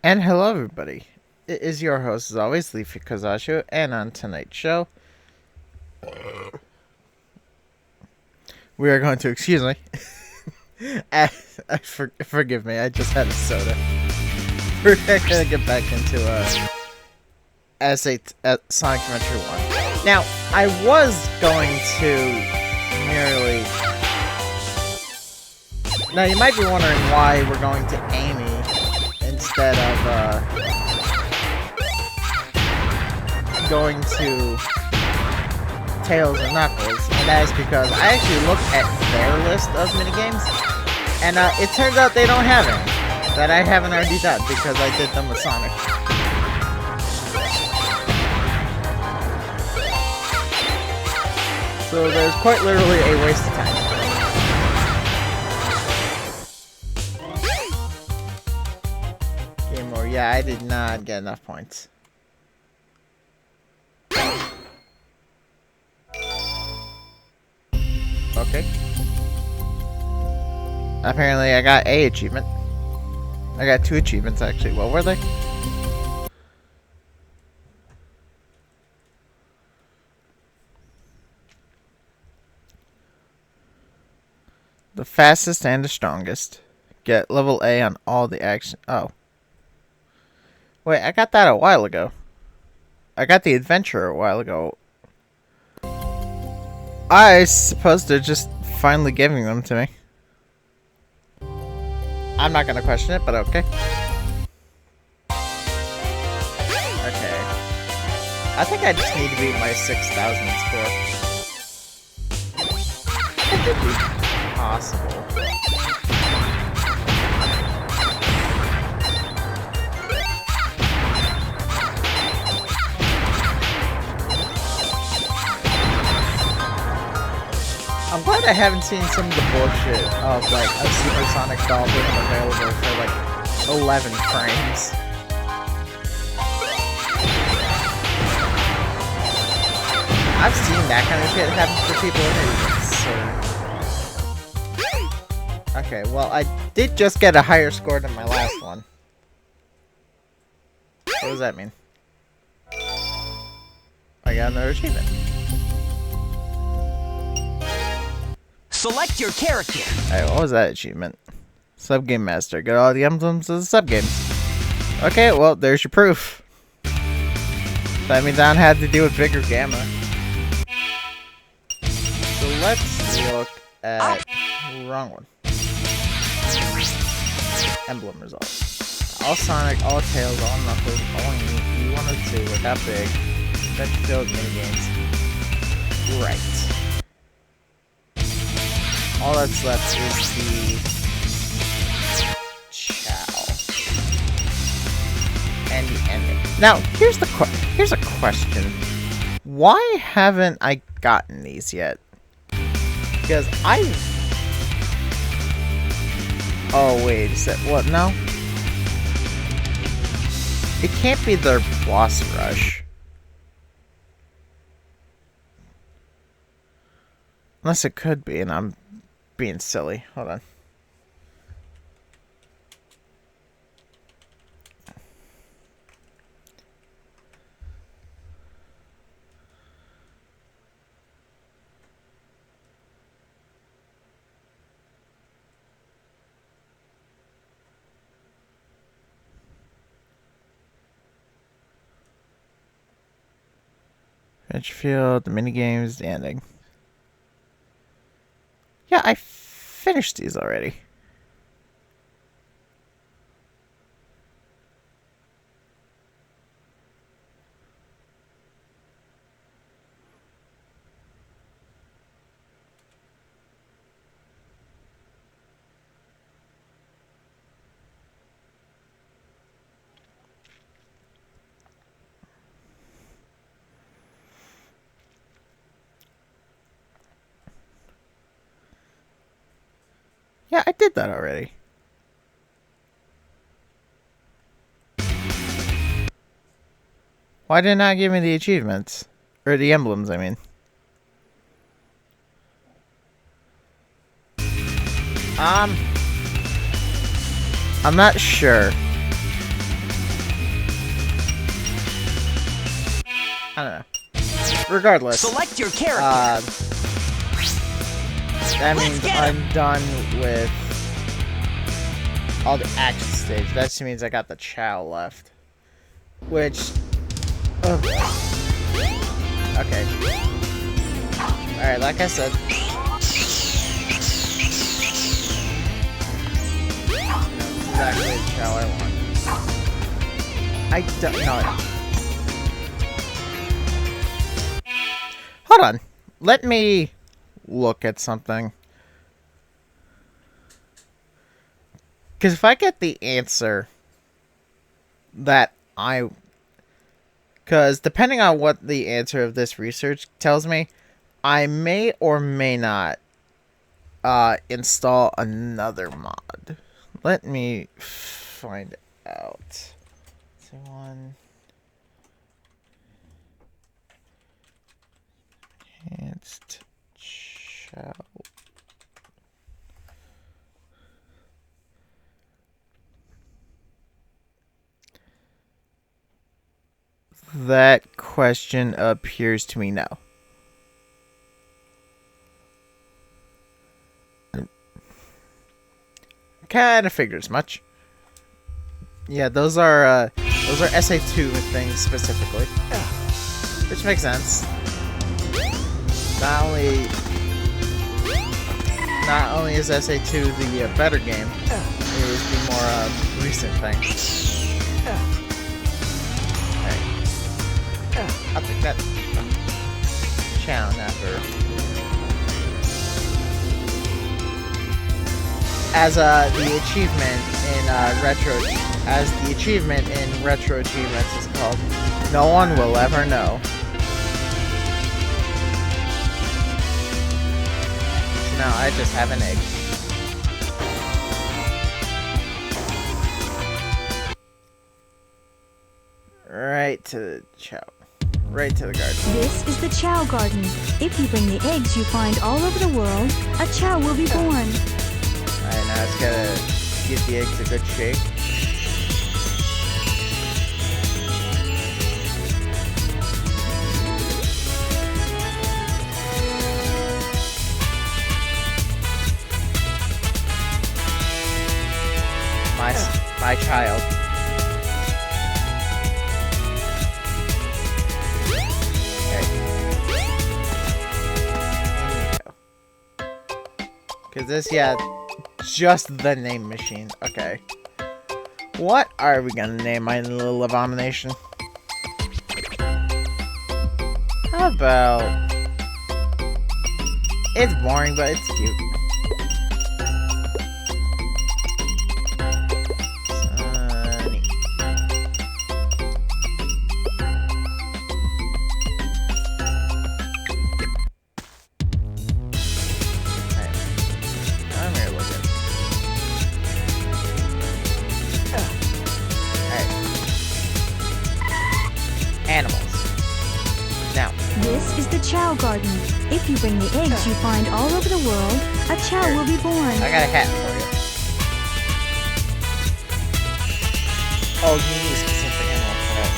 And hello, everybody. It is your host, as always, Leafy, and on tonight's show, we are going to, excuse me, forgive me, I just had a soda. We're going to get back into Sonic Adventure 1. Now, I was going to merely... Now, you might be wondering why we're going to Amy instead of going to Tails and Knuckles, and that is because I actually looked at their list of minigames, and it turns out they don't have any that I haven't already done because I did them with Sonic. So there's quite literally a waste of time. Game over. Yeah, I did not get enough points. Okay. Apparently I got a achievement. I got 2 achievements actually. What were they? The fastest and the strongest. Get level A on all the action. Oh. Wait, I got that a while ago. I got the adventure a while ago. I suppose they're just finally giving them to me. I'm not gonna question it, but okay. Okay. I think I just need to beat my 6,000 score. It could be possible. I'm glad I haven't seen some of the bullshit of like a Super Sonic doll being available for like 11 frames. I've seen that kind of shit happen for people in it. So... Okay, well I did just get a higher score than my last one. What does that mean? I got another achievement. Select your character. Alright, what was that achievement? Sub-Game Master. Get all the emblems of the sub-games. Okay, well, there's your proof. That means I don't have to deal with Bigger Gamma. So let's look at... wrong one. Emblem results. All Sonic, all Tails, all Knuckles, all E102 were that big. Adventure-filled minigames. Right. All that's left is the Chow and the ending. Now, here's a question: why haven't I gotten these yet? Because oh wait, is that what? No, it can't be their boss rush. Unless it could be, and I'm being silly. Hold on. Field, the minigames, the ending. Yeah, I finished these already. Yeah, I did that already. Why did it not give me the achievements? Or the emblems, I mean. I'm not sure. I don't know. Regardless. Select your character. That means I'm done with all the action stage. That just means I got the Chow left. Which... Okay. Alright, like I said. Exactly the Chow I want. I don't know. Hold on. Let me look at something. Because if I get the answer that I... Because depending on what the answer of this research tells me, I may or may not install another mod. Let me find out. One. Enhanced Chow. That question appears to me no. Kinda figured as much. Yeah, those are SA2 things specifically. Which makes sense. Not only is SA2 the better game, it is the more recent thing. Alright. I'll take that challenge after. As the achievement in retro achievements is called, no one will ever know. Now I just have an egg. Right to the Chow. Right to the garden. This is the Chow Garden. If you bring the eggs you find all over the world, a Chow will be born. Alright, now it's gotta give the eggs a good shake. My child. Cause this, yeah, just the name machine. Okay. What are we gonna name my little abomination? How about... It's boring, but it's cute. Chow Garden. If you bring the eggs you find all over the world, a Chow will be born. I got a hat for you. Oh, you need a specific animal for that.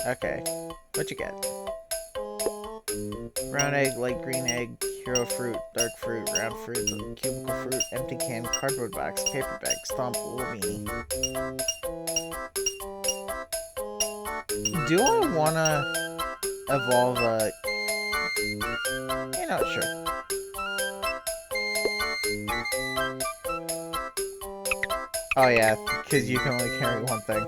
Right. Okay. What you got? Brown egg, light green egg, hero fruit, dark fruit, round fruit, cubicle fruit, empty can, cardboard box, paper bag, stomp, weenie. Do I wanna evolve a... You know, sure. Oh yeah, because you can only carry one thing.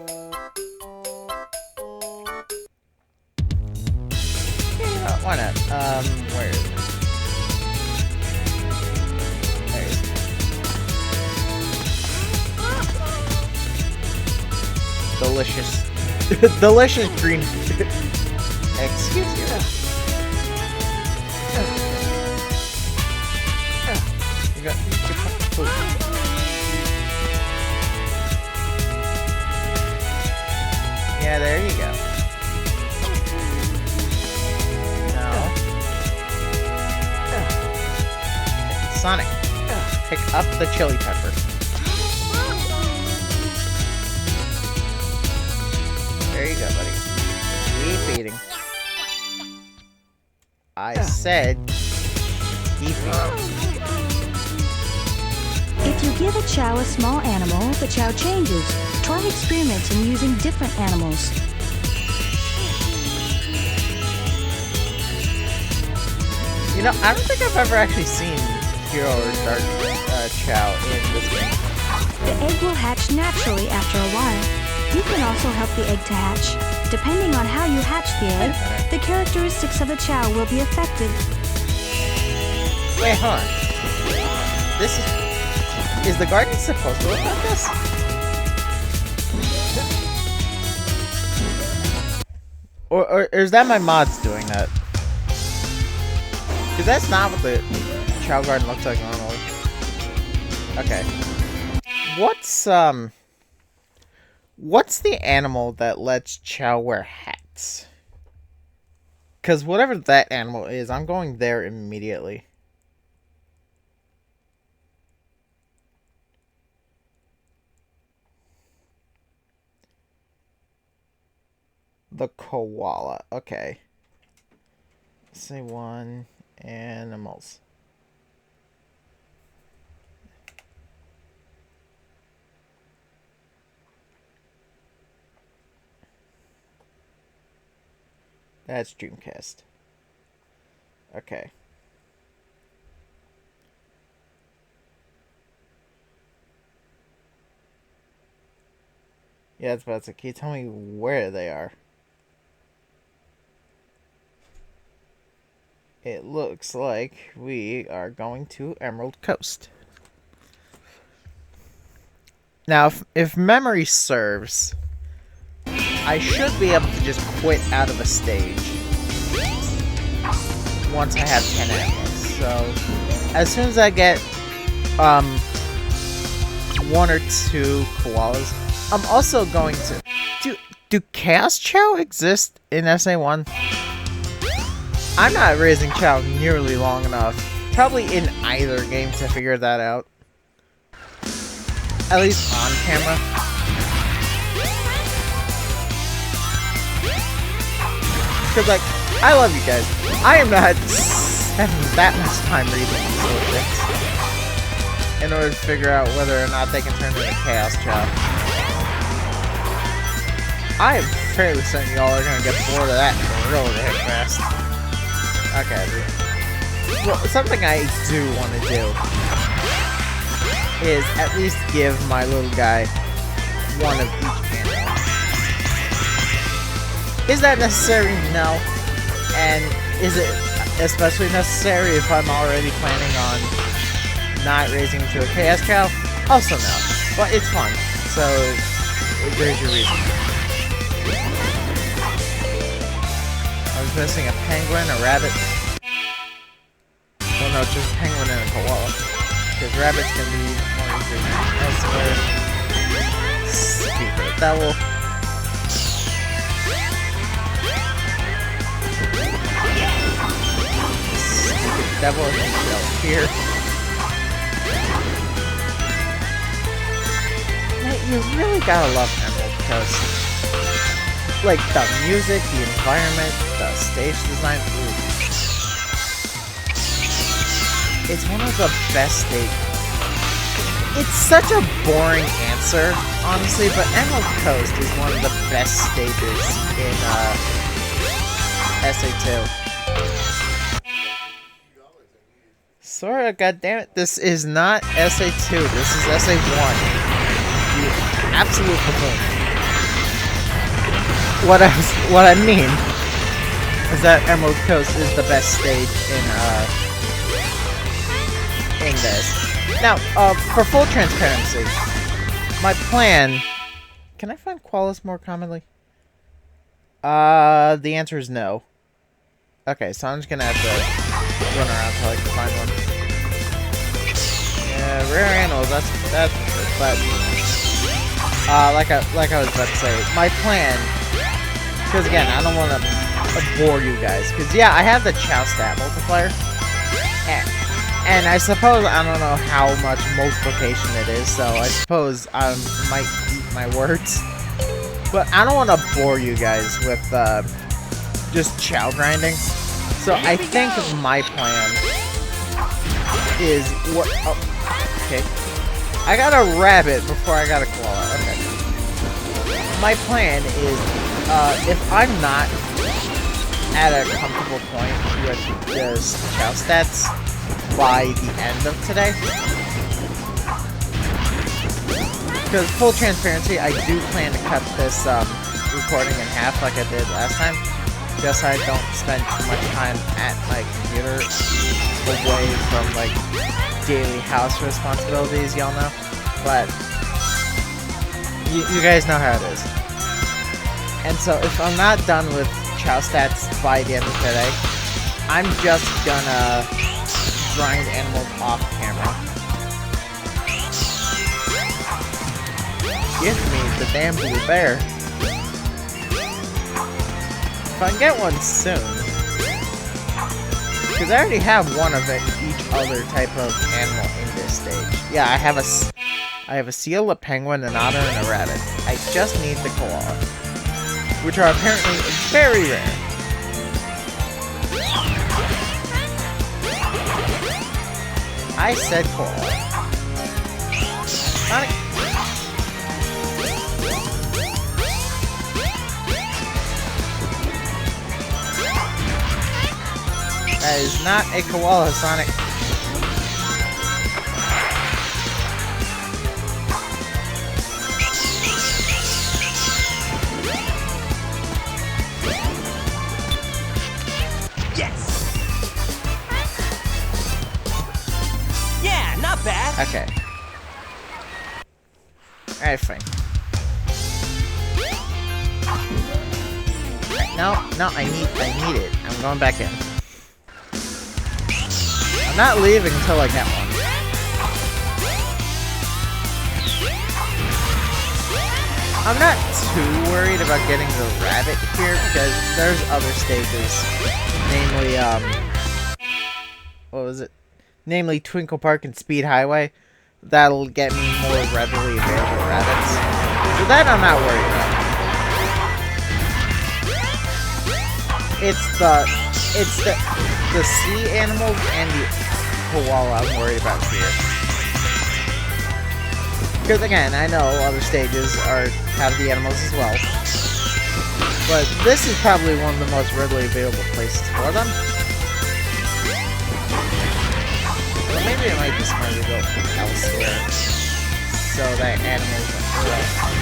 Yeah, why not? Where is it? There it is. Delicious. Delicious green. Excuse you. You got food. Yeah, there you go. Now, Sonic, pick up the chili pepper. There you go, buddy. feeding. I said keep feeding. If you give a chow a small animal, the chow changes. Try experimenting using different animals. You know, I don't think I've ever actually seen Hero or Dark Chow in this game. The egg will hatch naturally after a while. You can also help the egg to hatch. Depending on how you hatch the egg, the characteristics of the chow will be affected. Wait, hold on. This is the garden supposed to look like this? Or is that my mods doing that? Because that's not what the chow garden looks like normally. Okay. What's the animal that lets chow wear hats? Because whatever that animal is, I'm going there immediately. The koala. Okay. Say one. Animals. That's Dreamcast. Okay. Yeah, that's about to. Can you tell me where they are? It looks like we are going to Emerald Coast. Now, if memory serves, I should be able to just quit out of a stage once I have 10 animals. So, as soon as I get 1 or 2 koalas, I'm also going to... Do Chaos Chow exist in SA1? I'm not raising chow nearly long enough, probably in either game, to figure that out. At least on camera. Because, like, I love you guys. I am not spending that much time reading these little things in order to figure out whether or not they can turn into Chaos Chow. I am fairly certain y'all are going to get bored of that really fast. Okay. Well, something I do want to do is at least give my little guy one of each animal. Is that necessary? No. And is it especially necessary if I'm already planning on not raising him to a Chaos Cow? Also no. But it's fun. So, there's your reason. I was missing a penguin, a rabbit. Well, no, just a penguin and a koala. Because rabbits can be more easily elsewhere. Stupid devil. Stupid devil is out here. You really gotta love Emerald Coast. Like, the music, the environment, the stage design. Ooh. It's one of the best stages. It's such a boring answer, honestly, but Emerald Coast is one of the best stages in SA2. Sora, goddammit, this is not SA2, this is SA1. You absolute buffoon. What I mean is that Emerald Coast is the best stage in this. Now, for full transparency, my plan... Can I find koalas more commonly? The answer is no. Okay, so I'm just gonna have to run around until I can find one. Yeah, rare animals, that's for sure. But, like I was about to say, my plan... Because again, I don't want to bore you guys. Because yeah, I have the Chow stat multiplier. And I suppose, I don't know how much multiplication it is. So I suppose I might eat my words. But I don't want to bore you guys with just chow grinding. So I think my plan is what. Oh, okay. I got a rabbit before I got a koala. Okay. My plan is, if I'm not at a comfortable point with the chow stats by the end of today, because full transparency, I do plan to cut this recording in half like I did last time, just so I don't spend too much time at my computer away from like daily house responsibilities, y'all know. But you guys know how it is. And so if I'm not done with chow stats by the end of today, I'm just gonna grind animals off camera. Give me the damn blue bear. If I can get one soon. Because I already have one of each other type of animal in this stage. Yeah, I have a seal, a penguin, an otter, and a rabbit. I just need the koala, which are apparently very rare. I said koala. Sonic. That is not a koala, Sonic. Yes. Yeah, not bad. Okay. Alright, fine. No, I need it. I'm going back in. I'm not leaving until I get one. I'm not too worried about getting the rabbit here because there's other stages. Namely, what was it? Namely Twinkle Park and Speed Highway. That'll get me more readily available rabbits. So that I'm not worried about. It's the sea animals and the koala I'm worried about here. Because again, I know other stages have the animals as well. But this is probably one of the most readily available places for them. Well, maybe it might be smarter to go elsewhere. So that animals are common.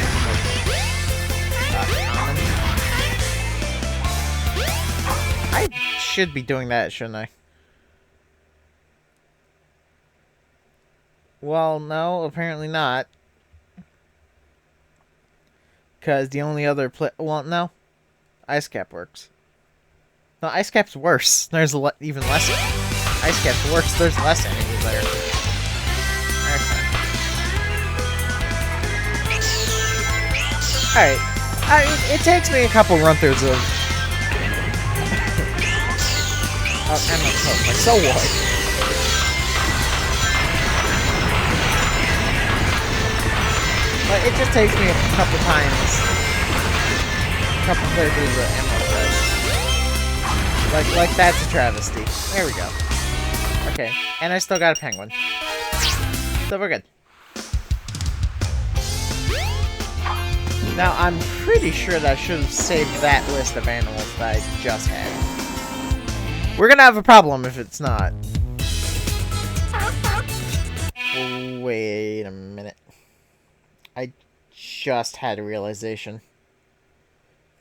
I should be doing that, shouldn't I? Well, no, apparently not. Because the only other well, no. Ice Cap works. No, Ice Cap's worse. There's even less. Ice Cap's worse. There's less enemies there. Alright. It takes me a couple run-throughs of... Oh, I'm not close. My soul war. But it just takes me a couple times. A couple playthroughs of Emerald. Like that's a travesty. There we go. Okay, and I still got a penguin. So we're good. Now I'm pretty sure that I should have saved that list of animals that I just had. We're gonna have a problem if it's not. Wait a minute. I just had a realization.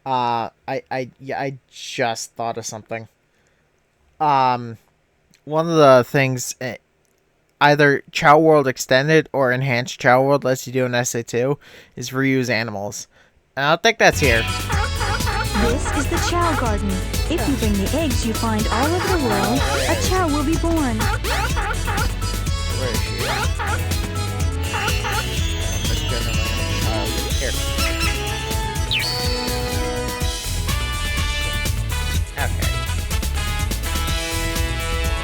I just thought of something. One of the things, either Chow World Extended or Enhanced Chow World lets you do in SA2 is reuse animals. And I don't think that's here. This is the Chow Garden. If you bring the eggs you find all over the world, a chow will be born. Where is she? Here. Okay.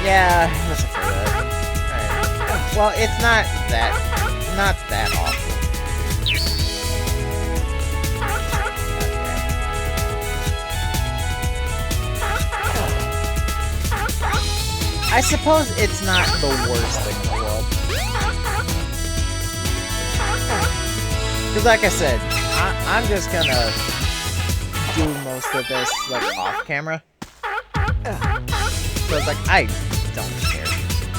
Yeah, let's for that. Alright. Well, it's not that awful. I suppose it's not the worst thing in the world. Because like I said, I'm just gonna do most of this like off camera. So it's like, I don't care.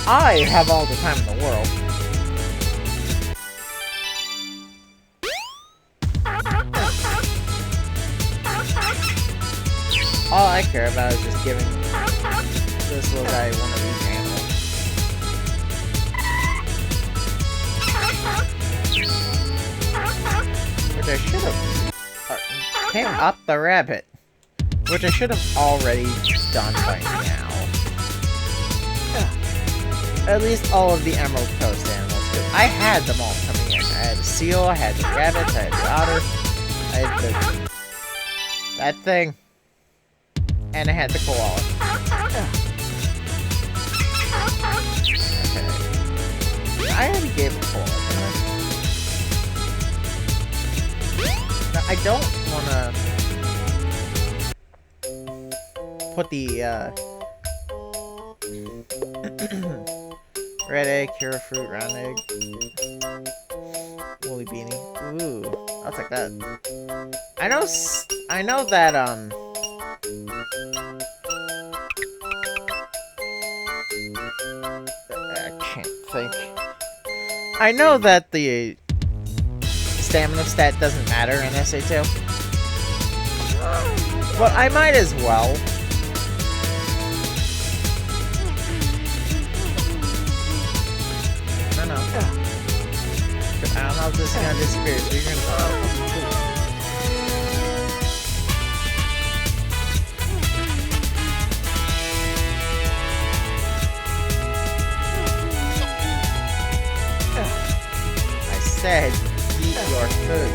I have all the time in the world. All I care about is just giving this little guy one of each animal. Which I should have... came up the rabbit. Which I should have already done by now. At least all of the Emerald Coast animals. Because I had them all coming in. I had the seal, I had the rabbits, I had the otter, I had the... that thing. And I had the koala. Okay. I already gave it koala, didn't I? Now, I don't wanna put the red egg, hero fruit, round egg, woolly beanie. Ooh, I'll take that. I know that I can't think. I know that the stamina stat doesn't matter in SA2, but I might as well. I don't know if this is gonna disappear, so you're gonna... I said, eat your food.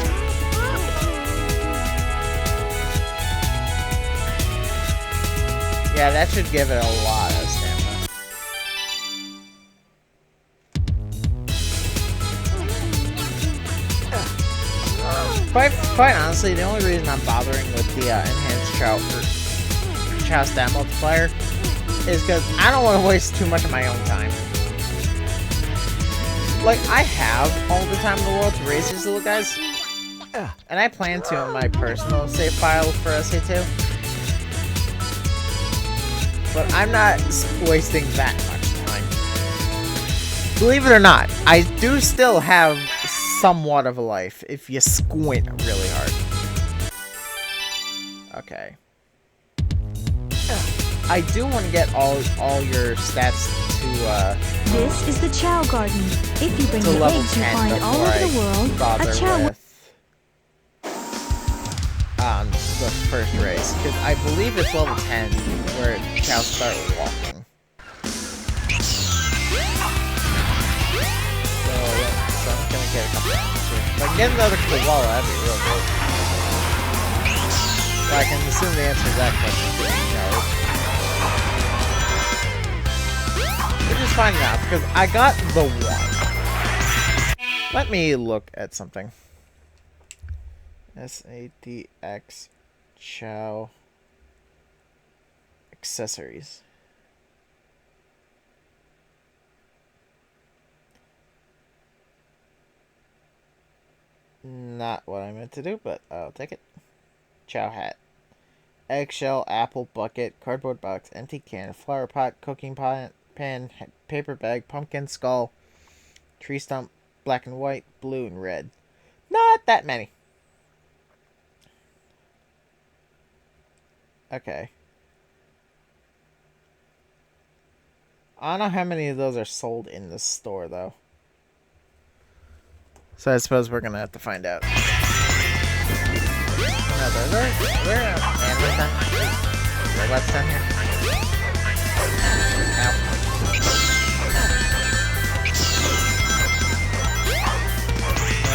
Yeah, that should give it a lot of stamina. Quite honestly, the only reason I'm bothering with the enhanced chow stat multiplier is because I don't want to waste too much of my own time. Like, I have all the time in the world to raise these little guys, and I plan to in my personal save file for SA2. But I'm not wasting that much time. Believe it or not, I do still have somewhat of a life if you squint really hard. Okay. I do want to get all your stats to This is the Chow Garden. If you bring to the level eggs you 10 find all before over the I world, bother a chow with the first race, because I believe it's level 10 where cows start walking. So I'm gonna get a couple of them too. If I can get another koala, that'd be real good. So I can assume the answer to that question is no. Which is fine now, because I got the one. Let me look at something. SADX Chow accessories. Not what I meant to do, but I'll take it. Chow hat. Eggshell, apple, bucket, cardboard box, empty can, flower pot, cooking pot, pan, paper bag, pumpkin skull, tree stump, black and white, blue and red. Not that many. Okay. I don't know how many of those are sold in the store, though. So I suppose we're gonna have to find out. No, there are animals down here. Robots down here. Ow.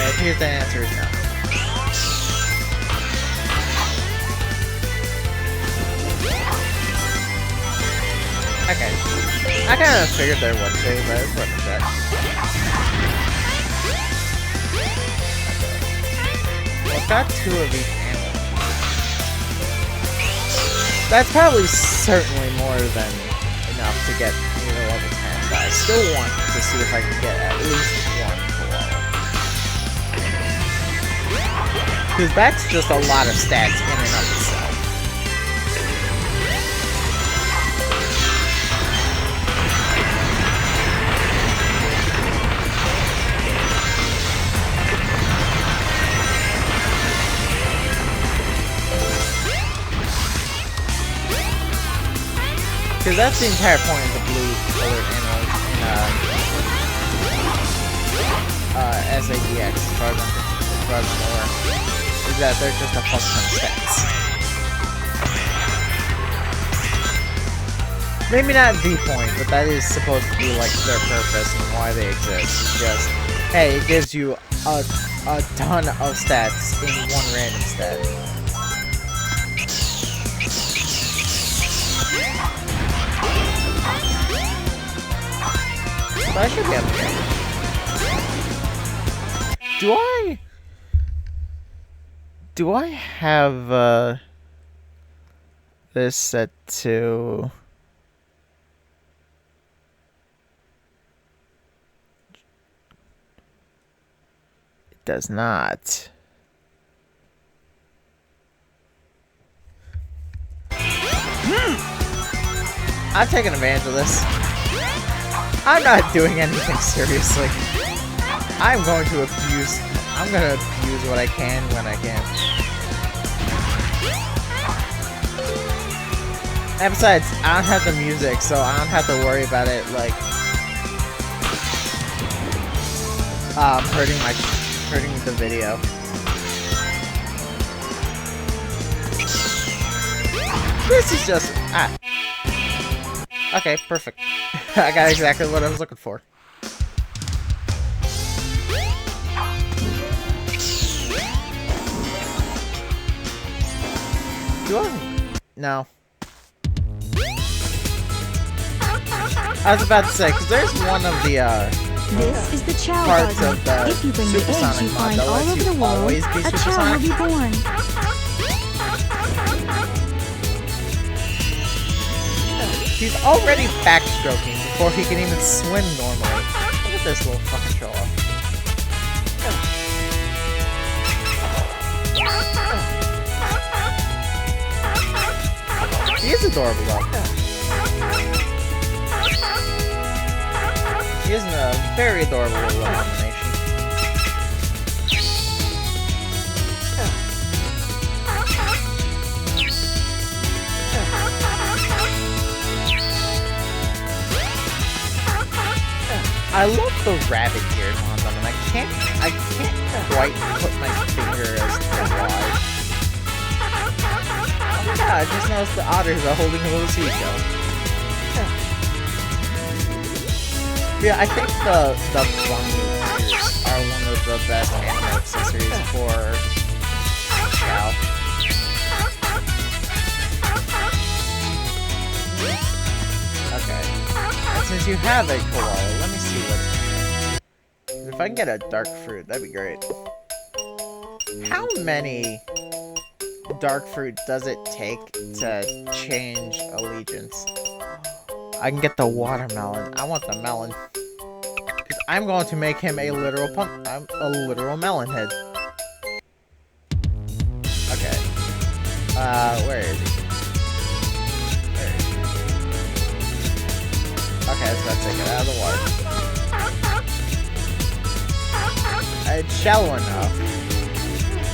It appears the answer is no. Okay. I kind of figured there would be, but it's worth a shot. Well, I've got 2 of each animal. That's probably certainly more than enough to get, you know, I still want to see if I can get at least one koala. Because that's just a lot of stats in and of itself. Because that's the entire point of the blue colored animals in SADX, as far as I'm aware, is that they're just a fuck ton of stats. Maybe not the point, but that is supposed to be like their purpose and why they exist. Just, hey, it gives you a ton of stats in one random stat. But I should be able to get it. Do I have this set to it does not. I'm taking advantage of this. I'm not doing anything seriously. I'm going to abuse what I can when I can. And besides, I don't have the music, so I don't have to worry about it, like, hurting the video. This is just, okay, perfect. I got exactly what I was looking for. Do I? No. I was about to say, because there's one of the, This is the Chow parts Garden. of the If you bring the eggs supersonic you mod find that all lets over you the world, always be a Chow will supersonic. be born. He's already backstroking before he can even swim normally. Look at this little fucking troll. He is adorable though. He is a very adorable little animation. I love the rabbit ears on them, and I can't quite put my finger as to why. Oh my god, I just noticed the otters are holding a little seashell. Yeah, I think the bunny ears are one of the best animal accessories for Chow. Okay. And since you have a koala, let me see what's... If I can get a dark fruit, that'd be great. How many dark fruit does it take to change allegiance? I can get the watermelon. I want the melon. Because I'm going to make him a literal melon head. Okay. Where is he? Okay, let's about to take it out of the water. It's shallow enough.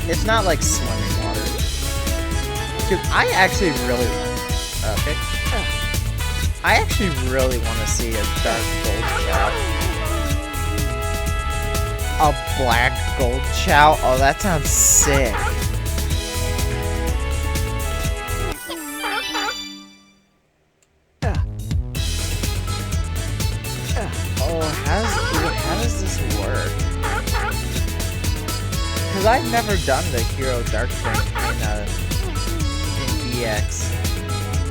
It's not like swimming water. Because I actually really... Okay. I actually really want to see a dark gold chow. A black gold chow? Oh, that sounds sick. How does this work? Because I've never done the Hero Dark thing in DX.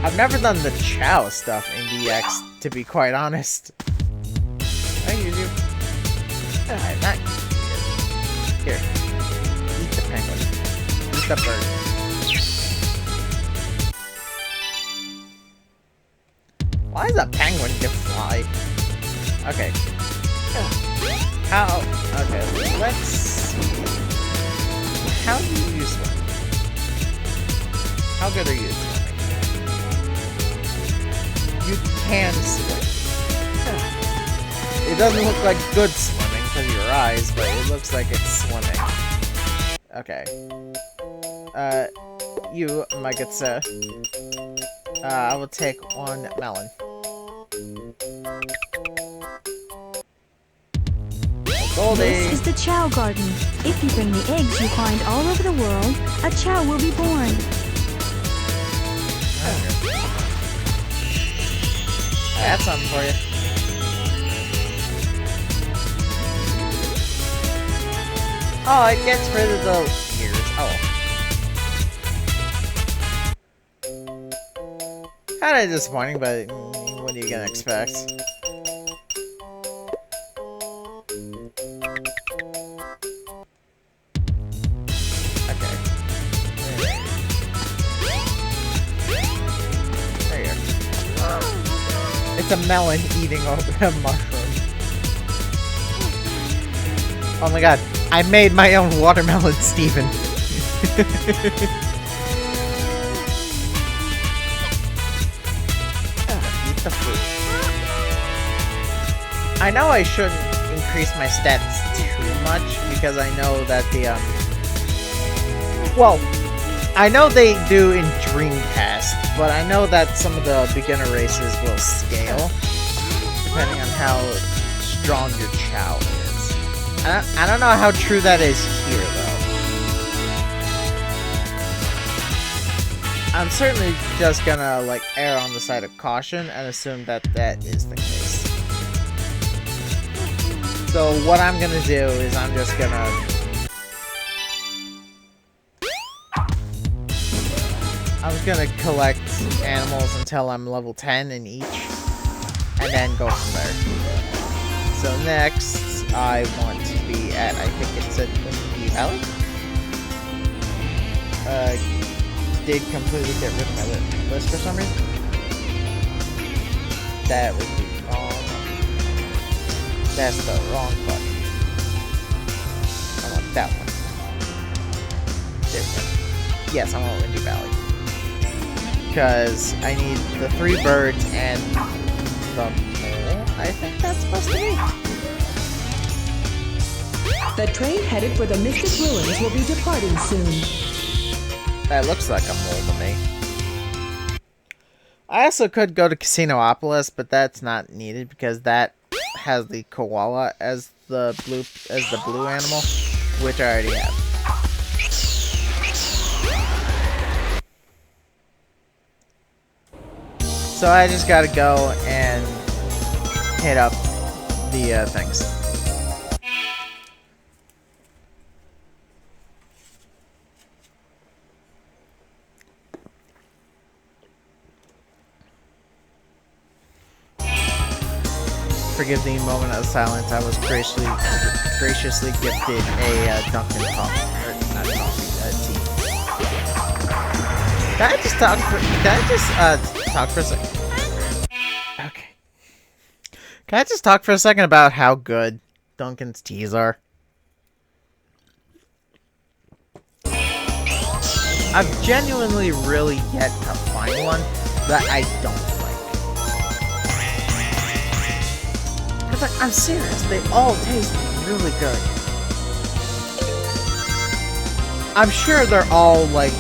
I've never done the Chow stuff in DX, to be quite honest. I use you. I'm not here. Eat the penguin. Eat the bird. Why does a penguin get fly? Okay. How? Okay, let's see. How do you swim? How good are you at swimming? You can swim. It doesn't look like good swimming because of your eyes, but it looks like it's swimming. Okay. You, my good sir. I will take one melon. Goldie. This is the Chow Garden. If you bring the eggs you find all over the world, a Chow will be born. I got something for you. Oh, it gets rid of the ears. Oh. Kinda disappointing, but what are you gonna expect? Okay. There you go. It's a melon eating a mushroom. Oh my god. I made my own watermelon, Steven. Eat the fruit. I know I shouldn't increase my stats too much because I know that the well, I know they do in Dreamcast, but I know that some of the beginner races will scale depending on how strong your Chow is. I don't know how true that is here, though. I'm certainly just gonna, like, err on the side of caution and assume that that is the case. So what I'm gonna do is I'm just gonna... I'm gonna collect animals until I'm level 10 in each, and then go from there. So next... I want to be at, I think it's at Leafy Valley. Did completely get rid of my list for some reason. That would be wrong. That's the wrong button. I want that one. There we go. Yes, I want Windy Valley. Because I need the 3 birds and the mole, I think that's supposed to be. The train headed for the Mystic Ruins will be departing soon. That looks like a mole to me. I also could go to Casinopolis, but that's not needed because that has the koala as the blue animal, which I already have. So I just gotta go and hit up the things. Forgive the moment of silence. I was graciously gifted a Dunkin' coffee, or not coffee, tea. Can I just talk for a second? Okay. Can I just talk for a second about how good Dunkin's teas are? I've genuinely really yet to find one that I don't like. Like, I'm serious, they all taste really good. I'm sure they're all, like,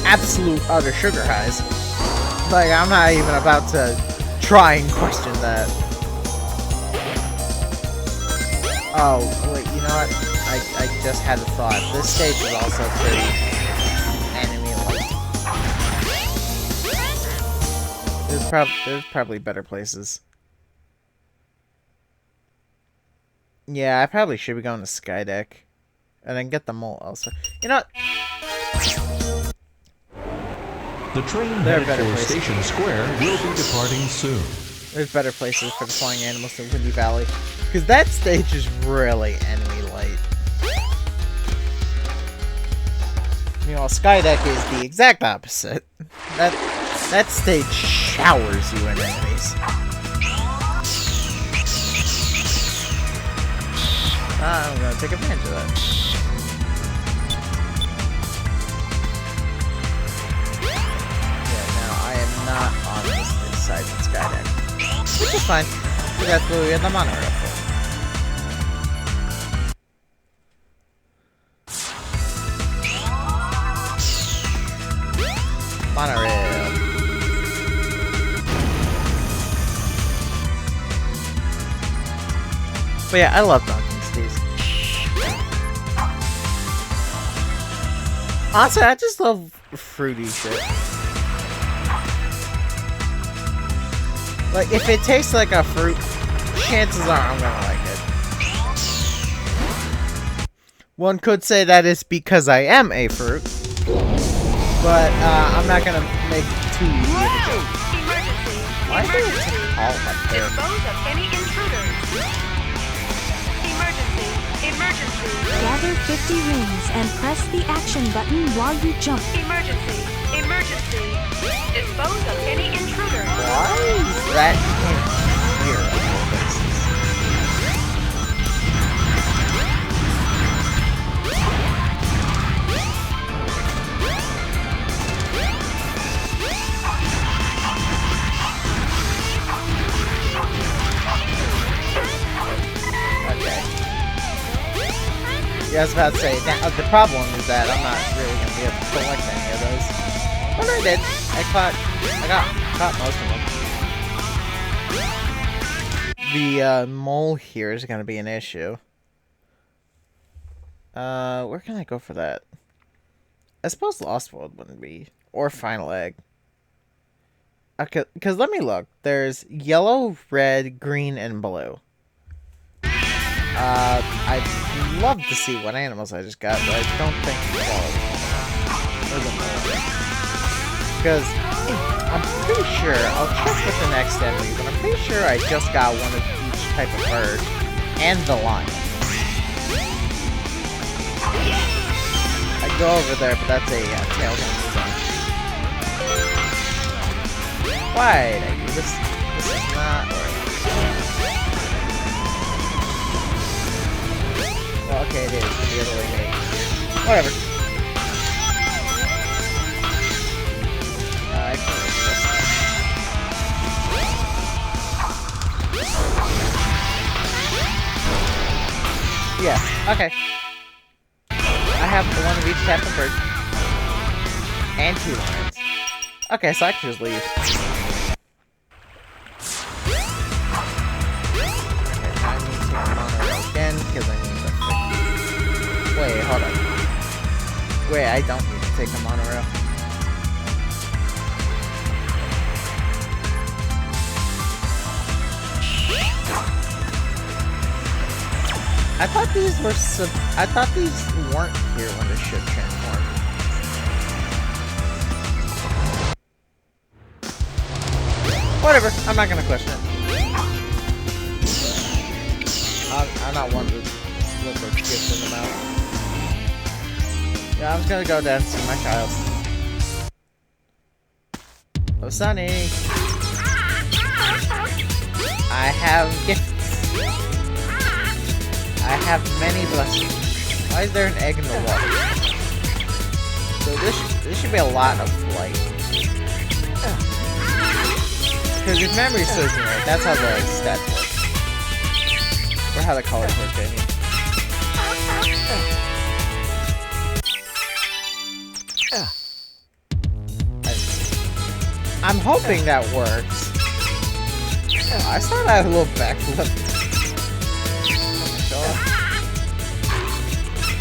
absolute utter sugar highs. Like, I'm not even about to try and question that. Oh, wait, you know what? I just had a thought. This stage is also pretty enemy-like. There's probably better places. Yeah, I probably should be going to Skydeck. And then get the mole also. You know what? The train headed for Station Square will be departing soon. There's better places for the flying animals than Windy Valley. Because that stage is really enemy-light. Meanwhile, Skydeck is the exact opposite. That stage showers you in enemies. I'm gonna take advantage of that. Yeah, now I am not on this side of the Skydeck. Which is fine. So that's what we have the monorail for. Monorail. But yeah, I love Duncan Steve's. Honestly, I just love fruity shit. Like, if it tastes like a fruit, chances are I'm gonna like it. One could say that is because I am a fruit, but I'm not gonna make it too easy of a joke. Why is there a call up there? Dispose of any intruders. Emergency. Gather 50 rings and press the action button while you jump. Emergency. Dispose of any intruders. Why is that in here of all places? Okay. Yeah, I was about to say, now, the problem is that I'm not really going to be able to collect any of those. But I did. I caught most of them. The mole here is going to be an issue. Where can I go for that? I suppose Lost World wouldn't be. Or Final Egg. Okay, because let me look. There's yellow, red, green, and blue. I'd love to see what animals I just got, but I don't think because I'm pretty sure, I'll check with the next enemy, but I'm pretty sure I just got one of each type of bird, and the lion. I go over there, but that's a tail zone. Why? This is not well, okay, it is, but the other way maybe. Whatever. I can yeah, okay. I have one of each type of bird. And 2 lions. Okay, so I can just leave. Okay, I need to take a monorail again, because I need to fix. Wait, hold on. Wait, I don't need to take a monorail. I thought these were I thought these weren't here when the ship transformed. Whatever, I'm not gonna question it. I'm not one to look for gifts in the mouth. Yeah, I'm just gonna go down and see my child. Oh, Sonny! I have gifts. I have many blessings. Why is there an egg in the water? So this should be a lot of flight. Because if memory serves me right, that's how the stats work. Or how the colors work, I mean. I'm hoping that works. I thought I had a little backflip.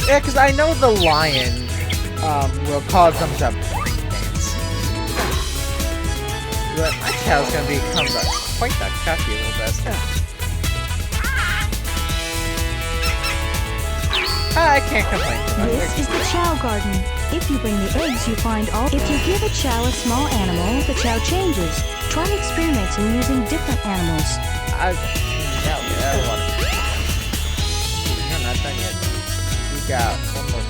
Yeah, because I know the lion will cause them to dance. But my child's gonna become quite the cocky little bastard. I can't complain too much. This is the Chow Garden. If you bring the eggs, you find all. If you give a Chow a small animal, the Chow changes. Try experimenting using different animals. I don't want to. You're not done yet. We got one more.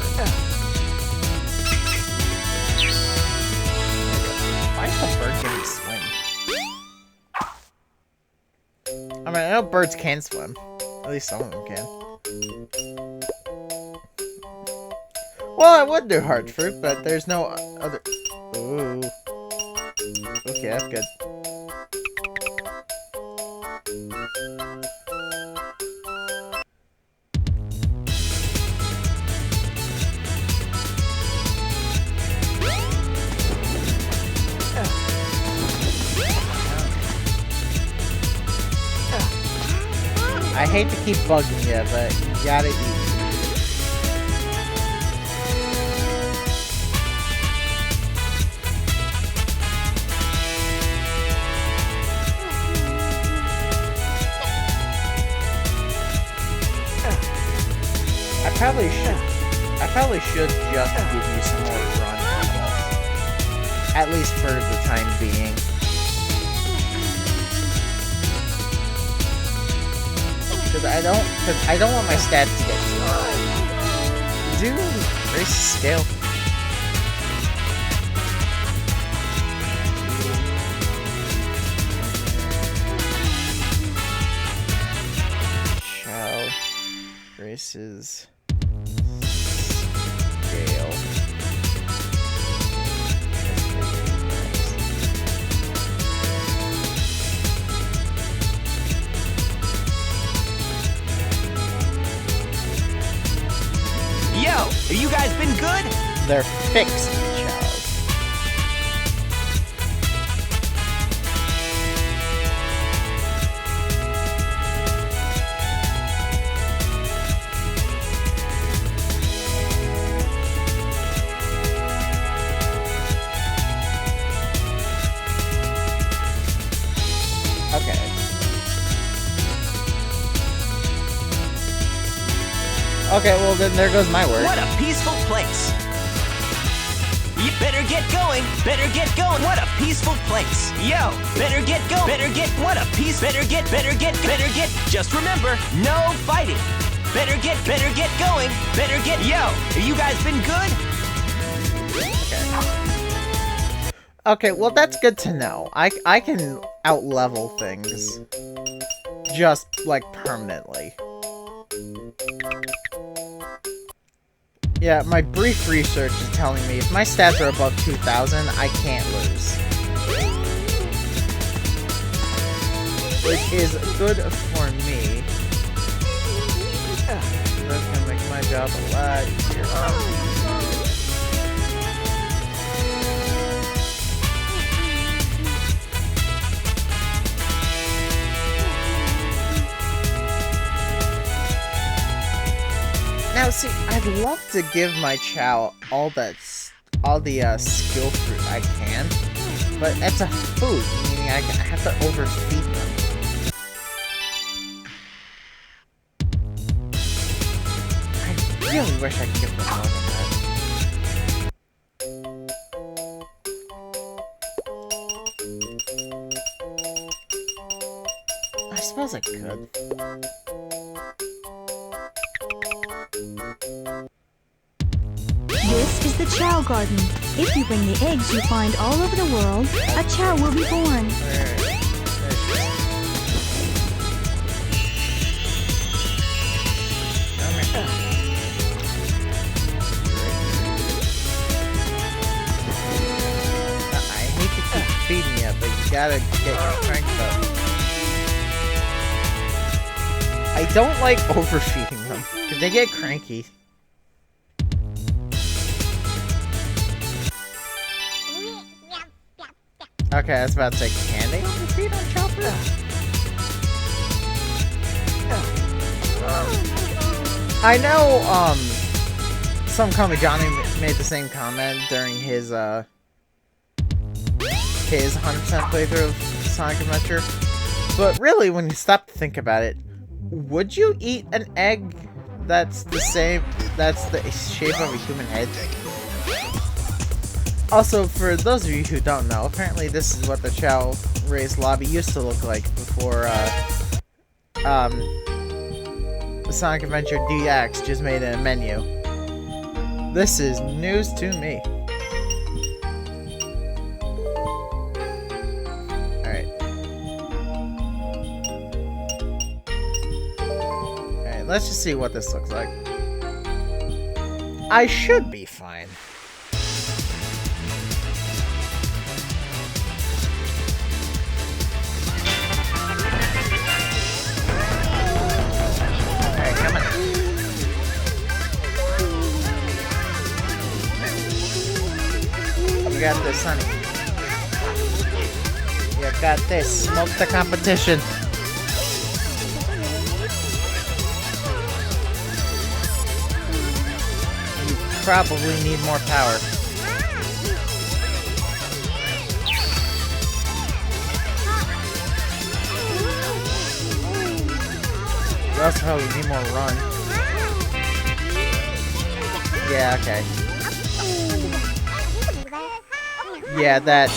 Why is the bird getting swim? I mean, I know birds can swim. At least some of them can. Well, I would do heart fruit, but there's no other. Ooh. Okay, that's good. I hate to keep bugging you, but you gotta eat. I probably should just give you some more run. At least for the time being. Because I don't want my stats to get too high. Dude, race scale. Shall races scale. Yo, have you guys been good? They're fixed, child. Okay. Okay, well then there goes my word. What a peaceful place. You better get going. Better get going. What a peaceful place. Yo, better get going. Better get. What a peace. Better get. Just remember, no fighting. Better get going. Better get. Yo, have you guys been good? Okay, well that's good to know. I can out-level things. Just, like, permanently. Yeah, my brief research is telling me if my stats are above 2,000, I can't lose. Which is good for me. That's gonna make my job a lot easier. Now, see, I'd love to give my Chow all the skill fruit I can, but it's a food, meaning I have to overfeed them. I really wish I could give them more than that. I suppose I could. This is the Chow Garden. If you bring the eggs you find all over the world, a Chow will be born. I hate to keep feeding you, but you gotta get your cranked up. I don't like overfeeding them, because they get cranky. Okay, I was about to say, can they overfeed on Chopper? I know, some Call Me Johnny made the same comment during his 100% playthrough of Sonic Adventure. But really, when you stop to think about it, would you eat an egg that's the shape of a human head? Also, for those of you who don't know, apparently this is what the Chow Race lobby used to look like before, Sonic Adventure DX just made a menu. This is news to me. Alright. Alright, Alright, let's just see what this looks like. I should be fine. Alright, come on. You got this, honey. You got this. Smoke the competition. Probably need more power. You also probably need more run. Yeah, okay. Yeah, that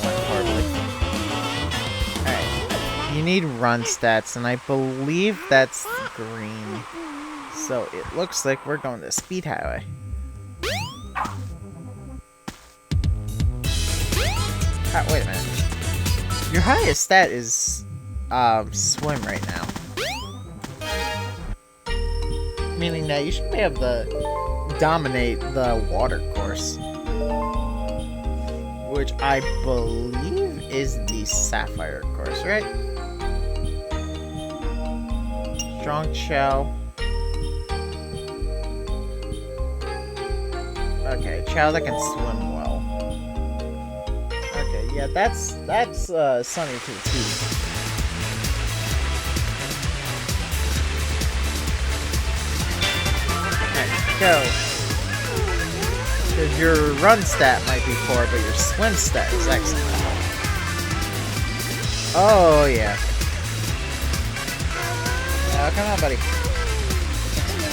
went horribly. Alright. You need run stats, and I believe that's green. So it looks like we're going to Speed Highway. Wait a minute. Your highest stat is swim right now. Meaning that you should be able to dominate the water course. Which I believe is the Sapphire course, right? Strong Chow. Okay, Chow that can swim well. Okay, yeah, that's Sunny to the T. Alright, go. Because your run stat might be poor, but your swim stat is excellent. Oh, yeah. Oh, come on, buddy.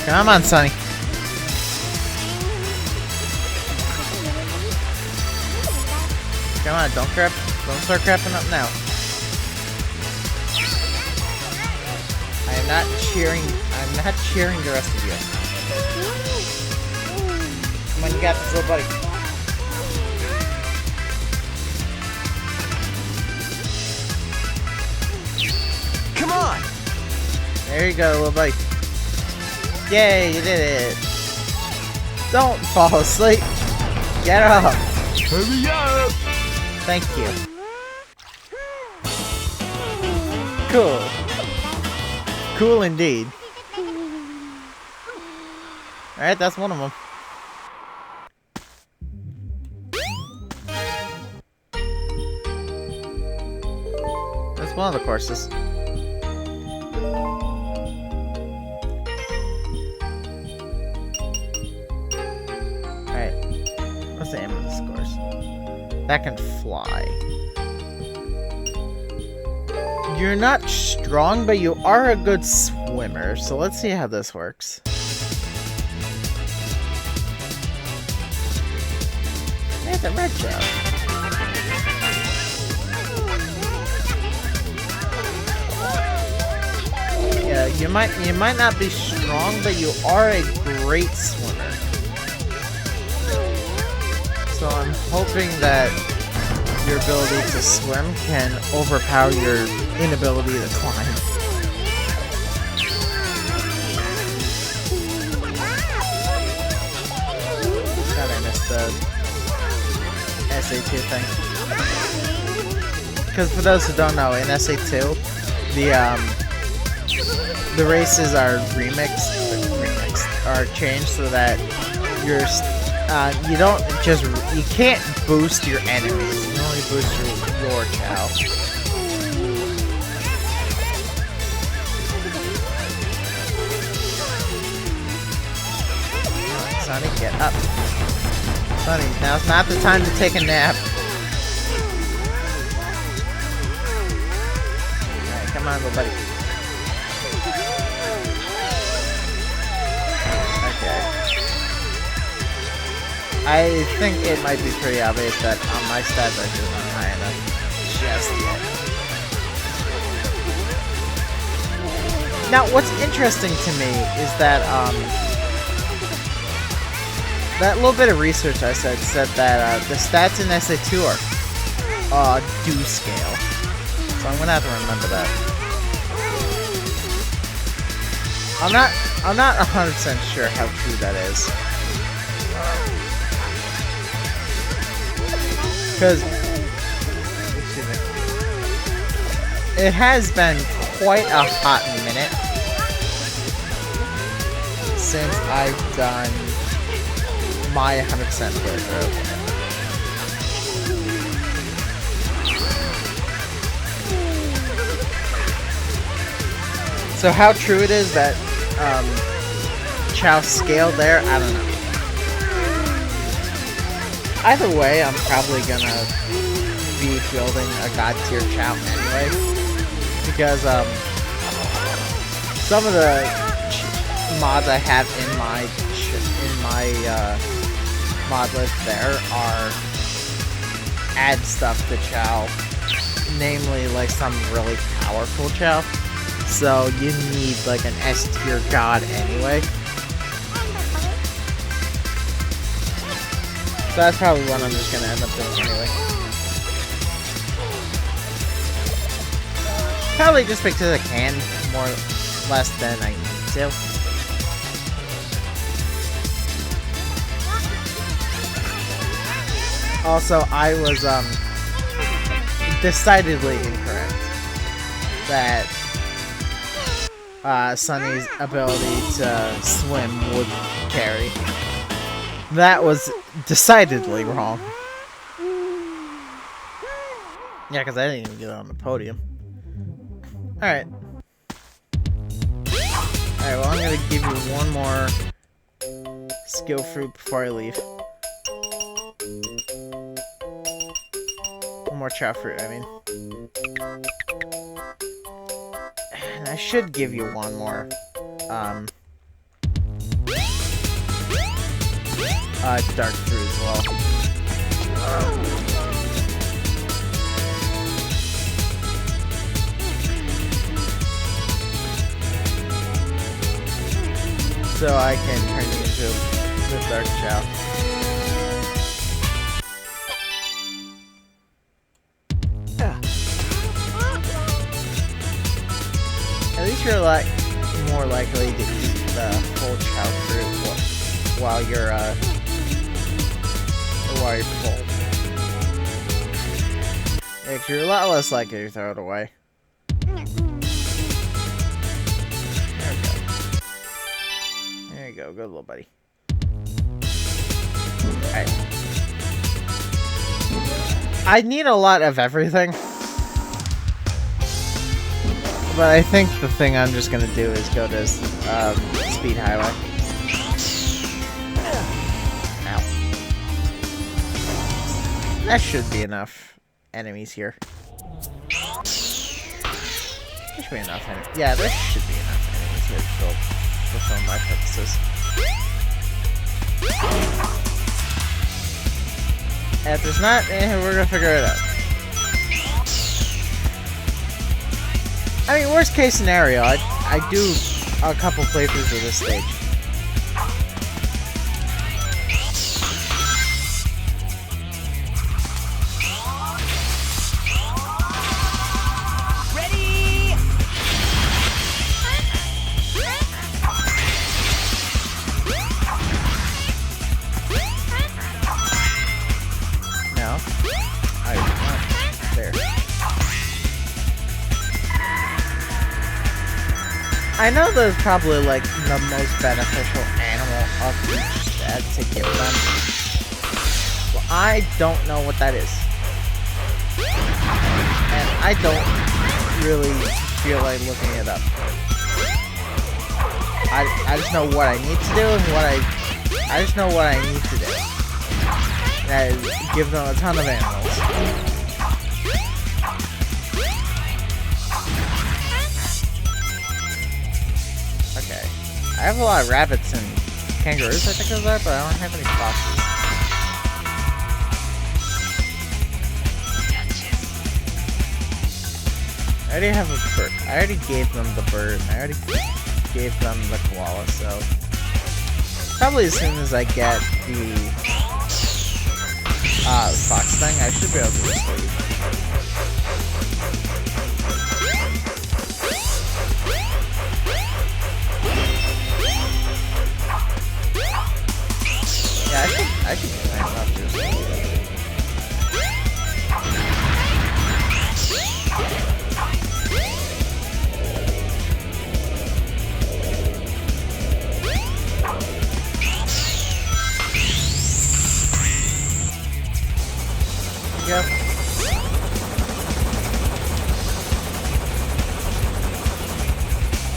Come on, Sonny. Come on, don't start crapping up now. I'm not cheering the rest of you. Come on, you got this, little buddy. Come on! There you go, little buddy. Yay, you did it. Don't fall asleep. Get up. Hurry up! Thank you. Cool. Cool indeed. Alright, that's one of them. That's one of the courses. Alright. What's the aim of this course? That can fly. You're not strong, but you are a good swimmer, so let's see how this works. It's a red shell. Yeah, you might not be strong, but you are a great swimmer. So I'm hoping that your ability to swim can overpower your inability to climb. God, I missed the SA2 thing. Because for those who don't know, in SA2, the races are are changed so that you can't boost your enemies. You can only boost your Chow. Sonny, get up. Sonny, now's not the time to take a nap. Alright, come on, little buddy. I think it might be pretty obvious that my stats are just not high enough just yet. Now, what's interesting to me is that that little bit of research I said that the stats in SA2 are do scale, so I'm gonna have to remember that. I'm not 100% sure how true that is. Because it has been quite a hot minute since I've done my 100% playthrough. So how true it is that Chow's scale there, I don't know. Either way, I'm probably gonna be building a god tier Chow anyway, because some of the mods I have in my mod list there are add stuff to Chow, namely like some really powerful Chow. So you need like an S tier god anyway. So that's probably what I'm just gonna end up doing anyway. Probably just because I can, more less than I need to. Also, I was decidedly incorrect that Sunny's ability to swim would carry. That was decidedly wrong. Yeah, because I didn't even get on the podium. Alright. Alright, well I'm gonna give you one more skill fruit before I leave. One more chow fruit, I mean. And I should give you one more, dark fruit as well. So I can turn you into the dark chow. At least you're a lot more likely to eat the full chow fruit while you're full. Yeah, you're a lot less likely to throw it away. There you go, good little buddy. Alright. I need a lot of everything. But I think the thing I'm just gonna do is go to Speed Highway. Ow. That should be enough enemies here. There should be enough enemies. Yeah, there should be enough enemies here to fulfill my purposes. And if there's not, we're gonna figure it out. I mean, worst case scenario, I do a couple playthroughs of this stage. Ready? No. There. I know there's probably like the most beneficial animal of each stat to give them. Well, I don't know what that is. And I don't really feel like looking it up. I just know what I need to do and I just know what I need to do. That is give them a ton of animals. Okay. I have a lot of rabbits and kangaroos, I think of that, but I don't have any foxes. I already have a bird. I already gave them the bird, and I already gave them the koala, so... Probably as soon as I get the fox thing, I should be able to restore you.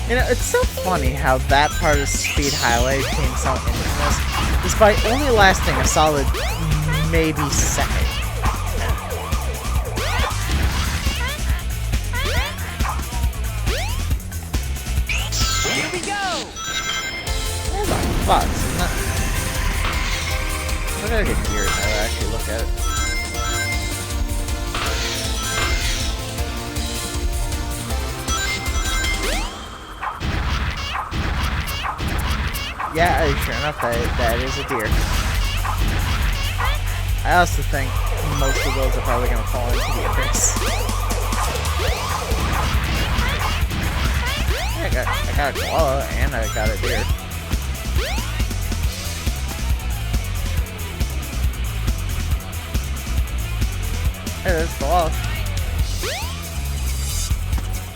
You know, it's so funny how that part of Speed Highway became so infamous, despite only lasting a solid maybe second. Here we go! There's a box, isn't it? I gotta get gears now to actually look at it. Yeah, sure enough, that is a deer. I also think most of those are probably gonna fall into the abyss. Yeah, I got a koala and I got a deer. Hey, there's the wall.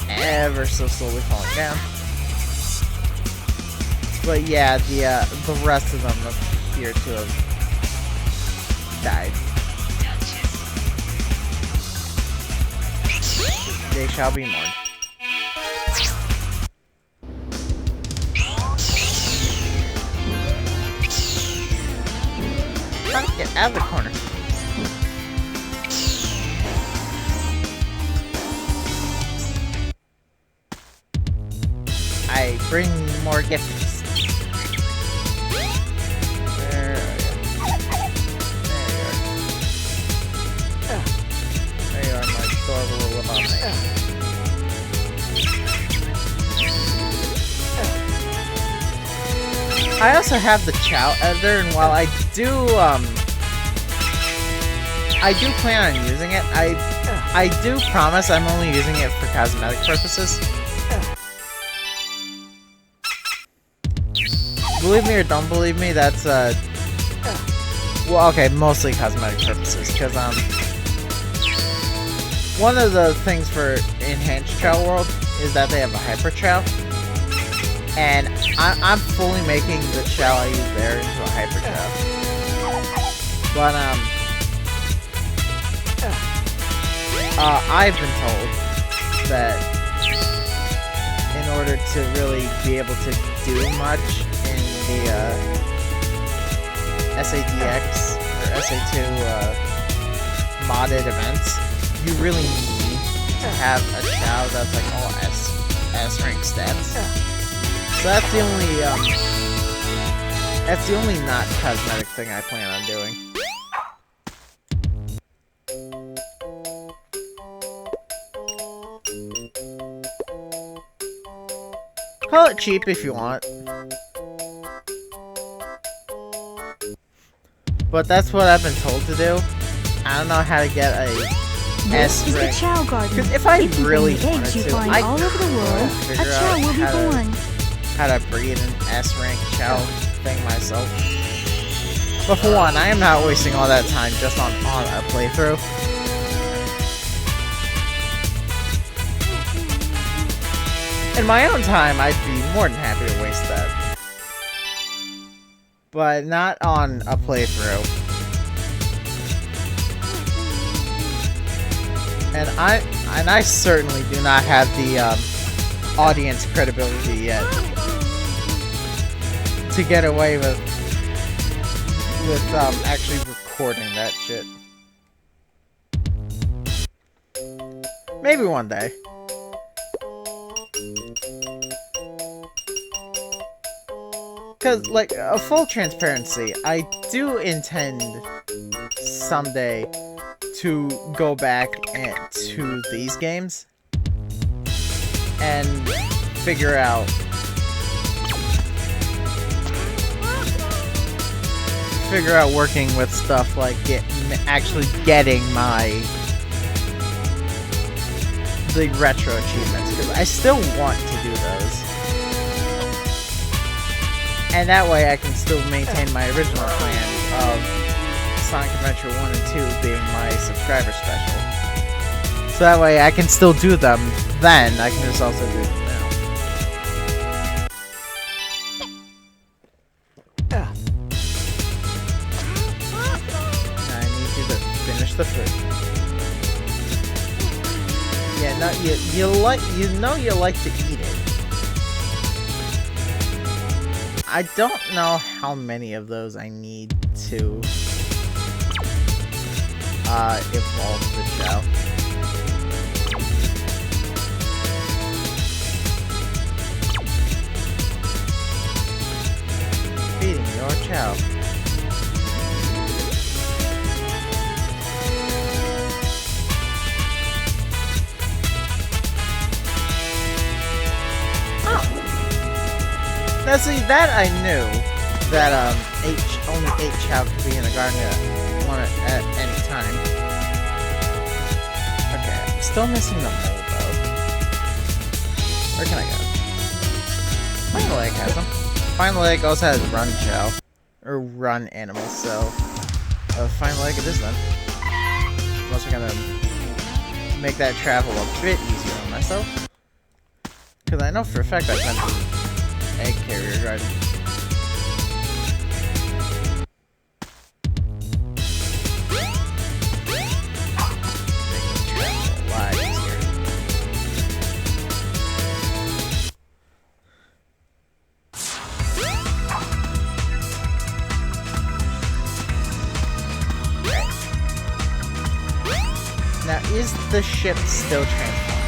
Ever so slowly falling down. But yeah, the rest of them appear to have died. They shall be mourned. Get out of the corner. I bring more gifts. There you are, my adorable little Leafy. I also have the Chow editor, and while I do plan on using it, I do promise I'm only using it for cosmetic purposes. Believe me or don't believe me, that's well, okay, mostly cosmetic purposes, because one of the things for Enhanced Chow World is that they have a Hyper Chow, and I'm fully making the Chow I use there into a Hyper Chow. But I've been told that in order to really be able to do much in the SADX or SA2 modded events, you really need to have a Chow that's like all S rank stats. So that's the only not cosmetic thing I plan on doing. Call it cheap if you want. But that's what I've been told to do. I don't know how to get a This is the S-rank. Chow Garden. Because if I If you really bring the wanted eggs you to, find I all over the world, could a figure Chow out will be born. how to breed an S-rank Chow thing myself. But for one, I am not wasting all that time just on a playthrough. In my own time, I'd be more than happy to waste that. But not on a playthrough. And I certainly do not have the audience credibility yet to get away with actually recording that shit. Maybe one day. Because, like, a full transparency, I do intend someday to go back to these games and figure out working with stuff like actually getting the retro achievements, because I still want to do those. And that way I can still maintain my original plan of Sonic Adventure 1 and 2 being my subscriber special. So that way I can still do them then, I can just also do them now. Now I need you to finish the food. Yeah, no, you like to eat it. I don't know how many of those I need to evolve the Chow. Feeding your Chow. Now see, that I knew, that only 8 Chow could be in the garden at any time. Okay, I'm still missing the mole though. Where can I go? Final Egg has them. Final Egg also has Run Chow. Or Run Animal, so Final Egg it is then. Unless we're gonna make that travel a bit easier on myself. Because I know for a fact I've been egg carrier garden. Making travel a lot easier. Okay. Now, is the ship still transformed?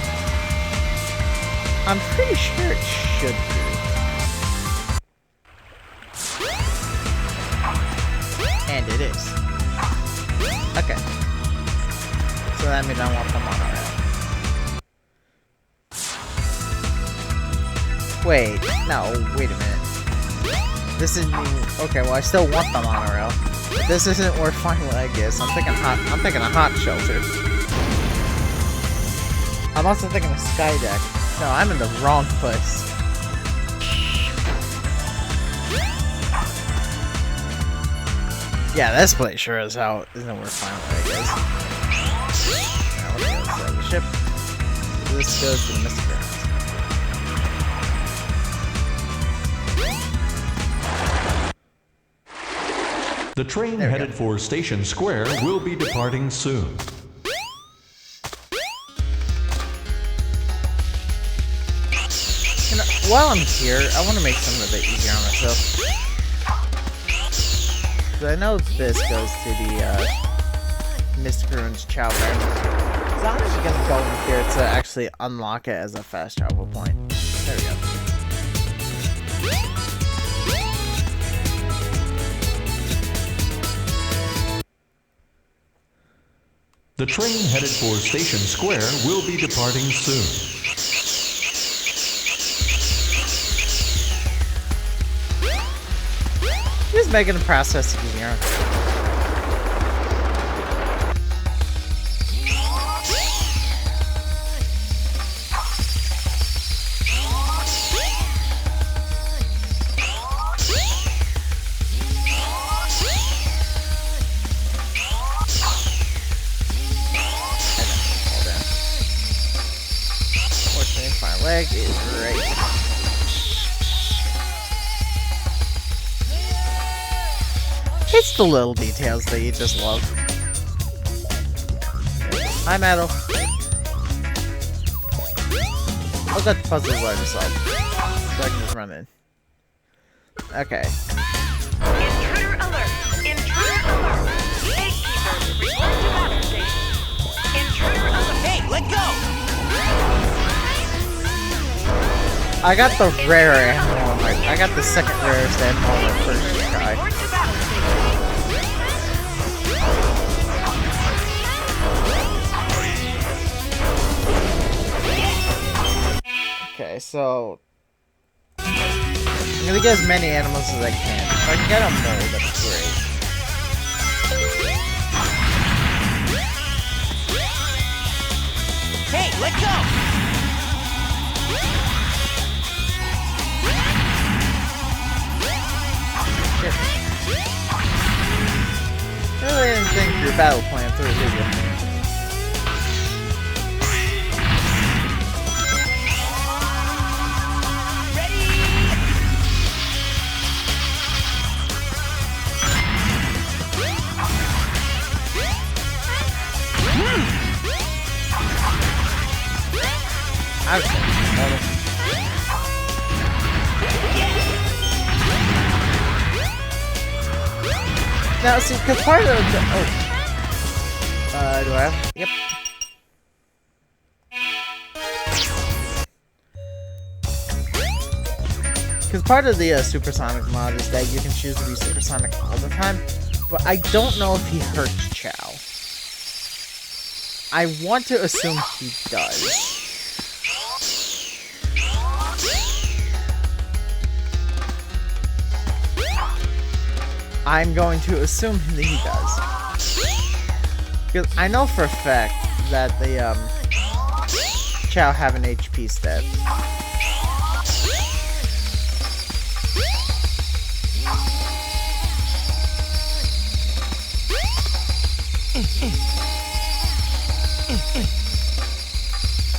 I'm pretty sure it should be. And it is. Okay. So that means I want the monorail. Wait, no, wait a minute. This isn't even, okay, well I still want the monorail. But this isn't where Final Egg is. I'm thinking a hot shelter. I'm also thinking a sky deck. No, I'm in the wrong place. Yeah, this place sure as hell isn't where Final Egg is. Now, what's the other side of the ship? This goes to the Mystic Grounds. The train headed for Station Square will be departing soon. While I'm here, I want to make something a bit easier on myself. I know this goes to the Mystic Ruins Chow Garden. So I'm just gonna go in here to actually unlock it as a fast travel point. There we go. The train headed for Station Square will be departing soon. Just making the process easier. Fortunately, my leg is right. It's the little details that you just love. Hi, Metal. I'll let the puzzles by myself, so I can just run in. Okay. Intruder alert! Intruder alert! Gatekeepers, report to battle station. Intruder alert! Hey, let go! I got the rare animal. I got the second rarest animal on my first try. Report to battle station. Okay, so I'm gonna get as many animals as I can. If I can get a mole, that's great. Hey, let go! Shit. Really didn't think your battle plan through, did you? Now, see, because part of the... Oh. Do I have... Yep. Because part of the supersonic mod is that you can choose to be supersonic all the time, but I don't know if he hurts Chow. I want to assume he does. I'm going to assume that he does. Because I know for a fact that the Chow have an HP stat.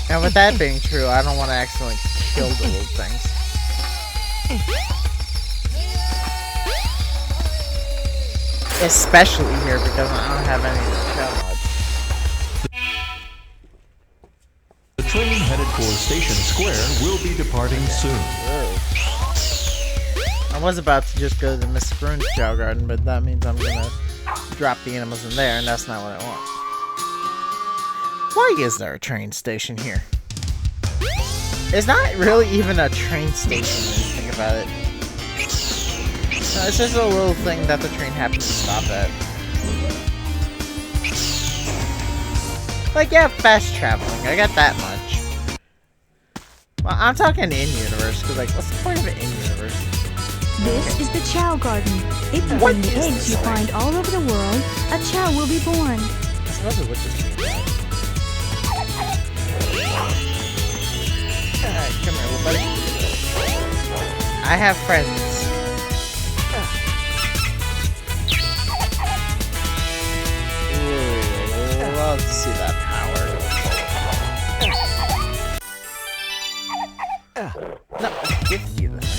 And with that being true, I don't want to accidentally kill the little things. Especially here because I don't have any of the Chow mods. The train headed for Station Square will be departing soon. I was about to just go to the Mr. Rune's Chow Garden, but that means I'm gonna drop the animals in there, and that's not what I want. Why is there a train station here? It's not really even a train station when you think about it. No, it's just a little thing that the train happens to stop at. Like, yeah, fast traveling, I got that much. Well, I'm talking in-universe, because, like, what's the point of it in-universe? This is the Chow Garden. If you What bring the is eggs this you thing? find all over the world, a Chow will be born. I suppose it would just be that. Alright, come here, little buddy. I have friends. Ooh, love to see that power. No, give you the thing.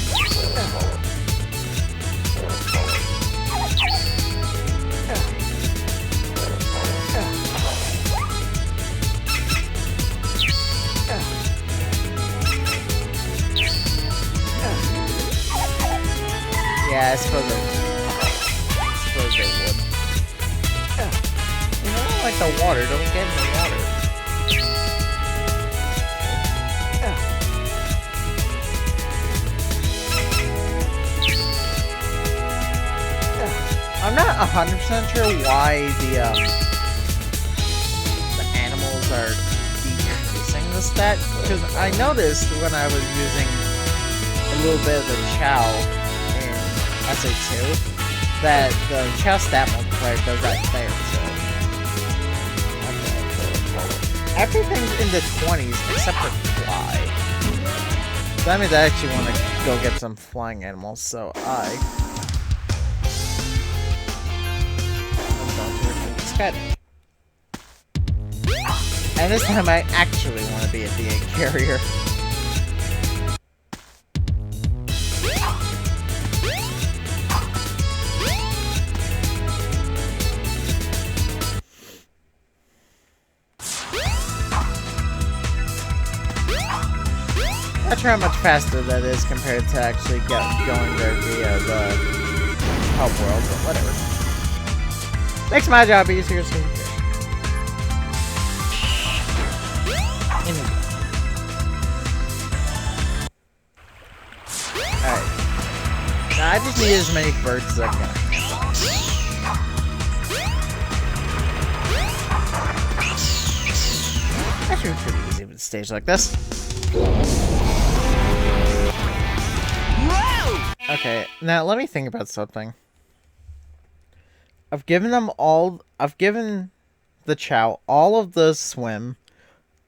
Yeah, I suppose they would. You know, I don't like the water. Don't get in the water. I'm not 100% sure why the animals are decreasing the stat, because I noticed when I was using a little bit of the Chow SA2 that the Chow stat multiplier does that there, so okay. Everything's in the 20s except for fly. So that means I actually want to go get some flying animals, so I'm going to remove this guy. And this time I actually want to be a DA carrier. Not sure how much faster that is compared to actually going there via the hub world, but whatever. Makes my job easier, so alright. Now I just need as many birds as I can. Actually, it's pretty easy with a stage like this. Okay, now let me think about something. I've given the Chow all of the swim,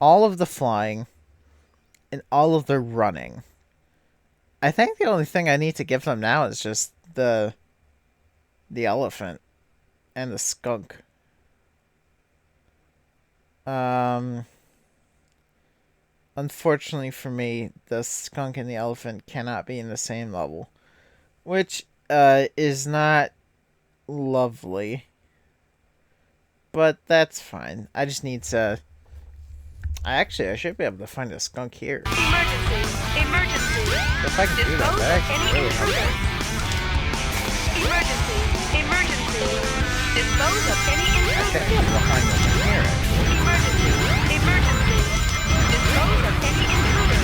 all of the flying, and all of the running. I think the only thing I need to give them now is just the elephant and the skunk. Unfortunately for me, the skunk and the elephant cannot be in the same level, which is not lovely. But that's fine. I just need to... I should be able to find a skunk here. Emergency! Emergency! If I can do that, that actually really helps. Emergency! Emergency! of any Okay, intruder. we'll find what's in here. Emergency. Emergency. Dispose of any intruder.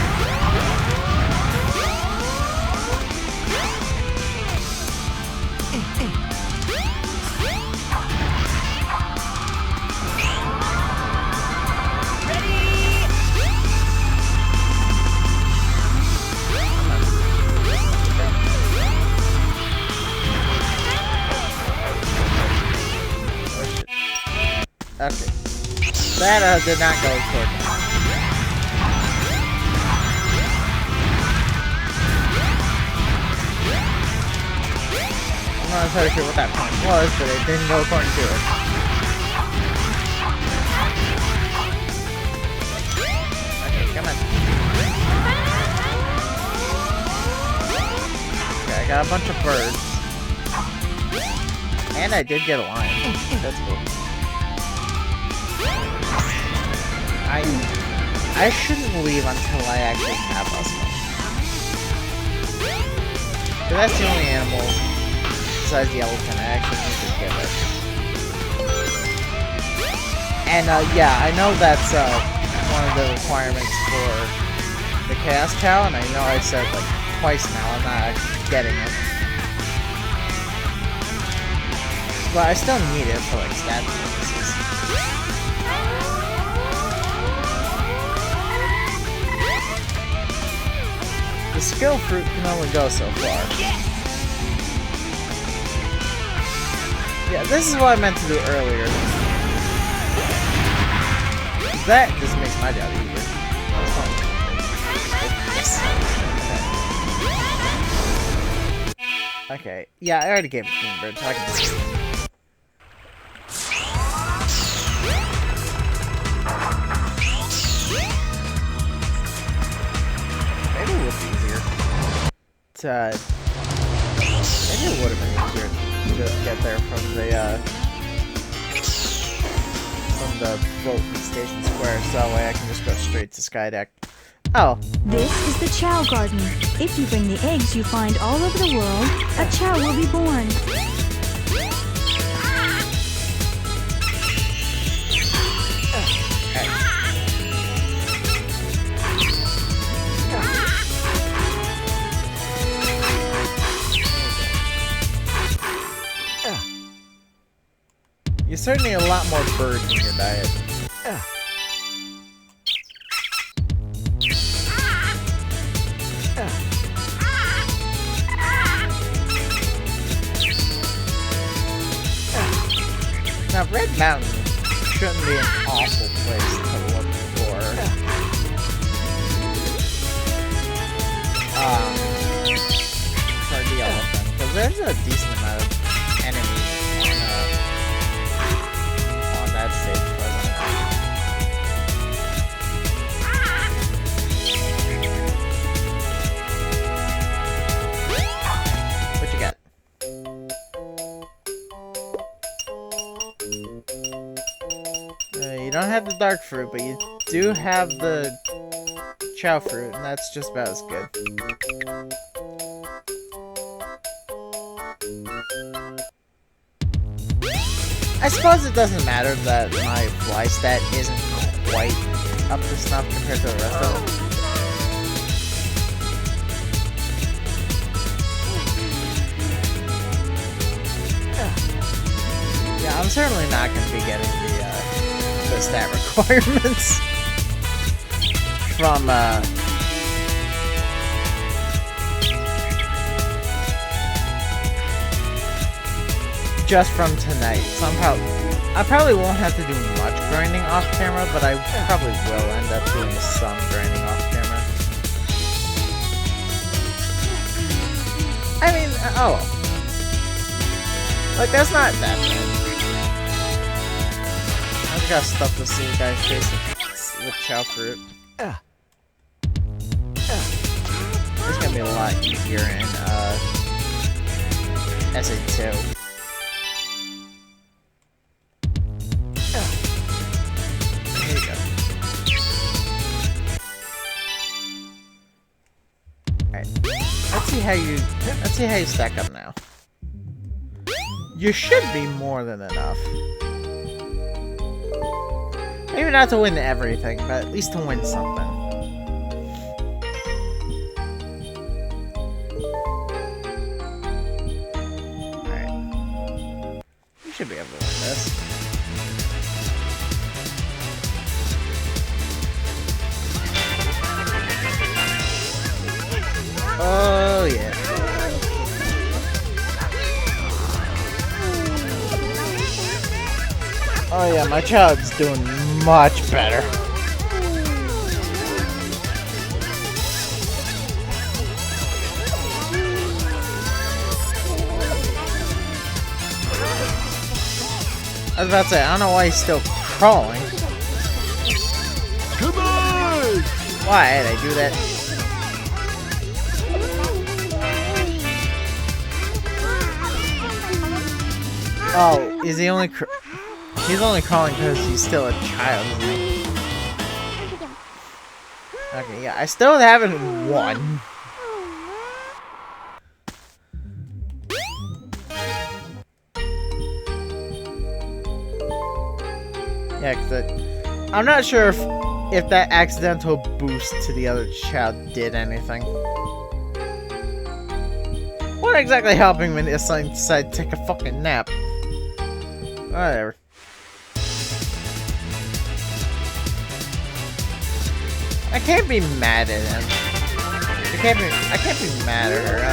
Okay. That did not go toward me. I'm not entirely sure what that point was, but it didn't go according to it. Okay, come on. Okay, I got a bunch of birds. And I did get a lion. That's cool. I shouldn't leave until I actually have us one. But that's the only animal besides the elephant I actually need to get it. And yeah, I know that's one of the requirements for the Chaos Cow, and I know I said like twice now I'm not actually getting it. But I still need it for like stat purposes. The skill fruit can only go so far. Yeah, this is what I meant to do earlier. That just makes my job easier. Yes. Okay. Yeah, I already gave it to Bird, so I can just... Maybe it would be easier to... Maybe it would have been easier to just get there from the floating station square, so that way I can just go straight to Skydeck. Oh. This is the Chow Garden. If you bring the eggs you find all over the world, a Chow will be born. You certainly need a lot more birds in your diet. Now, Red Mountain shouldn't be an awful place to look for the elephant, because there's a decent amount of enemies on that stage present. What you got? You don't have the dark fruit, but you do have the chow fruit, and that's just about as good. I suppose it doesn't matter that my fly stat isn't quite up to snuff compared to the rest of them. Yeah, I'm certainly not going to be getting the stat requirements from just from tonight. So I probably won't have to do much grinding off camera, but I probably will end up doing some grinding off camera. I mean, oh, like that's not that bad. I just gotta stuff this little guy's face with chow fruit. It's gonna be a lot easier in SA2. Here you go. Alright. Let's see how you stack up now. You should be more than enough. Maybe not to win everything, but at least to win something. Alright. We should be able to win this. Oh, yeah. Oh, yeah, my child's doing much better. I was about to say, I don't know why he's still crawling. Come on! Why did I do that? Oh, is he only he's only crawling because he's still a child, isn't he? Okay, yeah, I still haven't won. Yeah, because I'm not sure if that accidental boost to the other child did anything. What exactly helping when this son decided to take a fucking nap? Whatever. I can't be mad at him. I can't be mad at her.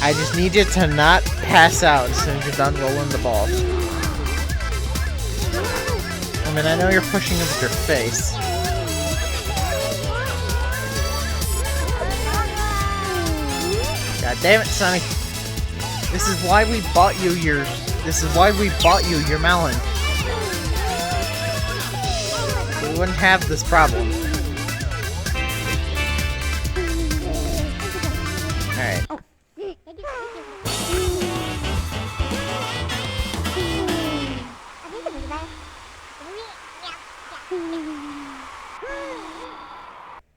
I just need you to not pass out as soon as you're done rolling the ball. I mean, I know you're pushing it with your face. God damn it, Sonny. This is why we bought you your melon. We wouldn't have this problem. Alright.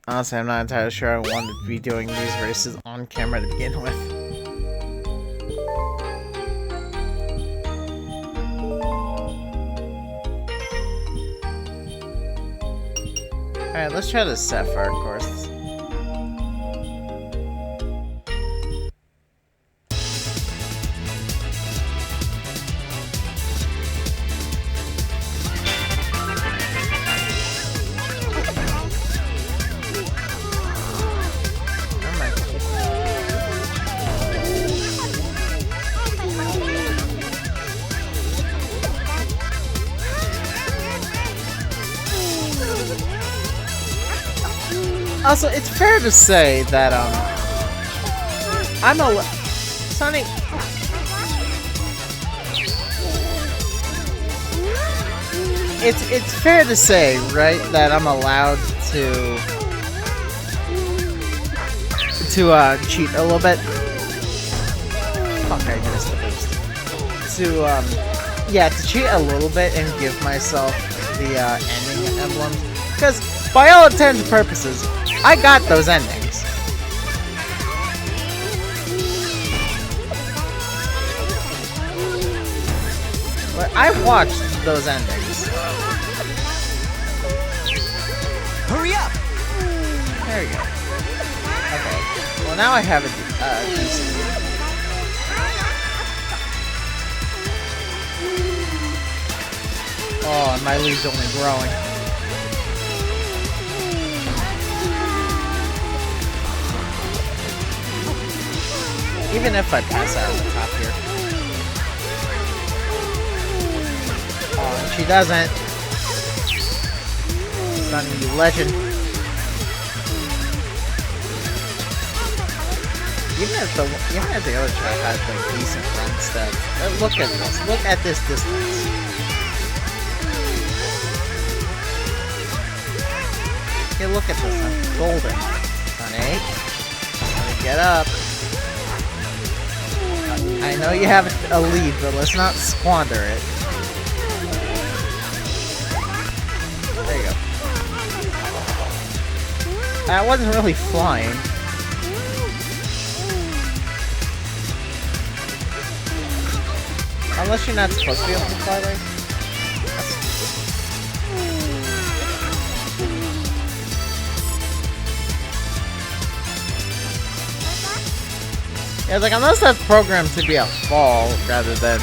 Honestly, I'm not entirely sure I wanted to be doing these races on camera to begin with. Alright, let's try the Sapphire course. Also, it's fair to say that, I'm a... Sonny... It's fair to say, right, that I'm allowed to cheat a little bit. Fuck, I missed the boost. Yeah, to cheat a little bit and give myself the, ending emblems. Because, by all intents and purposes, I got those endings. But I watched those endings. Hurry up! There you go. Okay. Well, now I have a decent. Oh, and my lead's only growing. Even if I pass out on the top here. Oh, and she doesn't. Sonny, you legend. Even if the other child has like decent run stuff. Look at this. Look at this distance. Okay, look at this. I'm golden. Sonny. Sonny, get up. I know you have a lead, but let's not squander it. There you go. That wasn't really flying. Unless you're not supposed to be able to fly there. Yeah, like unless that's programmed to be a fall rather than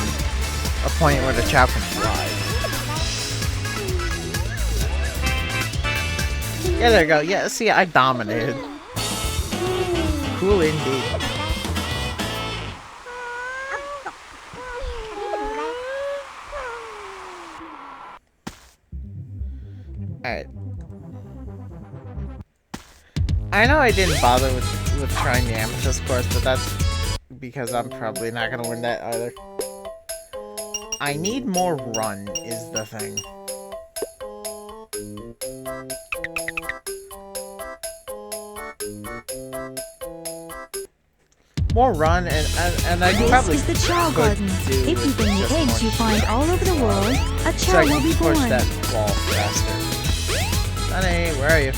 a point where the Chow can fly. Yeah, there you go. Yeah, see, I dominated. Cool indeed. Alright. I know I didn't bother with trying the Amethyst course, but that's because I'm probably not gonna win that either. I need more run, is the thing. More run, and I probably This is the Chow Garden. If you bring the eggs you find all over the world, a so Chow I will can be push born. that wall faster. Honey, where are you?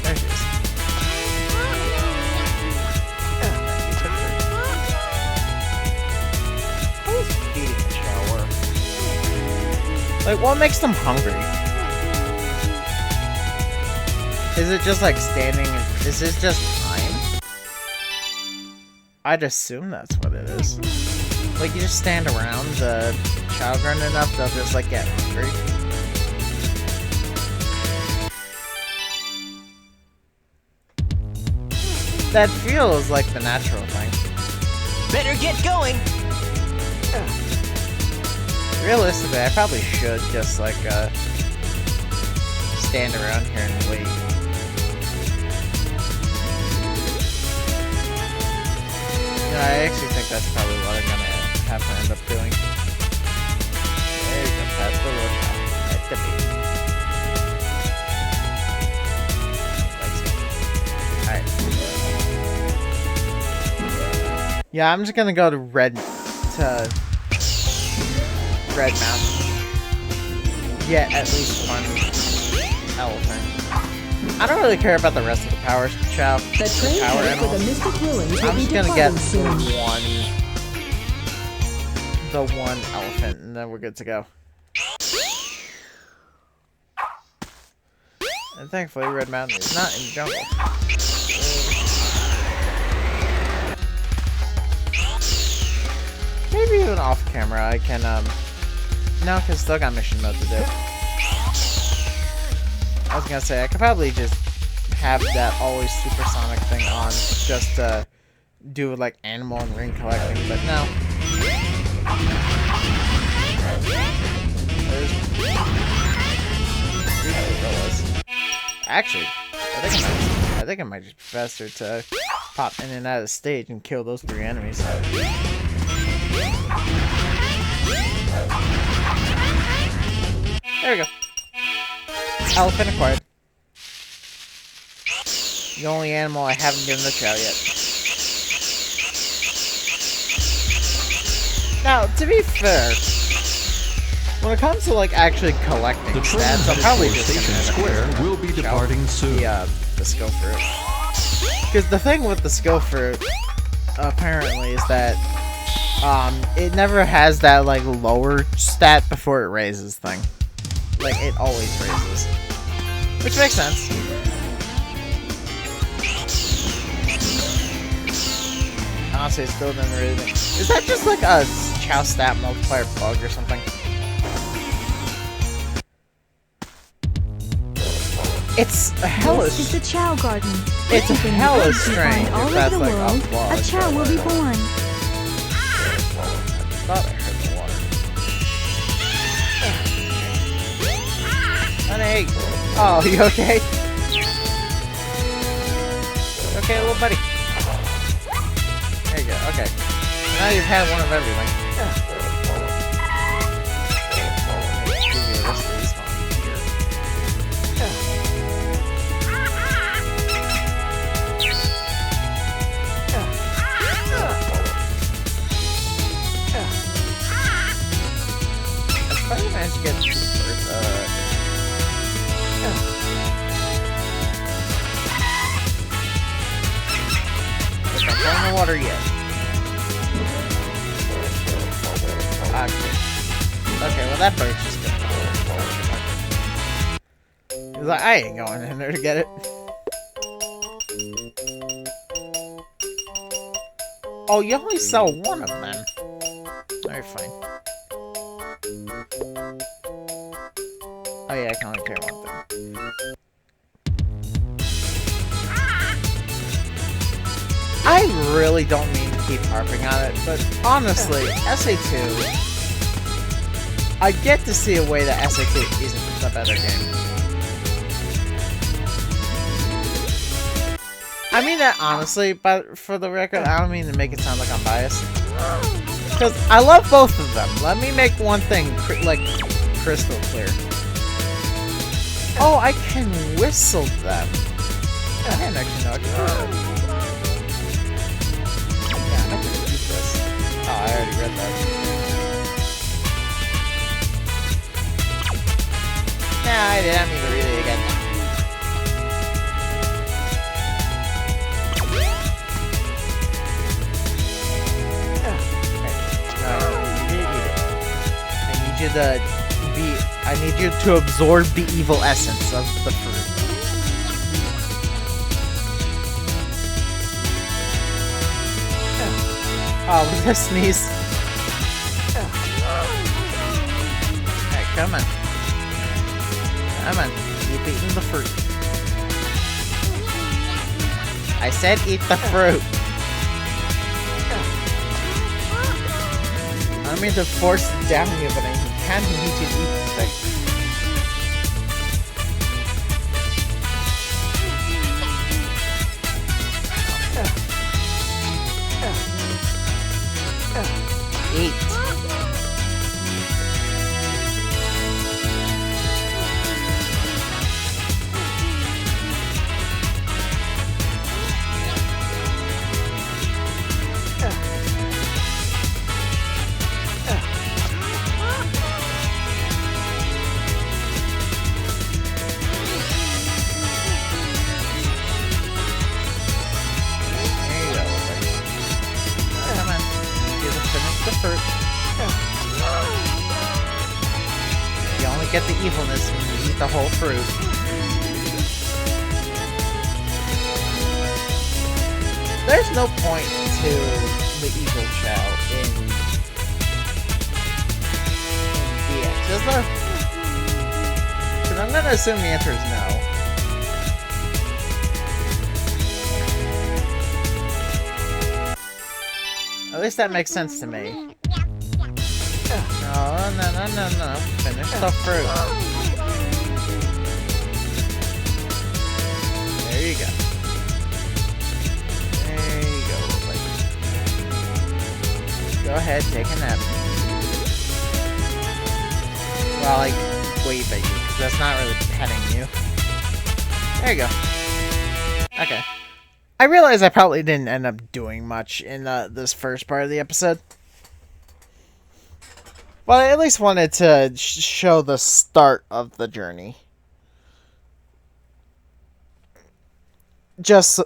There she is. How is feeding the Chow work? Like, what makes them hungry? Is it just like standing? Is this just time? I'd assume that's what it is. Like, you just stand around the Chow Garden enough, they'll just like get hungry. That feels like the natural thing. Better get going. Realistically, I probably should just like stand around here and wait. No, I actually think that's probably what I'm gonna have to end up doing. There you go, past the little cow. That's the baby. Alright. Yeah, I'm just gonna go to Red Mountain. Get at least one elephant. I don't really care about the rest of the power Chow. The train Power headed for the animals. Mystic Ruins will I'm be just gonna get departing soon. the one elephant, and then we're good to go. And thankfully, Red Mountain is not in the jungle. Maybe even off camera, I can no, because still got mission mode to do. I was gonna say I could probably just have that always supersonic thing on, just to do like animal and ring collecting, but no. There's 3 gorillas. Actually, I think it might just be faster to pop in and out of the stage and kill those 3 enemies. There we go. Elephant acquired. The only animal I haven't given the Chow yet. Now, to be fair, when it comes to like actually collecting The train stats, I'm headed probably for just Station gonna Square will be Chow departing soon. the skill fruit. Because the thing with the skill fruit, apparently, is that it never has that like lower stat before it raises thing. Like it always raises, which makes sense. Honestly, it still doesn't really make... Is that just like a Chow stat multiplier bug or something? It's a hella... This is the Chow Garden. It's If you bring the hella eggs you strange find all if that's over the like world, a flaw, a Chow will be born. I thought I heard the water. Honey! Oh, you okay? You okay, little buddy? There you go, okay. Now you've had one of everything. Let me give you the rest of these ones here. I probably managed to get 2 birds. water yet. Okay, well that bird's just gonna... He's like, I ain't going in there to get it. Oh, you only sell one of them. Alright, fine. Oh yeah, I can only carry one thing. I really don't mean to keep harping on it, but honestly, SA2... I get to see a way that SA2 isn't a better game. I mean that honestly, but for the record, I don't mean to make it sound like I'm biased. Because I love both of them. Let me make one thing, like, crystal clear. Oh, I can whistle them. I didn't actually know I could do that. Yeah, I'm not gonna use this. Oh, I already read that. Nah, I didn't mean to read it again. I need you to absorb the evil essence of the fruit. Oh, look at sneeze. Alright, come on. Come on. Keep eating the fruit. I said eat the fruit. I don't mean to force it down you, but I can't need you to eat the thing. Eat. You only get the evilness when you eat the whole fruit. There's no point to the evil chow in DX, is there? Because I'm gonna assume the answer is no. At least that makes sense to me. No. Finish the fruit. There you go. There you go, little buddy. Go ahead, take a nap. Well, like, wave at you, because that's not really petting you. There you go. Okay. I realize I probably didn't end up doing much in this first part of the episode. But I at least wanted to show the start of the journey. Just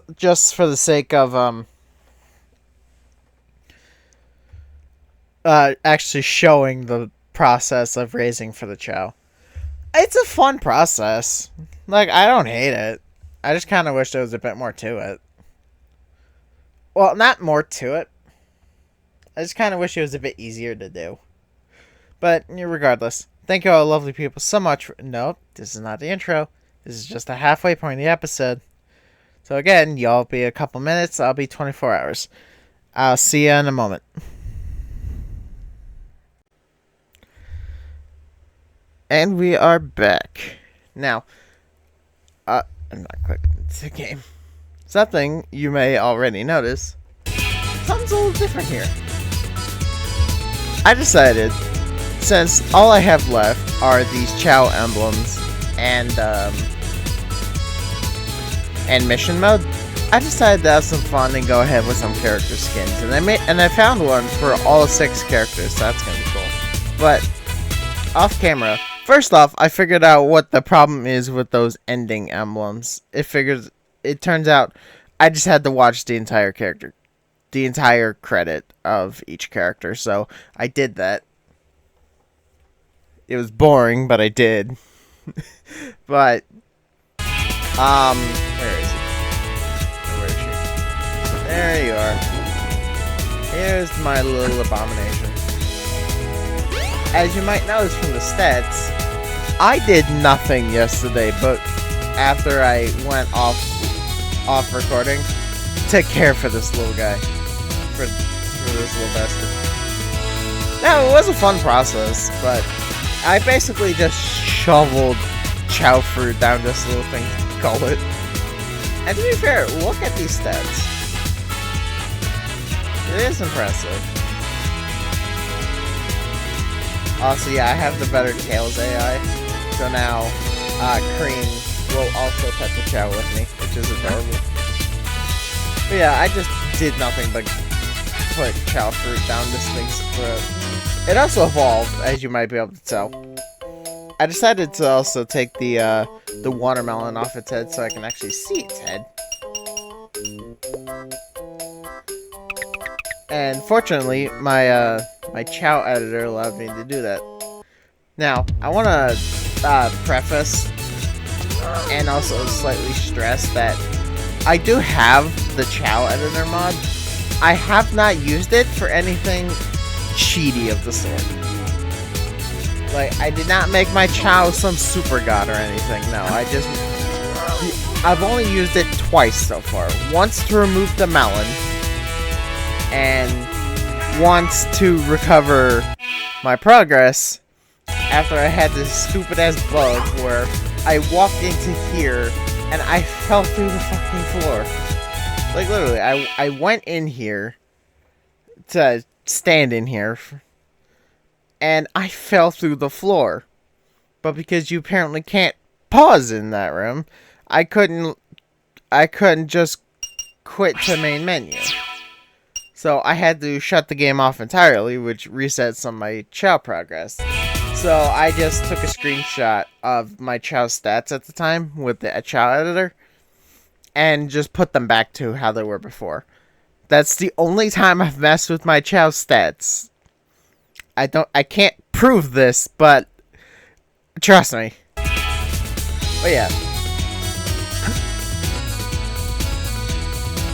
for the sake of actually showing the process of raising for the chow. It's a fun process. Like, I don't hate it. I just kind of wish there was a bit more to it. Well, not more to it. I just kind of wish it was a bit easier to do. But regardless, thank you all lovely people so much for... Nope, this is not the intro. This is just a halfway point in the episode. So again, y'all be a couple minutes, I'll be 24 hours. I'll see you in a moment. And we are back. Now, I'm not clicking the game. Something you may already notice. Something's a little different here. I decided, since all I have left are these Chow emblems and mission mode, I decided to have some fun and go ahead with some character skins. And I found one for all 6 characters, so that's gonna be cool. But off camera, first off, I figured out what the problem is with those ending emblems. It turns out I just had to watch the entire character the entire credit of each character. So I did that. It was boring, but I did. But where is he? Where is she? There you are. Here's my little abomination. As you might notice from the stats, I did nothing yesterday, but after I went off recording, to care for this little guy, for this little bastard. Now, it was a fun process, but I basically just shoveled chow fruit down this little thing, call it. And to be fair, look at these stats. It is impressive. Also, yeah, I have the better Tails AI, so now Cream will also pet the chow with me, which is adorable. But yeah, I just did nothing but put chow fruit down this thing's throat. It also evolved, as you might be able to tell. I decided to also take the watermelon off its head so I can actually see its head. And fortunately, my my chow editor allowed me to do that. Now, I want to preface and also slightly stress that I do have the chow editor mod. I have not used it for anything cheaty of the sort. Like, I did not make my chow some super god or anything. No, I've only used it twice so far. Once to remove the melon, and once to recover my progress after I had this stupid ass bug where I walked into here and I fell through the fucking floor. Like, literally, I went in here to stand in here and I fell through the floor. But because you apparently can't pause in that room, I couldn't just quit to main menu. So I had to shut the game off entirely, which resets some of my chow progress. So I just took a screenshot of my chow stats at the time with the chow editor and just put them back to how they were before. That's the only time I've messed with my chow stats. I can't prove this, but trust me. But yeah.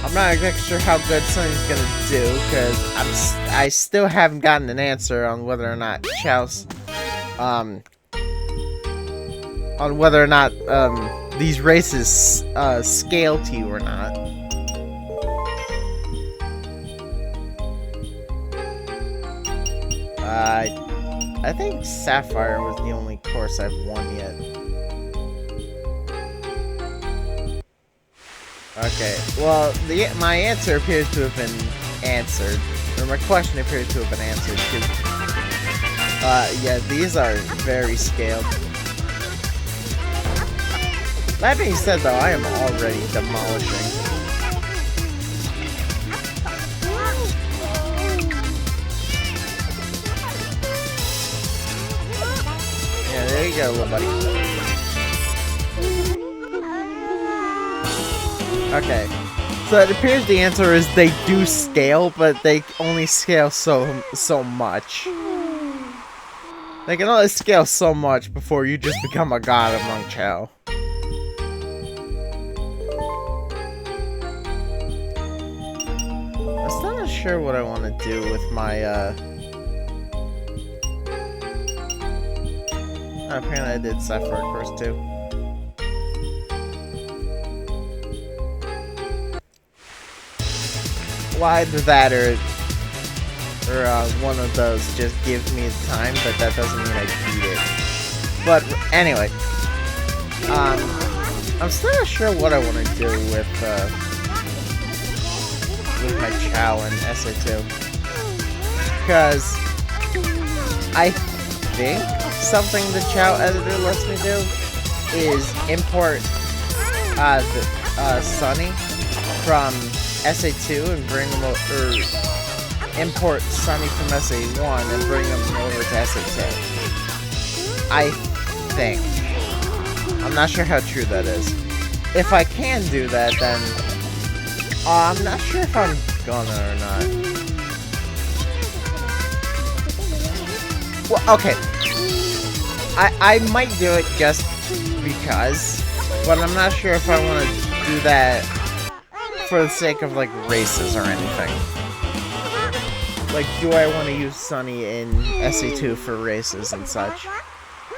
I'm not exactly sure how good Sunny's gonna do, because I still haven't gotten an answer on whether or not Chow's, on whether or not, these races, scale to you or not. I think Sapphire was the only course I've won yet. Okay, well, my answer appears to have been answered, or my question appears to have been answered, because, yeah, these are very scaled. That being said, though, I am already demolishing. Yeah, there you go, little buddy. Okay, so it appears the answer is they do scale, but they only scale so much. They can only scale so much before you just become a god among Chow. I'm still not sure what I want to do with my, apparently I did Sapphire course too. Either that or one of those just gives me the time, but that doesn't mean I beat it. But anyway, I'm still not sure what I want to do with my Chow and SA2, because I think something the Chow editor lets me do is import Sunny from SA2 and bring them over, or import Sunny from SA1 and bring them over to SA2. I think. I'm not sure how true that is. If I can do that, then I'm not sure if I'm gonna or not. Well, okay. I might do it just because, but I'm not sure if I want to do that for the sake of, like, races or anything. Like, do I want to use Sunny in SE2 for races and such?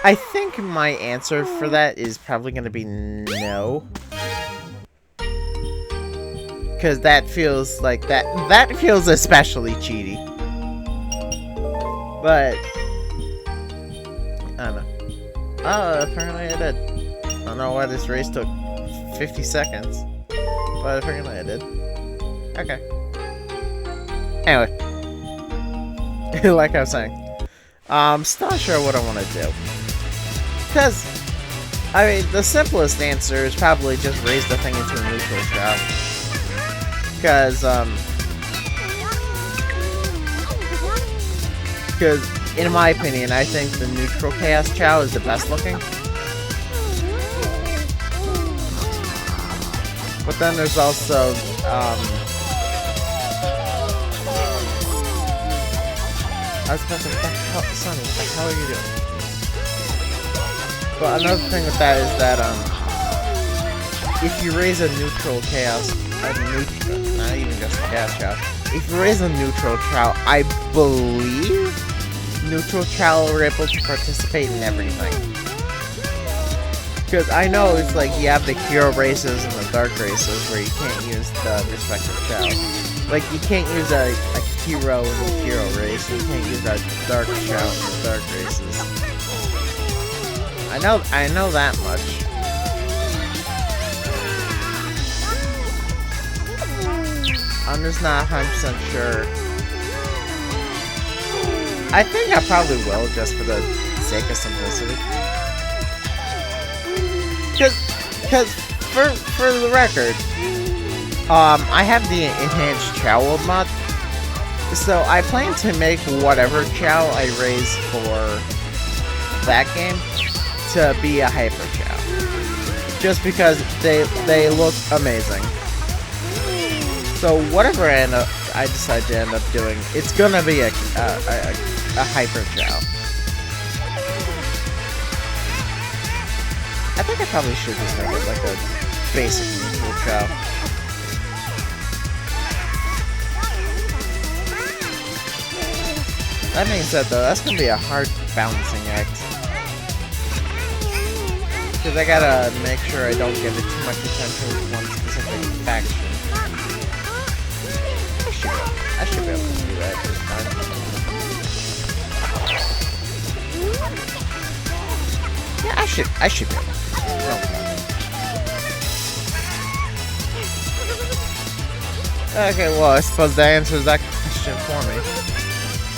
I think my answer for that is probably going to be no. Because that feels like that feels especially cheaty. But I don't know. Oh, apparently I did. I don't know why this race took 50 seconds. But apparently I did. Okay. Anyway. Like I was saying. Still not sure what I want to do. Because, I mean, the simplest answer is probably just raise the thing into a neutral shot. Because, in my opinion, I think the neutral Chaos Chow is the best looking. But then there's also, I was about to, what the hell, Sonny, what the hell are you doing? But another thing with that is that, if you raise a neutral Chaos, not even just a Chaos Chow, if you raise a neutral Chow, I believe neutral Chow are able to participate in everything. Because I know it's like you have the hero races and the dark races where you can't use the respective Chow. Like, you can't use a hero in the hero race, and you can't use a dark Chow in the dark races. I know that much. I'm just not 100% sure. I think I probably will, just for the sake of simplicity. Because for the record, I have the enhanced Chow World mod, so I plan to make whatever Chow I raise for that game to be a Hyper Chow, just because they look amazing. So whatever I decide to end up doing, it's gonna be a Hyper Chow. I think I probably should just make it like a basic neutral Chow. That being said though, that's gonna be a hard balancing act. Because I gotta make sure I don't give it too much attention to one specific faction. I should be able to do that just fine. Yeah, I should be able to. No. Okay, well, I suppose that answers that question for me.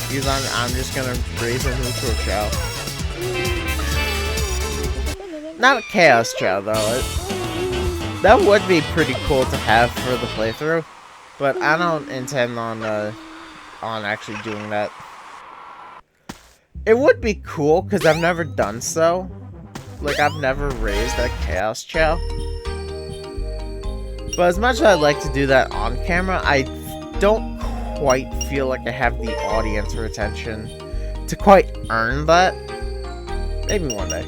Because I'm just gonna raise a neutral Chow. Not a Chaos Chow, though. That would be pretty cool to have for the playthrough. But I don't intend on actually doing that. It would be cool, because I've never done so. Like, I've never raised a Chaos Chow. But as much as I'd like to do that on camera, I don't quite feel like I have the audience retention to quite earn that. Maybe one day.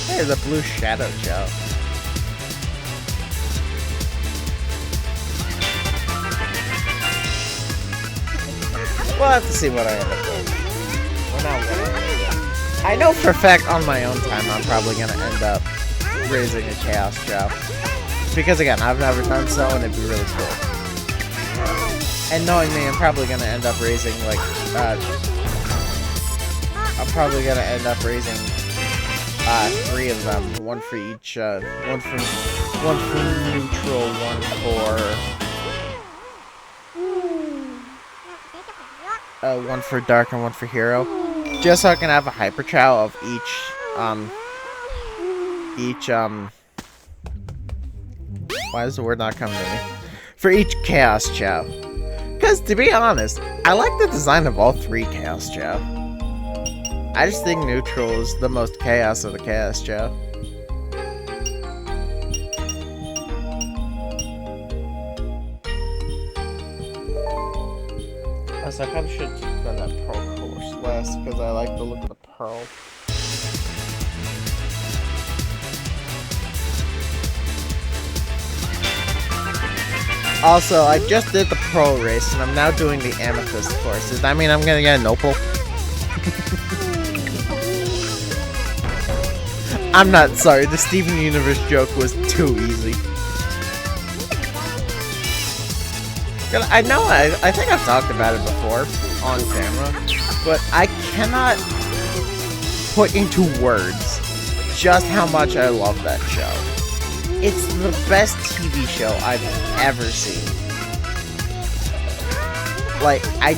Hey, the blue Shadow Chow. We'll have to see what I end up doing. Well, not what I end up doing. I know for a fact on my own time I'm probably going to end up raising a Chaos Chow. Because again, I've never done so and it'd be really cool. And knowing me, I'm probably going to end up raising like, I'm probably going to end up raising 3 of them. One for each, one for neutral, one for dark and one for hero. Just so I can have a Hyper Chow of each, why is the word not coming to me? For each Chaos Chow. Because, to be honest, I like the design of all 3 Chaos Chow. I just think neutral is the most chaos of the chaos, Joe. I probably should have done that pearl course last because I like the look of the pearl. Also, I just did the pro race and I'm now doing the amethyst course. Does that mean I'm gonna get an opal? I'm not sorry, the Steven Universe joke was too easy. I know, I think I've talked about it before on camera, but I cannot put into words just how much I love that show. It's the best TV show I've ever seen. Like, I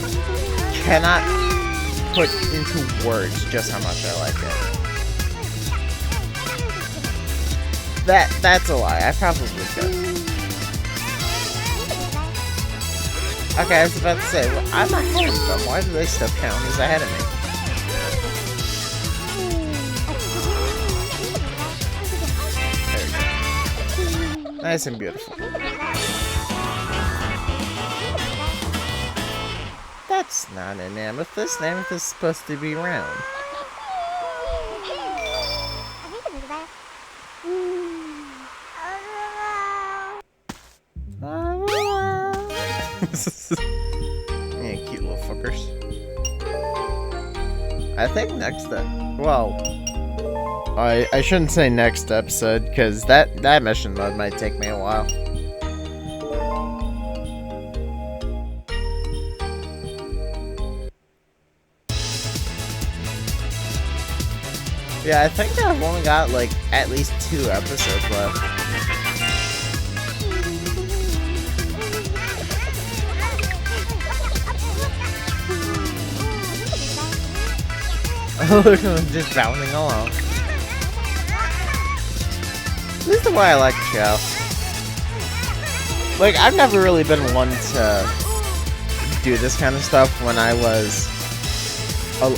cannot put into words just how much I like it. That's a lie. I probably could. Okay, I was about to say, well, I'm ahead of them. Why do they still count as ahead of me? There we go. Nice and beautiful. That's not an amethyst. An amethyst is supposed to be round. Yeah, cute little fuckers. I think next well, I shouldn't say next episode because that mission mode might take me a while. Yeah, I think I've only got like at least 2 episodes left. Look at him just bounding along. This is why I like the show. Like, I've never really been one to do this kind of stuff when I was a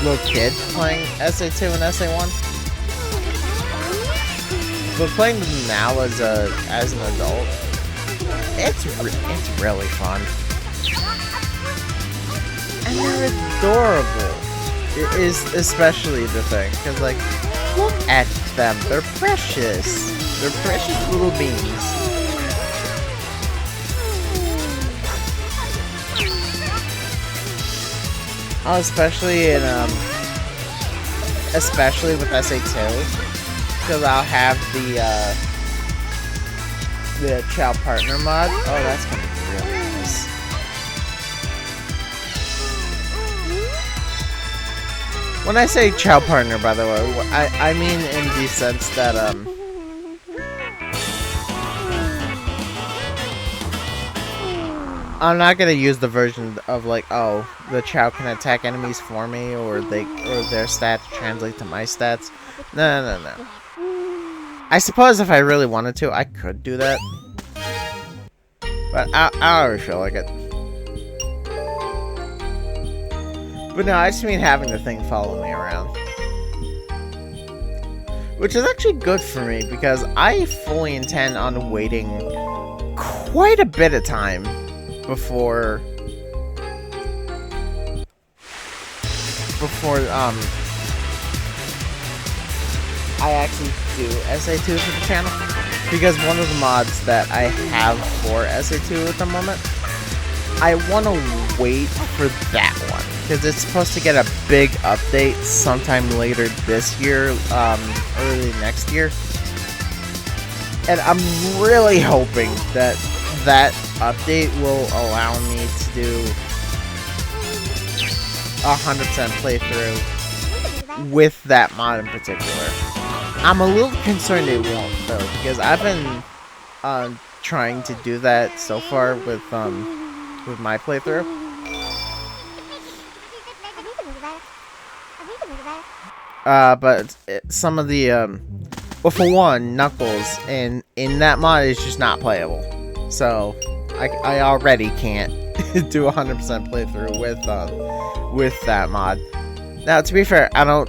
little kid playing SA2 and SA1. But playing them now as an adult, it's really fun. And they're adorable. It is especially the thing, because, like, look at them. They're precious. They're precious little beings. Oh, especially with SA2, because I'll have the child partner mod. Oh, that's gonna be really nice. When I say child partner, by the way, I mean in the sense that, I'm not gonna use the version of, like, oh, the child can attack enemies for me, or their stats translate to my stats. No. I suppose if I really wanted to, I could do that. But I already feel like it. But no, I just mean having the thing follow me around. Which is actually good for me, because I fully intend on waiting quite a bit of time before I actually do SA2 for the channel. Because one of the mods that I have for SA2 at the moment, I want to wait for that one. Because it's supposed to get a big update sometime later this year, early next year. And I'm really hoping that that update will allow me to do 100% playthrough with that mod in particular. I'm a little concerned it won't, though, because I've been trying to do that so far with my playthrough. But some of the, well, for one, Knuckles in that mod is just not playable. So, I already can't do 100% playthrough with that mod. Now, to be fair, I don't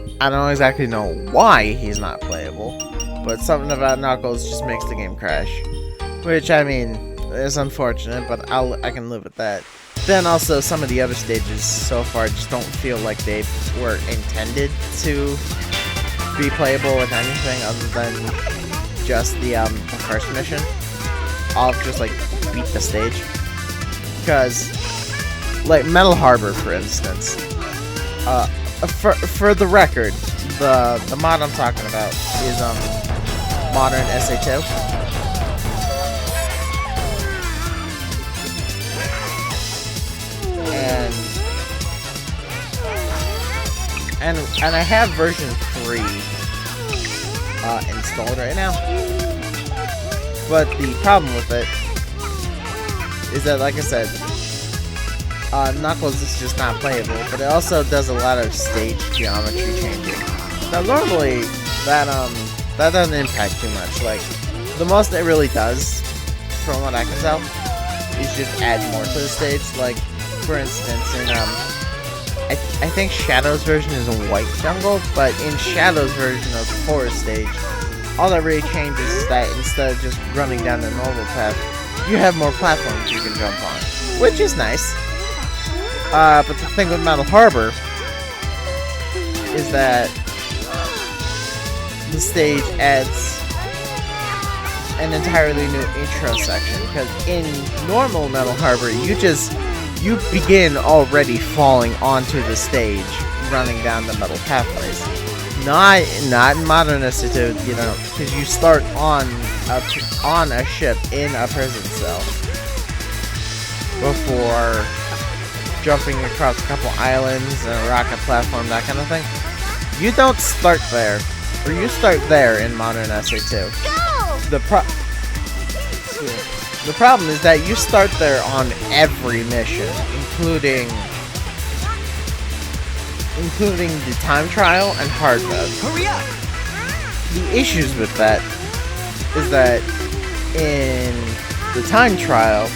exactly know why he's not playable, but something about Knuckles just makes the game crash, which I mean is unfortunate, but I can live with that. Then also some of the other stages so far just don't feel like they were intended to be playable with anything other than just the first mission. I'll just like beat the stage, because like Metal Harbor, for instance. For the record, the mod I'm talking about is modern SA2. And I have version 3 installed right now. But the problem with it is that, like I said, Knuckles is just not playable, but it also does a lot of stage geometry changing. Now normally that doesn't impact too much. Like the most it really does, from what I can tell, is just add more to the stage. Like for instance, in I think Shadow's version is a white jungle, but in Shadow's version of the forest stage, all that really changes is that instead of just running down the normal path, you have more platforms you can jump on, which is nice. But the thing with Metal Harbor is that the stage adds an entirely new intro section, because in normal Metal Harbor, you begin already falling onto the stage, running down the metal pathways. Not in Modern SA2, you know, because you start on a ship in a prison cell before jumping across a couple islands and a rocket platform, that kind of thing. You don't start there, or you start there in Modern SA2. The problem is that you start there on every mission, including the time trial and hard mode. Hurry up! The issues with that is that in the time trial,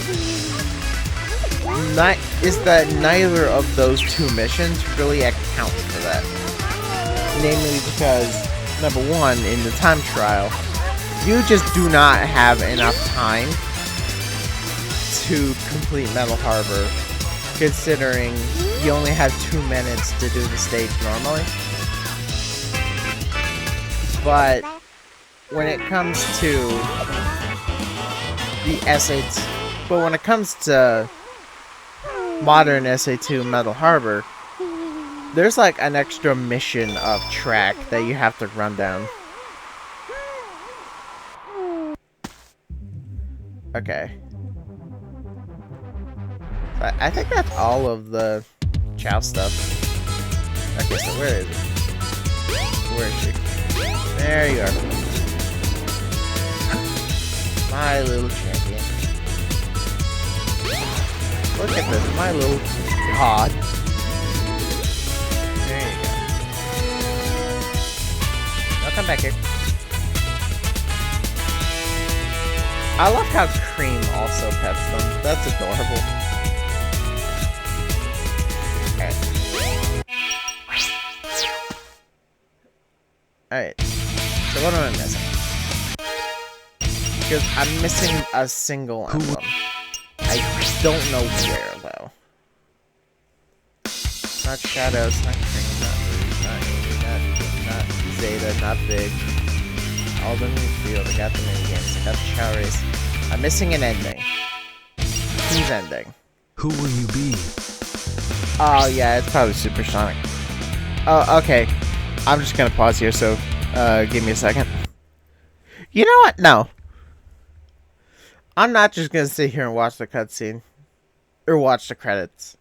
neither of those two missions really account for that. Namely because, number one, in the time trial, you just do not have enough time to complete Metal Harbor, considering you only have 2 minutes to do the stage normally. But when it comes to the Modern SA2 Metal Harbor, there's like an extra mission of track that you have to run down. Okay. I think that's all of the Chow stuff. Okay, so where is it? Where is she? There you are. My little champion. Look at this, my little pod. There you go. Now come back here. I love how Cream also pets them. That's adorable. Alright. So what am I missing? Because I'm missing a single emblem. I don't know where, though. Not Shadows, not Cream, not Rouge, not Zeta, not Big. All the new field, I got the minigames, I got the Chow Race. I'm missing an ending. Who's ending? Who will you be? Oh, yeah, it's probably Supersonic. Oh, okay. I'm just gonna pause here, so give me a second. You know what? No. I'm not just gonna sit here and watch the cutscene. Or watch the credits.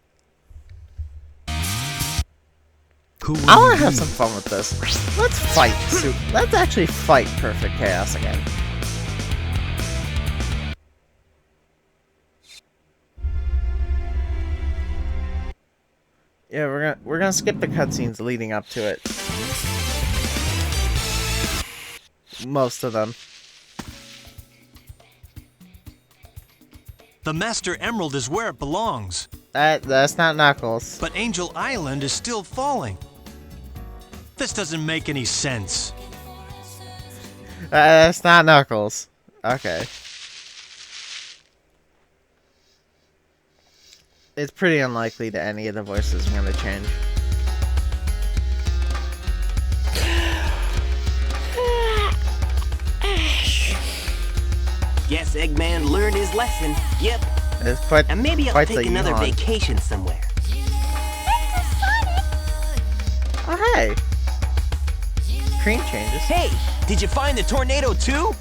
Who will I wanna you have be? some fun with this. Let's fight Let's actually fight Perfect Chaos again. Yeah, we're gonna skip the cutscenes leading up to it. Most of them. The Master Emerald is where it belongs. That's not Knuckles. But Angel Island is still falling. This doesn't make any sense. That's not Knuckles. Okay. It's pretty unlikely that any of the voices are going to change. Guess Eggman learned his lesson. Yep. It's quite, And maybe I'll quite take the another yawn. vacation somewhere. Oh, hey. Cream changes. Hey, did you find the tornado too?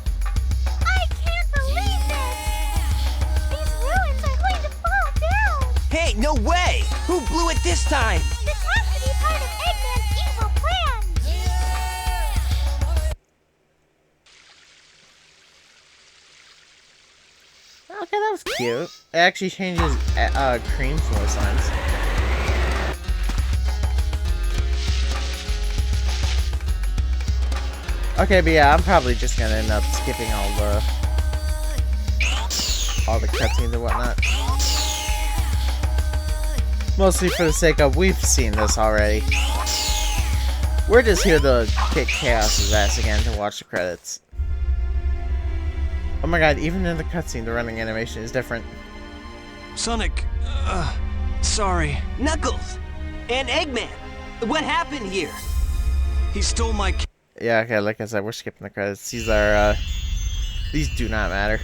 I can't believe this! These ruins are going to fall down! Hey, no way! Who blew it this time? This has to be part of Eggman's evil plan! Okay, that was cute. It actually changes Cream's voice lines. Okay, but yeah, I'm probably just gonna end up skipping all the cutscenes and whatnot. Mostly for the sake of we've seen this already. We're just here to kick Chaos's ass again to watch the credits. Oh my god, even in the cutscene, the running animation is different. Sonic, sorry. Knuckles! And Eggman! What happened here? He stole my Yeah, okay, like I said, we're skipping the credits. These are, these do not matter.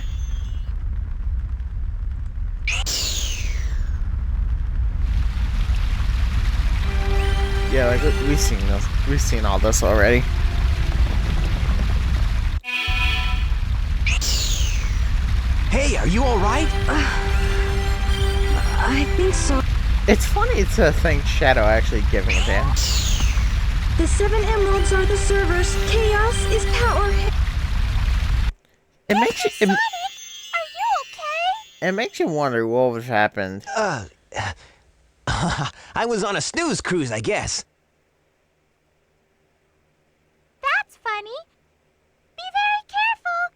Yeah, like, we've seen this. We've seen all this already. Hey, are you alright? I think so. It's funny to think Shadow actually giving it to him. The 7 emeralds are the servers. Chaos is power. It makes you, Are you okay? it makes you wonder what would have happened. I was on a snooze cruise, I guess. That's funny. Be very careful.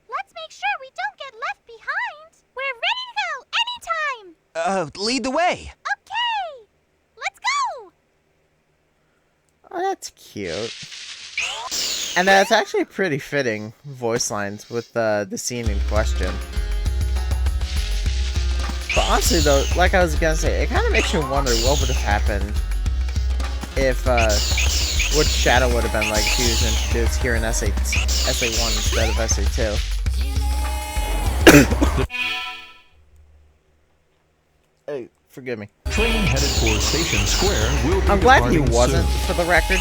Let's make sure we don't get left behind. We're ready to go anytime. Lead the way. Okay. Let's go. Oh, that's cute. And that's actually pretty fitting voice lines with the scene in question. But honestly though, like I was gonna say, it kind of makes you wonder what would have happened if, what Shadow would have been like if he was introduced here in SA1 instead of SA2. Hey, forgive me. Train headed for Station Square will be I'm glad he departing wasn't, soon. for the record.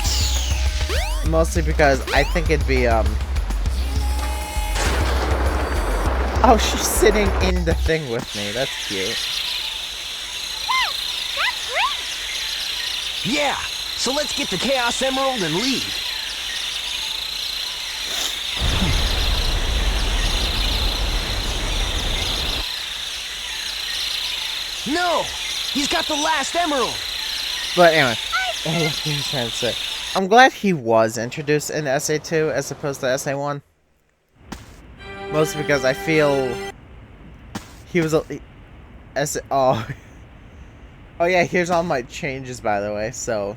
Mostly because I think it'd be, Oh, she's sitting in the thing with me. That's cute. That's great. Yeah, so let's get the Chaos Emerald and leave. No! He's got the last emerald! But anyway, what was I trying to say? I'm glad he was introduced in SA2 as opposed to SA1. Mostly because I feel he was oh yeah, here's all my changes by the way. So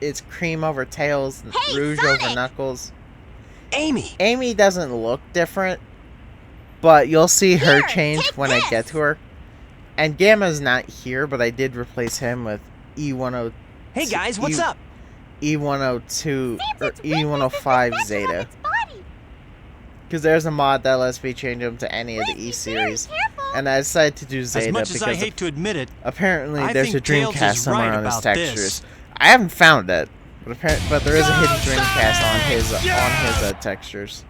it's Cream over Tails, Hey, Rouge Sonic! over Knuckles. Amy! Amy doesn't look different, but you'll see her Here, change take when I this. get to her. And Gamma's not here, but I did replace him with E10. Hey guys, what's up? E102 or It's weakness E105 is Zeta. its body. Because there's a mod that lets me change them to any of the E series. Careful. And I decided to do Zeta As much as I because hate to admit it, apparently I there's a think Tails Dreamcast is somewhere right on his about textures. this. I haven't found it, but there is a hidden Dreamcast on his textures.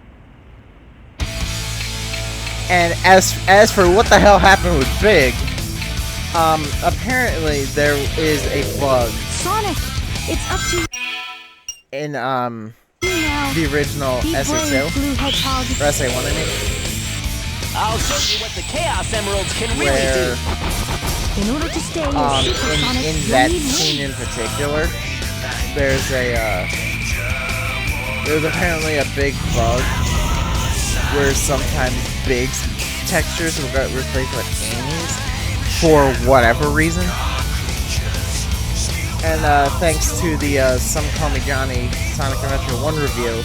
And as for what the hell happened with Big, apparently there is a bug Sonic, it's up to you in now. the original Be brave, SA2 Blue Hedgehog. or SA1 I mean. I'll show you what the Chaos Emeralds can really Where do. In order to stay as Super Sonic, in you'll that need scene wings. in particular, there's apparently a big bug where sometimes Big's textures will get replaced with Amy's for whatever reason. And thanks to the Some Call Me Johnny Sonic Adventure 1 review,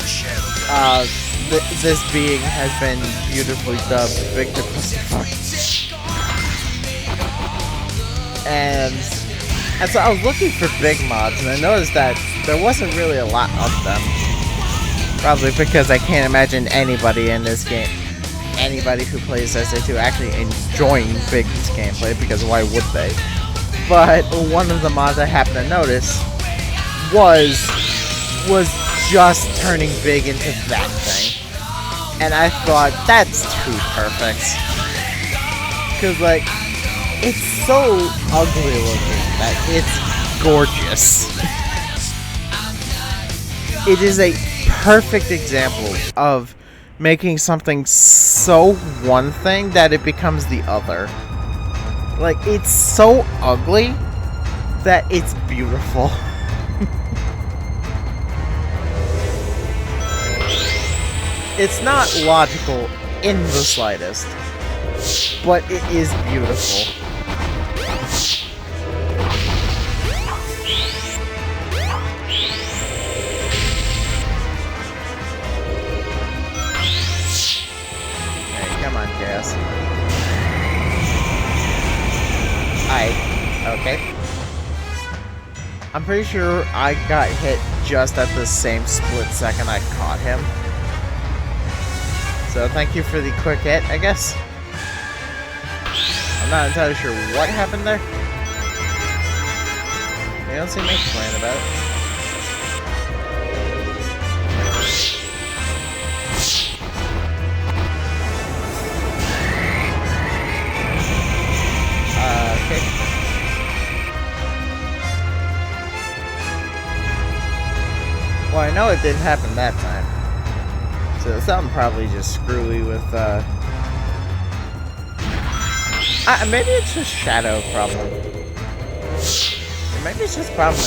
this being has been beautifully dubbed Big the Clusterfuck. And so I was looking for big mods, and I noticed that there wasn't really a lot of them. Probably because I can't imagine anybody in this game, anybody who plays SA2 actually enjoying Big's gameplay, because why would they? But one of the mods I happened to notice was just turning Big into that thing. And I thought, that's too perfect. Because, like, it's so ugly looking that it's gorgeous. It is a perfect example of making something so one thing that it becomes the other. Like, it's so ugly that it's beautiful. It's not logical in the slightest, but it is beautiful. Hey, come on, Chaos. Okay. I'm pretty sure I got hit just at the same split second I caught him. So thank you for the quick hit, I guess. I'm not entirely sure what happened there. They don't seem to explain about it. Okay. Well, I know it didn't happen that time. So something probably just screwy with, maybe it's just shadow problem. Or maybe it's just a problem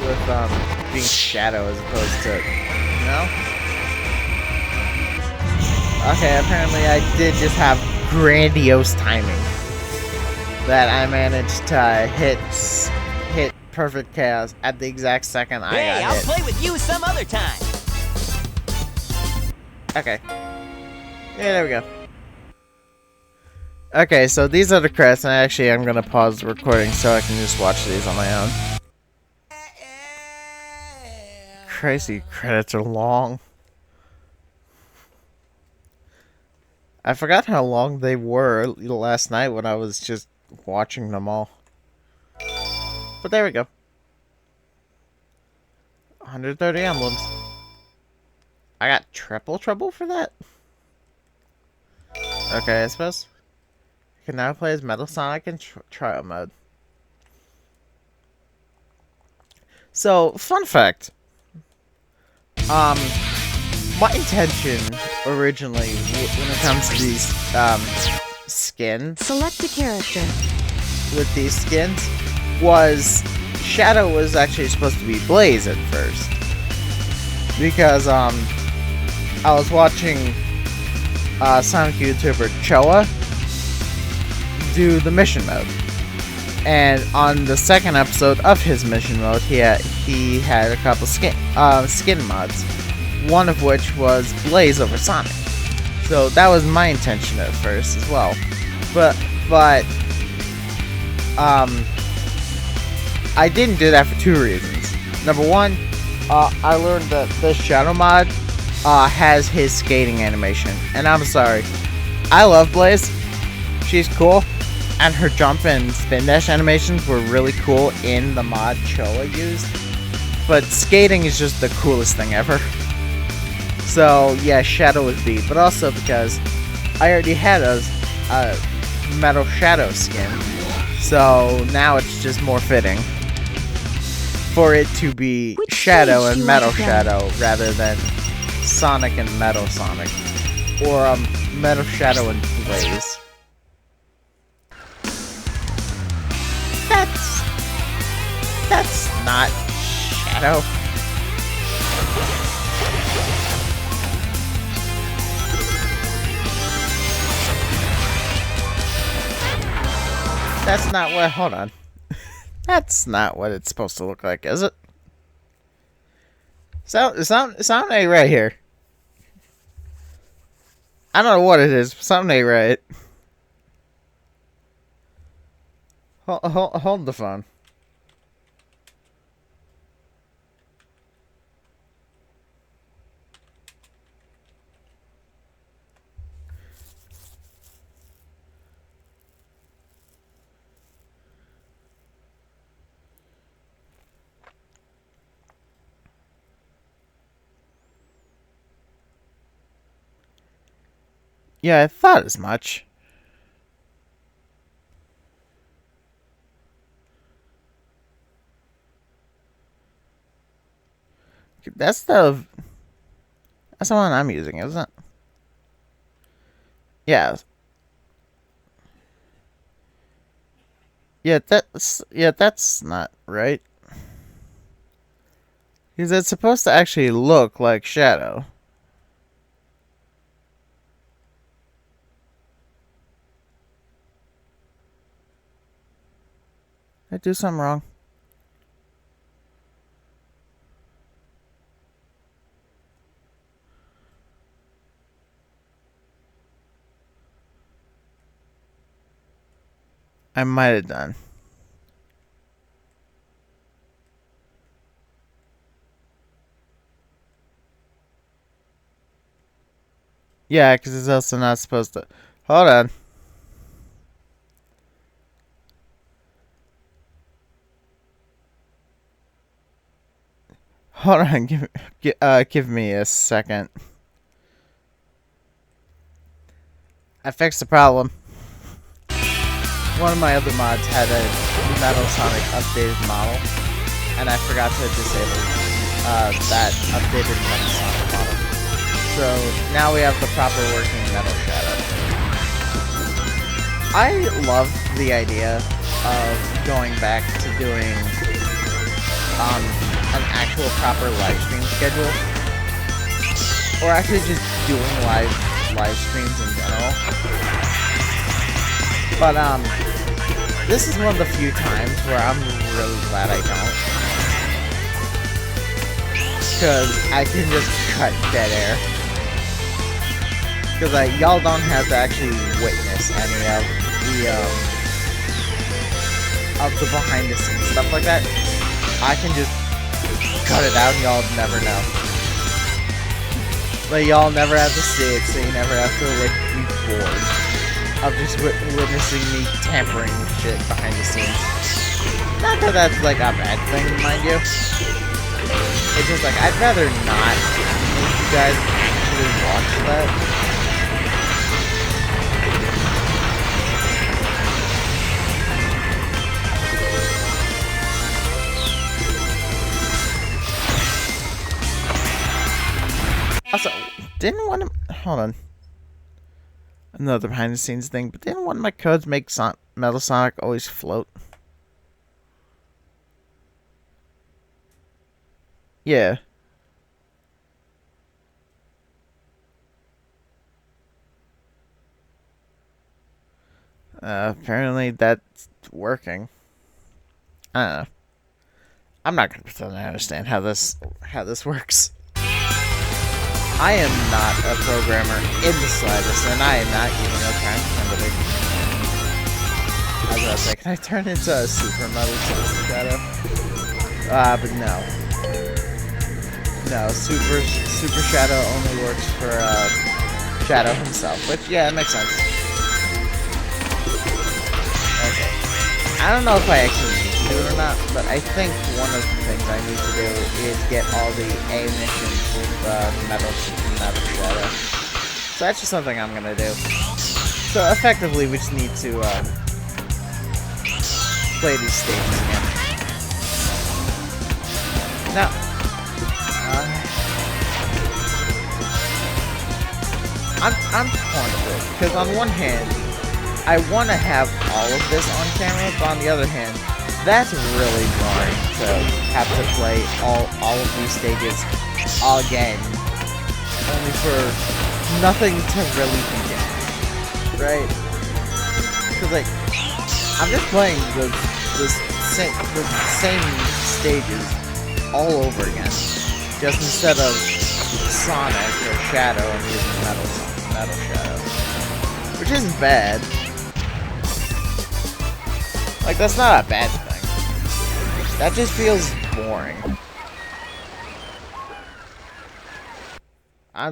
with being shadow as opposed to, you know? Okay, apparently I did just have grandiose timing. That I managed to hit perfect chaos at the exact second I got hit. Hey, I'll play with you some other time. Okay. Yeah, there we go. Okay, so these are the credits, and actually I'm gonna pause the recording so I can just watch these on my own. Crazy credits are long. I forgot how long they were last night when I was just watching them all. But there we go. 130 emblems. I got triple trouble for that? Okay, I suppose. I can now play as Metal Sonic in trial mode. So, fun fact. My intention originally, when it comes to these, skins. Select a character. With these skins, was Shadow was actually supposed to be Blaze at first. Because, I was watching Sonic YouTuber Choa do the mission mode. And on the second episode of his mission mode, he had a couple skin mods. One of which was Blaze over Sonic. So that was my intention at first as well. But I didn't do that for two reasons. Number one, I learned that this Shadow mod has his skating animation. And I'm sorry. I love Blaze. She's cool. And her jump and spin dash animations were really cool in the mod Choa used. But skating is just the coolest thing ever. So yeah, Shadow was beat. But also because I already had a Metal Shadow skin. So now it's just more fitting for it to be Shadow and Metal Shadow rather than Sonic and Metal Sonic. Or Metal Shadow and Blaze. That's not Shadow. That's not what. Hold on. That's not what it's supposed to look like, is it? Sound ain't right here. I don't know what it is, but something ain't right. Hold the phone. Yeah, I thought as much. That's the one I'm using, isn't it? Yeah. Yeah, that's not right. Because it's supposed to actually look like Shadow. Did I do something wrong? I might have done. Yeah, because it's also not supposed to... Hold on. Hold on, give me a second. I fixed the problem. One of my other mods had a Metal Sonic updated model, and I forgot to disable that updated Metal Sonic model. So now we have the proper working Metal Shadow. I love the idea of going back to doing an actual proper live stream schedule, or actually just doing live streams in general. But this is one of the few times where I'm really glad I don't, because I can just cut dead air. Because y'all don't have to actually witness any of the behind the scenes stuff like that. I can just cut it out and y'all never know. But y'all never have to see it, so you never have to like be bored of just witnessing me tampering with shit behind the scenes. Not that that's like a bad thing, mind you. It's just like I'd rather not make you guys actually watch that. Also, didn't one of... Hold on. Another behind the scenes thing, but didn't one of my codes make Metal Sonic always float? Yeah. Apparently that's working. I don't know. I'm not gonna pretend I understand how this works. I am not a programmer in the slightest, and I am not even a trying to pretend to be. I was gonna say, can I turn into a super Metal Sonic Shadow? But no. No, Super Shadow only works for Shadow himself, which yeah, it makes sense. Okay. I don't know if I actually need to do it or not, but I think one of the things I need to do is get all the A missions with Metal Shadow. So that's just something I'm gonna do. So effectively, we just need to play these stages again. Now, I'm torn a bit, because on one hand, I want to have all of this on camera, but on the other hand, that's really boring to have to play all of these stages again, only for nothing to really begin, right? Because like, I'm just playing the same stages all over again. Just instead of Sonic or Shadow, I'm using Metal Shadow. Which isn't bad. Like, that's not a bad thing. That just feels boring.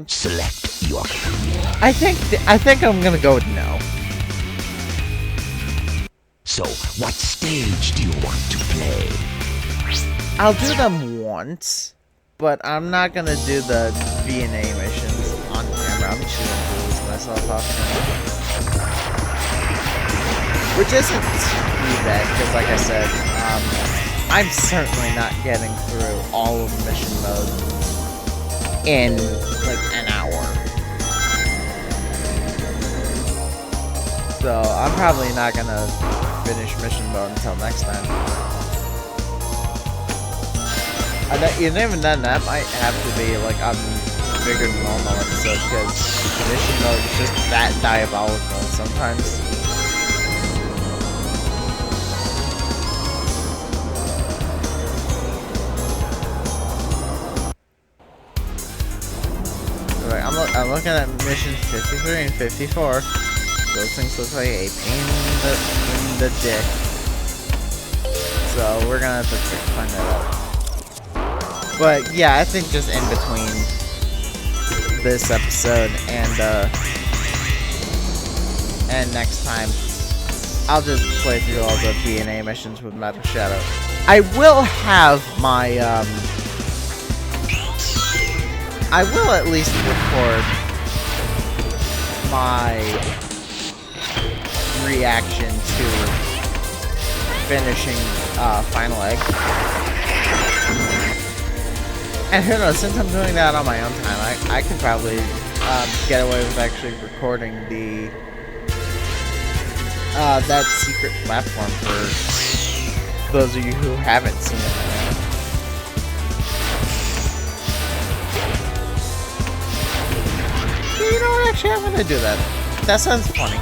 Select your. I think I'm gonna go with no. So, what stage do you want to play? I'll do them once, but I'm not gonna do the V&A missions on camera. I'm just gonna lose myself off camera. Which isn't too bad, because like I said, I'm certainly not getting through all of the mission mode in like an hour. So I'm probably not gonna finish mission mode until next time. And even then, that might have to be like on bigger than normal episodes, because mission mode is just that diabolical sometimes. I'm looking at missions 53 and 54. Those things look like a pain in the dick. So we're gonna have to find that out. But yeah, I think just in between this episode and next time, I'll just play through all the B&A missions with Metal Shadow. I will have my I will at least record my reaction to finishing Final Egg. And who knows, since I'm doing that on my own time, I could probably get away with actually recording the that secret platform for those of you who haven't seen it by now. You know what, actually I'm gonna do that. That sounds funny.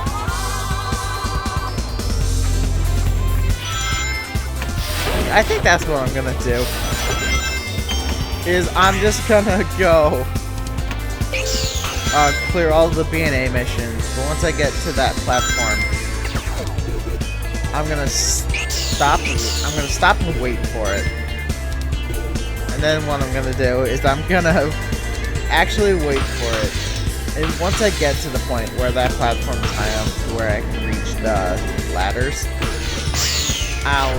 I think that's what I'm gonna do. Is I'm just gonna go clear all the B&A missions, but once I get to that platform, I'm gonna stop and wait for it. And then what I'm gonna do is I'm gonna actually wait for it. And once I get to the point where that platform is high enough to where I can reach the ladders, I'll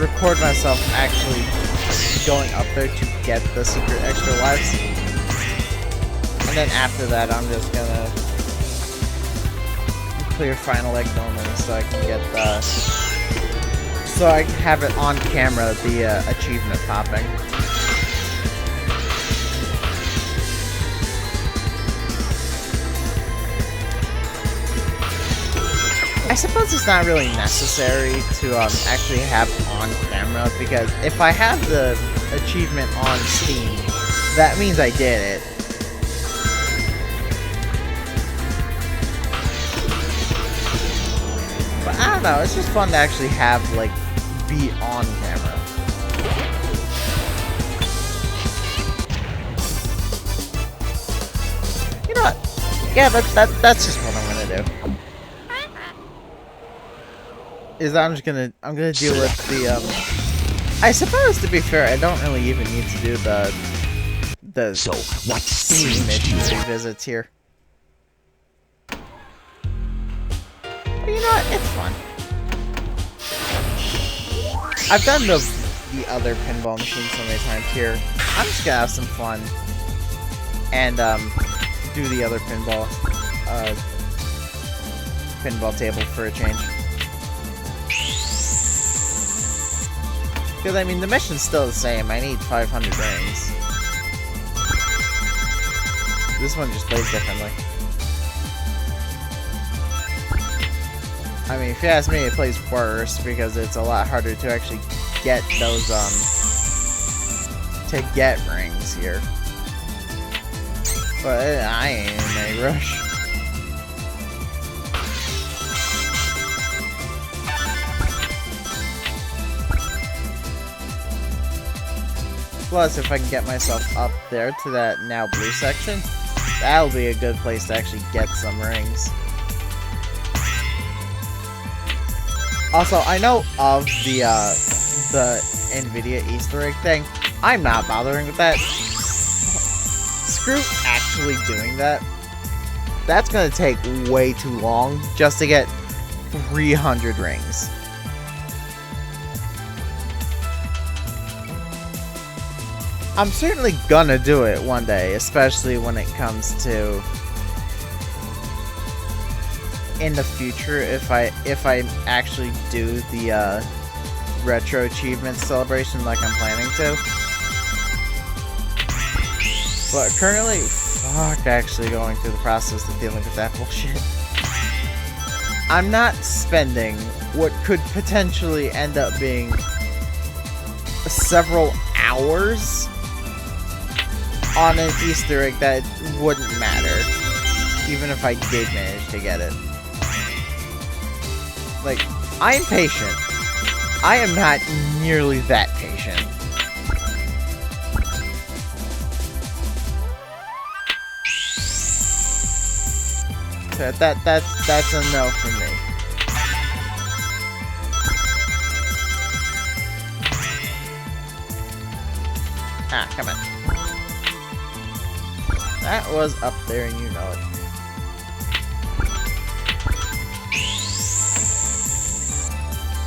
record myself actually going up there to get the secret extra lives. And then after that, I'm just gonna clear Final Egg normally so I can get the... so I can have it on camera, the achievement popping. I suppose it's not really necessary to actually have on camera, because if I have the achievement on Steam, that means I did it. But I don't know, it's just fun to actually have, like, be on camera. You know what? Yeah, that's just what I'm gonna do. Is I'm gonna deal with the I suppose, to be fair, I don't really even need to do the So, what Steam mission revisits here. But you know what? It's fun. I've done the other pinball machine so many times here. I'm just gonna have some fun and do the other pinball table for a change. Because, I mean, the mission's still the same. I need 500 rings. This one just plays differently. I mean, if you ask me, it plays worse because it's a lot harder to actually get those, to get rings here. But I ain't in a rush. Plus, if I can get myself up there to that now blue section, that'll be a good place to actually get some rings. Also, I know of the NVIDIA Easter egg thing. I'm not bothering with that. Screw actually doing that. That's gonna take way too long just to get 300 rings. I'm certainly gonna do it one day, especially when it comes to in the future if I actually do the retro achievement celebration like I'm planning to. But currently, fuck, actually going through the process of dealing with that bullshit. I'm not spending what could potentially end up being several hours on an Easter egg that wouldn't matter, even if I did manage to get it. Like, I'm patient. I am not nearly that patient. So that's a no for me. Ah, come on. That was up there and you know it.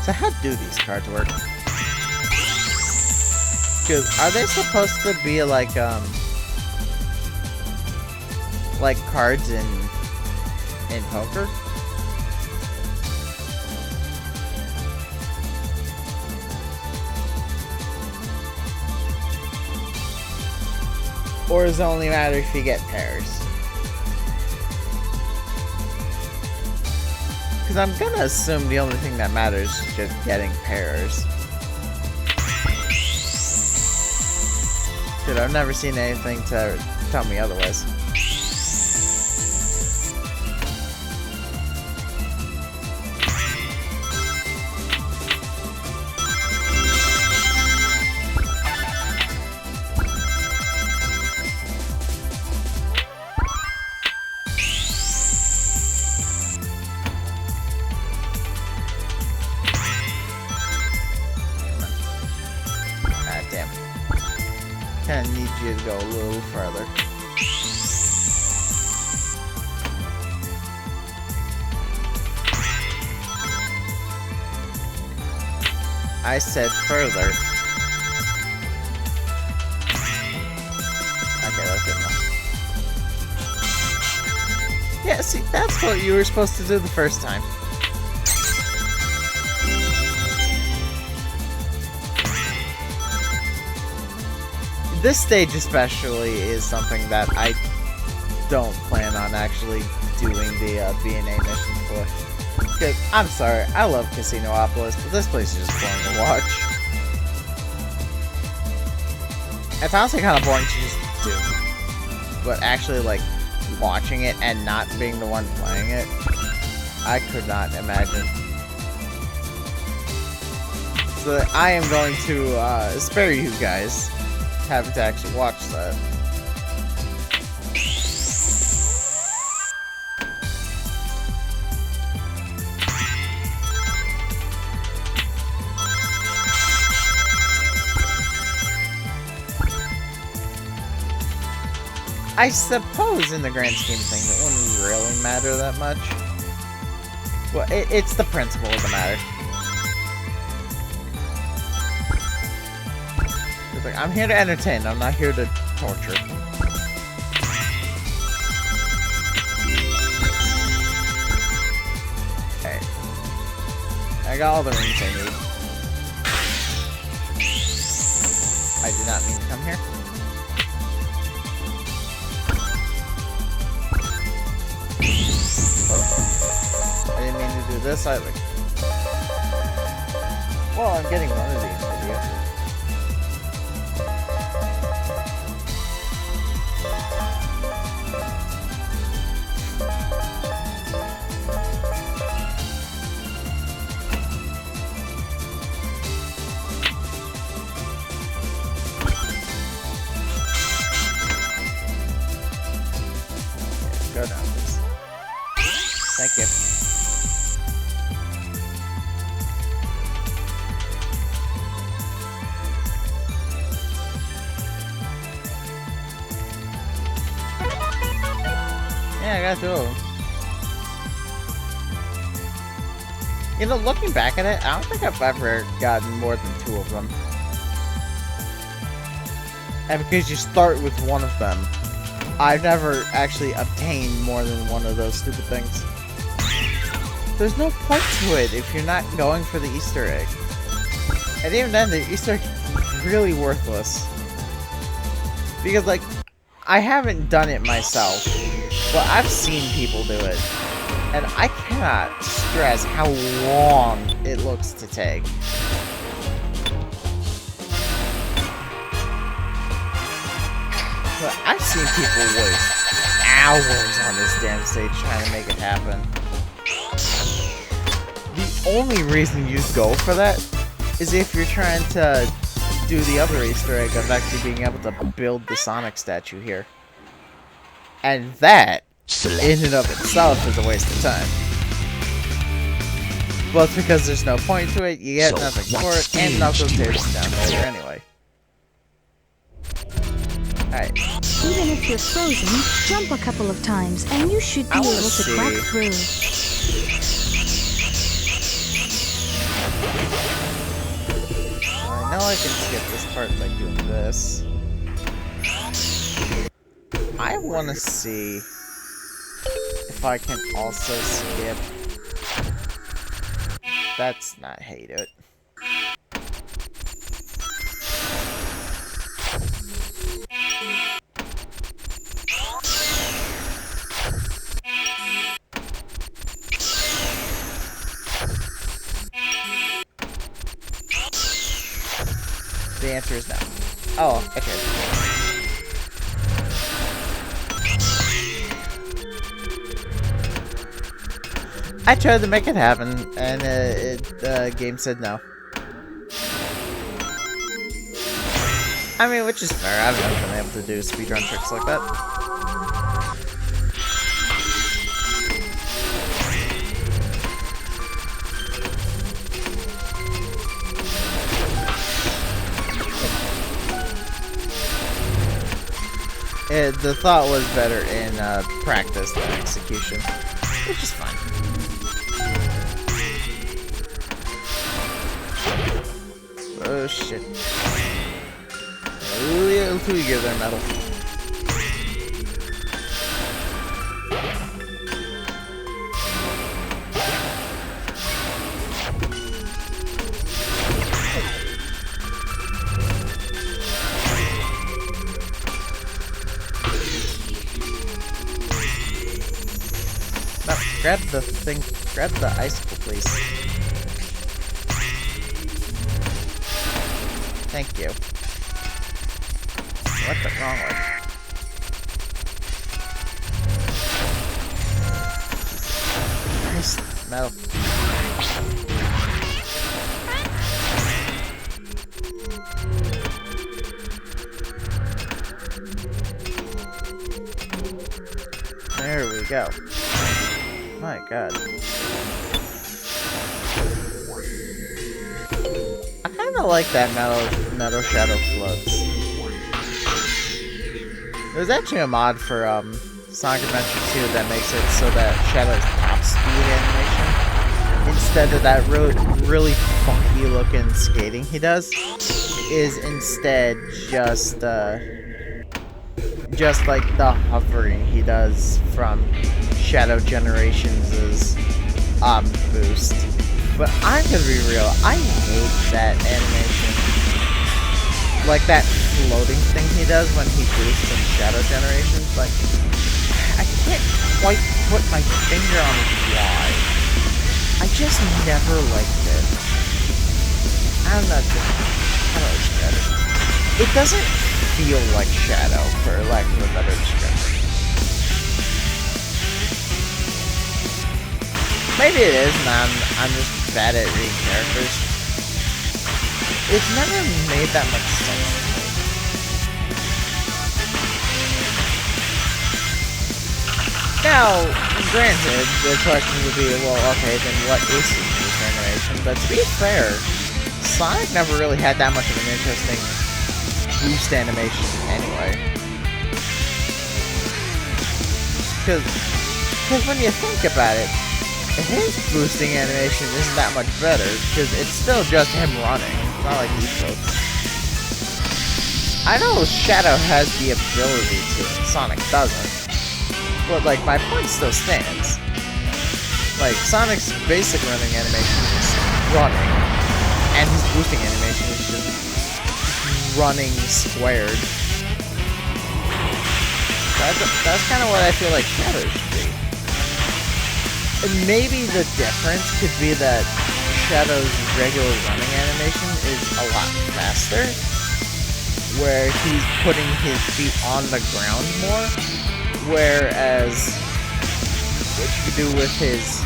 So how do these cards work? Cause are they supposed to be like cards in poker? Or does it only matter if you get pairs? Because I'm gonna assume the only thing that matters is just getting pairs. Dude, I've never seen anything to tell me otherwise. Kinda need you to go a little further. I said further. Okay, that's good enough. Yeah, see, that's what you were supposed to do the first time. This stage especially is something that I don't plan on actually doing the B&A mission for. Because, I'm sorry, I love Casinopolis, but this place is just boring to watch. It's honestly kind of boring to just do. But actually, like, watching it and not being the one playing it, I could not imagine. So I am going to spare you guys having to actually watch that. I suppose in the grand scheme of things it wouldn't really matter that much. Well, it's the principle of the matter. It's like, I'm here to entertain, I'm not here to torture. Okay. I got all the rings I need. I did not mean to come here. I didn't mean to do this either. Well, I'm getting one of these videos. I got 2 of them. You know, looking back at it, I don't think I've ever gotten more than 2 of them. And because you start with one of them, I've never actually obtained more than one of those stupid things. There's no point to it if you're not going for the Easter egg. And even then, the Easter egg is really worthless. Because, like, I haven't done it myself, but I've seen people do it. And I cannot stress how long it looks to take. But I've seen people waste hours on this damn stage trying to make it happen. The only reason you go for that is if you're trying to do the other Easter egg of actually being able to build the Sonic statue here. And that, in and of itself, is a waste of time. Both because there's no point to it, you get nothing for it, and Knuckles takes down later anyway. Alright. Even if you're frozen, jump a couple of times and you should be able to crack through. I know I can skip this part by doing this. I want to see if I can also skip. That's not hate it. The answer is no. Oh, okay. I tried to make it happen, and the game said no. I mean, which is fair. I've never been able to do speedrun tricks like that. The thought was better in practice than execution, which is fine. Oh shit. A little too eager there, Metal. No, grab the thing, grab the icicle, please. Thank you. What the wrong way? Nice metal. There we go. My God. I kind of like that metal shadow floats. There's actually a mod for Sonic Adventure 2 that makes it so that Shadow's top speed animation, instead of that really funky looking skating he does, is instead just like the hovering he does from Shadow Generations' boost. But I'm gonna be real, I hate that animation. Like that floating thing he does when he boosts in Shadow Generations. Like, I can't quite put my finger on why. I just never liked it. I'm not sure how to describe it. It doesn't feel like Shadow, for lack of a better description. Maybe it is, and I'm just bad at reading characters. It's never made that much sense to me. Now, granted, the question would be, well, okay, then what is the boost animation? But to be fair, Sonic never really had that much of an interesting boost animation anyway. Because Because when you think about it, his boosting animation isn't that much better, because it's still just him running. It's not like he floats. I know Shadow has the ability to, Sonic doesn't. But, like, my point still stands. Like, Sonic's basic running animation is running, and his boosting animation is just running squared. That's kind of what I feel like Shadow should be. And maybe the difference could be that Shadow's regular running animation is a lot faster, where he's putting his feet on the ground more, whereas what you can do with his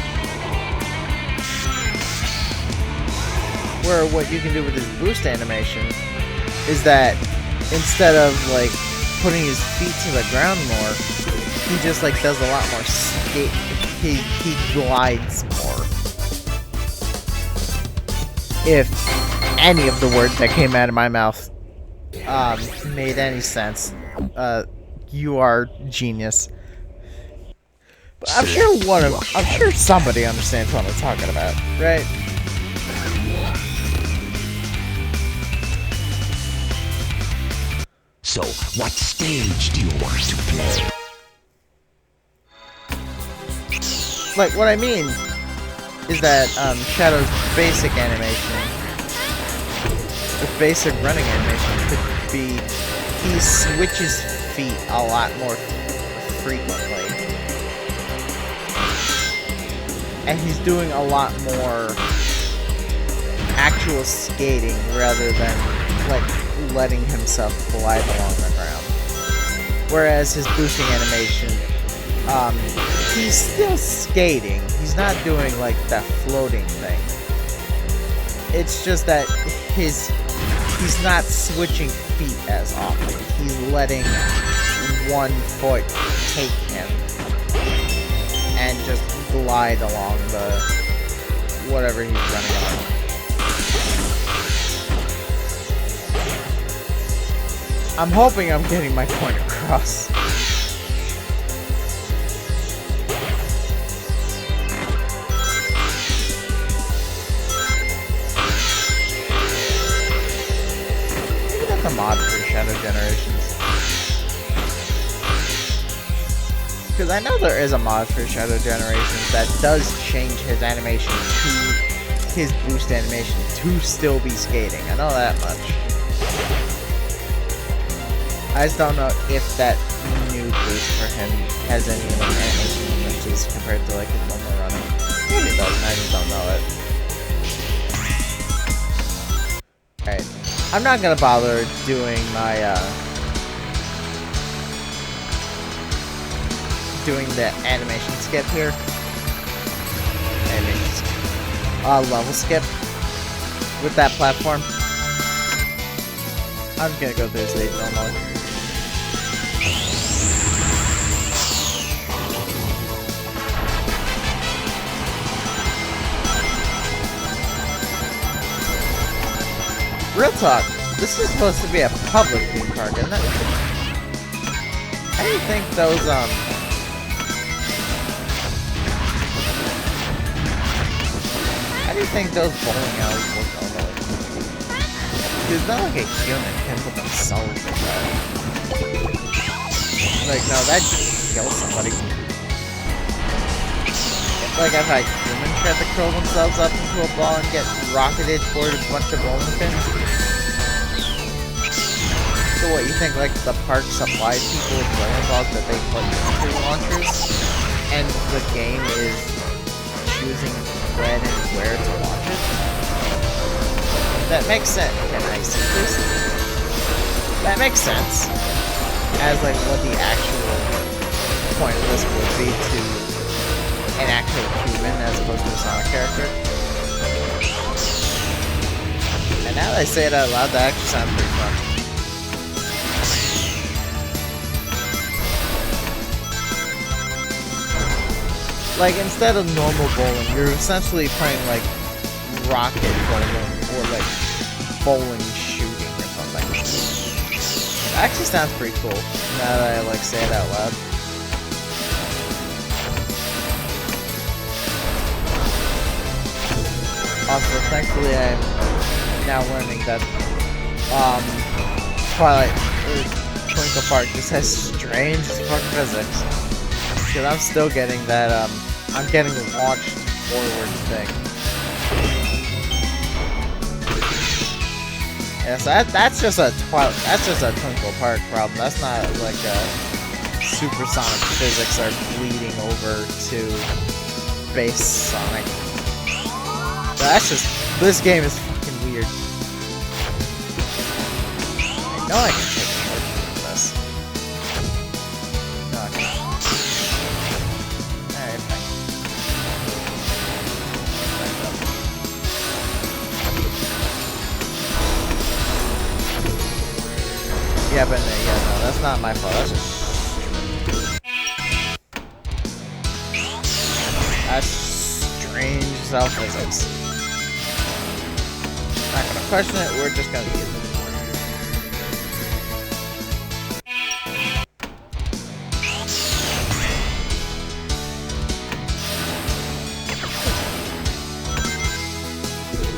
what you can do with his boost animation is that instead of like putting his feet to the ground more, he just like does a lot more skate. He glides more. If any of the words that came out of my mouth made any sense, you are genius. But I'm sure somebody understands what I'm talking about, right? So, what stage do you want to play? Like, what I mean is that Shadow's basic animation, the basic running animation could be he switches feet a lot more frequently. And he's doing a lot more actual skating rather than like letting himself glide along the ground. Whereas his boosting animation, he's still skating. He's not doing like that floating thing. It's just that he's not switching feet as often. He's letting one foot take him and just glide along the whatever he's running on. I'm hoping I'm getting my point across. Maybe that's a mod for Shadow Generations. Because I know there is a mod for Shadow Generations that does change his animation to his boost animation to still be skating. I know that much. I just don't know if that new boost for him has any animation differences compared to like his normal running. Maybe it doesn't, I just don't know it. Alright. I'm not gonna bother doing my doing the animation skip here. Animation skip. Level skip with that platform. I'm just gonna go through the stage normally. Real talk, this is supposed to be a public theme park, isn't it? How do you think those, how do you think those bowling alleys work normally? It's not like a human can put themselves in that. Like, no, that'd kill somebody. Like, if a human tried to curl themselves up into a ball and get rocketed toward a bunch of bowling pins. So what, you think, like, the park supplies people with bowling balls that they put into launchers? And the game is choosing when and where to launch it? That makes sense. Can I see this? That makes sense. As, like, what the actual point of this would be to an actual human as opposed to a Sonic character. And now that I say it out loud, that actually sounds pretty fun. Like, instead of normal bowling, you're essentially playing, like, rocket bowling or, like, bowling shooting or something. It actually sounds pretty cool, now that I, like, say it out loud. Also, thankfully, I'm now learning that Twilight Twinkle Park just has strange as fuck physics. Because I'm still getting that I'm getting the launched forward thing. Yeah, so that's just a Twinkle Park problem. That's not like supersonic physics are bleeding over to base Sonic. That's just, this game is fucking weird. I know I can take a break from this. Okay. Alright, fine. Yeah, but no, that's not my fault. That's just... That's strange self-physics. Not gonna question it, we're just gonna use it.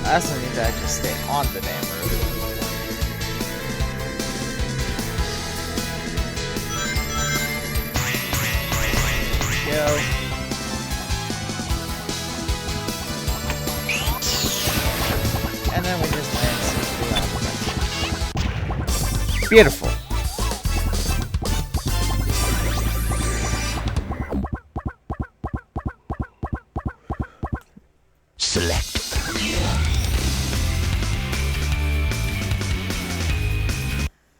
I also need to actually stay on the damn roof. Yo. And then we just land safely. Beautiful. Select.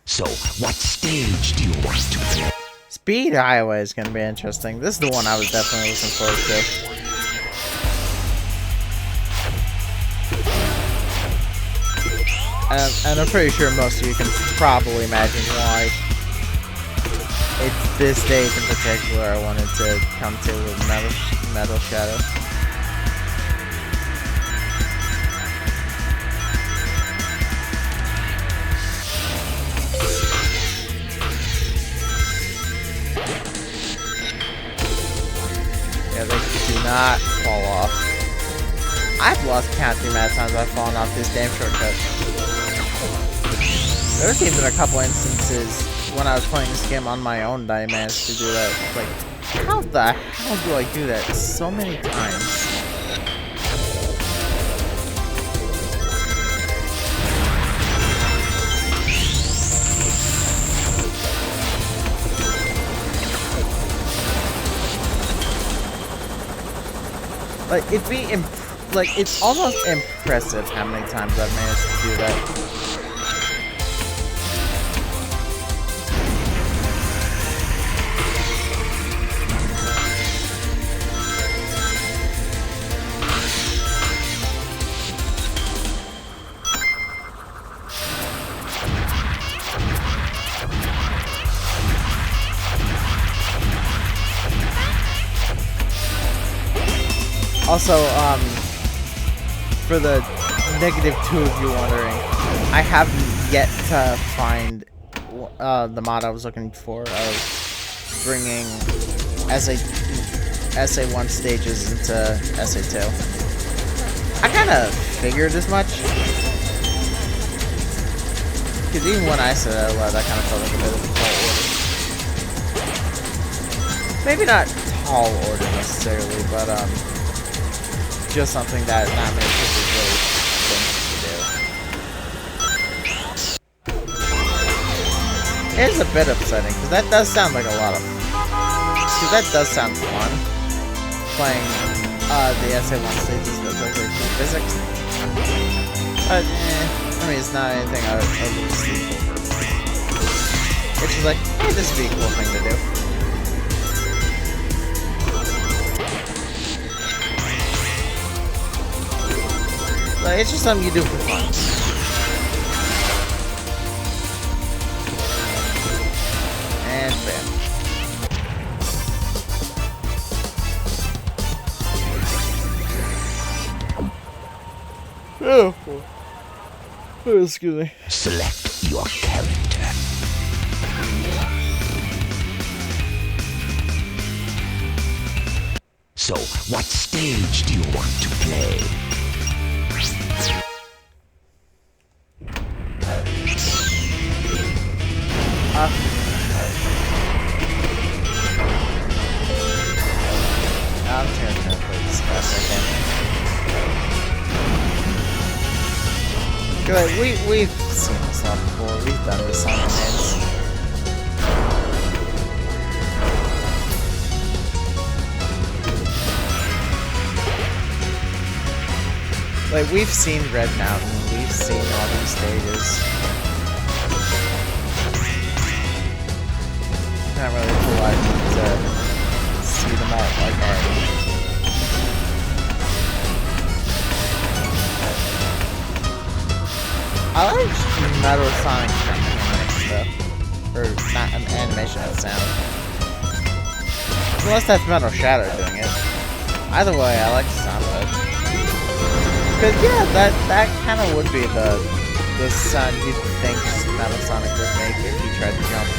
So, what stage do you want to play? Speed Highway is going to be interesting. This is the one I was definitely looking forward to. And I'm pretty sure most of you can probably imagine why. It's this stage in particular I wanted to come to with Metal Shadow. Yeah, they do not fall off. I've lost count the amount of times I've fallen off this damn shortcut. There's even a couple instances when I was playing this game on my own that I managed to do that. Like, how the hell do I do that so many times? Like, it's almost impressive how many times I've managed to do that. Also, for the -2 of you wondering, I have yet to find the mod I was looking for of bringing SA1 stages into SA2. I kind of figured as much. Because even when I said it out loud, I kind of felt like a bit of a tall order. Maybe not tall order necessarily, but just something that not many people really think to do. It is a bit upsetting, because that does sound like a lot of... Because that does sound fun. Playing the SA1 stages with physics. But, I mean, it's not anything I would really sleep over. It's just like, hey, this would be a cool thing to do. Like, it's just something you do for fun. And bam. Oh. Oh, excuse me. Select your character. So, what stage do you want to play? Like, we've seen this stuff before. We've done this on hints. Like, we've seen Red Mountain. We've seen all these stages. Not really polite to see them all like already. I like Metal Sonic animation though. Or not an animation of sound. Unless that's Metal Shadow doing it. Either way, I like the sound of it. Cause yeah, that kinda would be the sound you'd think Metal Sonic would make if he tried to jump.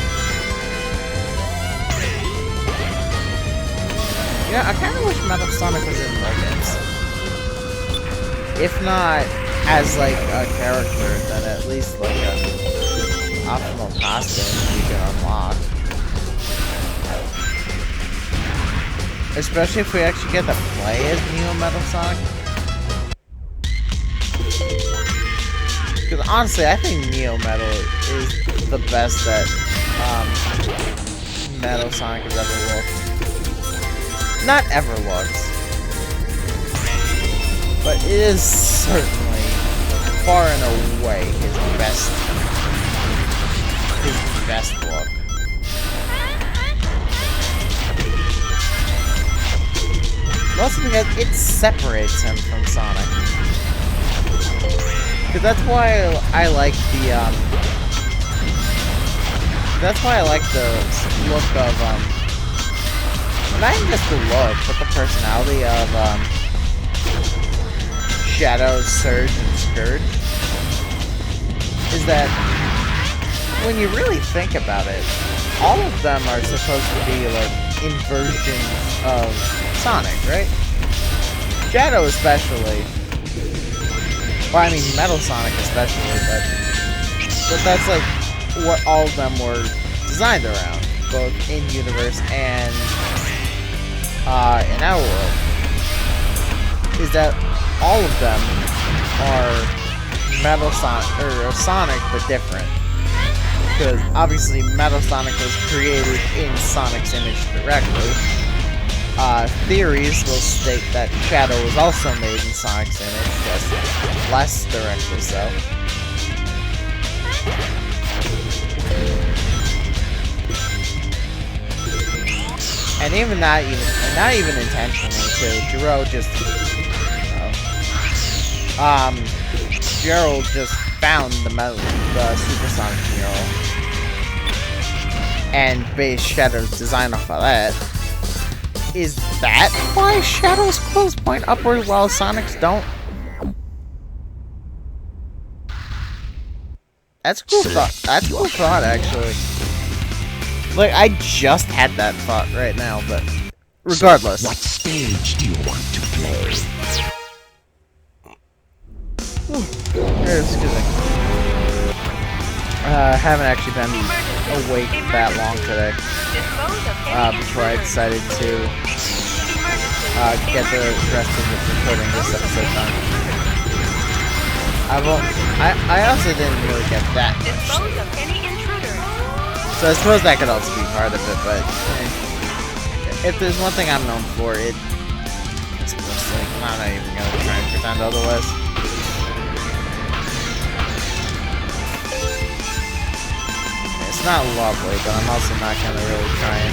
Yeah, I kinda wish Metal Sonic was in more games. If not as like a character, then at least like an optional costume you can unlock. Especially if we actually get to play as Neo Metal Sonic. Because honestly, I think Neo Metal is the best that Metal Sonic has ever looked. Not ever looked. But it is certainly far and away his best look. Mostly because it separates him from Sonic. Because that's why I like the look of not even just the look, but the personality of Shadow, Surge, and Scourge. Is that when you really think about it, all of them are supposed to be like inversions of Sonic, right? Shadow especially. Well, I mean Metal Sonic especially, but that's like what all of them were designed around, both in universe and in our world. Is that all of them are Metal Sonic, or Sonic, but different. Because obviously Metal Sonic was created in Sonic's image directly. Theories will state that Shadow was also made in Sonic's image, just less directly so. And even not even intentionally too. Gerald just found the Supersonic mural and based Shadow's design off of that. Is that why Shadow's clothes point upward while Sonic's don't? That's a cool thought. That's a cool thought, actually. Like, I just had that thought right now, but regardless. So what stage do you want to play? Excuse me. Haven't actually been awake that long today. Before I decided to get the rest of the recording this episode done. I also didn't really get that much. So I suppose that could also be part of it, but if there's one thing I'm known for, it's mostly, I'm not even gonna try and pretend otherwise. It's not lovely, but I'm also not gonna really try and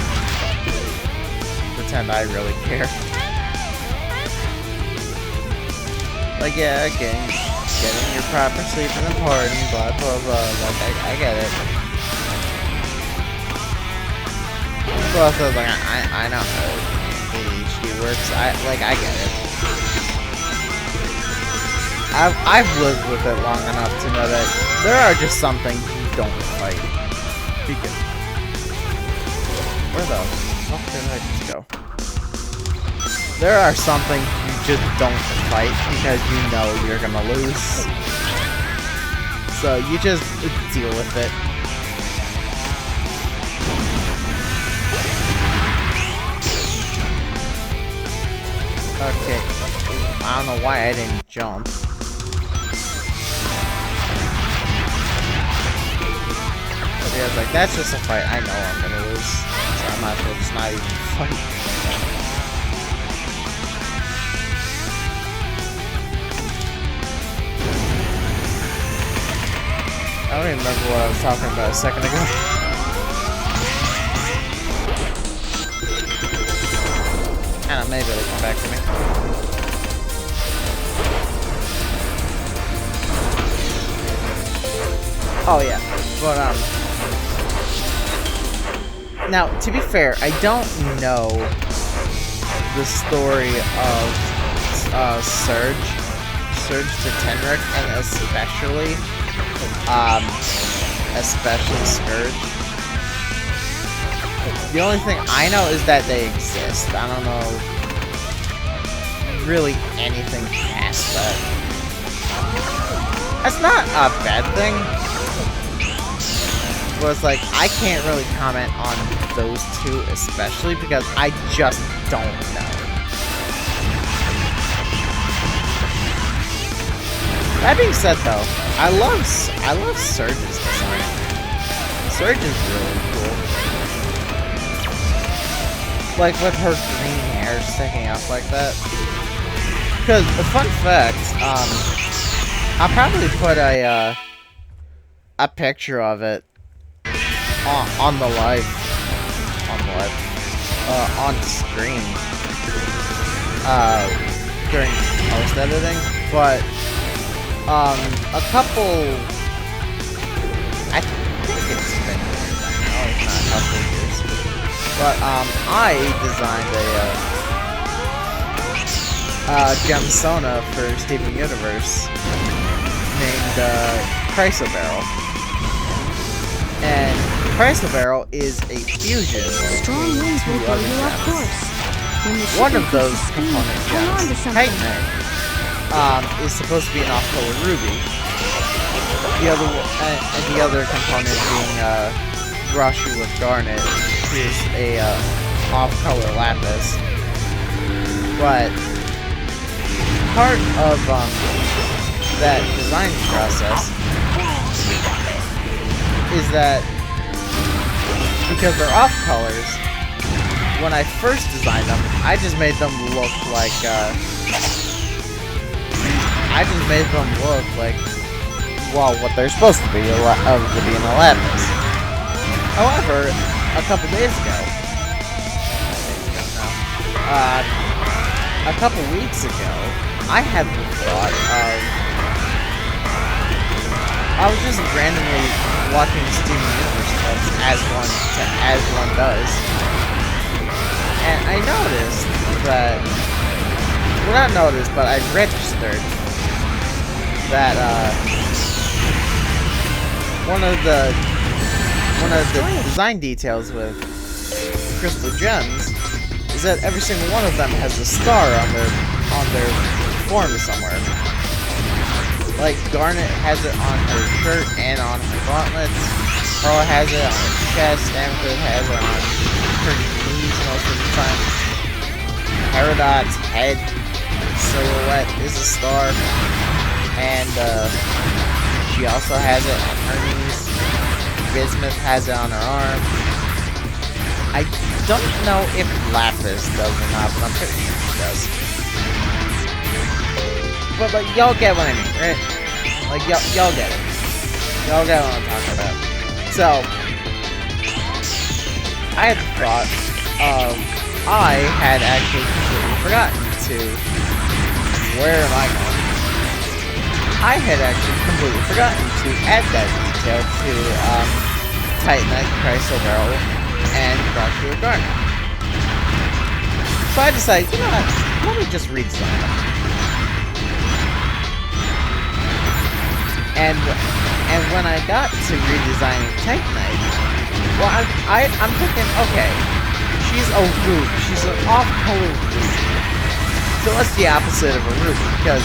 pretend I really care. Like, yeah, getting your proper sleep is important, blah blah blah, like, I get it. But also, like, I know how ADHD works, I get it. I've lived with it long enough to know that there are just some things you don't fight. Because where the fuck did I just go? There are some things you just don't fight because you know you're gonna lose. So you just deal with it. Okay. I don't know why I didn't jump. Because, like, that's just a fight I know I'm gonna lose. So I might as well just not even fight. I don't even remember what I was talking about a second ago. I don't know, maybe it'll come back to me. Oh yeah, but now to be fair, I don't know the story of Surge to Tenric, and especially Scourge. The only thing I know is that they exist. I don't know really anything past that. That's not a bad thing. But it's like, I can't really comment on those two especially because I just don't know. That being said though, I love Surge's design. Surge is really cool. Like with her green hair sticking up like that. Because the fun fact, I'll probably put a picture of it on the on screen during post editing, but a couple, I think it's been years now, if not a couple years, but I designed a Gemsona for Steven Universe named Chrysobarrel. And Chrysobarrel is a fusion Strong winds will two blow other you off gems. course. When the One ship of those increases speed, component hang on to gems, something. Titanite, is supposed to be an off-color ruby. The other component being Brushu with Garnet is a off-color lapis. But part of that design process is that because they're off colors, when I first designed them, I just made them look like well, what they're supposed to be, being a lapis. However, a couple days ago, a couple weeks ago, I had the thought of, I was just randomly watching Steven Universe clips as one does, and I noticed that, well, not noticed, but I registered that one of the design details with crystal gems is that every single one of them has a star on their form somewhere. Like, Garnet has it on her shirt and on her gauntlets. Pearl has it on her chest. Amethyst has it on her knees most of the time. Peridot's head silhouette is a star. And, she also has it on her knees. Bismuth has it on her arm. I don't know if Lapis does or not, but I'm pretty sure she does. But, like, y'all get what I mean, right? Like, y'all get it. Y'all get what I'm talking about. So, I had the thought of, I had actually completely forgotten to, where am I going? I had actually completely forgotten to add that detail to, Titanite, Chrysobarrel, and Brushu with Garnet. So I decided, you know what, let me just redesign them. And when I got to redesigning Titanite, well, I'm thinking, okay, she's a ruby, she's an off-color ruby. So what's the opposite of a ruby? Because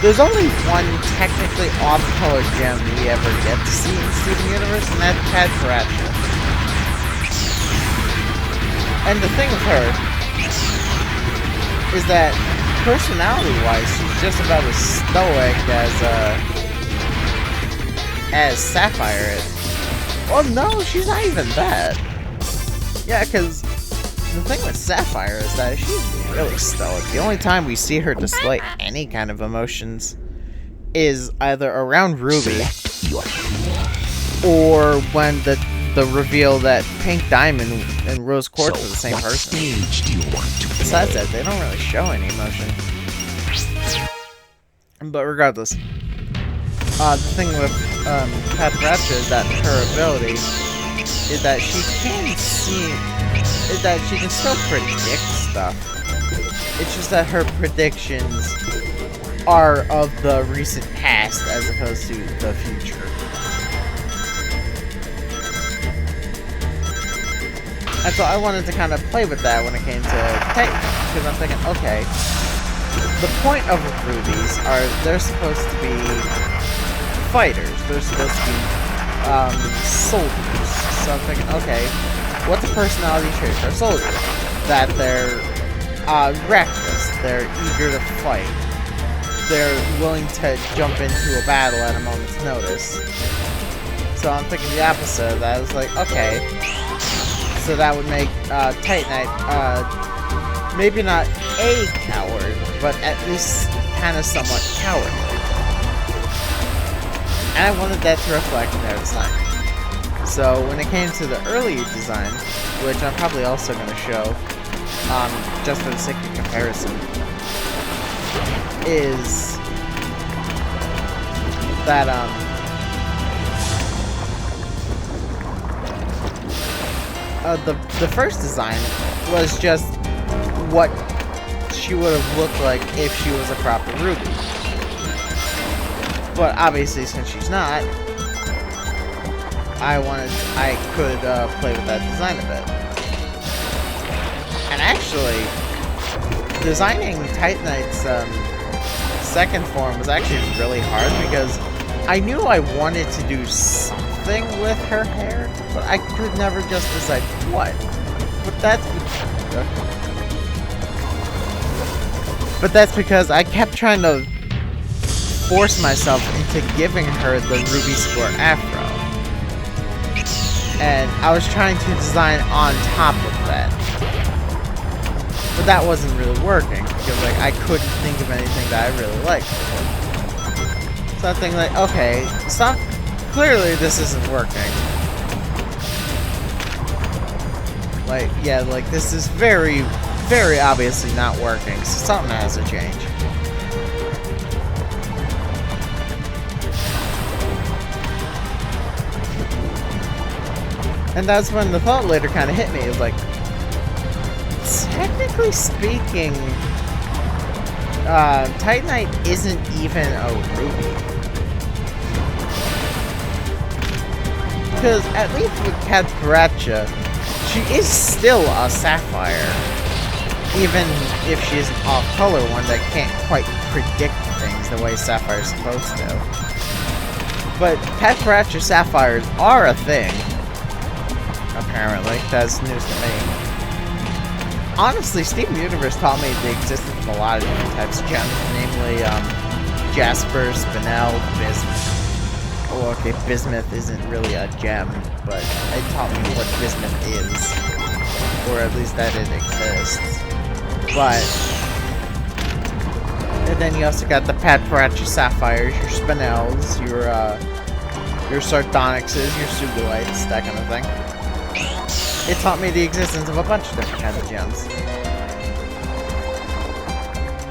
there's only one technically off-color gem we ever get to see in Steven Universe, and that's Patracha. And the thing with her is that personality-wise, she's just about as stoic as Sapphire is. Well, no, she's not even that. Yeah, because the thing with Sapphire is that she's really stoic. The only time we see her display any kind of emotions is either around Ruby or when the reveal that Pink Diamond and Rose Quartz are the same person. Besides that, they don't really show any emotion. But regardless, the thing with Patracha is that her ability is that she can see, is that she can still predict stuff. It's just that her predictions are of the recent past as opposed to the future. And so I wanted to kind of play with that when it came to Titan, because I'm thinking, okay, the point of rubies are they're supposed to be fighters. They're supposed to be soldiers. So I'm thinking, okay, what's a personality trait for a soldier? That they're reckless, they're eager to fight, they're willing to jump into a battle at a moment's notice. So I'm thinking the opposite of that. I was like, okay, so that would make Titanite maybe not a coward, but at least kind of somewhat cowardly. And I wanted that to reflect in their design. So when it came to the early design, which I'm probably also going to show, just for the sake of comparison, is that the first design was just what she would have looked like if she was a proper Ruby. But obviously, since she's not, I could play with that design a bit. And actually, designing Titanite's second form was actually really hard because I knew I wanted to do something with her hair, but I could never just decide what. But that's because I kept trying to force myself into giving her the Ruby Score afro. And I was trying to design on top of that. But that wasn't really working because like I couldn't think of anything that I really liked. So I'm thinking like, okay, clearly this isn't working. Like, yeah, like this is very, very obviously not working, so something has to change. And that's when the thought later kind of hit me. It was like, technically speaking, Titanite isn't even a Ruby. Because at least with Patracha, she is still a Sapphire. Even if she is an off-color one that can't quite predict things the way Sapphire's supposed to. But Patracha Sapphires are a thing. Apparently. That's news to me. Honestly, Steven Universe taught me the existence of a lot of different types of gems, namely Jasper, Spinel, Bismuth. Oh, okay, Bismuth isn't really a gem, but it taught me what Bismuth is. Or at least that it exists. But... and then you also got the Patracha Sapphires, your Spinels, your Sardonyxes, your Sugilites, that kind of thing. It taught me the existence of a bunch of different kinds of gems.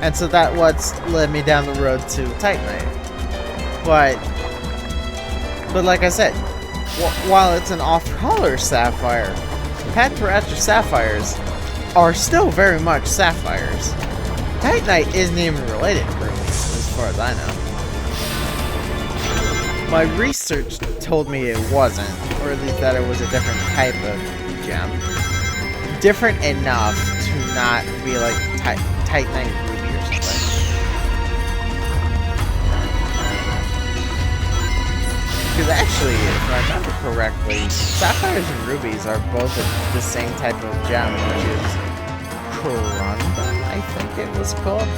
And so that what's led me down the road to Titanite. But like I said, while it's an off-color Sapphire, Patracha Sapphires are still very much Sapphires. Titanite isn't even related to Ruby, as far as I know. My research told me it wasn't, or at least that it was a different type of gem. Different enough to not be like Titanite Ruby or something. Because actually, if I remember correctly, Sapphires and Rubies are both the same type of gem, which is Corundum, I think it was called.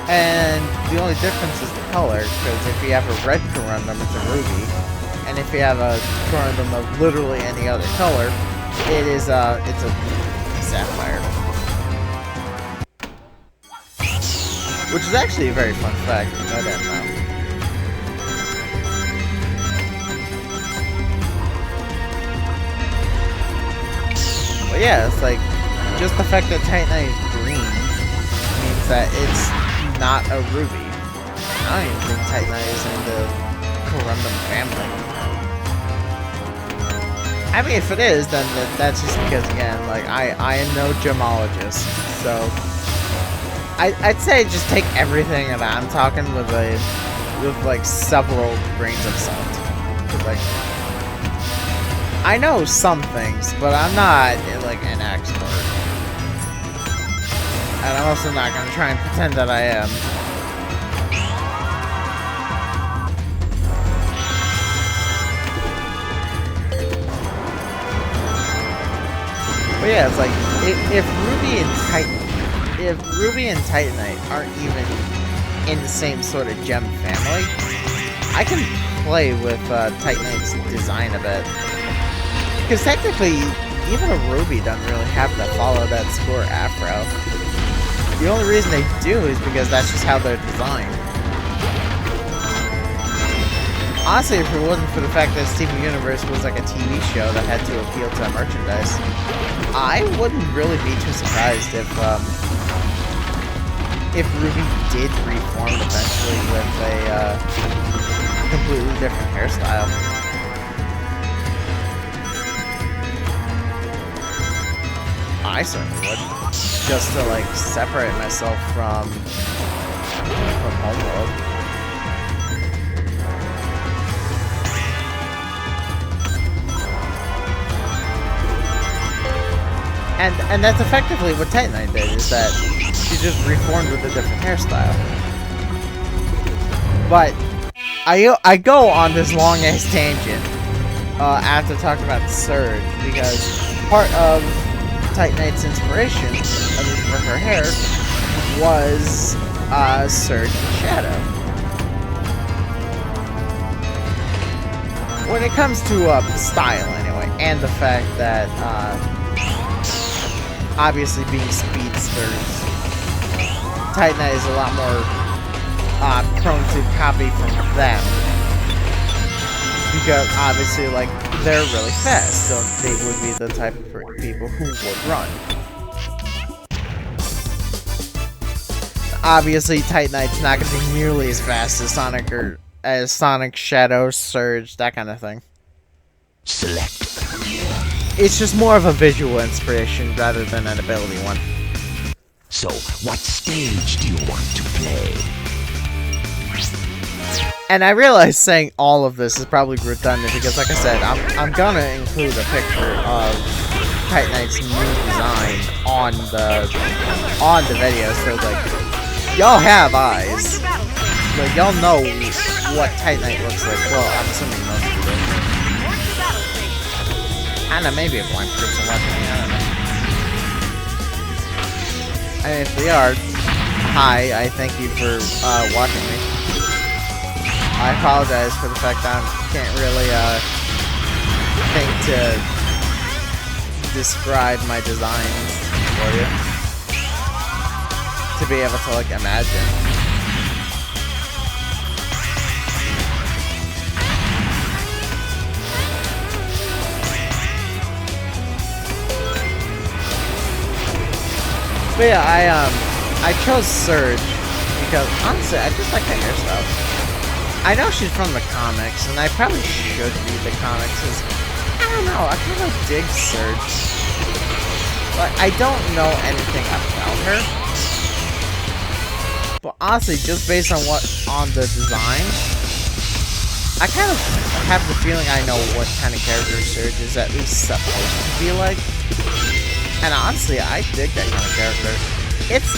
And the only difference is the color, because if you have a red Corundum, it's a Ruby. and if you have a corundum of literally any other color, it's a sapphire. Which is actually a very fun fact. I didn't know. But yeah, it's like, just the fact that Titanite is green means that it's not a ruby. I don't even think Titanite is in the corundum family. I mean, if it is, then that's just because, again, like, I am no gemologist, so I'd say just take everything that I'm talking with like several grains of salt. 'Cause, like, I know some things, but I'm not like an expert, and I'm also not gonna try and pretend that I am. But yeah, it's like if Ruby and Titanite aren't even in the same sort of gem family, I can play with Titanite's design a bit. Because technically, even a Ruby doesn't really have to follow that square afro. The only reason they do is because that's just how they're designed. Honestly, if it wasn't for the fact that Steven Universe was like a TV show that had to appeal to merchandise, I wouldn't really be too surprised if Ruby did reform eventually with a completely different hairstyle. I certainly would, just to like separate myself from Homeworld. And that's effectively what Titanite did, is that she just reformed with a different hairstyle. But I go on this long ass tangent after talking about Surge, because part of Titanite's inspiration, at least for her hair, was Surge and Shadow. When it comes to style, anyway, and the fact that obviously being speedsters, Titanite is a lot more prone to copy from them, because obviously, like, they're really fast, so they would be the type of people who would run. Obviously, Titanite's not going to be nearly as fast as Sonic, Shadow, Surge, that kind of thing. Select. It's just more of a visual inspiration rather than an ability one. So, what stage do you want to play? And I realize saying all of this is probably redundant because, like I said, I'm gonna include a picture of Titanite's new design on the video, so like y'all have eyes, like y'all know what Titanite looks like. Well, I'm assuming most of you do. I don't know, maybe a blind person watching me. I don't know. And if they are, hi, I thank you for watching me. I apologize for the fact that I can't really think to describe my designs for you, to be able to like imagine. But yeah, I chose Surge because honestly I just like the hairstyle. I know she's from the comics, and I probably should read the comics, because, I don't know, I kind of dig Surge. But I don't know anything about her. But honestly, just based on the design, I kind of have the feeling I know what kind of character Surge is at least supposed to be like. And honestly, I dig that kind of character. It's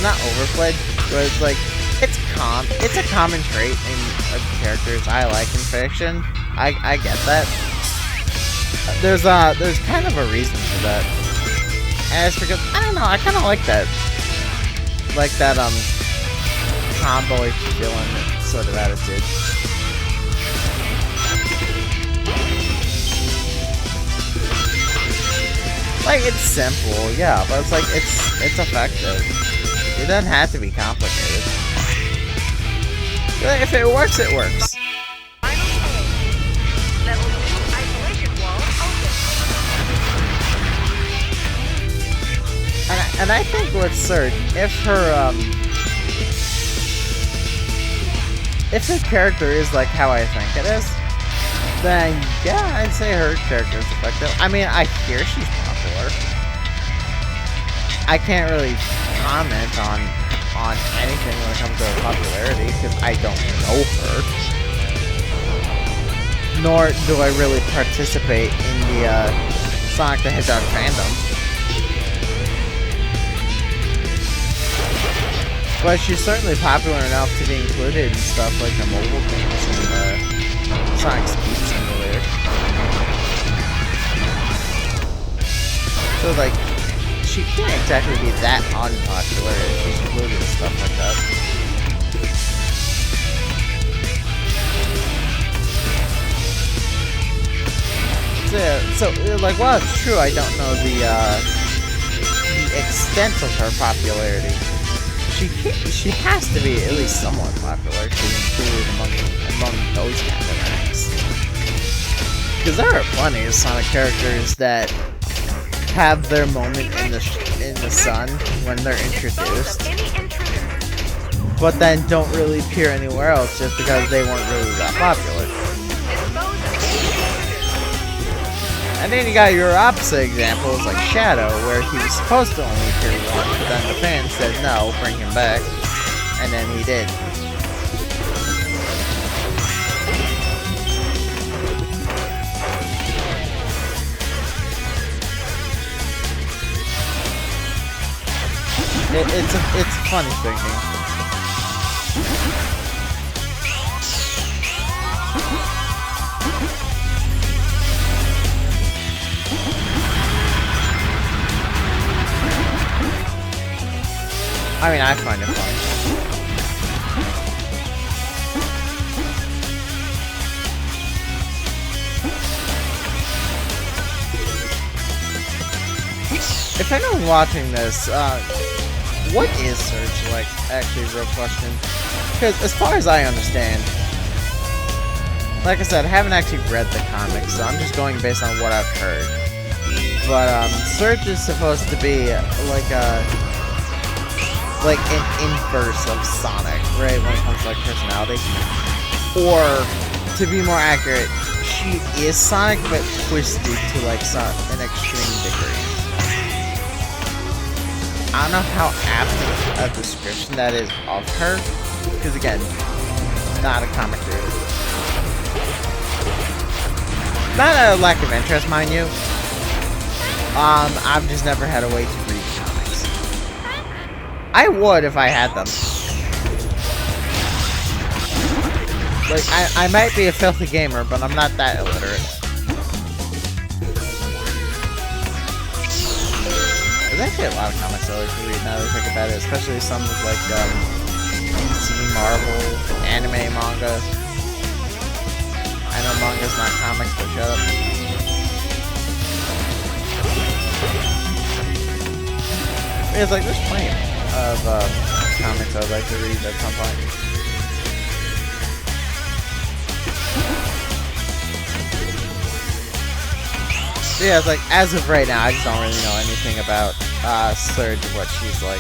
not overplayed, but it's like, it's a common trait in characters I like in fiction. I get that. There's kind of a reason for that. And it's because, I don't know, I kinda like that. Like that tomboy villain sort of attitude. Like, it's simple, yeah, but it's like, it's effective. It doesn't have to be complicated. If it works, it works. Final phase. Level 2 isolation wall open. And I think with Surge, if her character is like how I think it is, then yeah, I'd say her character is effective. I mean, I hear she's popular. I can't really comment on anything when it comes to her popularity because I don't know her. Nor do I really participate in the Sonic the Hedgehog fandom. But she's certainly popular enough to be included in stuff like the mobile games and Sonic Speed Simulator. So, like, she can't exactly be that unpopular if she's included in stuff like that. So, like, while it's true, I don't know the extent of her popularity. She has to be at least somewhat popular to be included among those kind of acts. Because there are plenty of Sonic characters that have their moment in the sun when they're introduced, but then don't really appear anywhere else just because they weren't really that popular. And then you got your opposite examples like Shadow, where he was supposed to only appear once, but then the fans said no, bring him back, and then he did. It's funny thinking. I mean, I find it funny. If anyone watching this, what is Surge like? Actually, real question. Because as far as I understand, like I said, I haven't actually read the comics, so I'm just going based on what I've heard. But Surge is supposed to be like an inverse of Sonic, right? When it comes to like personality, or to be more accurate, she is Sonic but twisted to like an extreme degree. I don't know how apt a description that is of her, because again, not a comic reader. Not a lack of interest, mind you. I've just never had a way to read comics. I would if I had them. Like, I might be a filthy gamer, but I'm not that illiterate. There's actually a lot of comics I like to read now that I think about it, especially some with like DC, Marvel, anime, manga. I know manga's not comics, but shut up. It's like there's plenty of comics I'd like to read at some point. So yeah, it's like, as of right now, I just don't really know anything about Surge, what she's like.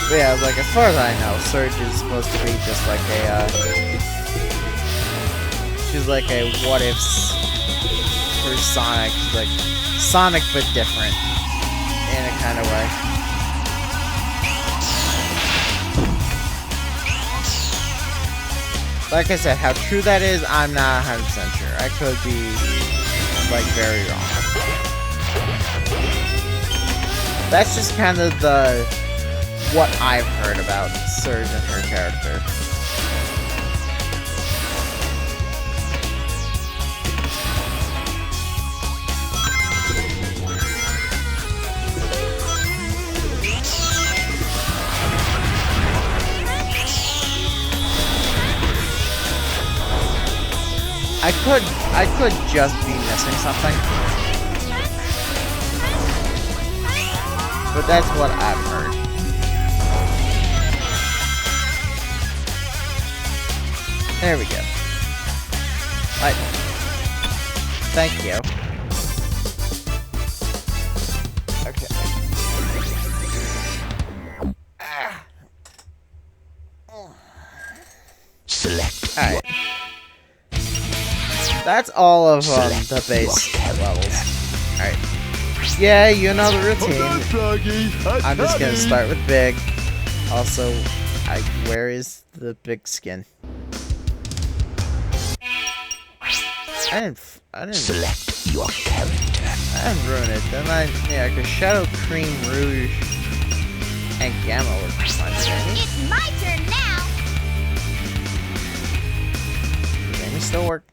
But yeah, like, as far as I know, Surge is supposed to be just like a, she's like a what-ifs for Sonic, like, Sonic but different, in a kind of way. Like I said, how true that is, I'm not 100% sure. I could be, like, very wrong. That's just kind of what I've heard about Surge and her character. I could just be missing something. But that's what I've heard. There we go. Right. Thank you. Okay. Select. Alright. That's all of the base levels. Alright. Yeah, you know the routine. I'm just gonna start with big. Also, where is the big skin? I didn't Select your character. I didn't ruin it. Then yeah, cause Shadow Cream, Rouge, and Gamma were fun. It's my turn now. Does Amy still work?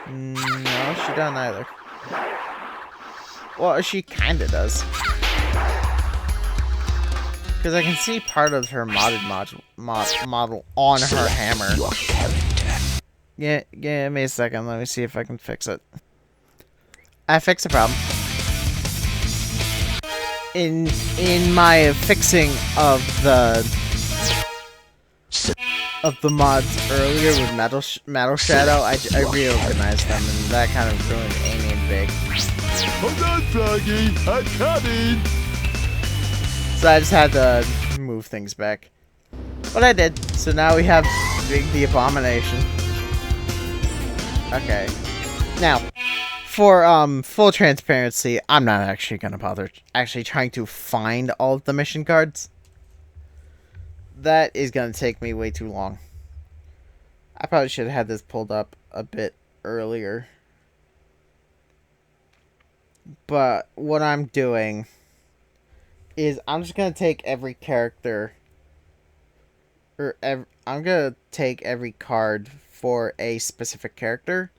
No, she doesn't either. Well, she kinda does. Because I can see part of her modded model on her hammer. Your character. Yeah, give me a second. Let me see if I can fix it. I fixed the problem. In my fixing of the mods earlier with Metal Shadow, I reorganized them, and that kind of ruined Amy and Big. Hold on, Froggy. I'm coming. So I just had to move things back. But I did. So now we have Big the Abomination. Okay. Now, for full transparency, I'm not actually gonna bother actually trying to find all of the mission cards. That is gonna take me way too long. I probably should have had this pulled up a bit earlier. But what I'm doing is I'm just gonna take every character, or I'm gonna take every card for a specific character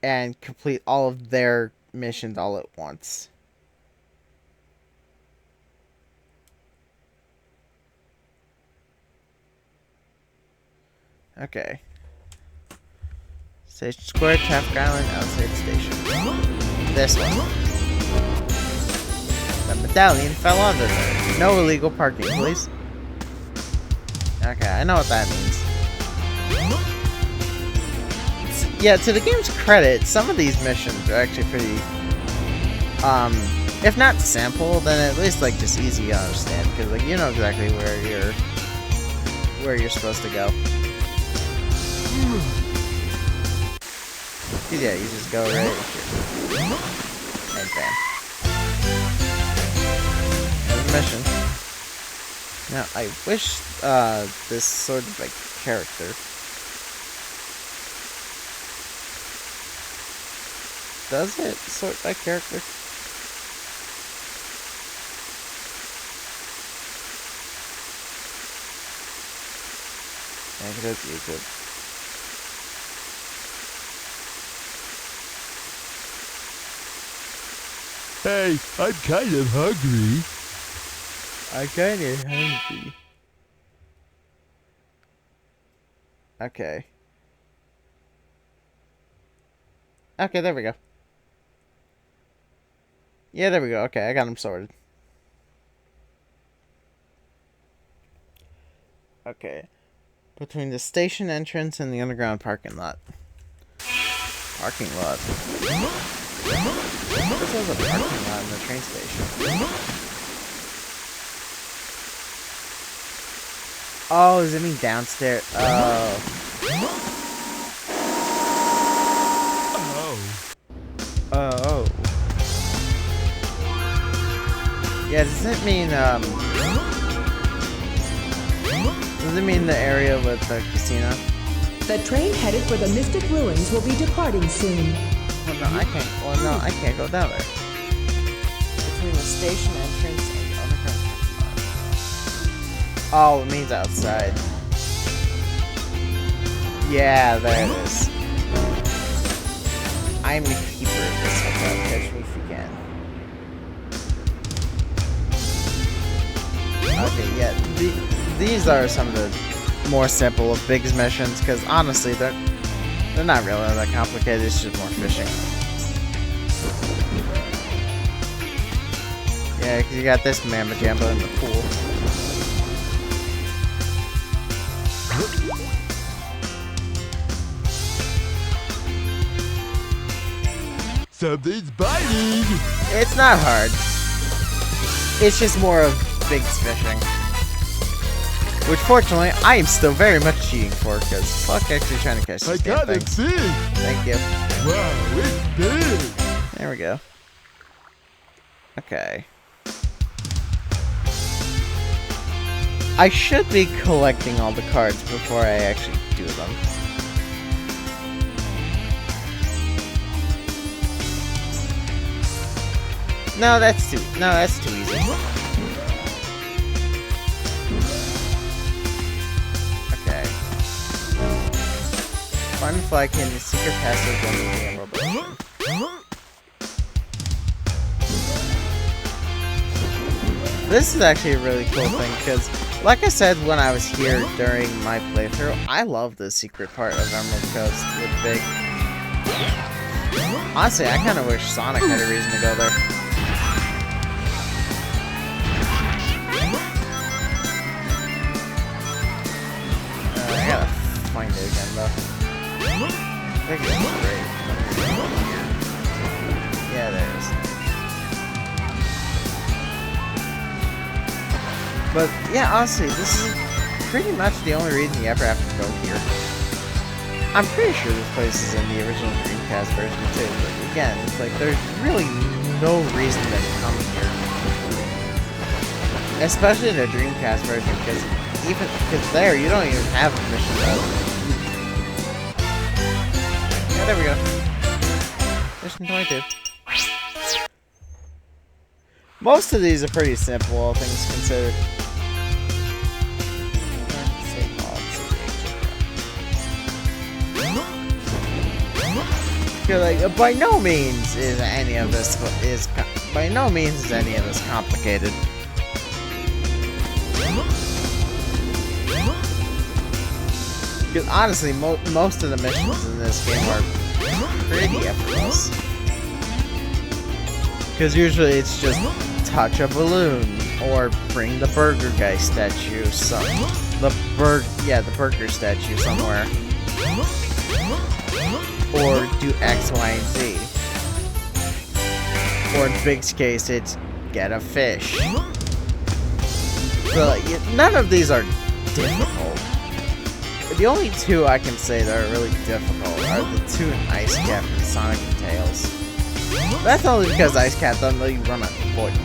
and complete all of their missions all at once. Okay. Station Square, Traffic Island, outside station. This one. The medallion fell under there. No illegal parking, please. Okay, I know what that means. Yeah, to the game's credit, some of these missions are actually pretty, if not simple, then at least like just easy to understand, because like you know exactly where you're supposed to go. Yeah, you just go right here. And bam. There's a mission. Now, I wish, this sort of, like, character. Does it sort by character? I think it does YouTube. Hey, I'm kind of hungry. I'm kind of hungry. Okay. Okay, there we go. Yeah, there we go. Okay, I got him sorted. Okay. Between the station entrance and the underground parking lot. Parking lot. This is a parking lot in the train station. Oh, does it mean downstairs? Oh. Oh. Yeah, does it mean, does it mean the area with the casino? The train headed for the Mystic Ruins will be departing soon. Well, no, I can't. Well, no, I can't go down there. Between the station entrance and the underground parking lot. Oh, it means outside. Yeah, there it is. I am the keeper of this hotel. Catch me if you can. Okay, yeah. These are some of the more simple of Big's missions, because honestly, they're not really that complicated. It's just more fishing. Yeah, because you got this Mamma Jambo in the pool. Something's biting! It's not hard. It's just more of Big's fishing. Which, fortunately, I am still very much cheating for, because fuck actually trying to catch these damn things. Big! Thank you. Wow, it's big! There we go. Okay. I should be collecting all the cards before I actually do them. No, that's too easy. Okay. Fun flag in the secret passage on the game robot. This is actually a really cool thing because, like I said when I was here during my playthrough, I love the secret part of Emerald Coast with Big. Honestly, I kind of wish Sonic had a reason to go there. I gotta find it again though. I think it's great. Yeah, there it is. But yeah, honestly, this is pretty much the only reason you ever have to go here. I'm pretty sure this place is in the original Dreamcast version too, but again, it's like there's really no reason to come here. Especially the Dreamcast version, because there you don't even have a mission mode. Yeah, there we go. Mission 22. Most of these are pretty simple, all things considered. Like, by no means is any of this complicated. Because honestly, most of the missions in this game are pretty effortless. Because usually it's just touch a balloon or bring the burger guy statue the burger statue somewhere. Or do X, Y, and Z. Or in Big's case, it's get a fish. So, like, none of these are difficult. The only two I can say that are really difficult are the two in Ice Cap and Sonic and Tails. That's only because Ice Cap doesn't let you run out of point.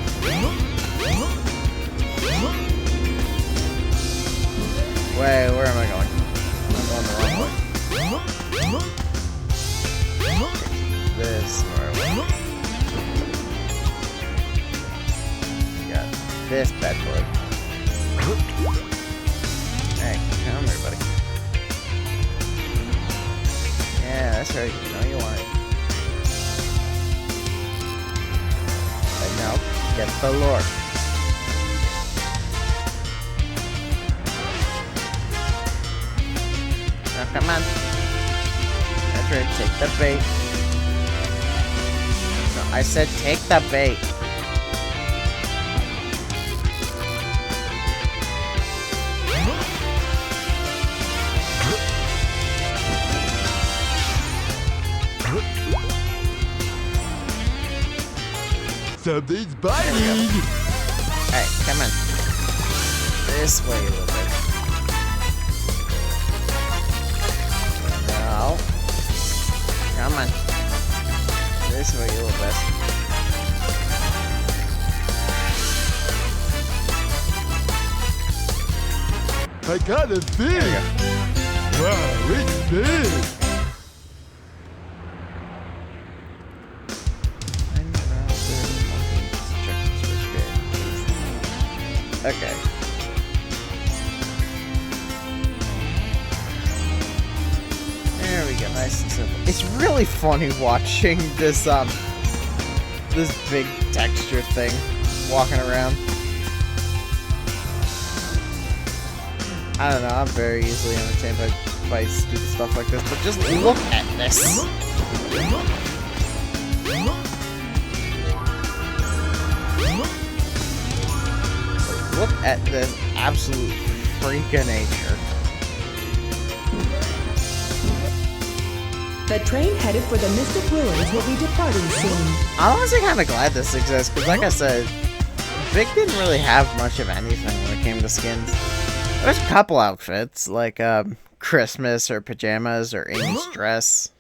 Wait, where am I going? I'm going the wrong way. This where I want. Got this bad boy. Hey, come here, buddy. Yeah, that's right. You know you want it. And now, get the lure. Now, come on. That's right. Take the bait. No, I said take the bait. Something's biting! Alright, come on. This way a little bit. No. Come on. This way a little bit. I got a fish! Wow, it's big! Okay. There we go, nice and simple. It's really funny watching this this big texture thing walking around. I don't know, I'm very easily entertained by stupid stuff like this, but just look at this. look at this absolute freak of nature. The train headed for the Mystic Ruins will be departing soon. I'm honestly kind of glad this exists, because like I said, Vic didn't really have much of anything when it came to skins. There's a couple outfits, like Christmas or pajamas or Amy's dress.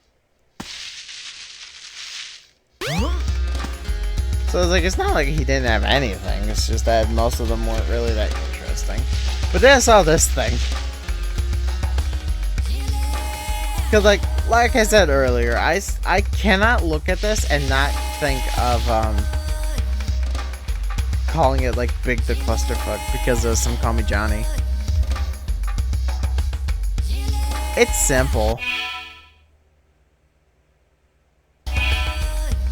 So it's like, it's not like he didn't have anything, it's just that most of them weren't really that interesting. But then I saw this thing. Because like I said earlier, I cannot look at this and not think of calling it like Big the Clusterfuck because of Some Call Me Johnny. It's simple.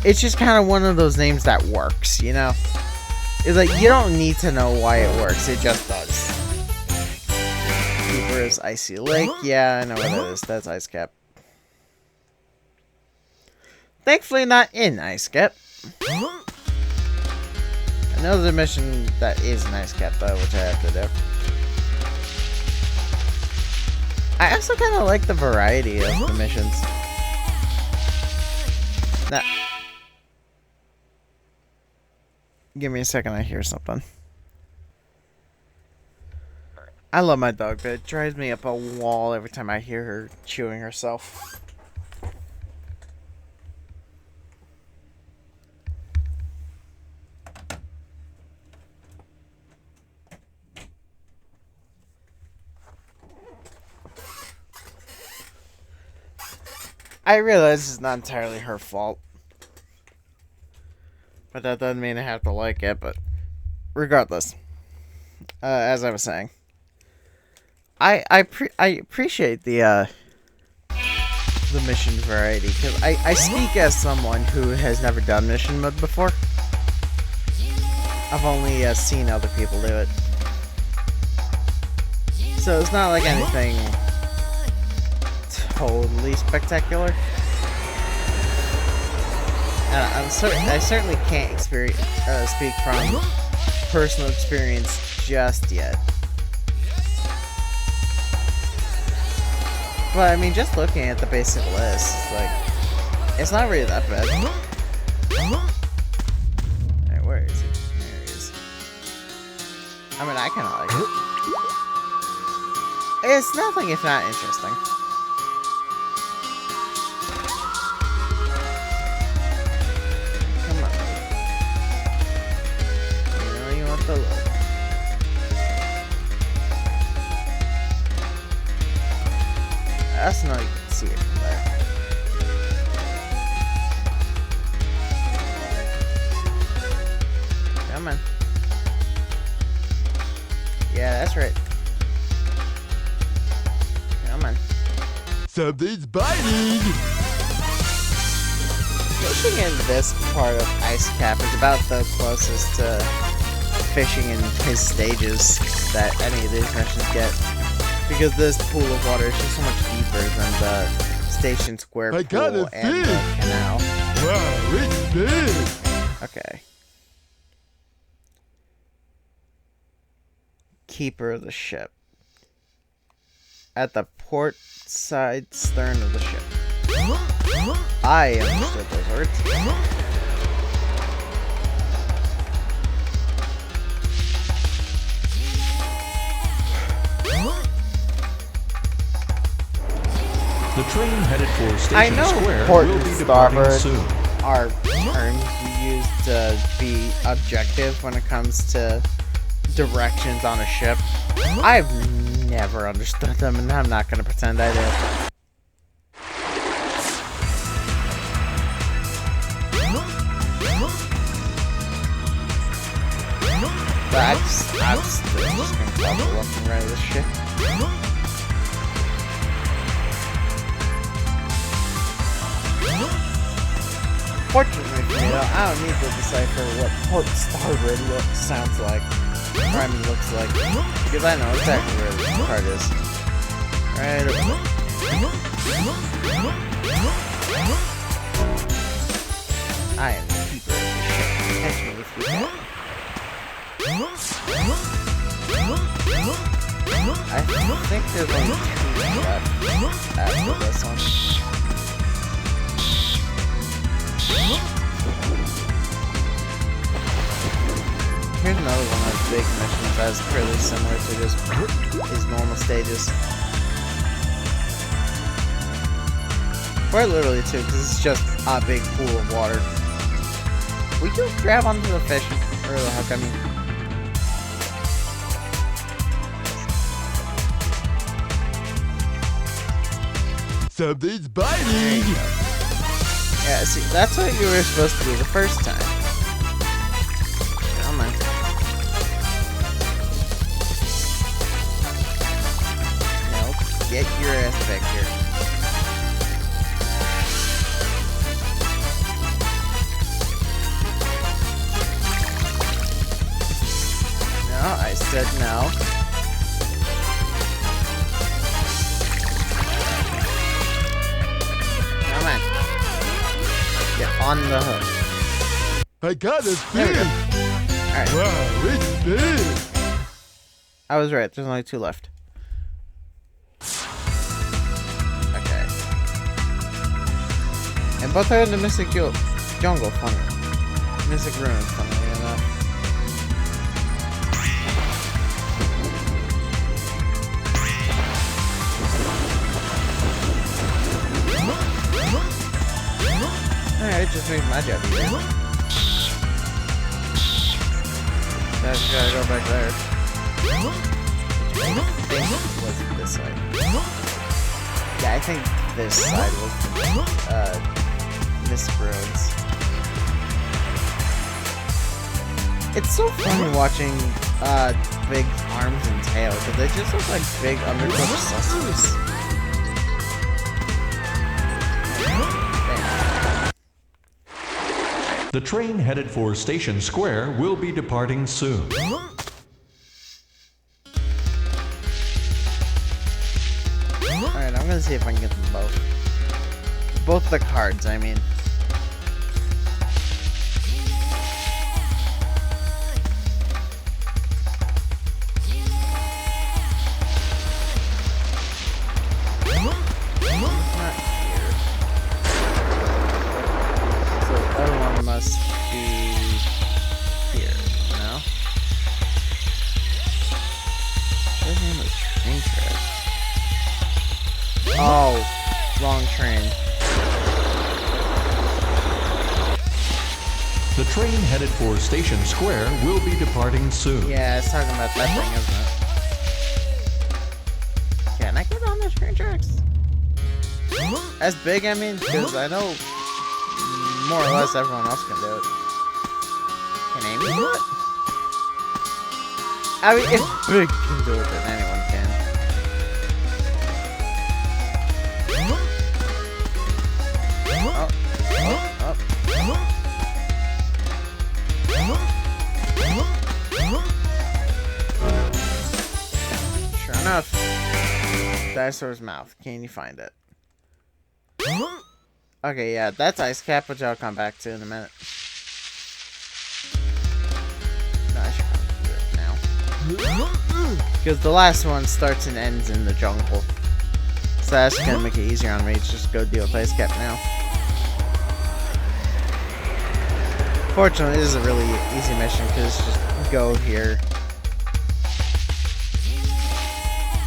It's just kind of one of those names that works, you know? It's like, you don't need to know why it works, it just does. Keeper is Icy Lake. Yeah, I know what it is. That's Ice Cap. Thankfully not in Ice Cap. Another mission that is an Ice Cap though, which I have to do. I also kind of like the variety of the missions. Now, give me a second, I hear something. I love my dog, but it drives me up a wall every time I hear her chewing herself. I realize it's not entirely her fault. But that doesn't mean I have to like it, but regardless. As I was saying. I appreciate the mission variety, because I speak as someone who has never done mission mode before. I've only seen other people do it. So it's not like anything totally spectacular. I certainly can't speak from personal experience just yet. But I mean, just looking at the basic list, it's not really that bad. Alright, where is he? There he is. I mean, I kinda like it. It's nothing if not interesting. Come on. You know you want the look. That's not, you can see it from there. Come on. Yeah, that's right. Come on. Something's biting! Fishing in this part of Ice Cap is about the closest to fishing in his stages that any of these missions get. Because this pool of water is just so much deeper than the Station Square pool and the canal. Wow, it's big! Okay. Keeper of the ship. At the port side stern of the ship. I understood those words. The train headed for I Station know Square port will and be departing starboard soon. are terms you use to be objective when it comes to directions on a ship. I've never understood them, and I'm not going to pretend I do. But I'm still just going to stop looking right at this shit. Fortunately for me, though, I don't need to decipher what port starboard sounds like, or I mean looks like, because I know exactly where this part is. Right over there. I am the keeper of the ship. Catch me if you can. I think there's only 2 left after this one. Here's another one of those big missions that's fairly similar to just his normal stages. Quite literally too, because it's just a big pool of water. We do grab onto the fish, or the hook, I mean. Something's biting! Yeah, see, that's what you were supposed to do the first time. Come on. Nope, get your ass back here. No, I said no. Come on. Get on the hook. I got a There we go. fish! Alright. Wow, it's big! I was right, there's only 2 left. Okay. And both are in the Mystic Jungle, funny. Mystic Ruins, funnily enough. Alright, just made my job easier. That's gotta go back there. I think was this side. Yeah, I think this side was Miss Ruins. It's so funny watching big arms and tails, because they just look like big undercooked sausages. The train headed for Station Square will be departing soon. Alright, I'm gonna see if I can get them both. Both the cards, I mean. Not here. So the other one must be here, no? Where's the name of the train track? Oh, wrong train. The train headed for Station Square will be departing soon. Yeah, it's talking about that thing, isn't it? Can I get on the train tracks? As big, I mean, because I know more or less everyone else can do it. Can Amy do it? I mean, if Big can do it, then anyone can. Sure enough. Dinosaur's mouth. Can you find it? Okay, yeah, that's Ice Cap, which I'll come back to in a minute. No, I should probably do it now. Because the last one starts and ends in the jungle. So that's gonna make it easier on me to just go deal with Ice Cap now. Fortunately, this is a really easy mission because just go here.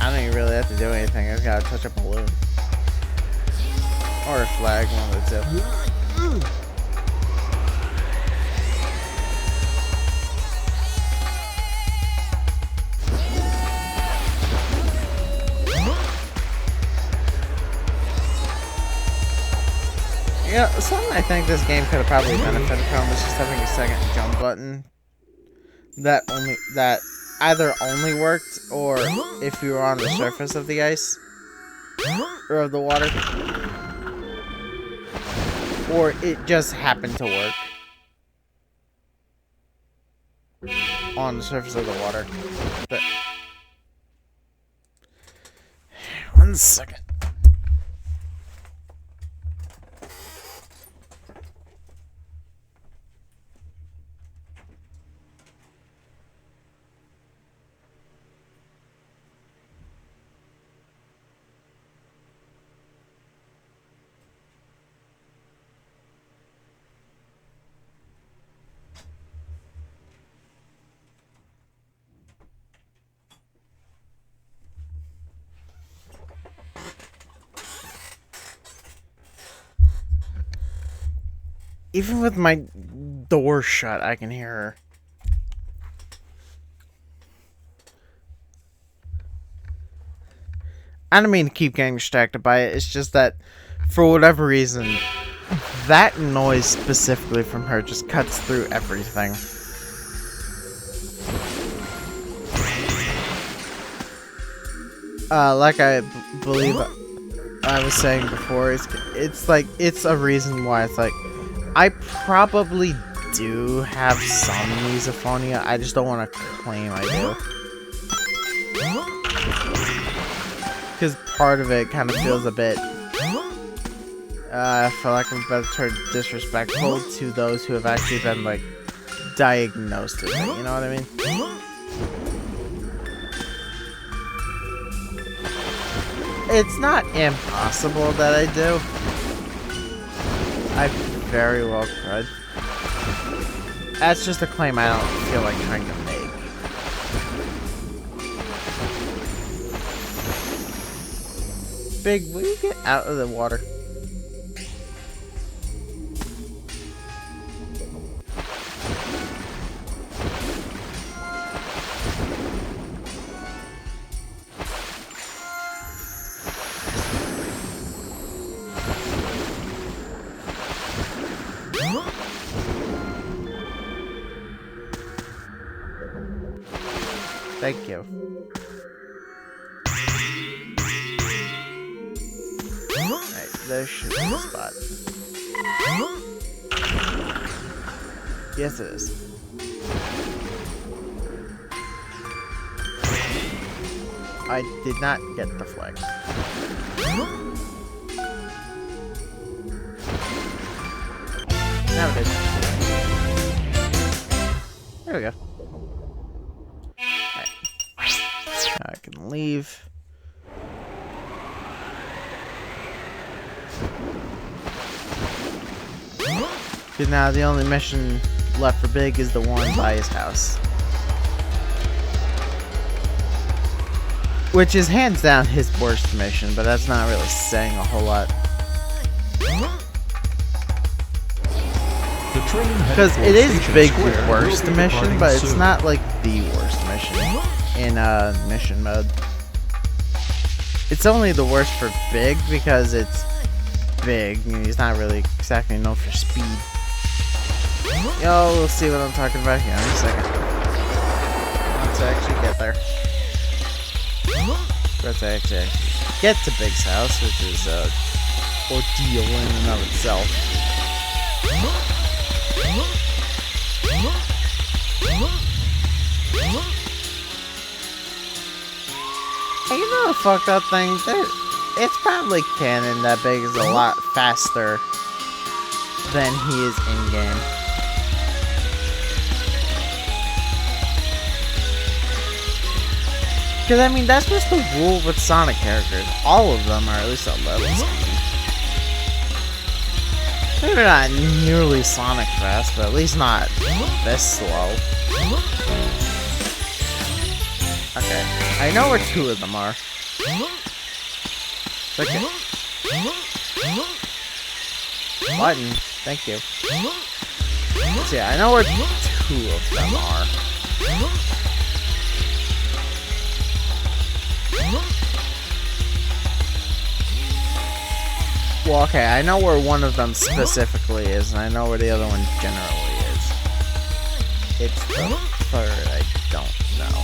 I don't even really have to do anything. I just gotta touch a balloon. Or a flag, one of the two. Yeah, something I think this game could have probably benefited from was just having a second jump button that either only worked or if you were on the surface of the ice or of the water, or it just happened to work on the surface of the water. But 1 second. Even with my door shut, I can hear her. I don't mean to keep getting distracted by it. It's just that, for whatever reason, that noise specifically from her just cuts through everything. Like I believe I was saying before, it's like, it's a reason why it's like, I probably do have some misophonia. I just don't want to claim I do. Because part of it kind of feels a bit, for lack of a better term, disrespectful to those who have actually been, like, diagnosed with it, you know what I mean? It's not impossible that I do. I very well could. That's just a claim I don't feel like trying to make. Big, will you get out of the water? Thank you. Alright, there should be a spot. Yes, it is. I did not get the flag. Now it is. There we go. Alright. Now I can leave. Because now the only mission left for Big is the one by his house. Which is hands down his worst mission, but that's not really saying a whole lot. Because it is Big's worst mission, but it's not like the worst mission in mission mode. It's only the worst for Big because it's Big and he's not really exactly known for speed. Yo, we'll see what I'm talking about here in a second. Once I actually get there. Once I actually get to Big's house, which is ordeal in and of itself. Hey, you know the fucked up thing? It's probably canon that Big is a lot faster than he is in-game. Because, I mean, that's just the rule with Sonic characters. All of them are at least a little speedy. Maybe they're not nearly Sonic fast, but at least not this slow. Okay, I know where two of them are. Okay. Button, thank you. So yeah, I know where two of them are. Well, okay, I know where one of them specifically is, and I know where the other one generally is. It's the third, I don't know.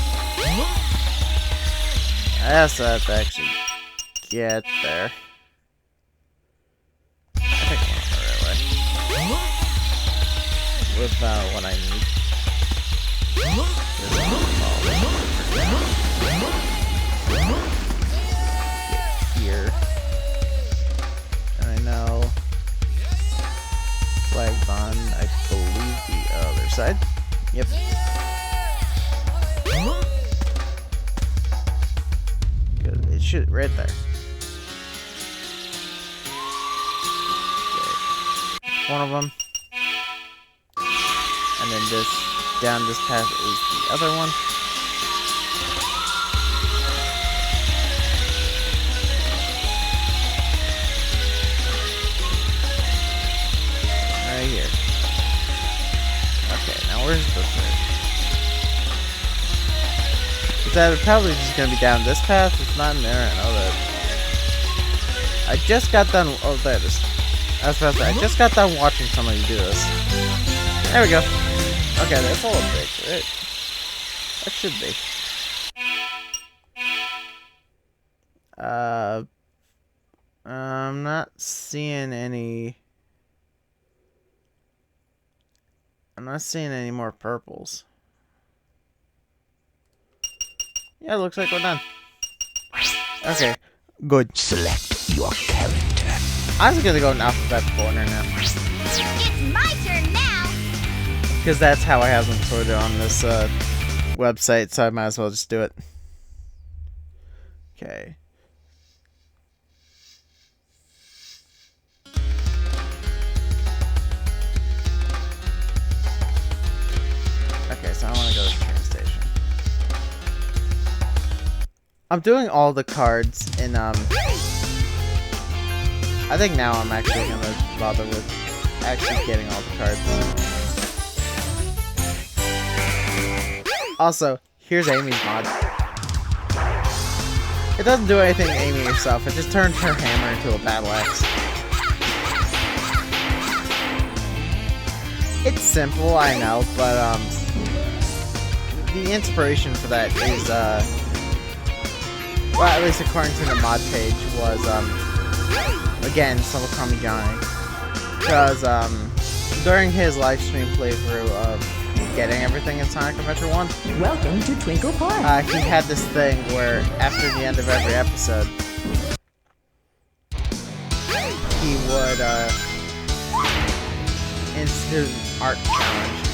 I also have to actually get there. I think I'm on the right way. With what I need. Get here. I know flags on, I believe, the other side. Yep. Good. It should right there. Okay. One of them. And then this down this path is the other one. Right here. Instead, probably just gonna be down this path. It's not in there. I know that. I just got done. Oh, there it is. I was about to say, I just got done watching somebody do this. There we go. Okay, that's a little big. That should be. I'm not seeing any. I'm not seeing any more purples. Yeah, it looks like we're done. Okay, good. Select your character. I was gonna go in alphabetical order now. It's my turn now. Because that's how I have them sorted on this website, so I might as well just do it. Okay. Okay, so I want to go to the train station. I'm doing all the cards in, I think now I'm actually going to bother with actually getting all the cards. Also, here's Amy's mod. It doesn't do anything to Amy herself, it just turns her hammer into a battle axe. It's simple, I know, but, the inspiration for that is, well, at least according to the mod page, was, again, someone call me Johnny. Because, during his live stream playthrough of getting everything in Sonic Adventure 1, Welcome to Twinkle Park. he had this thing where, after the end of every episode, he would, institute an art challenge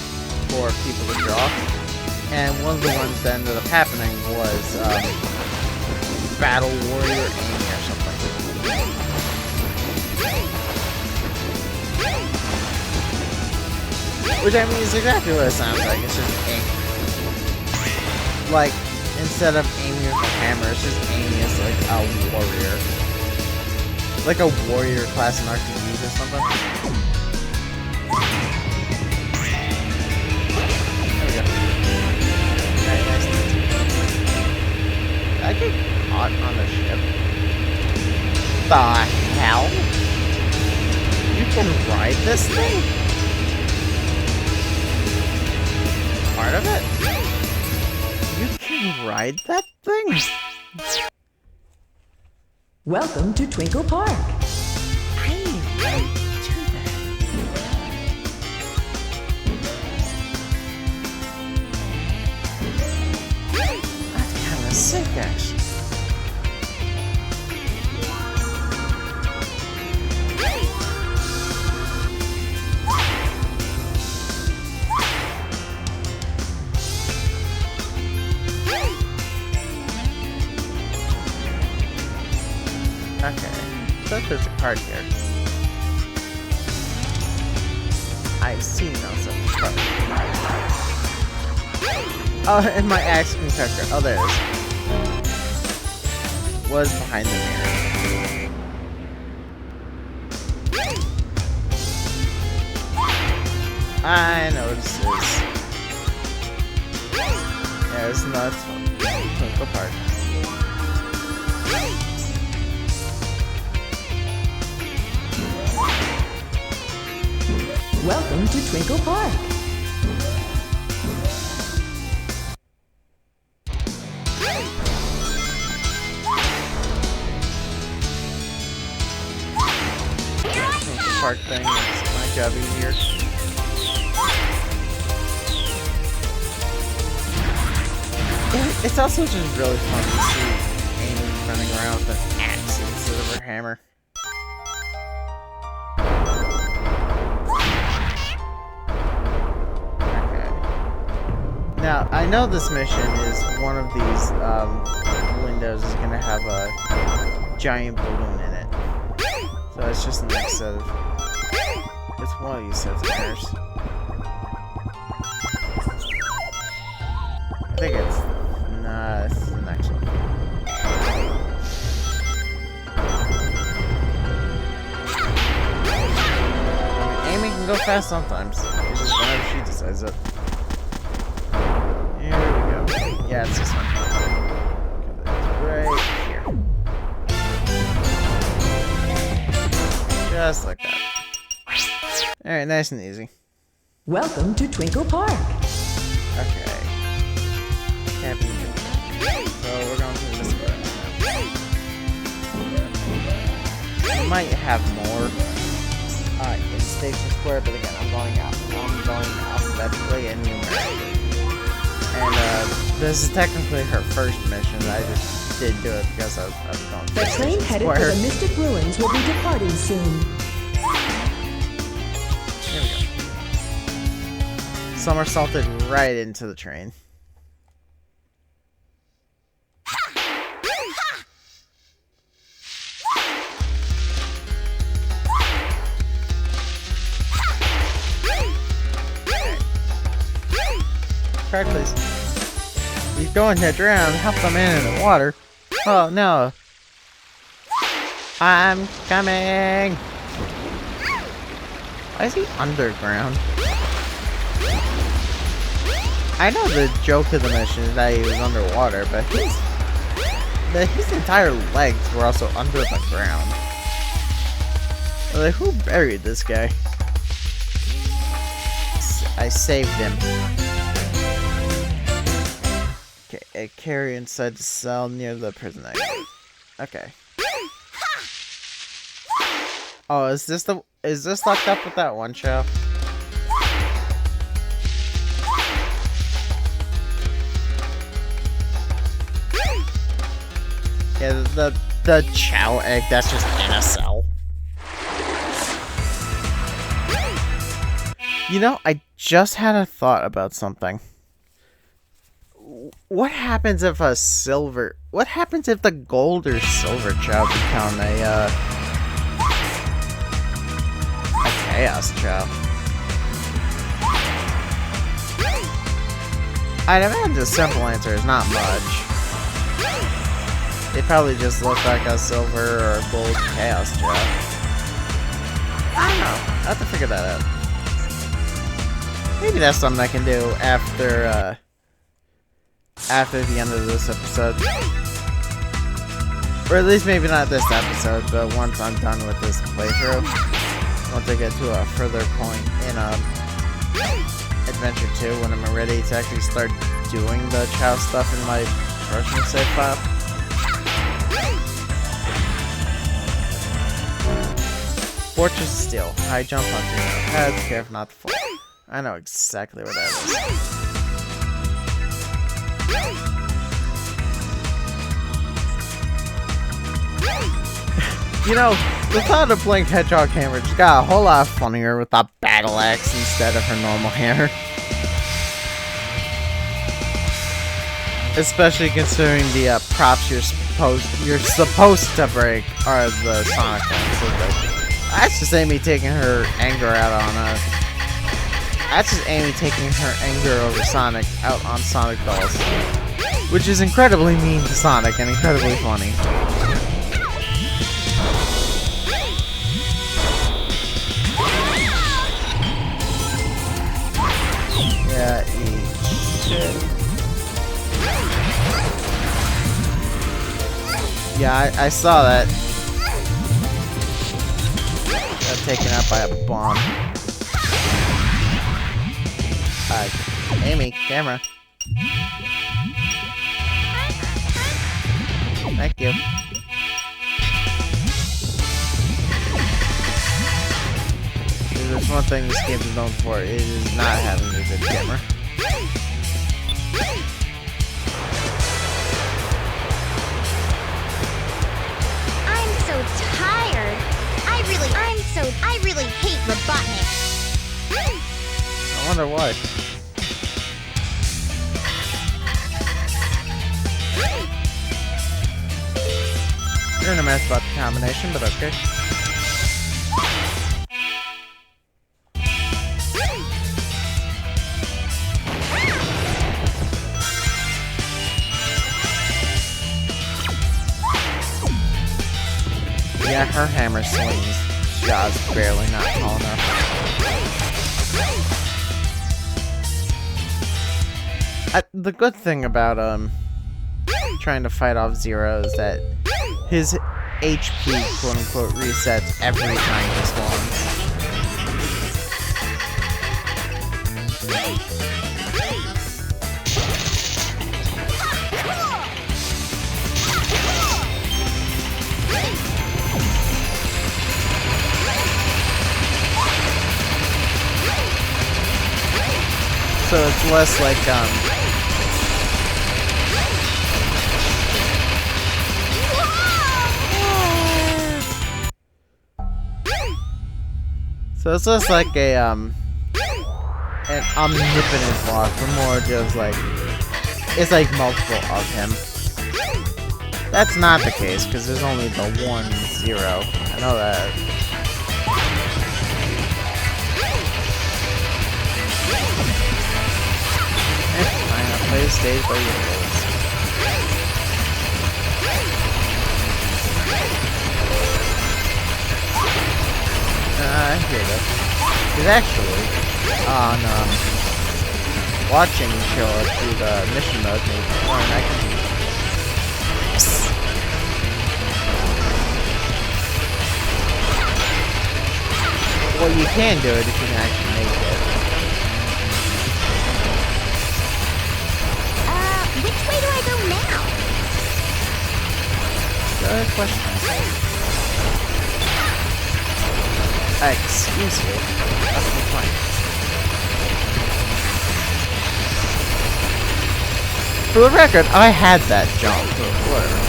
for people to draw. And one of the ones that ended up happening was, Battle Warrior Amy or something. Which, I mean, is exactly what it sounds like. It's just Amy. Like, instead of Amy with a hammer, it's just Amy as, like, a warrior. Like a warrior class in RPGs or something. There we go. Very nice. Did I get caught on the ship? The hell? You can ride this thing? Part of it? You can ride that thing? Welcome to Twinkle Park. I didn't even do that. That's kind of sick, actually. Okay, so there's a card here. I see no such card. Oh, and my axe can character. Oh, there it is. Was behind the mirror. I know what this is. Yeah, it's nuts. Twinkle Park. Welcome to Twinkle Park. Twinkle Park thing makes my job easier. It's also just really fun to see Amy running around with an axe instead of her hammer. Now, I know this mission is one of these windows is going to have a giant balloon in it. So it's just the next set of... It's one of these sets of mirrors. I think it's... Nah, this is the next one. I mean, Amy can go fast sometimes. It's just whenever she decides it. Here we go. Yeah, it's this one. best like that. Alright, nice and easy. Welcome to Twinkle Park. Okay. Happy. So we're going through this way. We might have more in Station Square, but again, I'm going alphabetically and numerically. And this is technically her first mission. I just didn't do it because I was going The through train Station headed for Square. the Mystic Ruins will be departing soon. Here we go. Somersaulted right into the train. Card, please. He's going to drown. Help the man in the water. Oh no. I'm coming. Why is he underground? I know the joke of the mission is that he was underwater, but his entire legs were also under the ground. Like, who buried this guy? I saved him. Okay, a carry inside the cell near the prison exit. Okay. Oh, is this locked up with that one show? Yeah, the Chow egg that's just in a cell. You know, I just had a thought about something. What happens if what happens if the gold or silver Chow become a Chaos Chow? I'd imagine the simple answer is not much. They probably just look like a silver or a gold Chaos Chow. I don't know. I'll have to figure that out. Maybe that's something I can do after the end of this episode. Or at least maybe not this episode, but once I'm done with this playthrough. Once I get to a further point in Adventure 2, when I'm ready to actually start doing the Chow stuff in my Russian save file. Fortress Steel. High jump on 2 heads, careful not to fall. I know exactly what that is. You know, the thought of Blink Hedgehog Hammer just got a whole lot funnier with a battle axe instead of her normal hammer. Especially considering the props you're supposed to break are the Sonic ones. So that's just Amy taking her anger out on that's just Amy taking her anger over Sonic out on Sonic dolls, which is incredibly mean to Sonic and incredibly funny. Yeah, eat shit. Yeah, I saw that. Got taken out by a bomb. Amy, camera. Thank you. There's one thing this game is known for, it is not having a good camera. I'm so tired. I really hate Robotnik. I wonder why. You're in a mess about the combination, but okay. Yeah, her hammer swings. Jaw's barely not tall enough. The good thing about trying to fight off Zero is that HP quote-unquote resets every time he spawns. So it's less like, so it's less like a, an omnipotent boss, but more just like, it's like multiple of him. That's not the case, because there's only the 1-0. I know that. Play the stage by your rules. I hear that. Because actually, on watching the show through the mission mode, I can. Well, you can do it if you can actually make it. Which way do I go now? Good question. Excuse you. That's the point. For the record, I had that jump. Whatever.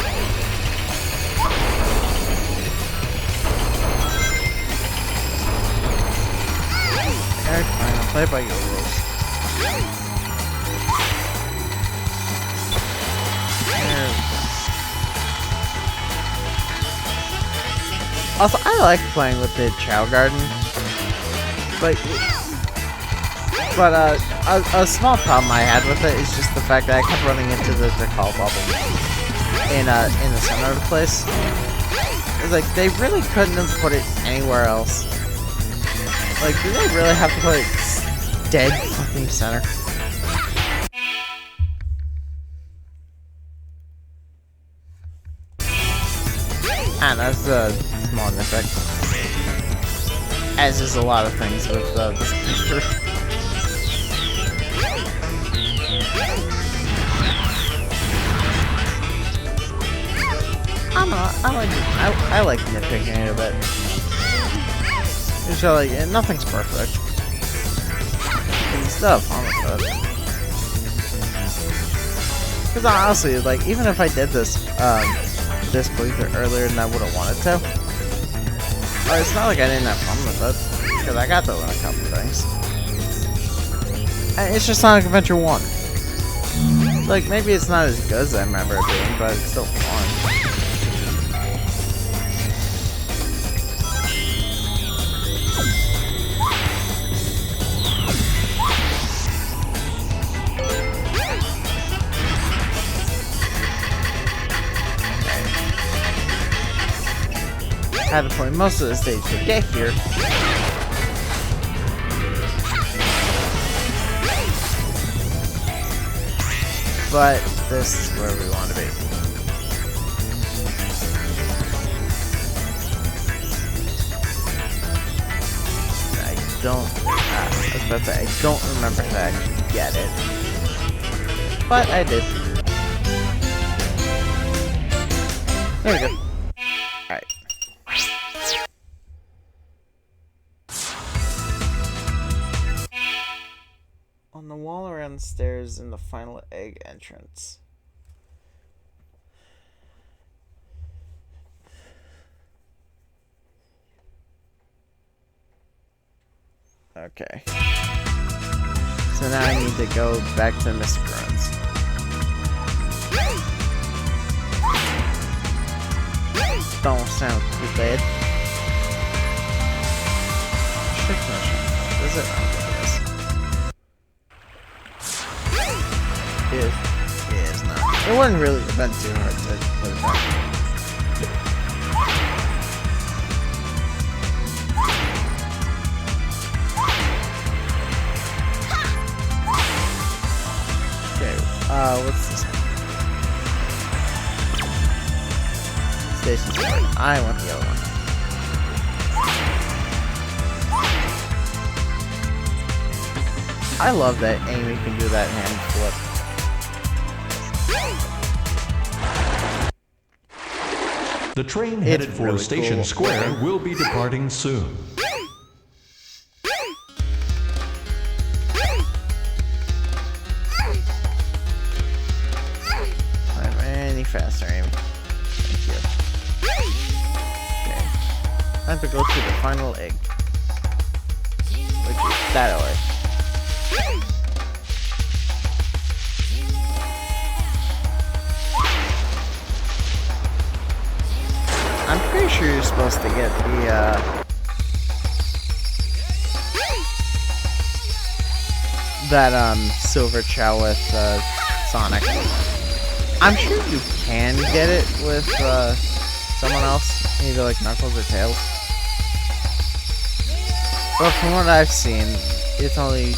Alright, fine. I'll play by your rules. Also, I like playing with the Chow Garden, but a small problem I had with it is just the fact that I kept running into the call bubble in the center of the place. It's like they really couldn't have put it anywhere else. Like, do they really have to put it dead fucking center? And that's a small effect. As is a lot of things with this picture. I like nitpicking a bit. It's just like nothing's perfect. And stuff, honestly. Because honestly, like even if I did this this playthrough earlier than I would have wanted to, it's not like I didn't have fun with it, because I got to learn a couple things. And it's just Sonic Adventure 1. Like, maybe it's not as good as I remember it being, but it's still fun. I had to play most of the stage to get here. But this is where we want to be. I don't remember how to actually get it. But I did. There we go. Alright. On the wall around the stairs in the final egg entrance. Okay. So now I need to go back to Mr. Burns. Don't sound too bad. Does it? It is not. It wouldn't really have been too hard to put it back. Okay, what's this? Station 6. I want the other one. I love that Amy can do that hand flip. The train headed for really Station cool. Square will be departing soon. I'm any faster, Amy. Thank you. Okay. Time to go to the final egg. Which is that way. I'm pretty sure you're supposed to get the, that, silver Chow with, Sonic. I'm sure you can get it with, someone else. Either, like, Knuckles or Tails. But from what I've seen, it's only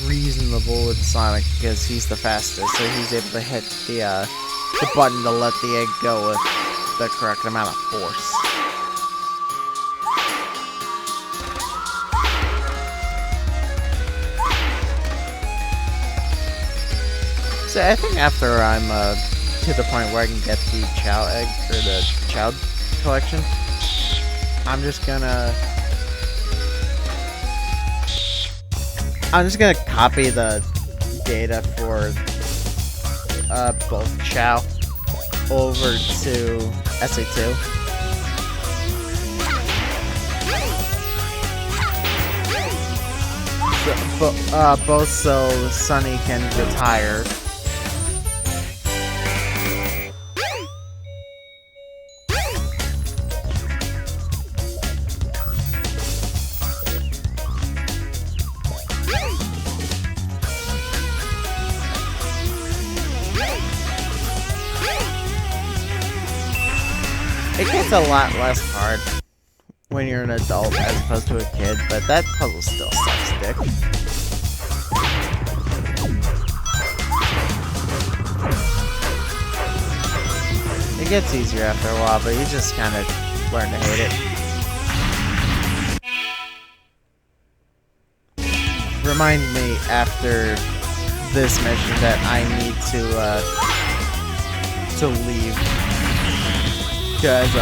reasonable with Sonic because he's the fastest, so he's able to hit the button to let the egg go with the correct amount of force. So I think after I'm to the point where I can get the Chow egg for the Chow collection, I'm just gonna copy the data for both Chow over to SA2. Both so Sunny can retire. It gets a lot less hard when you're an adult as opposed to a kid, but that puzzle still sucks dick. It gets easier after a while, but you just kind of learn to hate it. Remind me after this mission that I need to leave. Because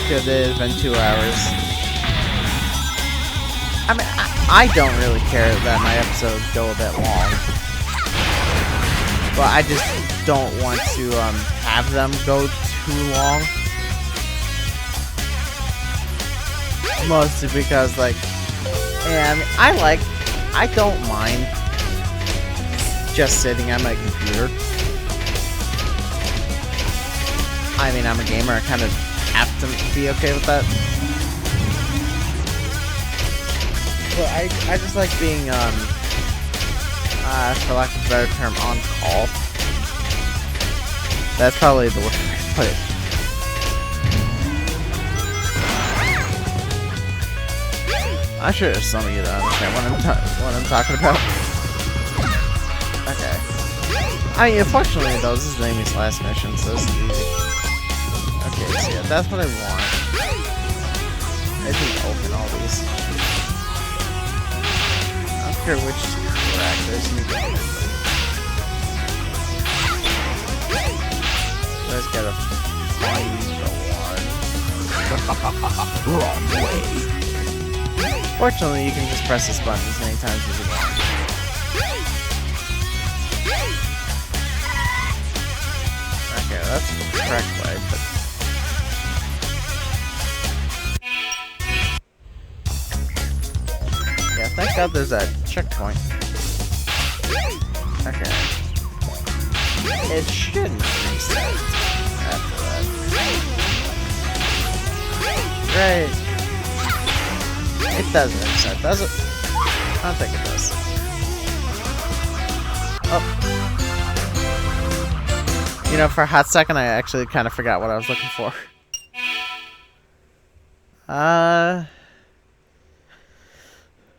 because it has been 2 hours. I mean, I don't really care that my episodes go a bit long, but I just don't want to have them go too long. Mostly because, like, and I don't mind just sitting on my computer. I mean, I'm a gamer, I kind of have to be okay with that. But I just like being, for lack of a better term, on call. That's probably the way to put it. I'm sure there's some of you that understand what I'm talking about. Okay. I mean, unfortunately, though, this is Amy's last mission, so this is easy. Okay, so yeah, that's what I want. I think open all these. I don't care which is correct, there's need to open. Let's gotta find the one. Wrong way. Fortunately, you can just press this button as many times as you want. Okay, that's the correct way, but... yeah, thank God there's a checkpoint. Okay. It shouldn't reset after that. Right. It doesn't reset, does it? I don't think it does. Oh. You know, for a hot second, I actually kind of forgot what I was looking for.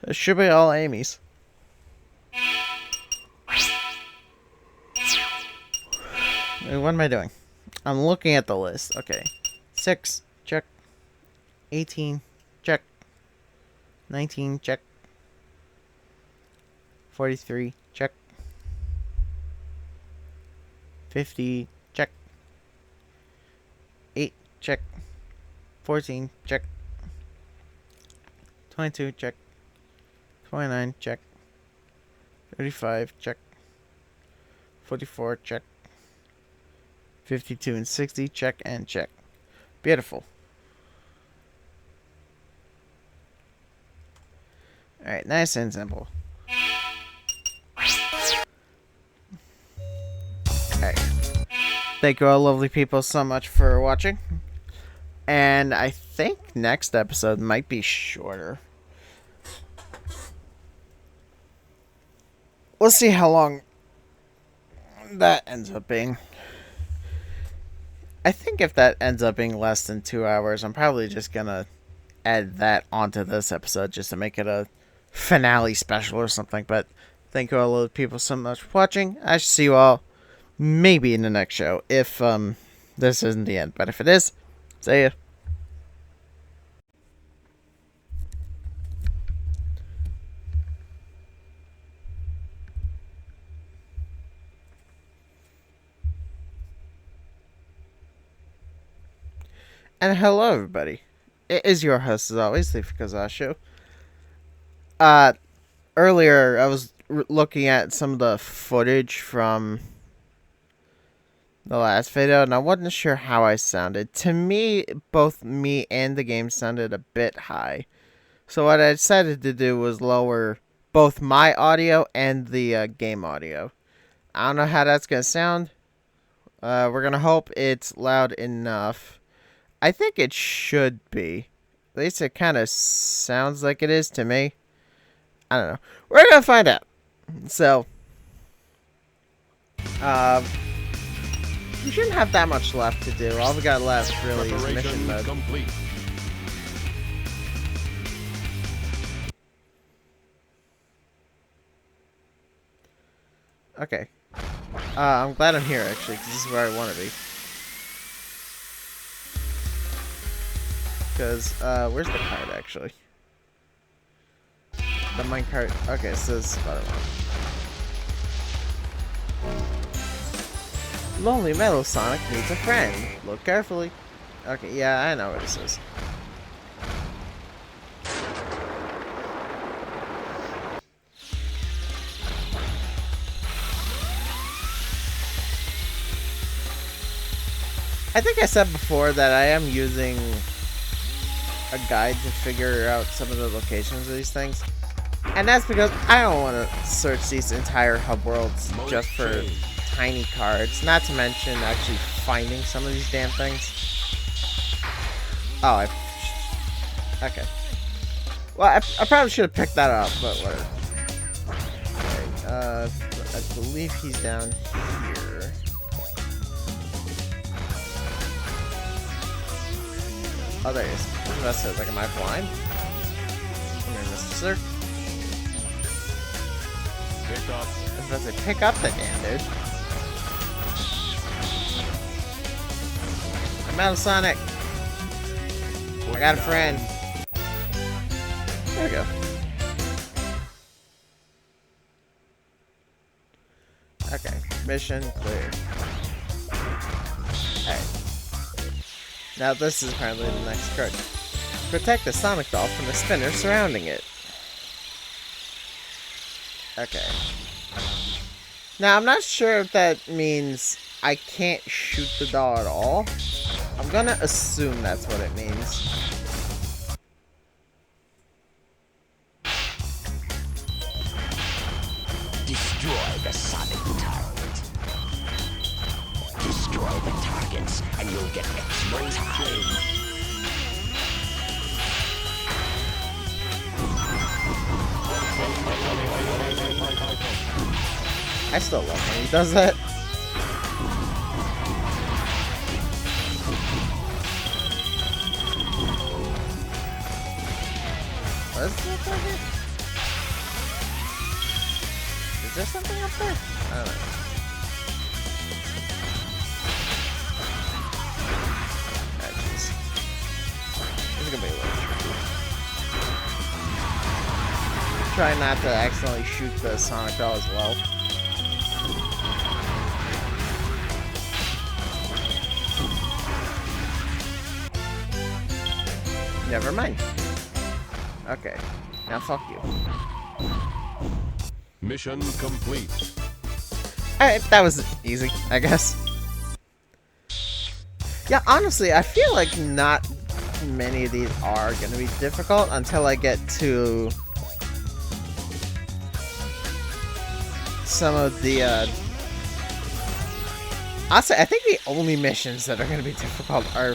It should be all Amy's. Wait, what am I doing? I'm looking at the list. Okay. 6, check. 18, check. 19, check. 43, check. 50, check. 8, check. 14, check. 22, check. 29, check. 35, check. 44, check. 52 and 60, check and check. Beautiful. Alright, nice and simple. Alright. Thank you all lovely people so much for watching. And I think next episode might be shorter. We'll see how long that ends up being. I think if that ends up being less than 2 hours, I'm probably just gonna add that onto this episode just to make it a finale special or something. But thank you all people so much for watching. I shall see you all maybe in the next show if this isn't the end. But if it is, see ya. And hello, everybody. It is your host, as always, Leafy Show. Earlier, I was looking at some of the footage from the last video, and I wasn't sure how I sounded. To me, both me and the game sounded a bit high. So what I decided to do was lower both my audio and the game audio. I don't know how that's going to sound. We're going to hope it's loud enough. I think it should be. At least it kind of sounds like it is to me. I don't know. We're going to find out. So, we shouldn't have that much left to do. All we got left really is mission mode. Complete. Okay. I'm glad I'm here, actually, because this is where I want to be. Because, where's the card, actually? The minecart. Okay, so this is what I want. Lonely Metal Sonic needs a friend. Look carefully. Okay, yeah, I know what this is. I think I said before that I am using a guide to figure out some of the locations of these things. And that's because I don't want to search these entire hub worlds just for tiny cards. Not to mention actually finding some of these damn things. Oh, okay. Well, I probably should have picked that up, but whatever. Okay, I believe he's down here. Oh, there he is. That says, like, am I blind? Come here, Mr. Sir. Pick up. I was about to say, pick up the damn dude. I'm out of Sonic. I got a friend. There we go. Okay, mission clear. Alright. Now this is apparently the next card. Protect the Sonic doll from the spinner surrounding it. Okay. Now I'm not sure if that means I can't shoot the doll at all. I'm gonna assume that's what it means. Destroy the Sonic turret. Destroy the targets, and you'll get extra time. I still love when he does that. What is that up here? Is there something up there? I don't know. try not to accidentally shoot the Sonic Bell as well. Never mind. Okay. Now fuck you. Mission complete. Alright, that was easy, I guess. Yeah, honestly, I feel like not many of these are gonna be difficult until I get to some of the, honestly, I think the only missions that are gonna be difficult are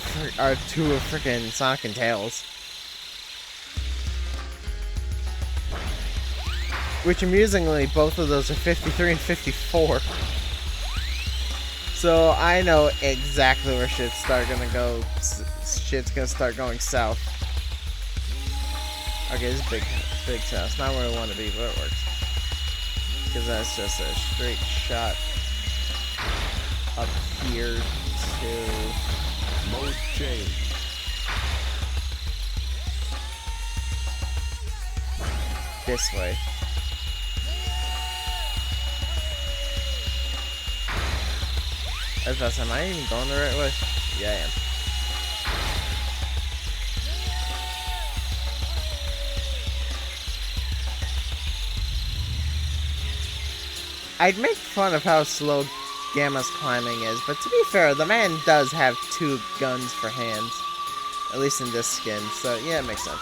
two of freaking Sonic and Tails. Which, amusingly, both of those are 53 and 54. So I know exactly where shit's gonna start going south. Okay, this is big south. Not where I want to be, but it works. Because that's just a straight shot up here to Mode change. this way. Am I even going the right way? Yeah, I am. I'd make fun of how slow Gamma's climbing is, but to be fair, the man does have 2 guns for hands. At least in this skin, so yeah, it makes sense.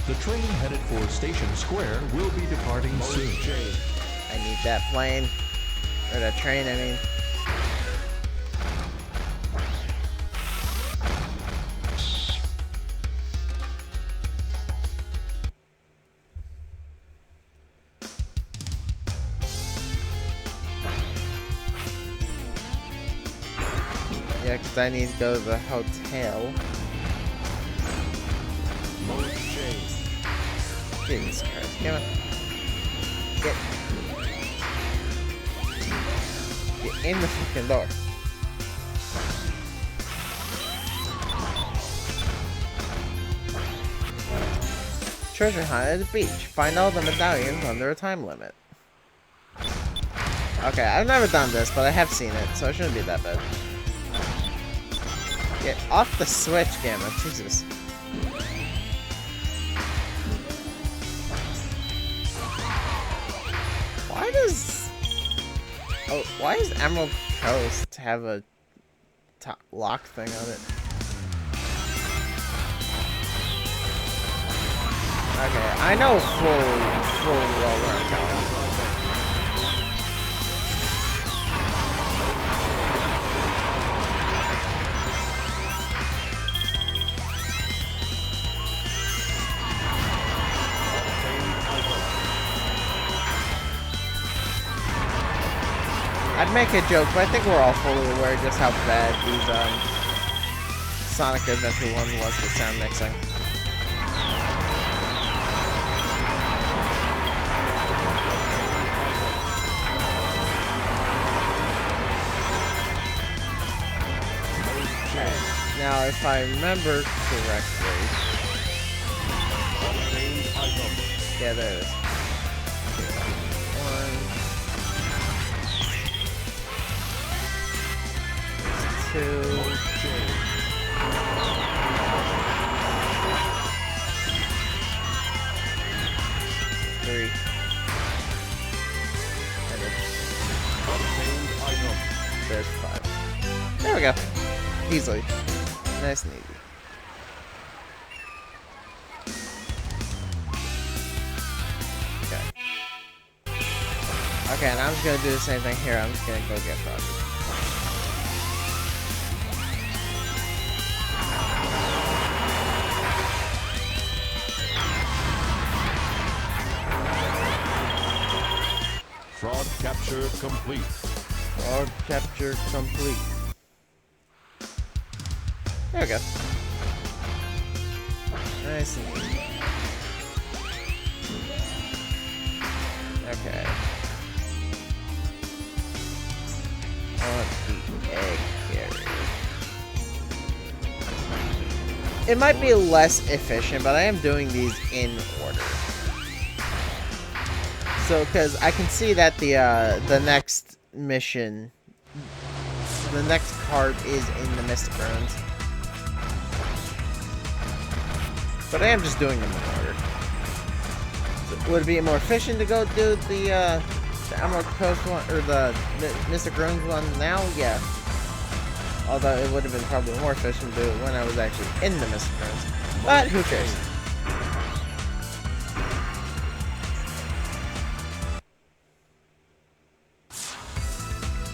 The train headed for Station Square will be departing soon. I need that plane. Or that train, I mean. Yeah, because I need to go to the hotel. Jesus Christ, come on. Get in the fucking door. Treasure hunt at the beach. Find all the medallions under a time limit. Okay, I've never done this, but I have seen it, so it shouldn't be that bad. Get off the switch, Gamma. Jesus. Why does Emerald Coast have a lock thing on it? Okay, I know full well where I'm going. I'd make a joke, but I think we're all fully aware just how bad these Sonic Adventure 1 was with sound mixing. Okay. Now, if I remember correctly, yeah, there it is. 1, 2, 3, and there's 5. There we go. Easily. Nice and easy. Okay, and I'm just gonna do the same thing here. I'm just gonna go get Froggy. Frog capture complete. Frog capture complete. There we go. Nice and easy. Okay. it might be less efficient, but I am doing these in order. So, because I can see that the next mission, the next card is in the Mystic Ruins. But I am just doing them in order. So, would it be more efficient to go do the Emerald Coast one, or the Mystic Ruins one now? Yeah. Although it would have been probably more efficient to do it when I was actually in the Mystic Ruins. But who cares?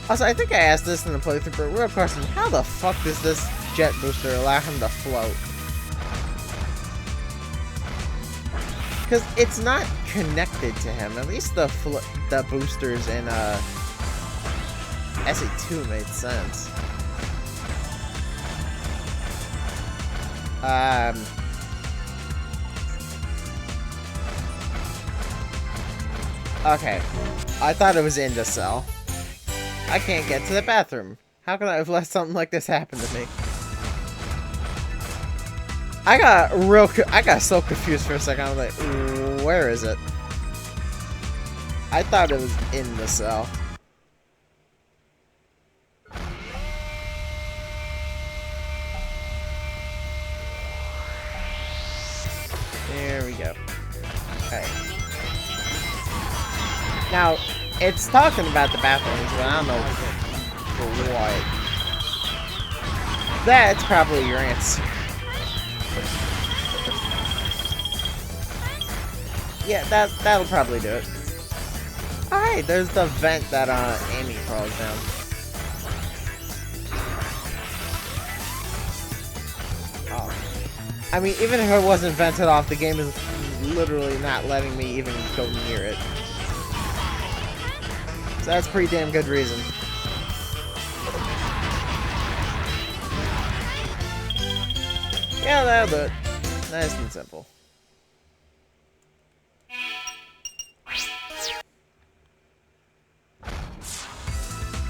Also, I think I asked this in the playthrough, but real question, how the fuck does this jet booster allow him to float? Because it's not connected to him. At least the boosters in SE2 made sense. Okay. I thought it was in the cell. I can't get to the bathroom. How could I have let something like this happen to me? I got so confused for a second. I was like, where is it? I thought it was in the cell. There we go. Alright. Now, it's talking about the bathrooms, but I don't know for what. That's probably your answer. Yeah, that'll probably do it. Alright, there's the vent that Amy crawls down. Oh. I mean, even if it wasn't vented off, the game is literally not letting me even go near it. So that's a pretty damn good reason. Yeah, that'll do it. Nice and simple.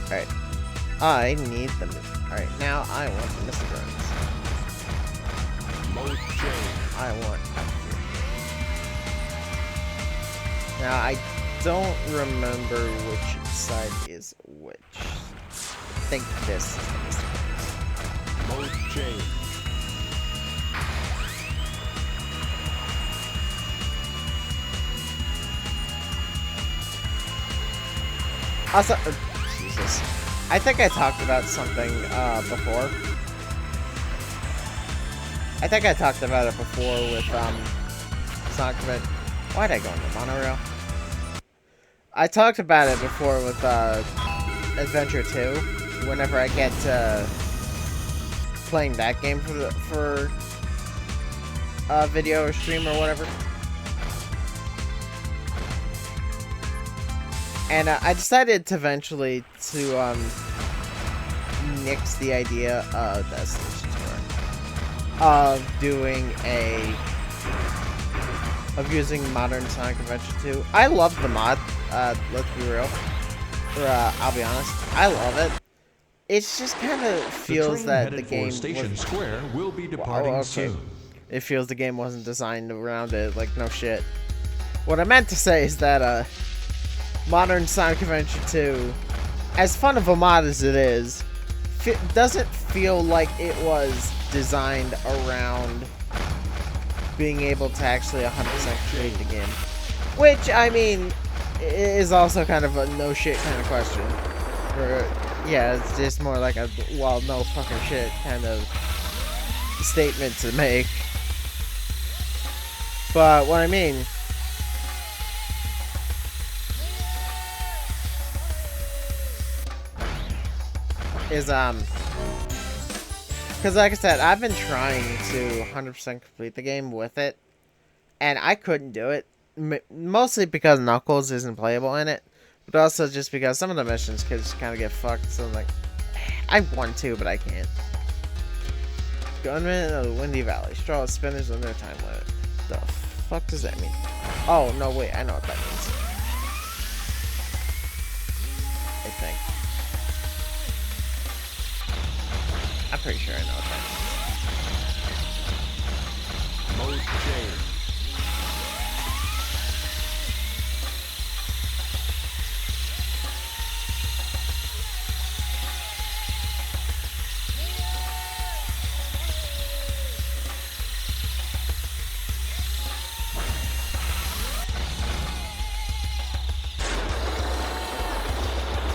Alright. I need the... Alright, now I want the Mystic Ruins. I want up here. Now, I don't remember which side is which. I think this is the Mystic Ruins. Mode change. Also, Jesus. I think I talked about something before. I think I talked about it before with Sonic Adventure. Why'd I go on the monorail? I talked about it before with Adventure 2. Whenever I get to playing that game for video or stream or whatever. And I decided to eventually to nix the idea of Destination Square of doing using modern Sonic Adventure 2. I love the mod. Let's be real. I'll be honest. I love it. It's just kind of feels that the game Station Square will be departing soon. It feels the game wasn't designed around it. Like, no shit. What I meant to say is that modern Sonic Adventure 2, as fun of a mod as it is, doesn't feel like it was designed around being able to actually 100% create the game. Which, I mean, is also kind of a no shit kind of question. Yeah, it's just more like a, well, no fucking shit kind of statement to make. But what I mean is, because like I said, I've been trying to 100% complete the game with it, and I couldn't do it. Mostly because Knuckles isn't playable in it, but also just because some of the missions could just kind of get fucked, so I'm like, I want to, but I can't. Gunman of the Windy Valley. Straw spinners on their time limit. The fuck does that mean? Oh, no, wait, I know what that means. I think. I'm pretty sure I know what that Mode change.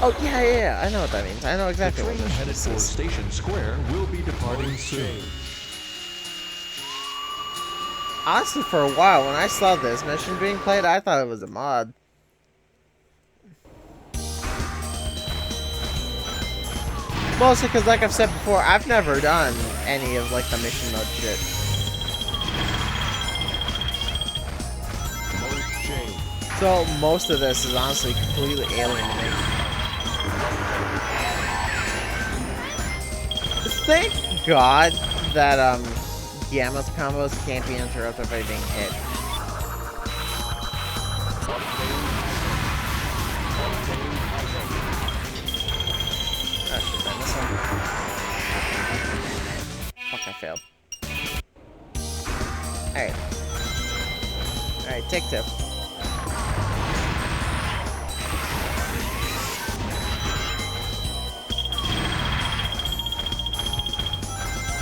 Oh, yeah, I know what that means. I know The exactly what train this headed for is. Station Square will be departing soon. Honestly, for a while, when I saw this mission being played, I thought it was a mod. Mostly because, like I've said before, I've never done any of, like, the mission mode shit. Mode change. So, most of this is honestly completely alien to me. Thank God that, Gamma's combos can't be interrupted by being hit. Oh shit, I missed one. Fuck, I failed. Alright. Alright, take two.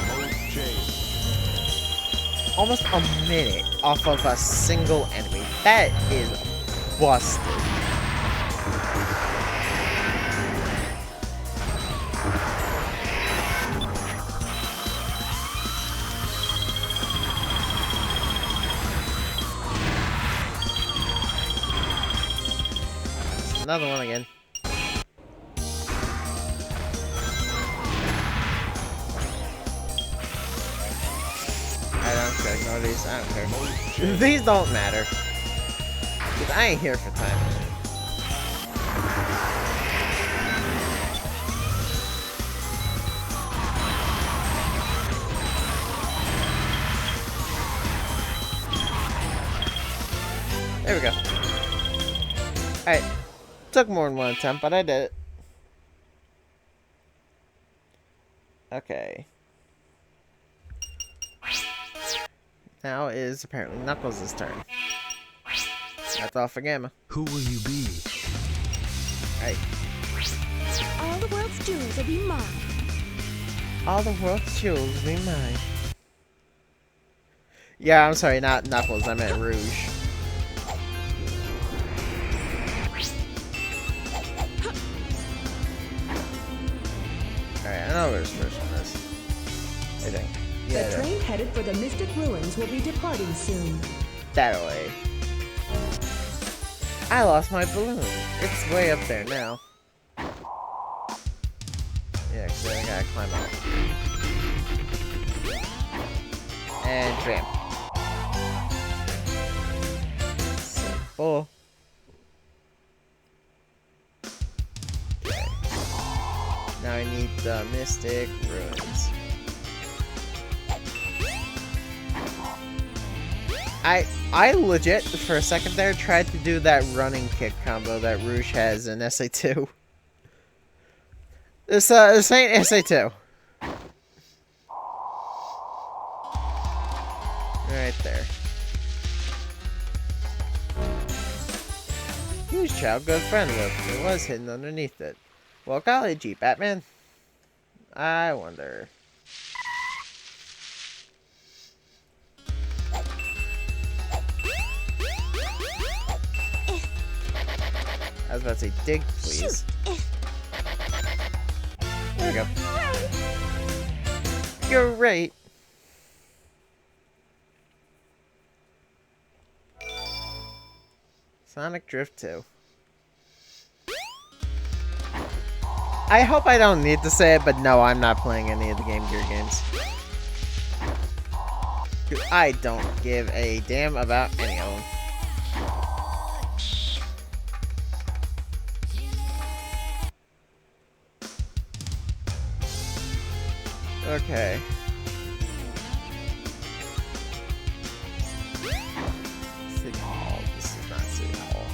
Mode change. Almost a minute off of a single enemy. That is busted. Another one again. I don't care. Ignore these. I don't care. These don't matter. Because I ain't here for time. There we go. Alright. Took more than one attempt, but I did it. Okay. Now it is apparently Knuckles' turn. That's all for Gamma. Who will you be? Right. All the world's jewels will be mine. All the world's jewels will be mine. Yeah, I'm sorry, not Knuckles, I meant Rouge. Alright, I know where his first one is. I think. Yeah, The train headed for the Mystic Ruins will be departing soon. that way. I lost my balloon. It's way up there now. Yeah, because I gotta climb up. And bam. Simple. Okay. Now I need the Mystic Ruins. I legit, for a second there, tried to do that running kick combo that Rouge has in SA2. This ain't SA2. Right there. Huge child good friend with it was hidden underneath it. Well, golly gee, Batman. I wonder. I was about to say, dig, please. There we go. You're right. Sonic Drift 2. I hope I don't need to say it, but no, I'm not playing any of the Game Gear games. I don't give a damn about any of them. Okay. City Hall. This is not City Hall.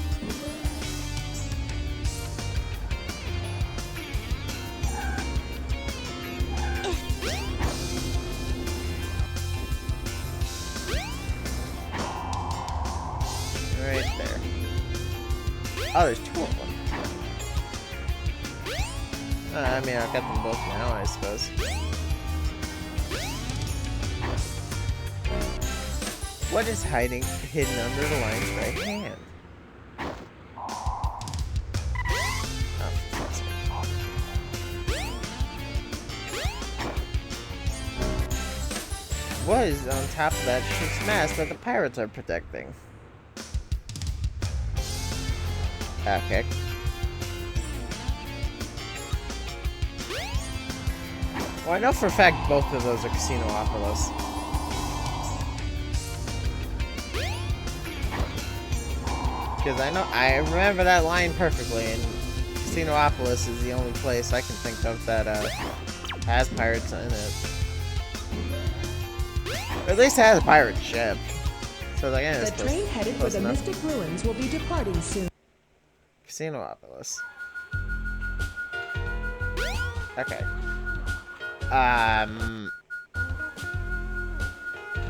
right there. Oh, there's 2 of them. I mean, I've got them both now, I suppose. What is hidden under the lion's right hand? What is on top of that ship's mast that the pirates are protecting? Okay. Well, I know for a fact both of those are Casinopolis. Because I remember that line perfectly, and Casinopolis is the only place I can think of that has pirates in it. Or at least it has a pirate ship. So like, yeah, The train headed for the enough. Mystic Ruins will be departing soon. Casinopolis. Okay.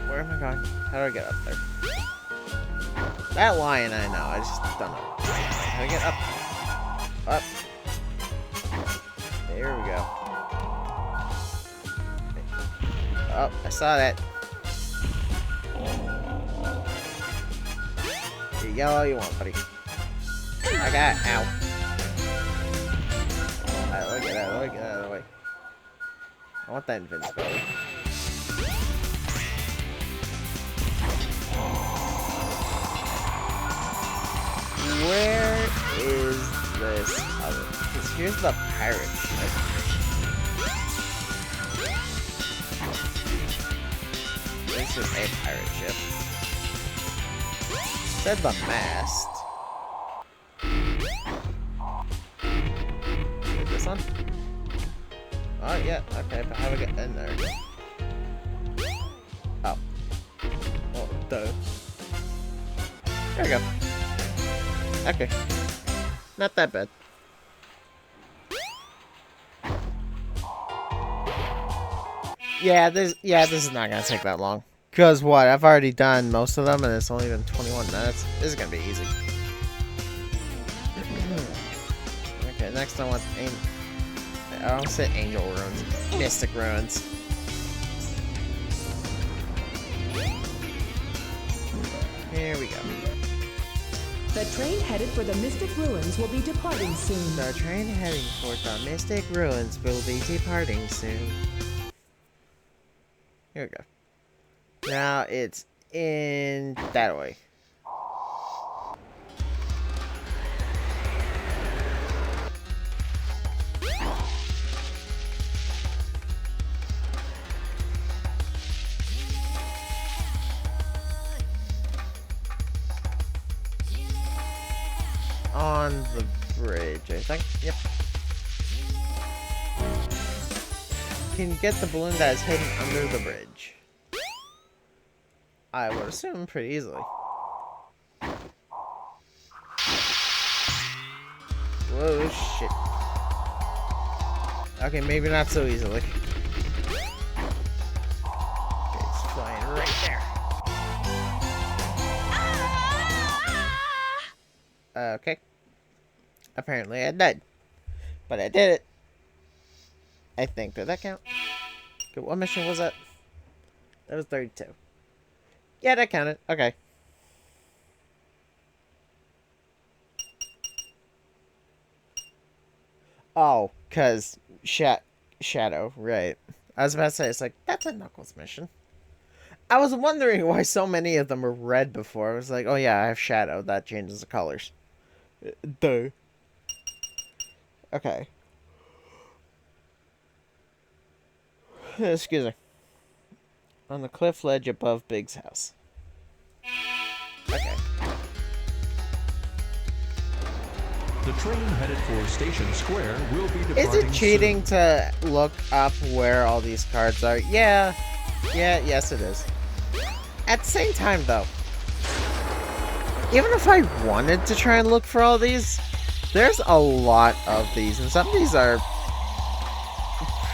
Where am I going? How do I get up there? That lion I know, I just don't know. How do I get up? Up. There we go. Oh, I saw that. You yell all you want, buddy. I got it. Ow. Alright, get out of the way. I want that invincibility. Where is this other? Because here's the pirate ship. This is a pirate ship. Said the mast. Is this one? Oh yeah, okay, but how do I get in there? Oh. Oh, duh. There we go. Okay. Not that bad. Yeah, this is not gonna take that long. Cause what? I've already done most of them and it's only been 21 minutes. This is gonna be easy. Okay, next I want I don't say angel ruins. Mystic ruins. Here we go. The train headed for the Mystic Ruins will be departing soon. The train heading for the Mystic Ruins will be departing soon. Here we go. Now it's in that way. On the bridge, I think. Yep. Can get the balloon that is hidden under the bridge. I would assume pretty easily. Whoa, shit. Okay, maybe not so easily. Okay, it's flying right there. Okay. Apparently I died. But I did it. I think. Did that count? Okay, what mission was that? That was 32. Yeah, that counted. Okay. Oh, because Shadow, right. I was about to say, it's like, that's a Knuckles mission. I was wondering why so many of them were red before. I was like, oh yeah, I have Shadow. That changes the colors. Duh. Okay. Excuse me. On the cliff ledge above Big's house. Okay. The train headed for Station Square will be departing Is it cheating soon. to look up where all these cards are? Yeah. Yes it is. At the same time though, even if I wanted to try and look for all these, there's a lot of these, and some of these are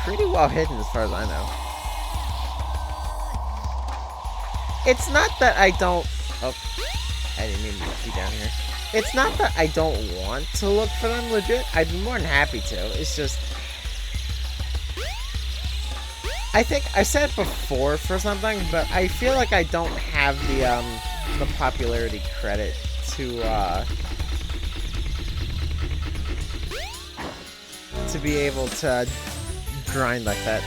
pretty well hidden as far as I know. It's not that I don't... Oh, I didn't mean to be down here. It's not that I don't want to look for them legit. I'd be more than happy to. It's just... I think I said it before for something, but I feel like I don't have the popularity credit to be able to grind like that.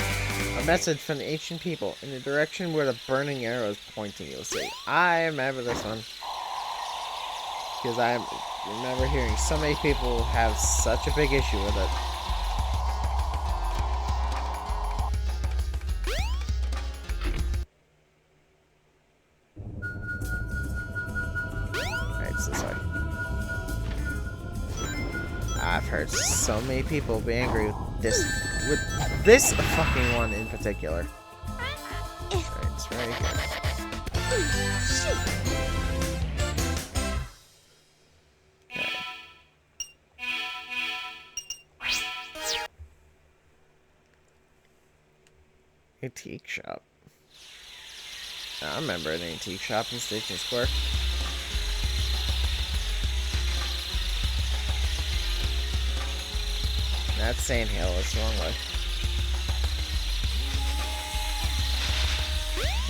A message from the ancient people in the direction where the burning arrow is pointing, you'll see. I remember this one. Because I remember hearing so many people have such a big issue with it. Alright, it's this way. I've heard so many people be angry with this fucking one in particular. Alright, it's very good. Antique shop. I remember an antique shop in Station Square. That's Sand Hill, it's the wrong way.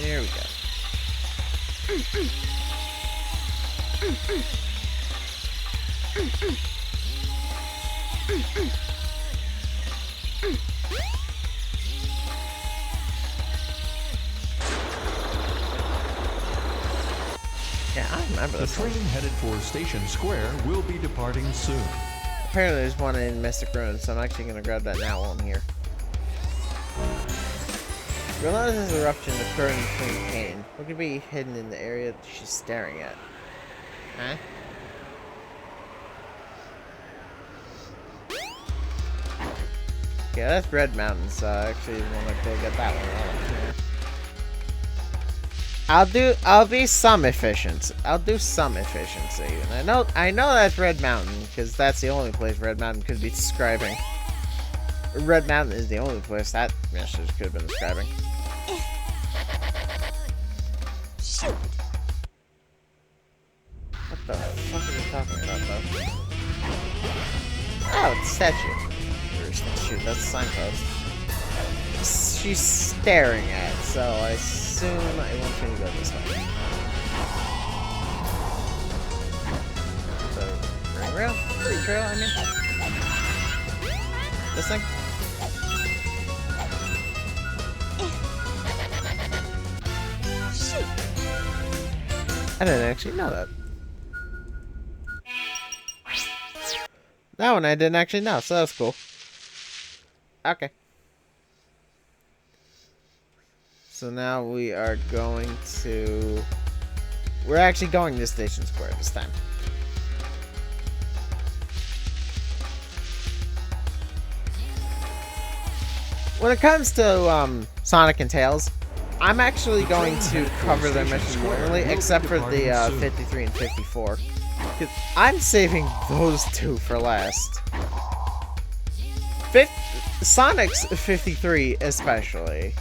There we go. Yeah, I remember this. The train headed for Station Square will be departing soon. Apparently there's one in Mystic Ruins, so I'm actually going to grab that now while I'm here. Relentless eruption occurring between pain. What could be hidden in the area that she's staring at? Huh? Yeah, that's Red Mountain, so I actually want to go get that one. I'll be some efficient. I'll do some efficiency. And I know that's Red Mountain, because that's the only place Red Mountain could be describing. Red Mountain is the only place that message could have been describing. Shoot! What the fuck are you talking about, though? Oh, it's a statue. Or a statue, that's a signpost. She's staring at it, so I assume it wants me to go this way. So, ring rail? Free trail, I mean? This thing? Shoot! I didn't actually know that. That one I didn't actually know, so that's cool. Okay. So now we are going to... We're actually going to Station Square this time. When it comes to Sonic and Tails, I'm actually going to cover their mission normally, except for the 53 and 54. 'Cause I'm saving those two for last. Sonic's 53 especially.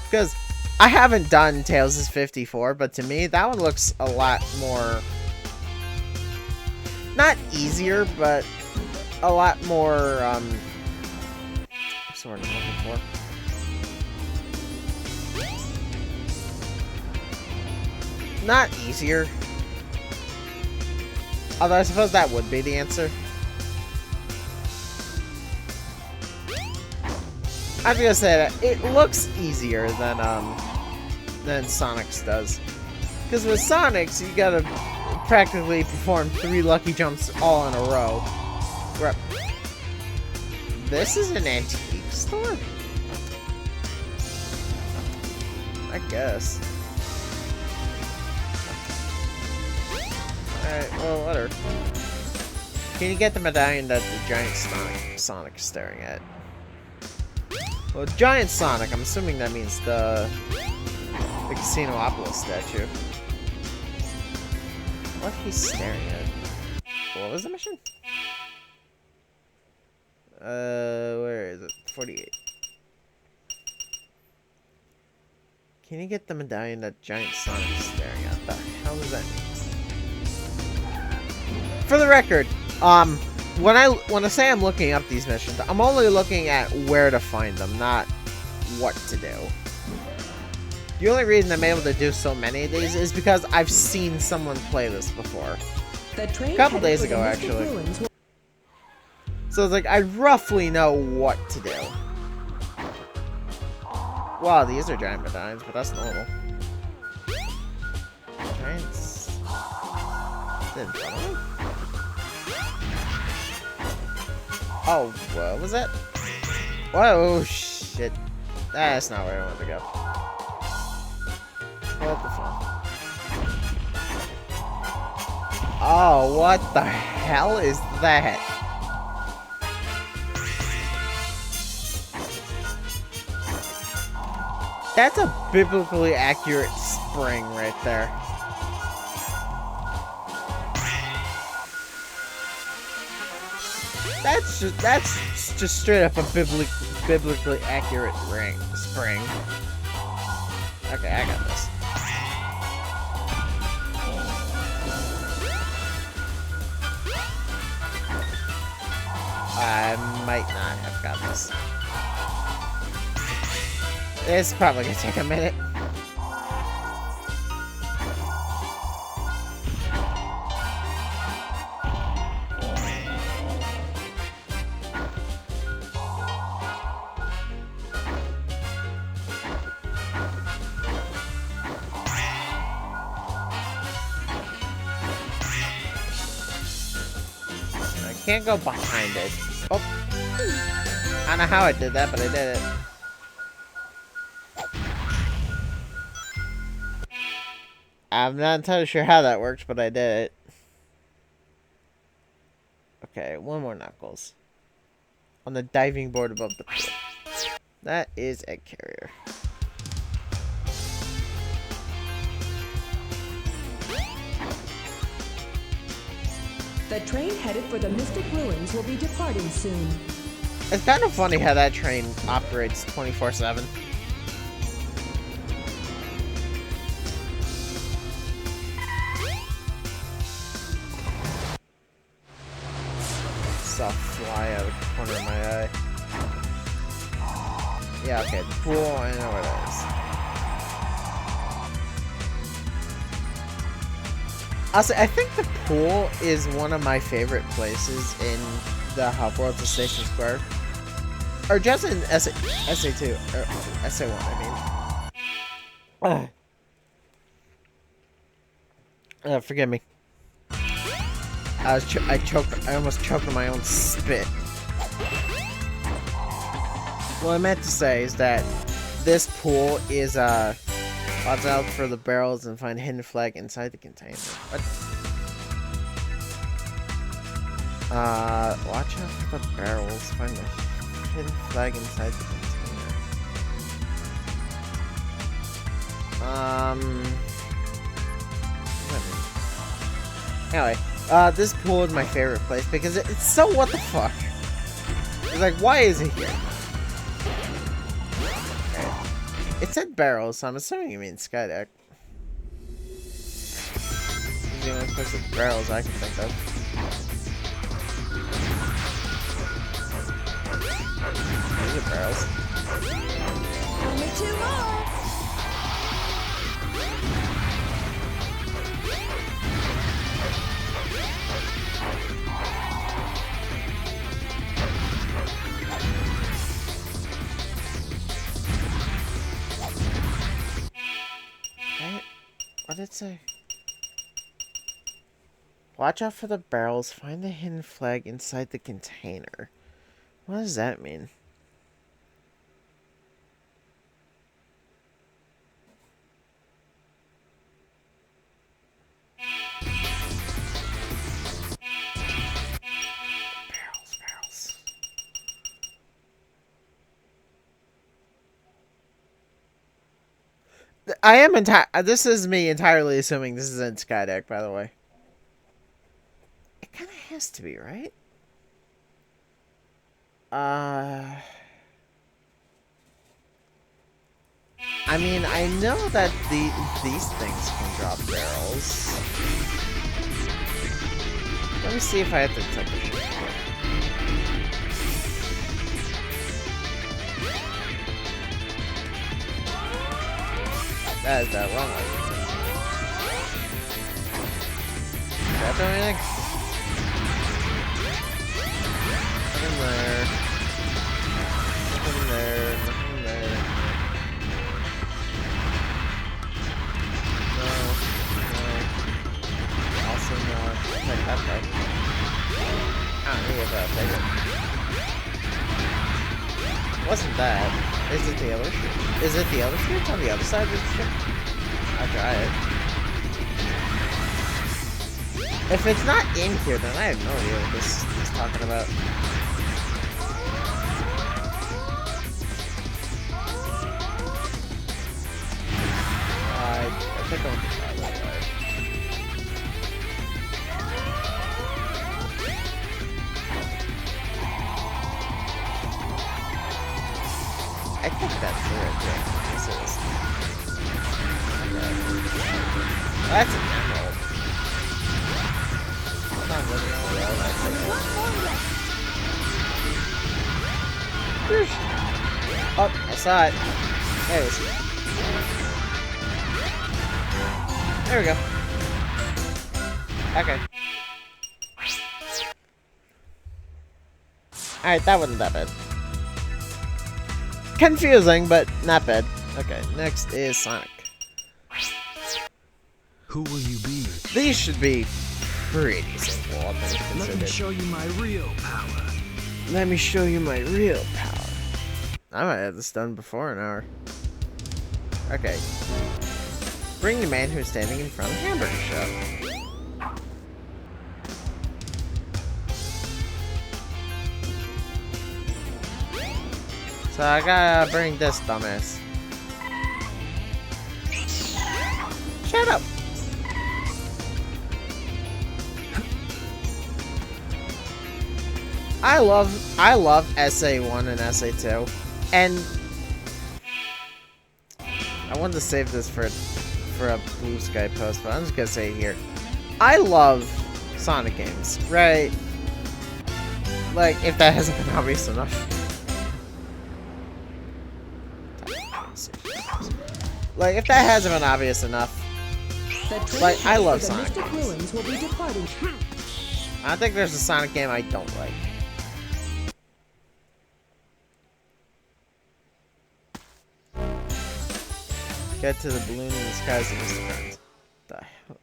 Because I haven't done Tails' 54, but to me, that one looks a lot more... Not easier, but a lot more, what's the word I'm looking for? Not easier. Although I suppose that would be the answer. I was gonna say that it looks easier than Sonic's does. Because with Sonic's, you gotta practically perform 3 lucky jumps all in a row. Where this is an antique store? I guess. Alright, well, whatever. Can you get the medallion that the giant Sonic is staring at? Well, giant Sonic, I'm assuming that means the Casinopolis statue. What he's staring at? What was the mission? Where is it? 48. Can you get the medallion that giant Sonic is staring at? The hell does that mean? for the record, when I say I'm looking up these missions, I'm only looking at where to find them, not what to do. The only reason I'm able to do so many of these is because I've seen someone play this before. The train A couple headed days for ago, the Mystic actually. Ruins will- So it's like, I roughly know what to do. Wow, these are giant medallions, but that's normal. Giants. Didn't follow me. Oh, what was that? Whoa, shit. That's not where I want to go. What the fuck? Oh, what the hell is that? That's a biblically accurate spring right there. That's just straight up a biblically accurate spring. Okay, I got this. I might not have got this. It's probably gonna take a minute. I can't go behind it. Oh. I don't know how I did that, but I did it. I'm not entirely sure how that works, but I did it. Okay, one more Knuckles. On the diving board above the pool. That is a carrier. The train headed for the Mystic Ruins will be departing soon. It's kind of funny how that train operates 24/7. Saw a fly out of the corner of my eye. Yeah, okay, the pool, I know where that is. Also, I think the pool is one of my favorite places in the Hub World to Station Square. Or just in SA2, or SA1, I mean. Forgive me. I almost choked on my own spit. What I meant to say is that this pool is, watch out for the barrels and find hidden flag inside the container. What? Watch out for the barrels, find the hidden flag inside the container. Anyway, this pool is my favorite place because it's so what the fuck. It's like, why is it here? Okay. It said barrels, so I'm assuming you mean Skydeck. It's the only place with barrels I can think of. These are barrels. Only two more. What did it say? Watch out for the barrels. Find the hidden flag inside the container. What does that mean? Barrels. I am this is me entirely assuming this is in Skydeck, by the way. It kind of has to be, right? I mean, I know that these things can drop barrels. Let me see if I have to type it. That is that wrong way. Did that do anything? Nothing there. Nothing there. Nothing there. No. Also no. Like that part. I don't need that. Take it. Wasn't that? Is it the other ship? Is it the other ship? It's on the other side of the ship? I'll try it. If it's not in here, then I have no idea what this is talking about. I think I'm that way. I think that's it. Yeah, this is. That's an emerald. I'm not looking for that. Oh, I saw it. There it is. There we go. Okay. Alright, that wasn't that bad. Confusing, but not bad. Okay, next is Sonic. Who will you be? These should be pretty simple, all things considered. Let me show you my real power. Let me show you my real power. I might have this done before an hour. Okay. Bring the man who's standing in front of the hamburger shop. So I gotta bring this dumbass. Shut up! I love SA1 and SA2, and I wanted to save this for a Blue Sky post, but I'm just gonna say it here. I love Sonic games, right? Like, if that hasn't been obvious enough. Like, if that hasn't been obvious enough, like, I love Sonic games. I don't think there's a Sonic game I don't like. Get to the balloon in the skies of Mr. Friends. The hell?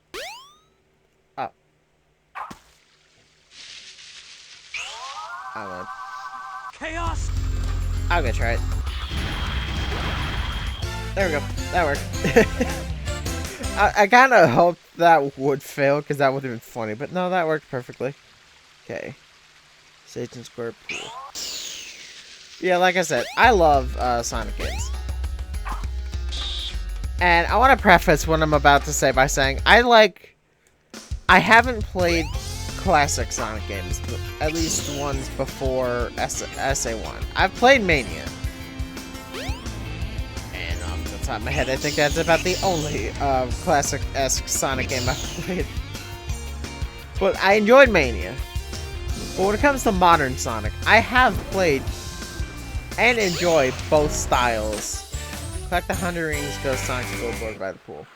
Oh. I won. Chaos! I'm gonna try it. There we go. That worked. I kind of hoped that would fail because that would have been funny, but no, that worked perfectly. Okay. Satan Square Pool. Yeah, like I said, I love Sonic games. And I want to preface what I'm about to say by saying I haven't played classic Sonic games, at least ones before SA1. I've played Mania. And off the top of my head, I think that's about the only classic-esque Sonic game I've played. But I enjoyed Mania. But when it comes to modern Sonic, I have played and enjoyed both styles. Collect the 100 rings, go to Sonic's billboard by the pool.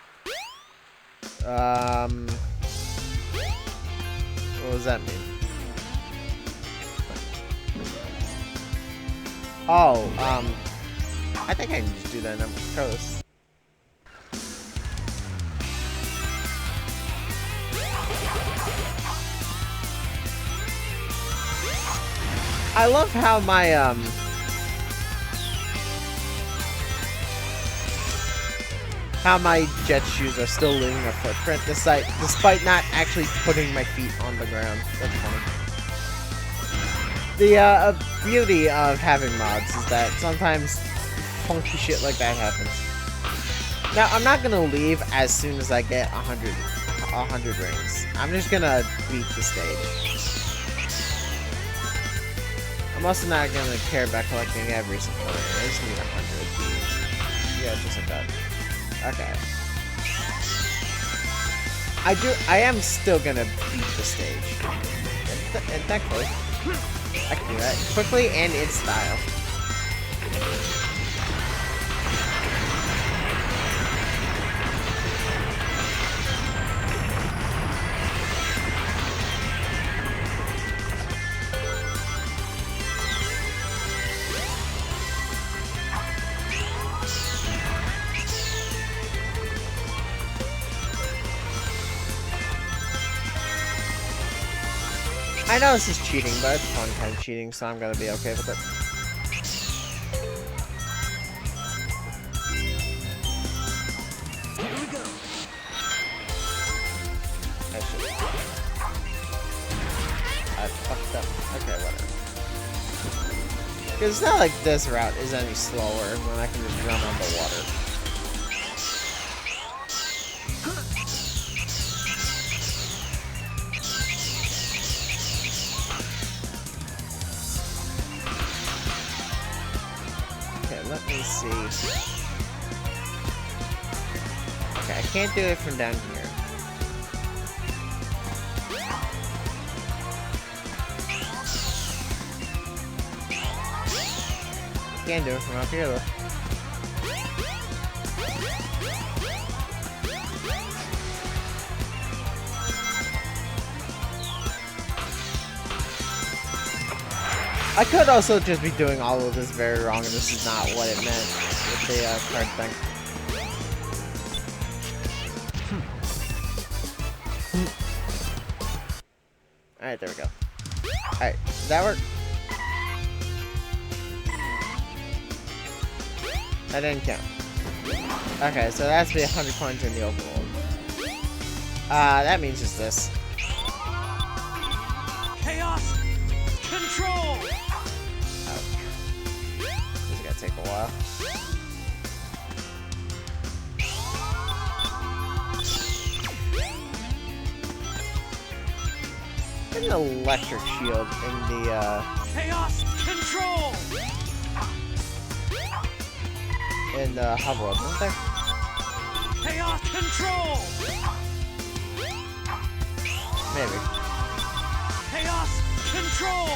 What does that mean? Oh, I think I can just do that number coast. I love how my, jet shoes are still leaving a footprint despite not actually putting my feet on the ground. That's funny. The beauty of having mods is that sometimes funky shit like that happens. Now, I'm not gonna leave as soon as I get 100 rings. I'm just gonna beat the stage. I'm also not gonna care about collecting every single ring. I just need 100. Yeah, just like that. Okay. I am still gonna beat the stage. thankfully, I can do that quickly and in style. I know this is cheating, but it's fun kind of cheating, so I'm gonna be okay with it. Here we go. I fucked up. Okay, whatever. Because it's not like this route is any slower when I can just run on the water. Let me see. Okay, I can't do it from down here. Can't do it from up here though. I could also just be doing all of this very wrong, and this is not what it meant with the card thing. Alright, there we go. Alright, does that work? That didn't count. Okay, so that has to be 100 coins in the overall. That means just this. Chaos control. This is gonna take a while. There's an electric shield in the Chaos control. in the hub world, isn't there? Chaos control. Maybe. Chaos control.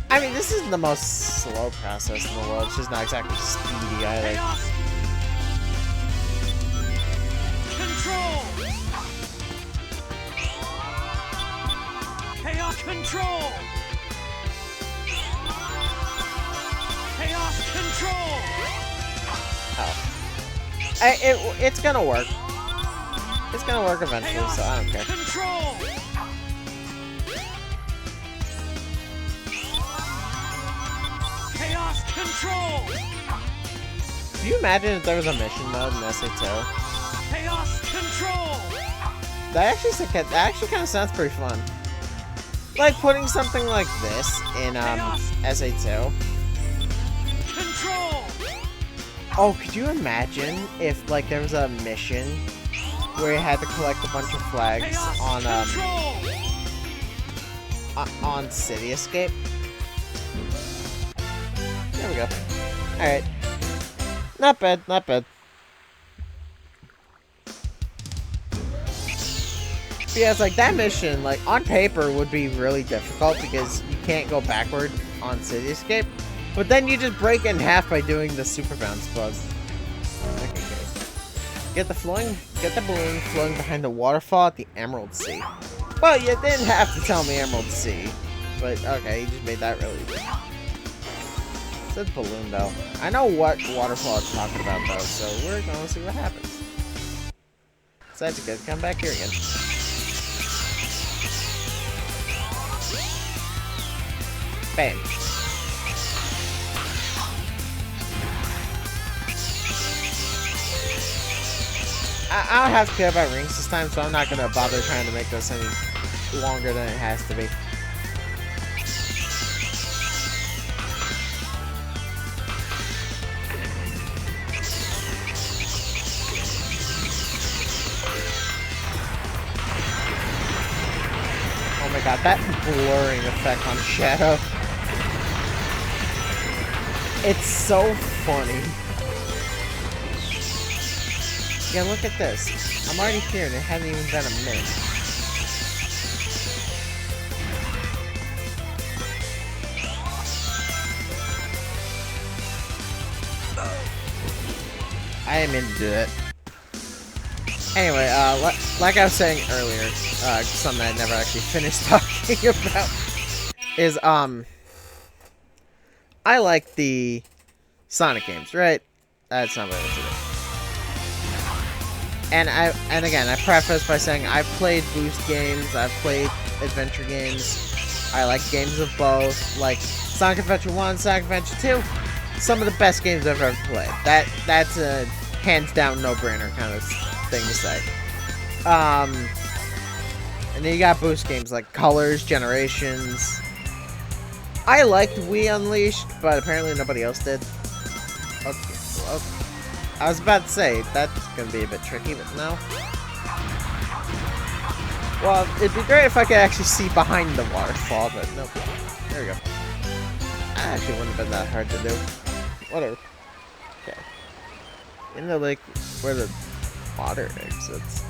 I mean, this isn't the most slow process in the world. It's just not exactly speedy either. Chaos control. Chaos control. Chaos control. Oh. It's gonna work. It's gonna work eventually, Chaos so I don't care. control. Chaos control. Do you imagine if there was a mission mode in SA2? Chaos control. That actually kind of sounds pretty fun. Like putting something like this in SA2. Control. Oh, could you imagine if like there was a mission where you had to collect a bunch of flags Chaos on City Escape? There we go. Alright. Not bad, not bad. But yeah, it's like that mission, like on paper would be really difficult because you can't go backward on City Escape. But then you just break it in half by doing the super bounce bug. Okay. Get the balloon floating behind the waterfall at the Emerald Sea. Well, you didn't have to tell me Emerald Sea. But okay, you just made that really easy. It says balloon though. I know what waterfall it's talking about though, so we're gonna see what happens. So that's good. Come back here again. Bam. I don't have to care about rings this time, so I'm not gonna bother trying to make this any longer than it has to be. Oh my god, that blurring effect on Shadow. It's so funny. Yeah, look at this. I'm already here and it hasn't even been a minute. didn't mean to do that. Anyway, like I was saying earlier, something I never actually finished talking about is, I like the Sonic games, right? That's not what I was doing. And again, I preface by saying I've played boost games, I've played adventure games. I like games of both, like Sonic Adventure 1, Sonic Adventure 2. Some of the best games I've ever played. That's a hands down no-brainer kind of thing to say. And then you got boost games like Colors, Generations. I liked Wii Unleashed, but apparently nobody else did. Okay, well, I was about to say, that's gonna be a bit tricky, but no. Well, it'd be great if I could actually see behind the waterfall, but nope. There we go. That actually wouldn't have been that hard to do. Whatever. Okay. In the lake where the water exits.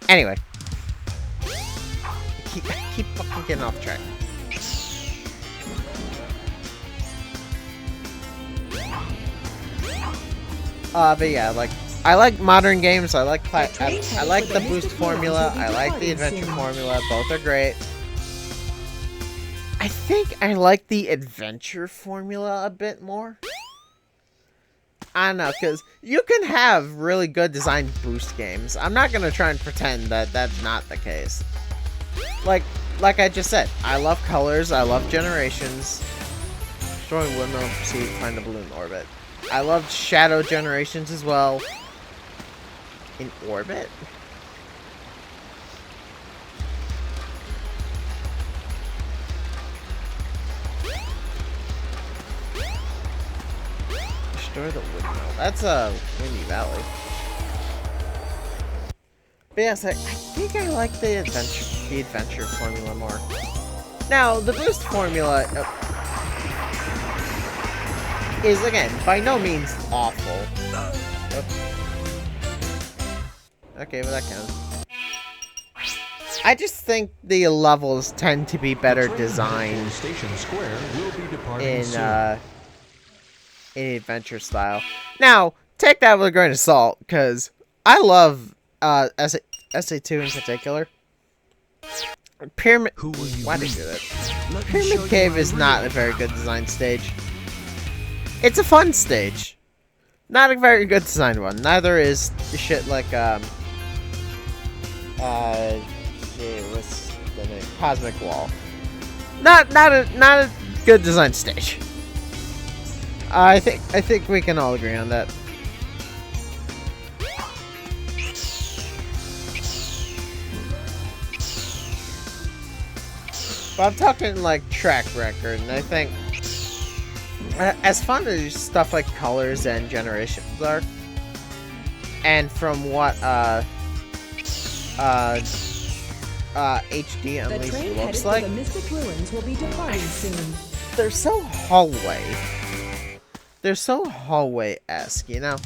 Anyway. Keep fucking getting off track. But yeah, like, I like modern games. I like I like the boost formula. I like the adventure formula. Both are great. I think I like the adventure formula a bit more. I don't know, because you can have really good designed boost games. I'm not going to try and pretend that that's not the case. Like I just said, I love Colors, I love Generations. Destroying windmill, proceed, find the balloon orbit. I loved Shadow Generations as well. In orbit? Destroy the windmill. That's a Windy Valley. But yes, I think I like the adventure formula more. Now, the boost formula is, again, by no means awful. Okay, well that counts. I just think the levels tend to be better designed in adventure style. Now, take that with a grain of salt, because I love SA2 in particular. Pyramid. Why did I do that? Pyramid Cave is not a very good design stage. It's a fun stage. Not a very good designed one. Neither is shit like what's the name? Cosmic Wall. Not a good design stage. I think we can all agree on that. But I'm talking like track record, and I think as fun as stuff like Colors and Generations are, and from what HD Unleashed looks like, the Mystic Ruins will be departing soon. They're so hallway. They're so hallway-esque, you know?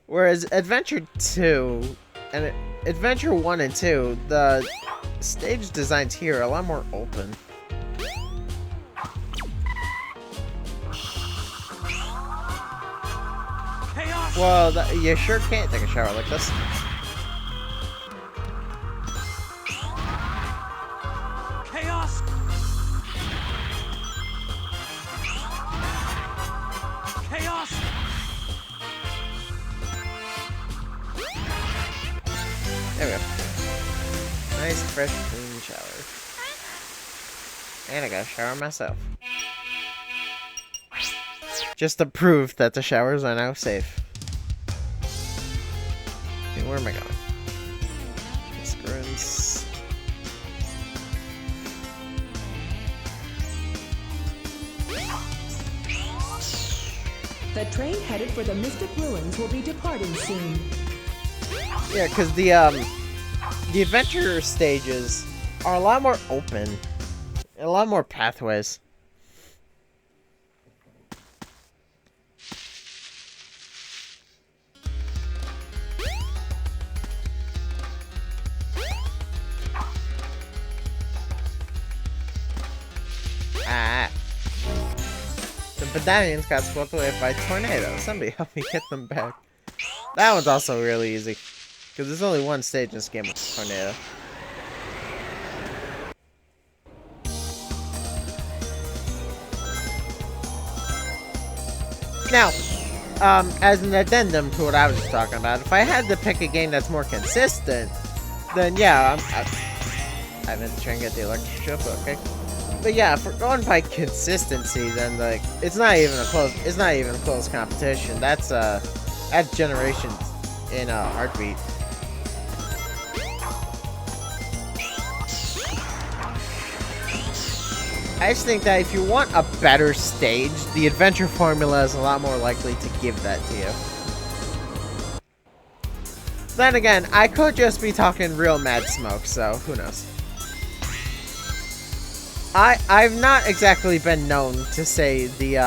Whereas Adventure 2 and Adventure 1 and 2, the stage designs here are a lot more open. Well, you sure can't take a shower like this. Chaos! Chaos! There we go. Nice, fresh, clean shower. And I got a shower myself. Just to prove that the showers are now safe. Okay, where am I going? Screens. The train headed for the Mystic Ruins will be departing soon. Yeah, because the adventure stages are a lot more open. And a lot more pathways. medallions got swept away by a tornado. Somebody help me get them back. That one's also really easy. Because there's only one stage in this game with a tornado. Now, as an addendum to what I was just talking about, if I had to pick a game that's more consistent, then yeah, I'm gonna try and get the electric ship, okay? But yeah, if we're going by consistency, then like it's not even a close competition. That's generations in a heartbeat. I just think that if you want a better stage, the adventure formula is a lot more likely to give that to you. Then again, I could just be talking real mad smoke, so who knows. I've not exactly been known to say the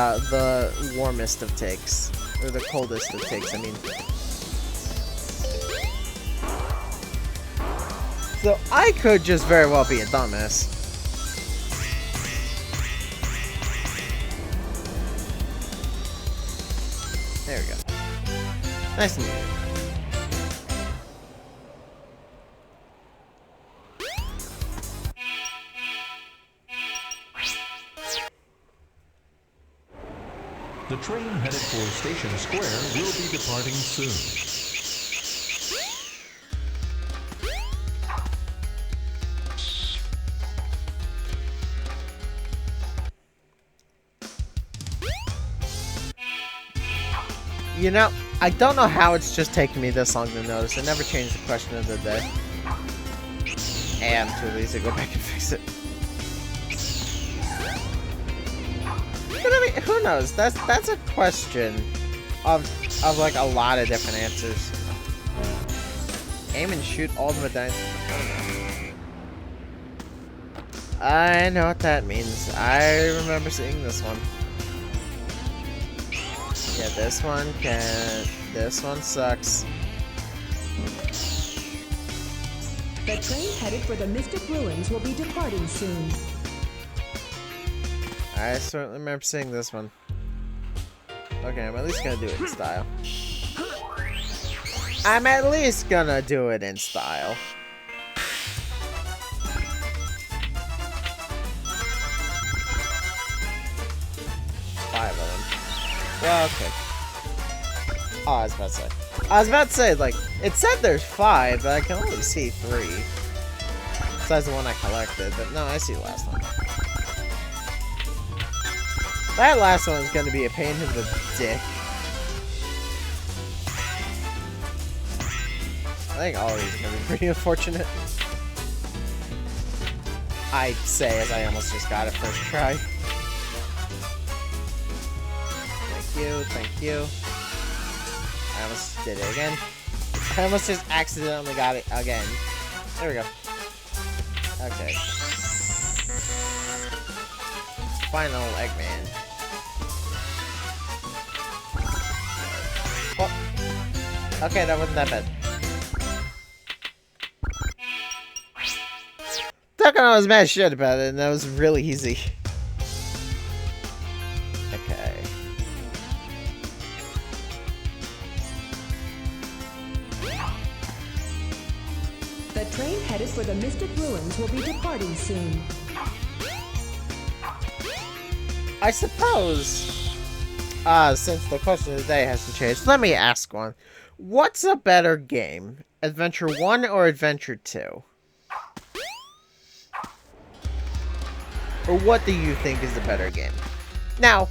warmest of takes, or the coldest of takes, I mean. So I could just very well be a dumbass. There we go. Nice and easy. The train headed for Station Square will be departing soon. You know, I don't know how it's just taking me this long to notice. I never changed the question of the day. And I'm too lazy to go back and fix it. But I mean, who knows? That's a question of like a lot of different answers. Aim and shoot all the medallions. I know what that means. I remember seeing this one. Yeah, this one can. This one sucks. The train headed for the Mystic Ruins will be departing soon. I certainly remember seeing this one. Okay, I'm at least gonna do it in style. I'm at least gonna do it in style. Five of them. Well, okay. Oh, I was about to say, like, it said there's 5, but I can only see 3. Besides the one I collected, but no, I see the last one. That last one is going to be a pain in the dick. I think all of these are going to be pretty unfortunate. I'd say, as I almost just got it first try. Thank you. I almost did it again. I almost just accidentally got it again. There we go. Okay. Final Eggman. Oh. Okay, that wasn't that bad. Talking I was mad shit about it, and that was really easy. Okay. The train headed for the Mystic Ruins will be departing soon. I suppose, since the question of the day hasn't changed, let me ask one. What's a better game? Adventure 1 or Adventure 2? Or what do you think is the better game? Now,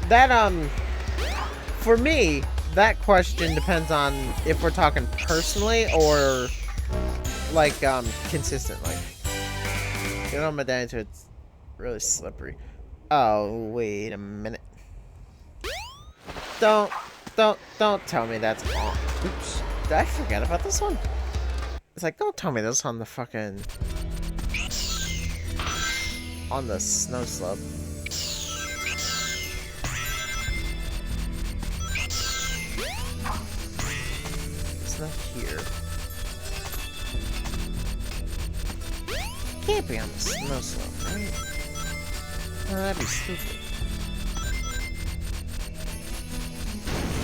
that, for me, that question depends on if we're talking personally or, like, consistently. You know, my dad, it's really slippery. Oh, wait a minute. Don't tell me that's on. Oops. Did I forget about this one? It's like, don't tell me this on the fucking... on the snow slope. It's not here. Can't be on the snow slope, right? Oh, that'd be stupid.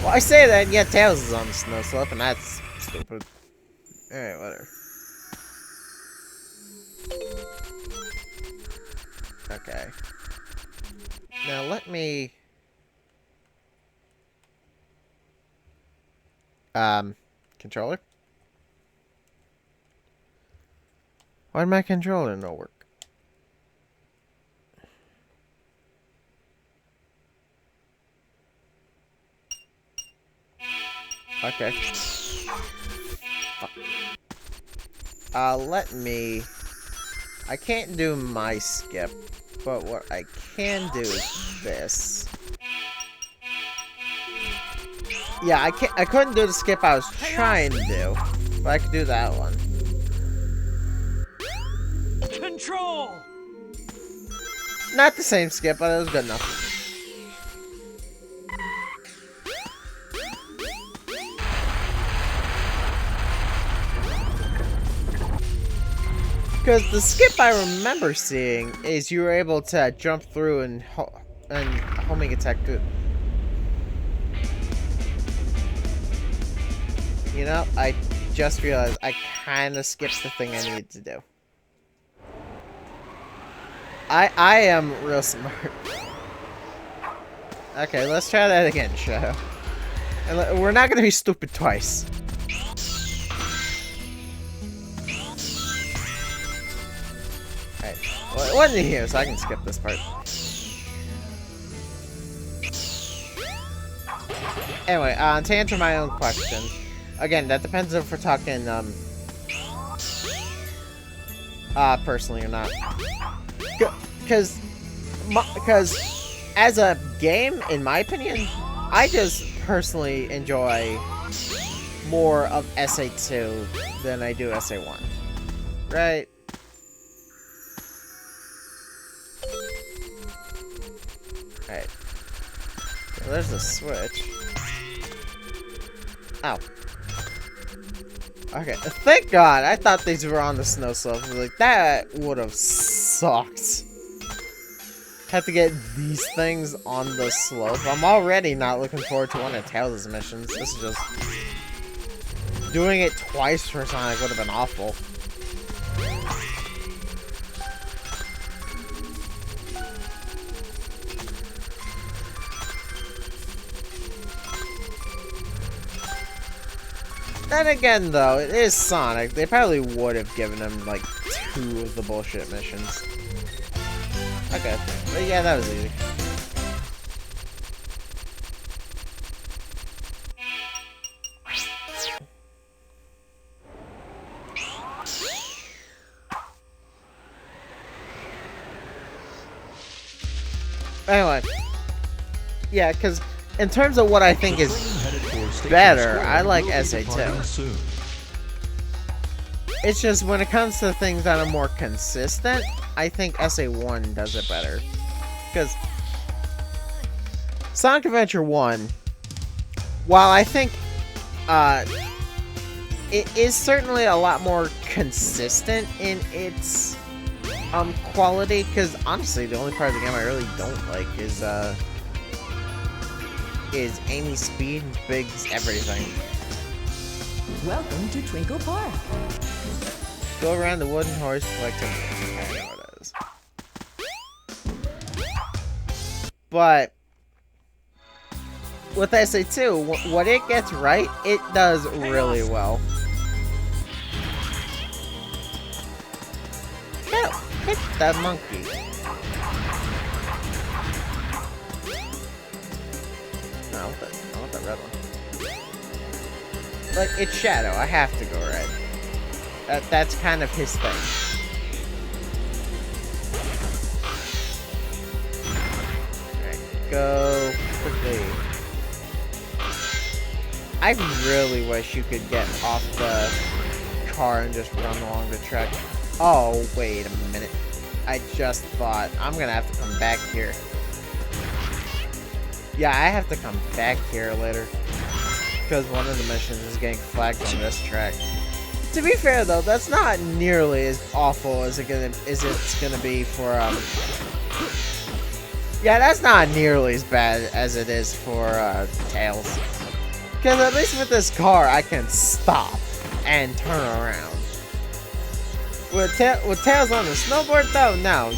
Well, I say that, yet Tails is on the snow slope, and that's stupid. Alright, whatever. Okay. Now let me... Controller? Why did my controller not work? Okay. Let me... I can't do my skip, but what I can do is this. Yeah, I couldn't do the skip I was trying to do, but I could do that one. Control! Not the same skip, but it was good enough. Because the skip I remember seeing is you were able to jump through and homing attack through. You know, I just realized I kind of skipped the thing I needed to do. I am real smart. Okay, let's try that again, Shadow. And we're not gonna be stupid twice. Alright, well, it wasn't here, so I can skip this part. Anyway, to answer my own question, again, that depends if we're talking, personally or not. Because as a game, in my opinion, I just personally enjoy more of SA2 than I do SA1. Right? Alright. So there's the switch. Ow. Okay, thank God. I thought these were on the snow slope. Like, that would have sucked. Had to get these things on the slope. I'm already not looking forward to one of Tails' missions. This is just... Doing it twice for Sonic would have been awful. Then again, though, it is Sonic. They probably would have given him, like, 2 of the bullshit missions. Okay. But yeah, that was easy. Anyway. Yeah, because in terms of what I think is better, I like SA2. It's just when it comes to things that are more consistent, I think SA1 does it better. Because Sonic Adventure 1, while I think it is certainly a lot more consistent in its quality, because honestly the only part of the game I really don't like is Amy's speed, Big's everything. Welcome to Twinkle Park. Go around the wooden horse collecting. I know what that is. But with SA2, what it gets right, it does really well. No, hit that monkey. No, I want that red one. But it's Shadow. I have to go red. That's kind of his thing. Alright, go quickly. I really wish you could get off the car and just run along the track. Oh, wait a minute. I just thought I'm gonna have to come back here. Yeah, I have to come back here later. Because one of the missions is getting flagged on this track. To be fair though, that's not nearly as awful as it's gonna be for Yeah, that's not nearly as bad as it is for Tails. Because at least with this car, I can stop and turn around. With Tails on the snowboard, though, no.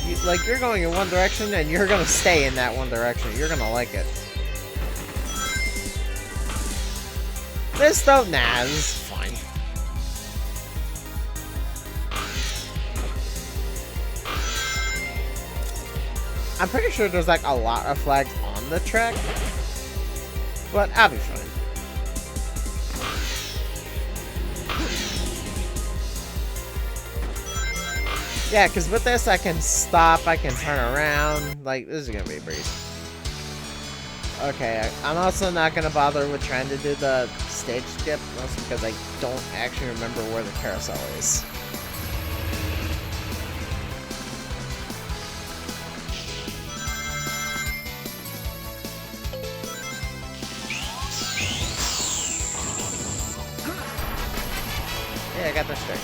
You're going in one direction, and you're going to stay in that one direction. You're going to like it. This, though, nah, this is fine. I'm pretty sure there's, like, a lot of flags on the track. But I'll be fine. Yeah, because with this, I can stop, I can turn around. Like, this is going to be a breeze. Okay, I'm also not going to bother with trying to do the stage skip, mostly because I don't actually remember where the carousel is. Yeah, I got this straight.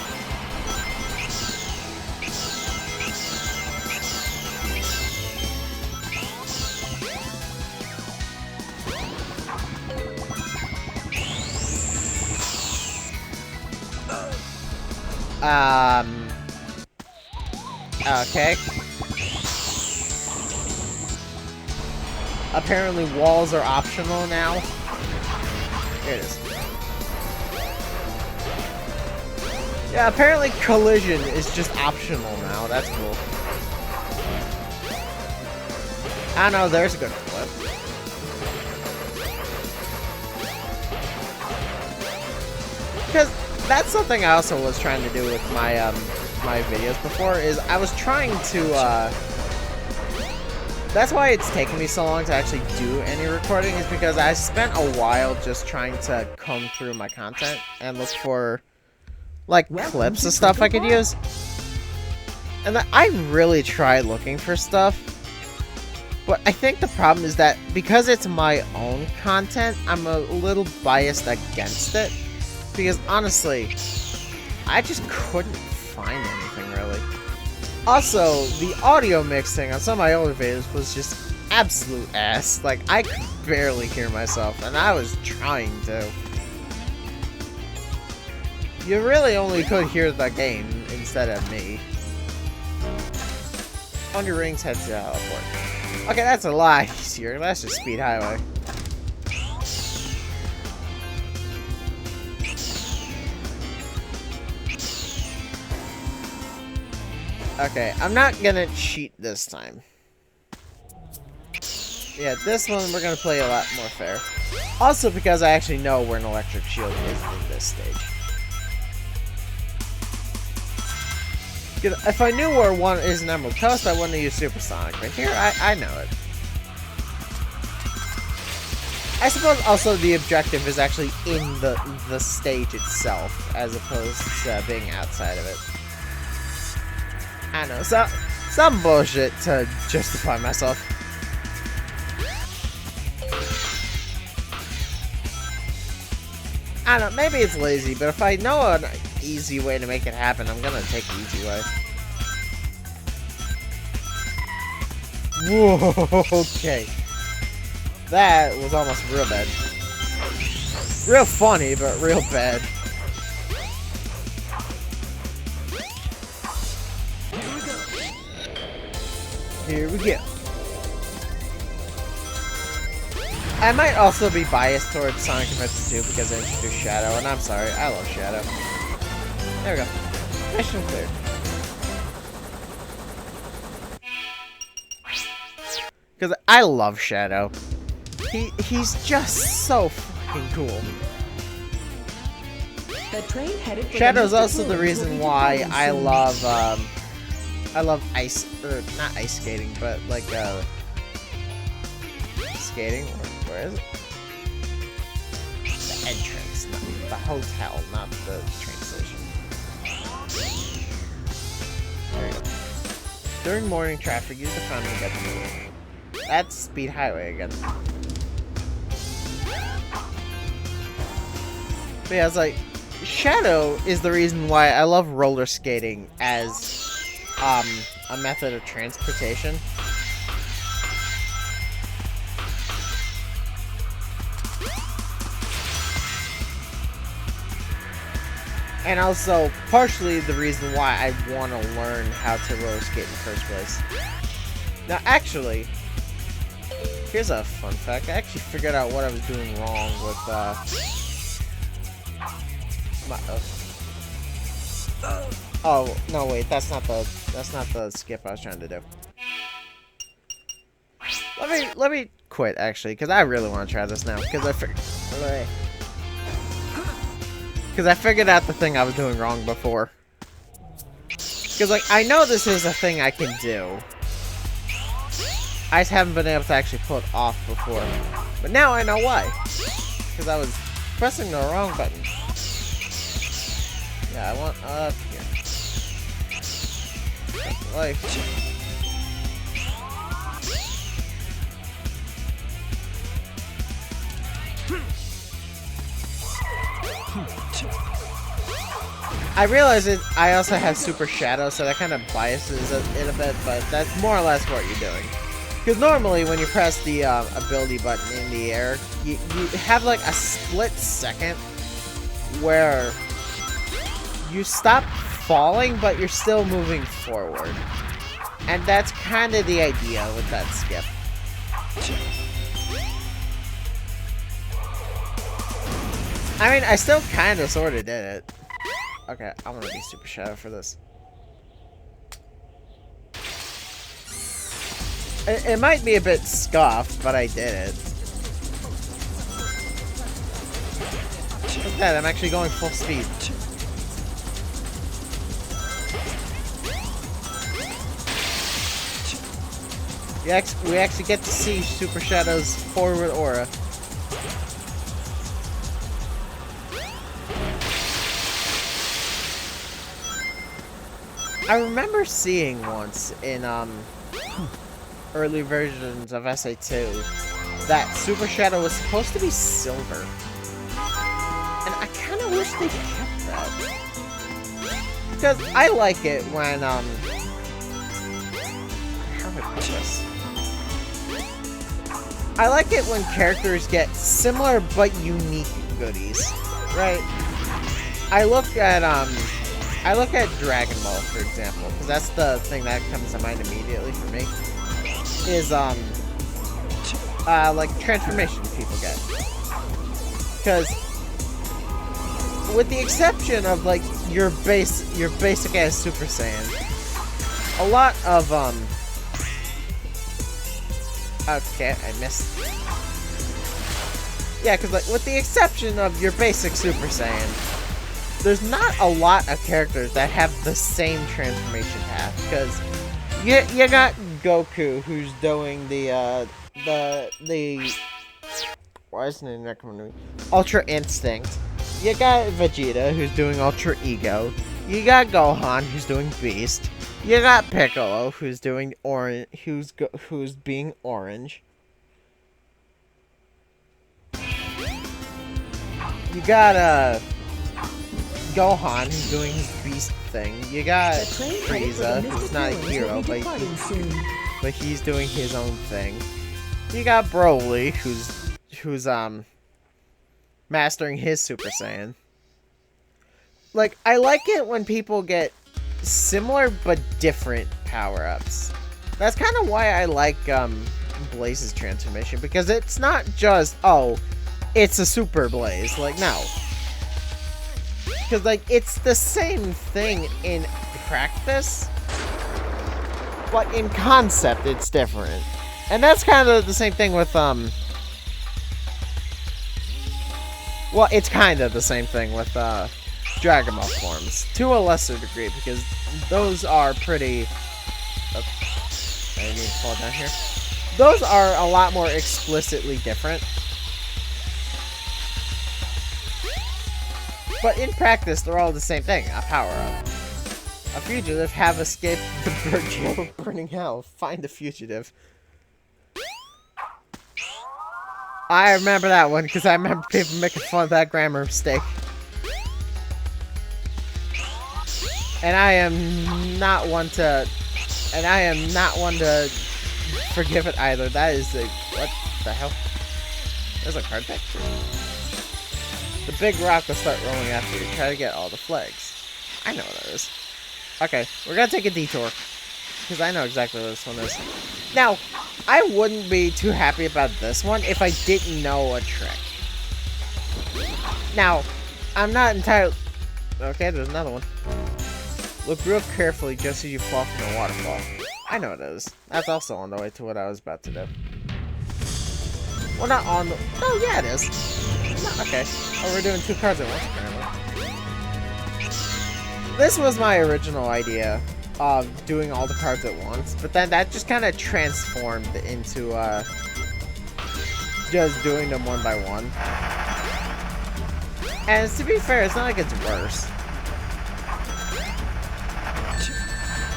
Okay. Apparently walls are optional now. Here it is. Yeah, apparently collision is just optional now. That's cool. I know, there's a good flip. Because that's something I also was trying to do with my my videos before, is I was trying to that's why it's taken me so long to actually do any recording, is because I spent a while just trying to comb through my content and look for like clips of stuff I could use. And I really tried looking for stuff, but I think the problem is that because it's my own content, I'm a little biased against it. Because honestly, I just couldn't find anything really. Also, the audio mixing on some of my older videos was just absolute ass. Like, I could barely hear myself, and I was trying to. You really only could hear the game instead of me. On your rings, head to upward. Okay, that's a lot easier. That's just Speed Highway. Okay, I'm not gonna cheat this time. Yeah, this one we're gonna play a lot more fair. Also because I actually know where an electric shield is in this stage. If I knew where one is in Emerald Coast, I wouldn't have used Supersonic. But here, I know it. I suppose also the objective is actually in the stage itself, as opposed to being outside of it. I know, some bullshit to justify myself. I don't know, maybe it's lazy, but if I know an easy way to make it happen, I'm gonna take the easy way. Whoa, okay. That was almost real bad. Real funny, but real bad. Here we go. I might also be biased towards Sonic Adventure 2 because I introduced Shadow, and I'm sorry, I love Shadow. There we go. Mission cleared. Because I love Shadow. He's just so fucking cool. The train headed for Shadow's the also the reason why I love ice, or not ice skating, but like skating. Where is it? The entrance, not the hotel, not the train station. There you go. During morning traffic, use the fountain to get to the room. That's Speed Highway again. But yeah, it's like Shadow is the reason why I love roller skating as a method of transportation. And also, partially the reason why I want to learn how to roller skate in the first place. Now, actually, here's a fun fact. I actually figured out what I was doing wrong with, oh, no, wait, that's not the skip I was trying to do. Let me quit, actually, because I really want to try this now, because I figured out the thing I was doing wrong before. Because, like, I know this is a thing I can do. I just haven't been able to actually pull it off before. But now I know why. Because I was pressing the wrong button. Yeah, I want up here. Life. I realize I also have Super Shadow, so that kind of biases it a bit, but that's more or less what you're doing. Because normally when you press the ability button in the air, you have like a split second where you stop falling, but you're still moving forward. And that's kind of the idea with that skip. I mean, I still kind of sort of did it. Okay, I'm gonna be Super Shadow for this. It might be a bit scuffed, but I did it. Look at that, I'm actually going full speed. We actually get to see Super Shadow's forward aura. I remember seeing once in early versions of SA2 that Super Shadow was supposed to be silver. And I kind of wish they kept that. Because I like it when, how do I put this? I like it when characters get similar but unique goodies, right? I look at Dragon Ball, for example, because that's the thing that comes to mind immediately for me. Is like transformation people get. Because with the exception of like your basic ass Super Saiyan, a lot of okay, I missed. Yeah, because like with the exception of your basic Super Saiyan, there's not a lot of characters that have the same transformation path, because you got Goku, who's doing the why isn't it not coming to me? Ultra Instinct. You got Vegeta, who's doing Ultra Ego. You got Gohan, who's doing Beast. You got Piccolo, who's doing orange, who's being orange. You got Gohan, who's doing his Beast thing. You got Frieza, who's not a hero, but he's doing his own thing. You got Broly, who's mastering his Super Saiyan. Like, I like it when people get similar but different power-ups. That's kind of why I like Blaze's transformation, because it's not just, oh, it's a Super Blaze. Like, no. Because, like, it's the same thing in practice, but in concept, it's different. And that's kind of the same thing with, well, it's kind of the same thing with, Dragon Ball forms. To a lesser degree, because those are pretty... I need to fall down here. Those are a lot more explicitly different. But in practice, they're all the same thing. A power-up. A fugitive have escaped the Virgil burning hell. Find the fugitive. I remember that one, because I remember people making fun of that grammar mistake. And I am not one to... forgive it either. That is a... What the hell? There's a card back? The big rock will start rolling after you. Try to get all the flags. I know what that is. Okay, we're gonna take a detour. Because I know exactly what this one is. Now, I wouldn't be too happy about this one if I didn't know a trick. Now, I'm not entirely... Okay, there's another one. Look real carefully just as you fall from the waterfall. I know it is. That's also on the way to what I was about to do. Well, not on the... Oh, yeah, it is. No, okay. Oh, we're doing 2 cards at once, apparently. This was my original idea of doing all the cards at once, but then that just kind of transformed into, just doing them one by one. And to be fair, it's not like it's worse.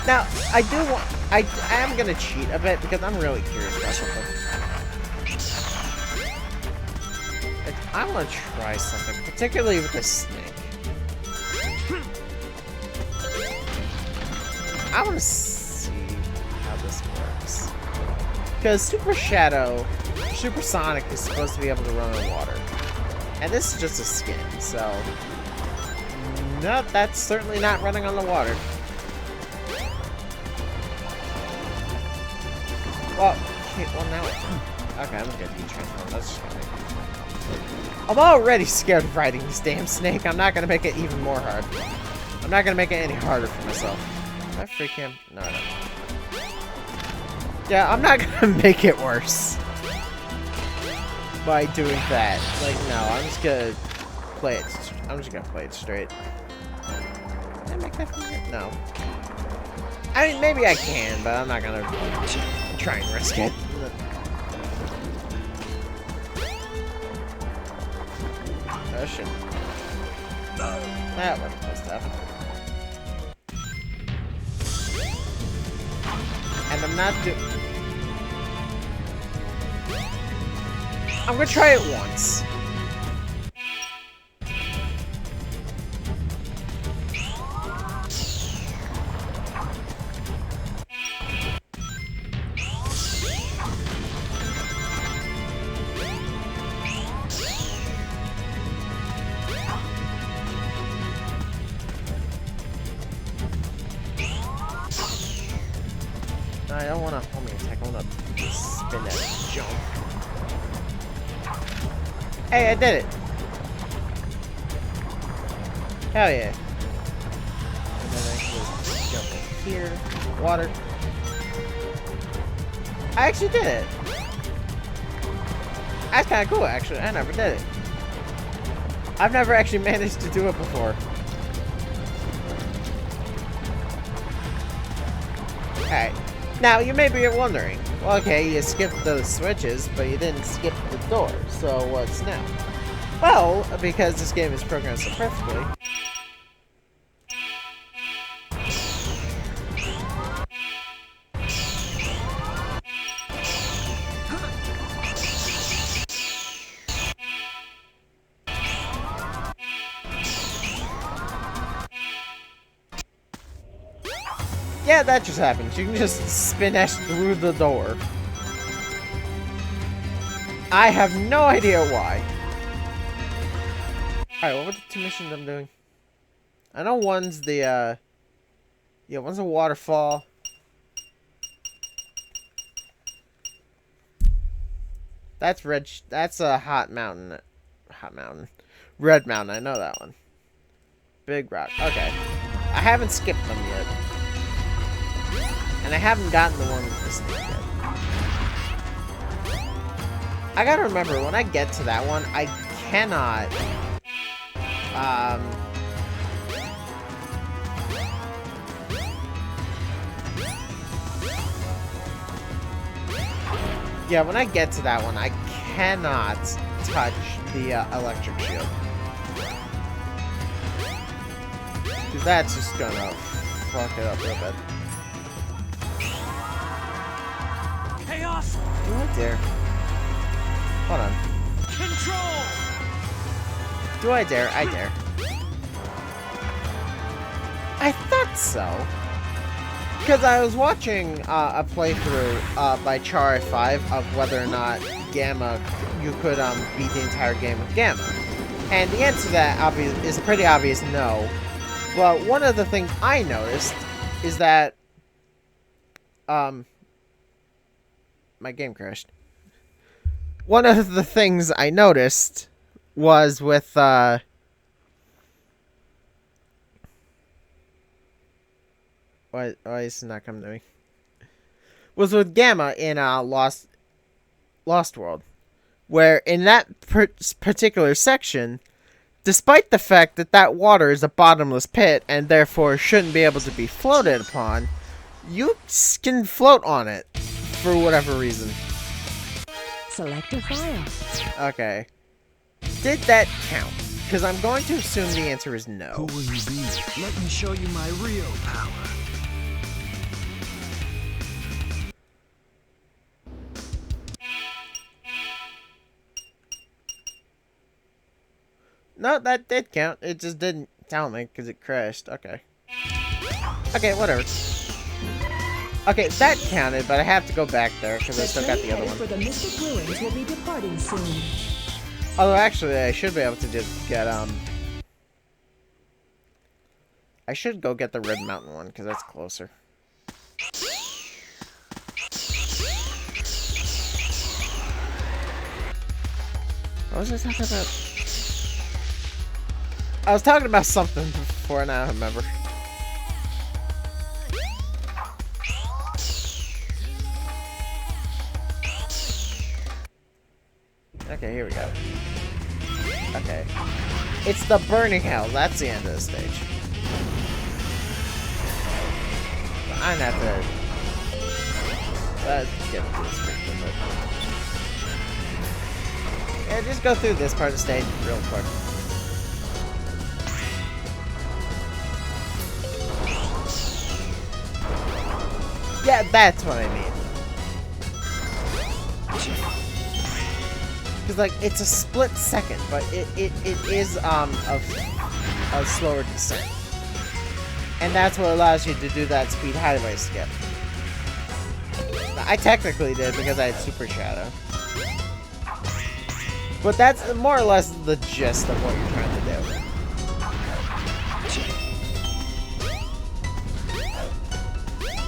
Now, I do want... I am gonna cheat a bit because I'm really curious about something. I want to try something, particularly with the snake. I want to see how this works. Because Supersonic is supposed to be able to run on water. And this is just a skin, so... No, that's certainly not running on the water. Well, okay, well now... Okay, I'm gonna de-transform. That's just gonna... I'm already scared of riding this damn snake. I'm not gonna make it even more hard. I'm not gonna make it any harder for myself. Did I freak him? No, I don't. Yeah, I'm not gonna make it worse by doing that. Like, no, I'm just gonna play it. I'm just gonna play it straight. Can I make that from here? No. I mean, maybe I can, but I'm not gonna try and risk it. Oh shit. That worked my stuff. And I'm not I'm gonna try it once. I don't want to homing attack. I want to spin that jump. Hey, I did it! Hell yeah! And then I can jump in here. Water. I actually did it! That's kind of cool, actually. I never did it. I've never actually managed to do it before. Alright. Now, you may be wondering, well, okay, you skipped those switches, but you didn't skip the door, so what's now? Well, because this game is programmed so perfectly. Yeah, that just happens. You can just spin Ash through the door. I have no idea why. Alright, what were the 2 missions I'm doing? I know one's the, yeah, one's a waterfall. That's red, that's a hot mountain. Red mountain, I know that one. Big rock, okay. I haven't skipped them yet. And I haven't gotten the one with the snake yet. I gotta remember, when I get to that one, I cannot... Yeah, when I get to that one, I cannot touch the electric shield. Because that's just gonna fuck it up real bad. Chaos! Do I dare? Hold on. Control! Do I dare? I dare. I thought so. Because I was watching a playthrough by Char5 of whether or not Gamma, you could beat the entire game with Gamma. And the answer to that is a pretty obvious no. But one of the things I noticed is that my game crashed. One of the things I noticed was with why is it not coming to me? Was with Gamma in Lost World, where in that particular section, despite the fact that that water is a bottomless pit and therefore shouldn't be able to be floated upon, you can float on it for whatever reason. Select a file. Okay. Did that count? Because I'm going to assume the answer is no. Who will you be? Let me show you my real power. No, that did count. It just didn't tell me because it crashed. Okay. Okay, whatever. Okay, that counted, but I have to go back there because I still got the other one. For the Mystic Ruins will be departing soon. Although, actually, I should be able to just get, I should go get the Red Mountain one, because that's closer. What was I talking about? I was talking about something before, and I don't remember. Okay, here we go. Okay. It's the Burning Hell. That's the end of the stage. But I'm not there. Let's get through this quick. Yeah, just go through this part of the stage real quick. Yeah, that's what I mean. Because, like, it's a split second, but it is, a slower descent. And that's what allows you to do that speed highway skip. Now, I technically did because I had Super Shadow. But that's more or less the gist of what you're trying to do.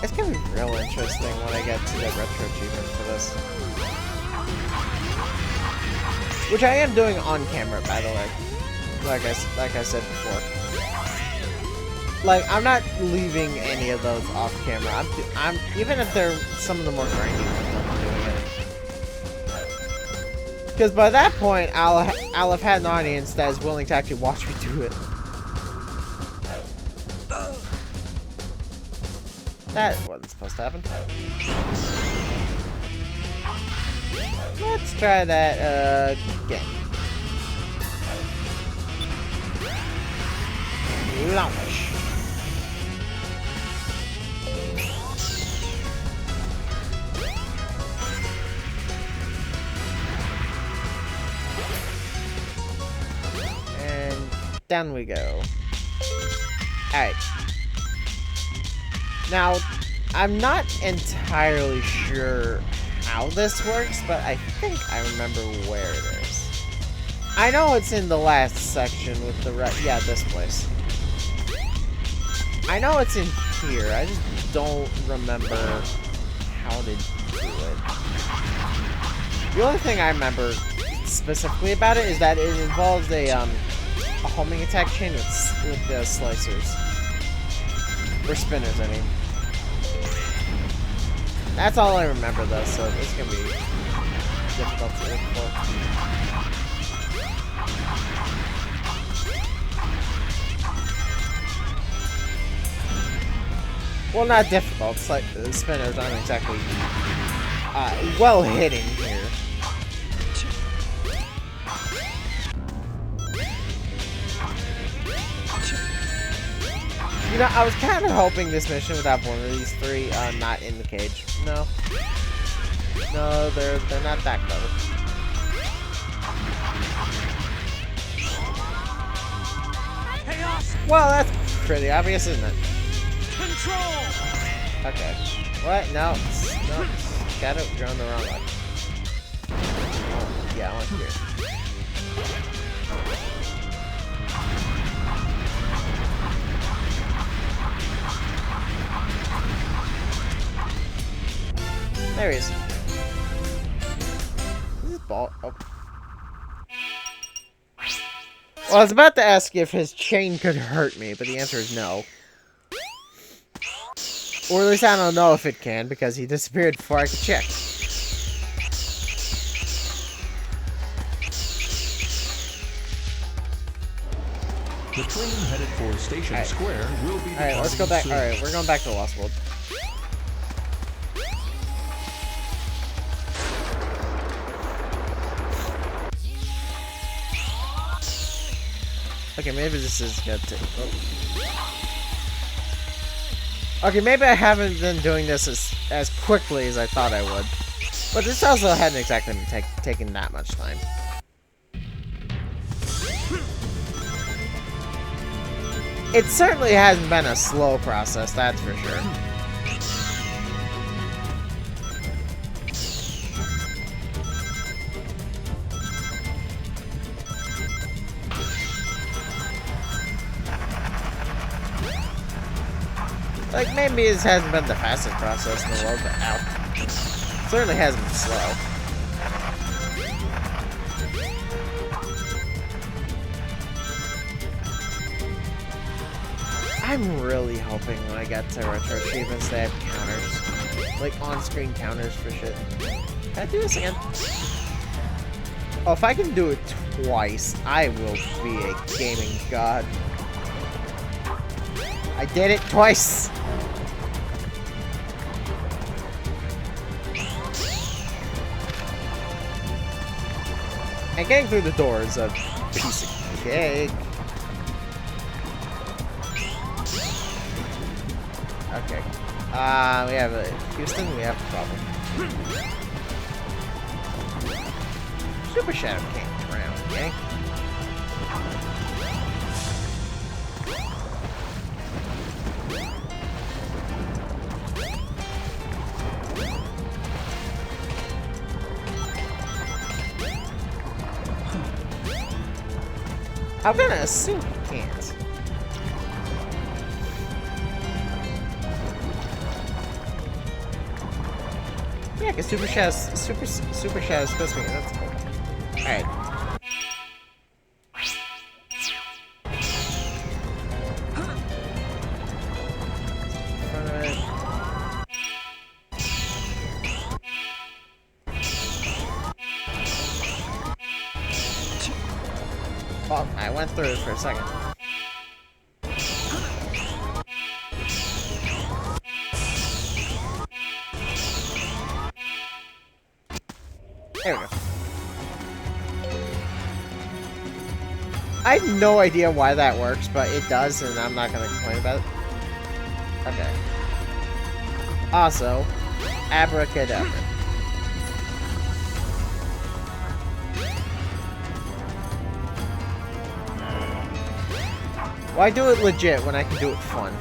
It's gonna be real interesting when I get to the retro achievement for this. Which I am doing on camera, by the way. Like I said before. Like, I'm not leaving any of those off camera. I'm even if they're some of the more grindy ones, I'm doing it. Because by that point, I'll have had an audience that is willing to actually watch me do it. That wasn't supposed to happen. Let's try that again. Launch. And down we go. Alright. Now, I'm not entirely sure how this works, but I think I remember where it is. I know it's in the last section with the yeah, this place. I know it's in here. I just don't remember how to do it. The only thing I remember specifically about it is that it involves a homing attack chain with the slicers. Or spinners, I mean. That's all I remember, though, so it's gonna be difficult to look for. Well, not difficult. It's like the spinners aren't exactly well hitting here. You know, I was kind of hoping this mission would have one of these three not in the cage. No. No, they're not that clever. Chaos Well, that's pretty obvious, isn't it? control. Okay. What? No. No. Got it. You're on the wrong one. Yeah, I want here. There he is. This ball. Oh. Well, I was about to ask if his chain could hurt me, but the answer is no. Or at least I don't know if it can, because he disappeared before I could check. The train headed for Station Square will be Alright, let's go back. soon. Alright, we're going back to the Lost World. Okay, maybe this is good too. Oh. Okay, maybe I haven't been doing this as quickly as I thought I would. But this also hadn't exactly been taking that much time. It certainly hasn't been a slow process, that's for sure. Like, maybe this hasn't been the fastest process in the world, but ow. It certainly hasn't been slow. I'm really hoping when I get to Retro Achievements they have counters. Like, on-screen counters for shit. Can I do this again? Oh, if I can do it twice, I will be a gaming god. I did it twice! And getting through the door is a piece of cake. Okay. We have Houston, we have a problem. Super Shadow can't drown, okay? I'm gonna assume he can't. Yeah, because Super Shadow's supposed to be. That's cool. Alright. Well, I went through it for a second. There we go. I have no idea why that works, but it does, and I'm not gonna complain about it. Okay. Also, abracadabra. Why do it legit when I can do it fun?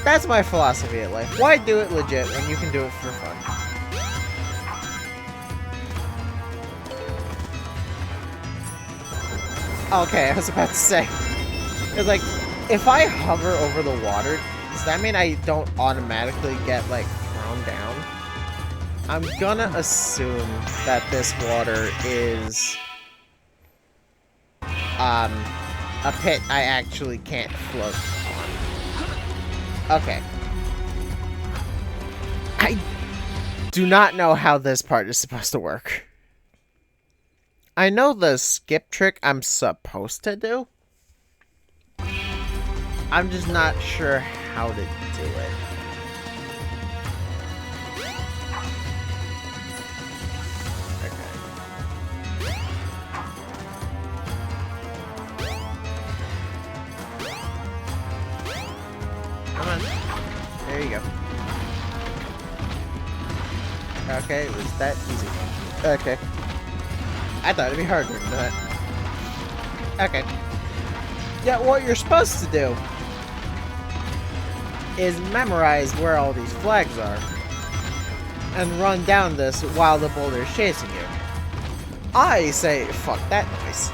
That's my philosophy at life. Why do it legit when you can do it for fun? Okay, I was about to say. It's like, if I hover over the water, does that mean I don't automatically get, like, thrown down? I'm gonna assume that this water is, a pit I actually can't float on. Okay. I do not know how this part is supposed to work. I know the skip trick I'm supposed to do. I'm just not sure how to do it. Okay. Come on. There you go. Okay, it was that easy. Okay. I thought it'd be harder than that. Okay. Yeah, what you're supposed to do is memorize where all these flags are and run down this while the boulder is chasing you. I say, fuck that noise.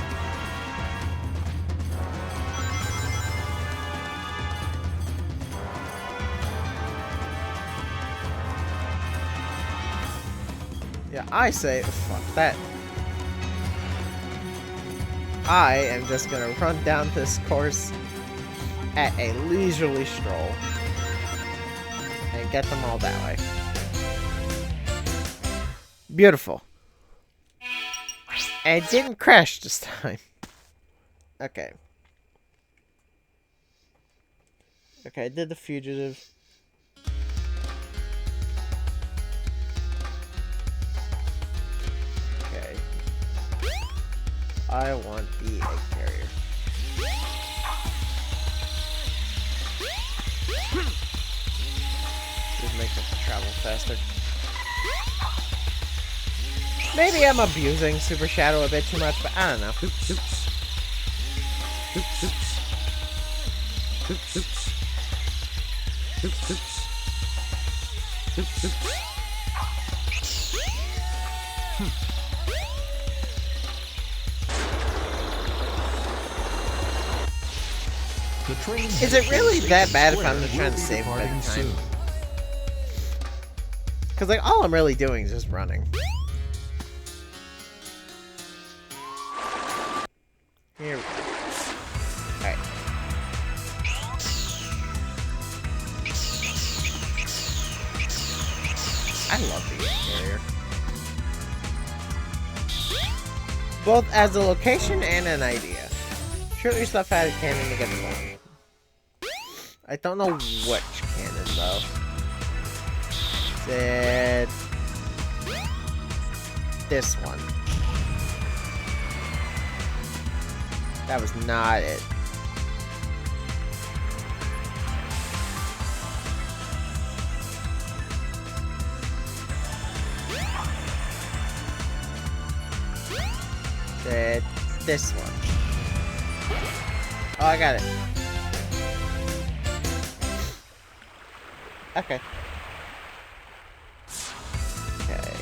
Yeah, I say, fuck that. I am just gonna run down this course at a leisurely stroll and get them all that way. Beautiful. And it didn't crash this time. Okay. Okay, I did the fugitive. Okay. I want the egg carrier. Just make it travel faster. Maybe I'm abusing Super Shadow a bit too much, but I don't know. Oops, oops. Oops, oops. Oops, oops. Oops, oops. Oops, oops. The train Is it really that bad if I'm just trying to save by the time? soon. Because, like, all I'm really doing is just running. Here we go. Alright. I love the interior. Both as a location and an idea. Shoot yourself out of cannon to get the one. I don't know which cannon though. Said this one. That was not it. Said this one. Oh, I got it. Okay. Okay.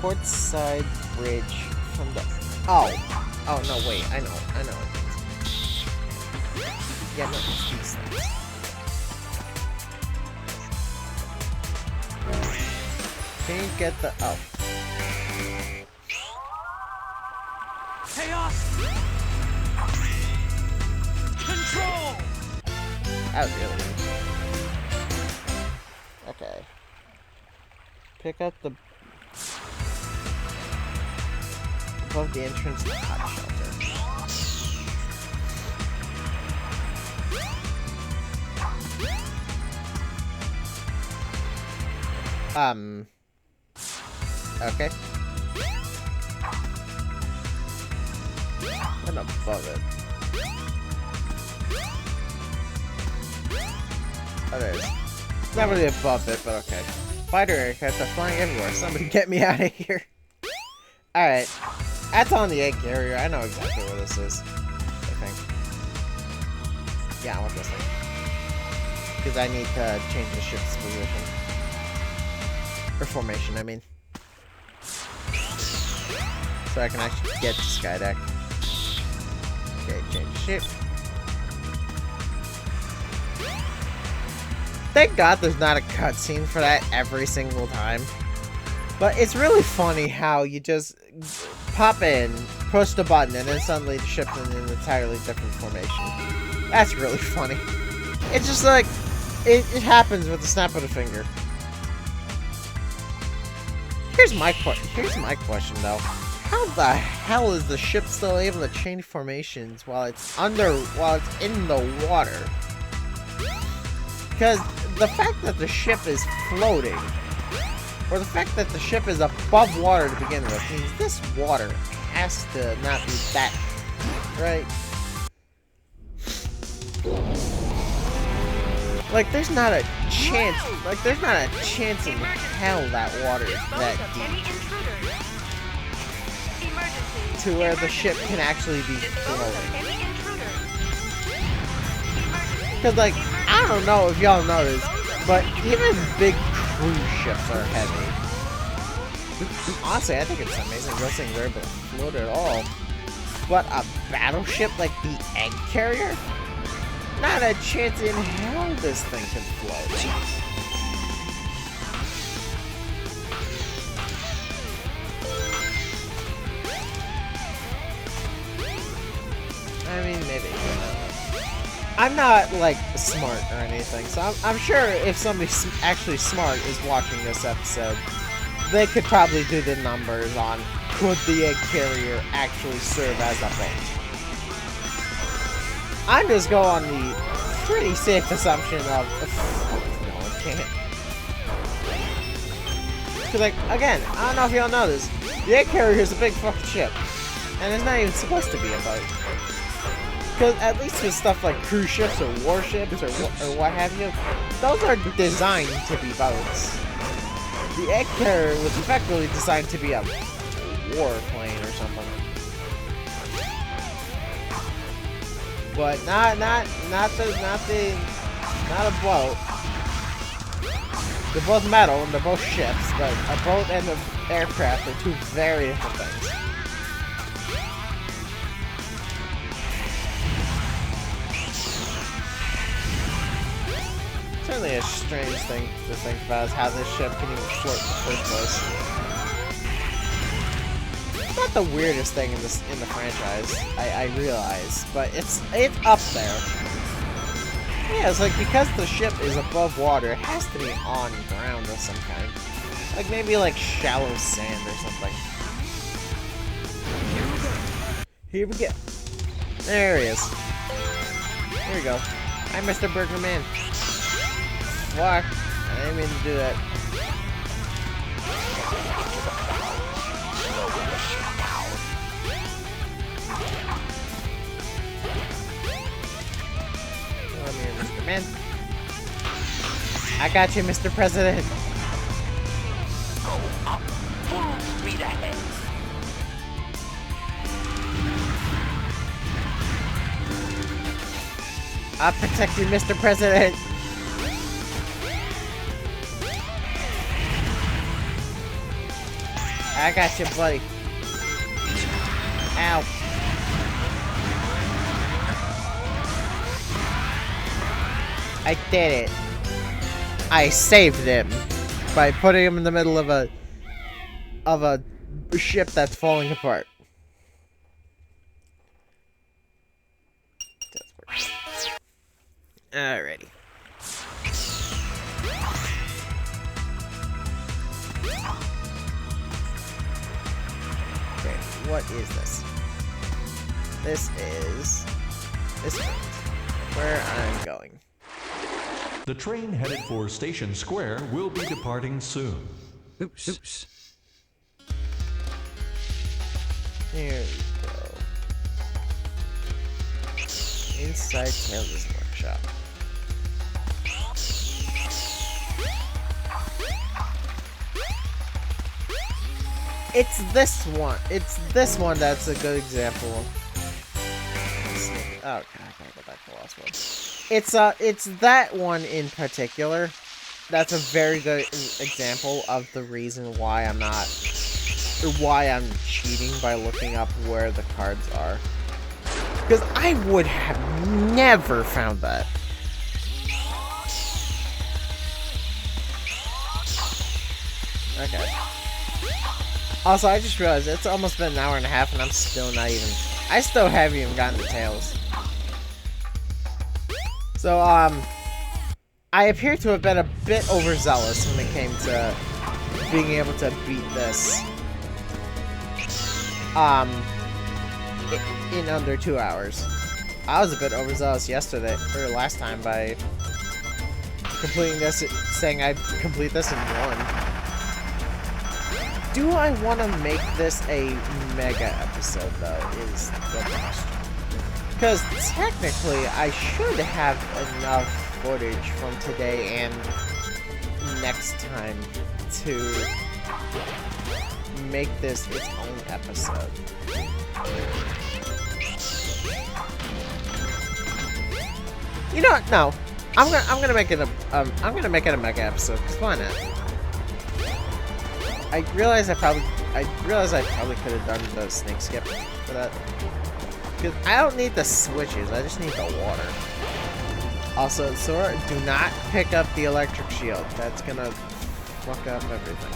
Port side bridge from the... Oh! Oh, no, wait. I know what it means. Yeah, no, it's these things. Can you get the... Oh. Chaos! Control! That was really easy. Okay. Pick up the... above the entrance to the hot shelter. Okay. And above it. Oh, there it is. It's not really above it, but okay. Fighter aircraft are flying everywhere. Somebody get me out of here. Alright. That's on the egg carrier. I know exactly where this is. I think. Yeah, I want this thing. Because I need to change the ship's position. Or formation, I mean. So I can actually get to Skydeck. Okay, change the ship. Thank God there's not a cutscene for that every single time. But it's really funny how you just pop in, push the button, and then suddenly the ship's in an entirely different formation. That's really funny. It's just like, it happens with the snap of the finger. Here's my question though. How the hell is the ship still able to change formations while it's in the water? Because the fact that the ship is floating, or the fact that the ship is above water to begin with, means this water has to not be that, right? Like, there's not a chance. Like, there's not a chance in hell that water is that deep to where the ship can actually be floating. Because, like, I don't know if y'all noticed, but even big cruise ships are heavy. Honestly, I think it's amazing those things are able to float at all. But a battleship like the Egg Carrier? Not a chance in hell this thing can float. I mean, maybe. I'm not, like, smart or anything, so I'm sure if somebody actually smart is watching this episode, they could probably do the numbers on could the Egg Carrier actually serve as a boat. I'm just going on the pretty safe assumption of no, it can't. Cause, like, again, I don't know if y'all know this, the Egg Carrier is a big fucking ship, and it's not even supposed to be a boat. Because at least with stuff like cruise ships or warships or what have you, those are designed to be boats. The Egg Carrier was effectively designed to be a warplane or something. But not a boat. They're both metal and they're both ships, but a boat and an aircraft are two very different things. Certainly a strange thing to think about is how this ship can even float in the first place. It's not the weirdest thing in the franchise, I realize, but it's up there. Yeah, it's like because the ship is above water, it has to be on ground of some kind. Like maybe like shallow sand or something. Here we go. There he is. Here we go. Hi, Mr. Burger Man. Fuck. I didn't mean to do that. Come here, Mr. Man. I got you, Mr. President. Go up, full speed ahead. I'll protect you, Mr. President. I got you, buddy. Ow. I did it. I saved him by putting him in the middle of a ship that's falling apart. Alrighty. Okay, what is this? This is where I'm going. The train headed for Station Square will be departing soon. Oops. Here we go. Inside Tails' workshop. It's this one. It's this one that's a good example. Oh god, I gotta go back to the last one. It's that one in particular. That's a very good example of the reason why I'm not, or why I'm cheating by looking up where the cards are. Because I would have never found that. Okay. Also, I just realized it's almost been an hour and a half and I'm still not even... I still haven't even gotten the tails. So, I appear to have been a bit overzealous when it came to being able to beat this. In under 2 hours. I was a bit overzealous yesterday, or last time, by completing this, saying I'd complete this in 1. Do I want to make this a mega episode, though, is the question. Because technically, I should have enough footage from today and next time to make this its own episode. You know what? No, I'm gonna make it a mega episode. 'Cause why not? I realize I probably could have done the snake skip for that. Because I don't need the switches, I just need the water. Also, Sora, do not pick up the electric shield. That's gonna fuck up everything.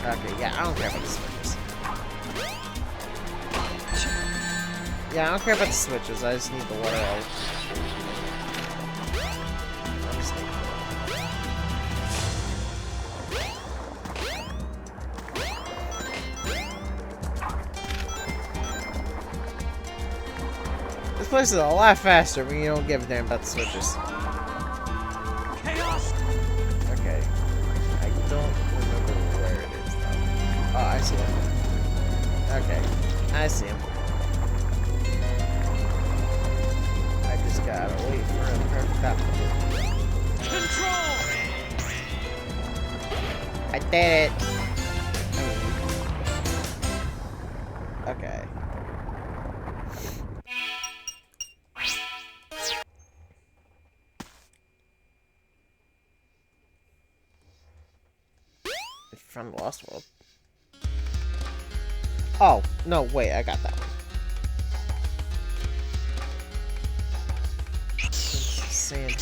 Okay, yeah, I don't care about the switches. Yeah, I don't care about the switches, I just need the water out. This place is a lot faster when you don't give a damn about the switches. Chaos! Okay. I don't remember where it is though. Oh, I see him. Okay. I see him. I just gotta wait for a perfect opportunity. Control! I did it! Okay. From Lost World. Oh, no, wait, I got that one. Santa.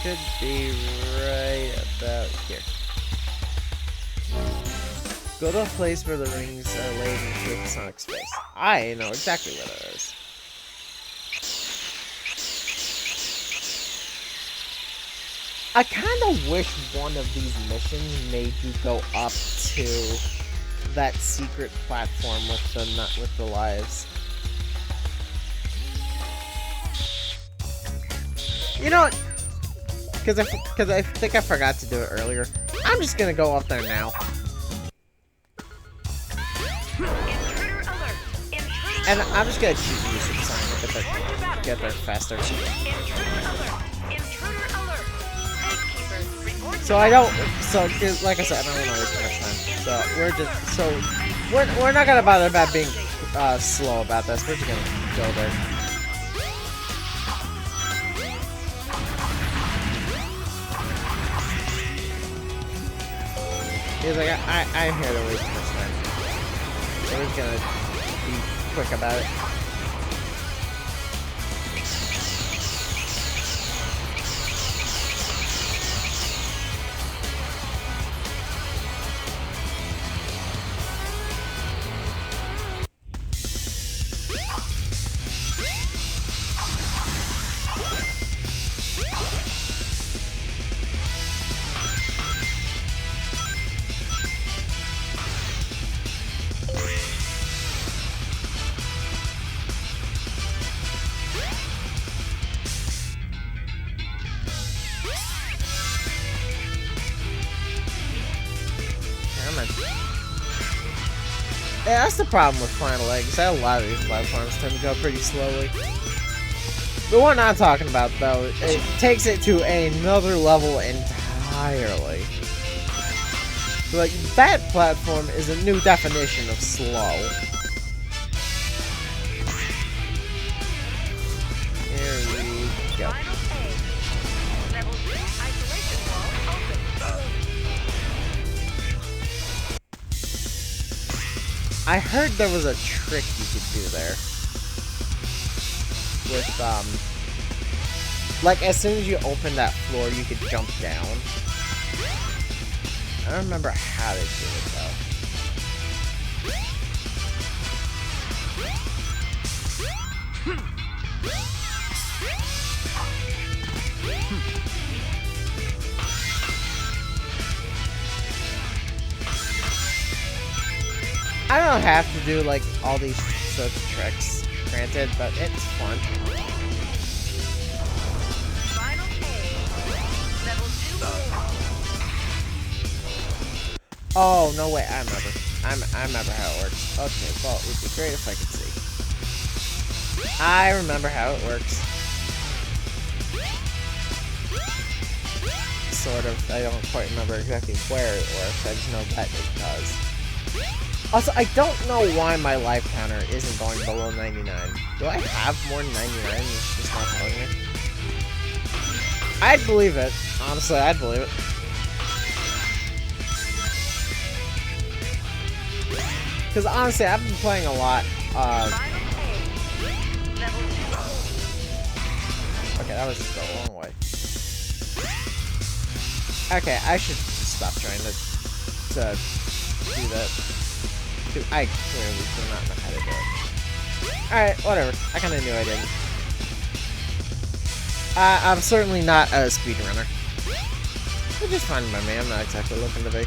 Should be right about here. Go to a place where the rings are laid and take Sonic's face. I know exactly where that is. I kind of wish one of these missions made you go up to that secret platform with the lives. You know what? Because I think I forgot to do it earlier. I'm just gonna go up there now. Intruder alert! Intruder And I'm just gonna cheat use the sign to get there faster. Intruder alert! Intruder alert! Egg keepers, report So I don't. So 'cause like I said, I don't want to waste too much time. So we're not gonna bother about being slow about this. We're just gonna go there. He's like, I'm here to waste too much time. So we're just gonna be quick about it. Yeah, that's the problem with Final Eggs. A lot of these platforms tend to go pretty slowly. The one I'm talking about, though, it takes it to another level entirely. So, like, that platform is a new definition of slow. Here we go. final egg. Level 2 isolation wall open. I heard there was a trick you could do there. With, like, as soon as you open that floor, you could jump down. I don't remember how to do it, though. I don't have to do, like, all these sorts of tricks, granted, but it's fun. Final egg. Level 2. Oh, no way, I remember. I remember how it works. Okay, well, it'd be great if I could see. I remember how it works. Sort of. I don't quite remember exactly where it works. I just know that it does. Also, I don't know why my life counter isn't going below 99. Do I have more than 99? It's just not telling me. I'd believe it. Honestly, I'd believe it. Because honestly, I've been playing a lot. Okay, that was just a long way. Okay, I should stop trying to do that. Dude, I clearly do not know how to do it. Alright, whatever. I kinda knew I didn't. I'm certainly not a speedrunner. Which is fine by me, I'm not exactly looking to be.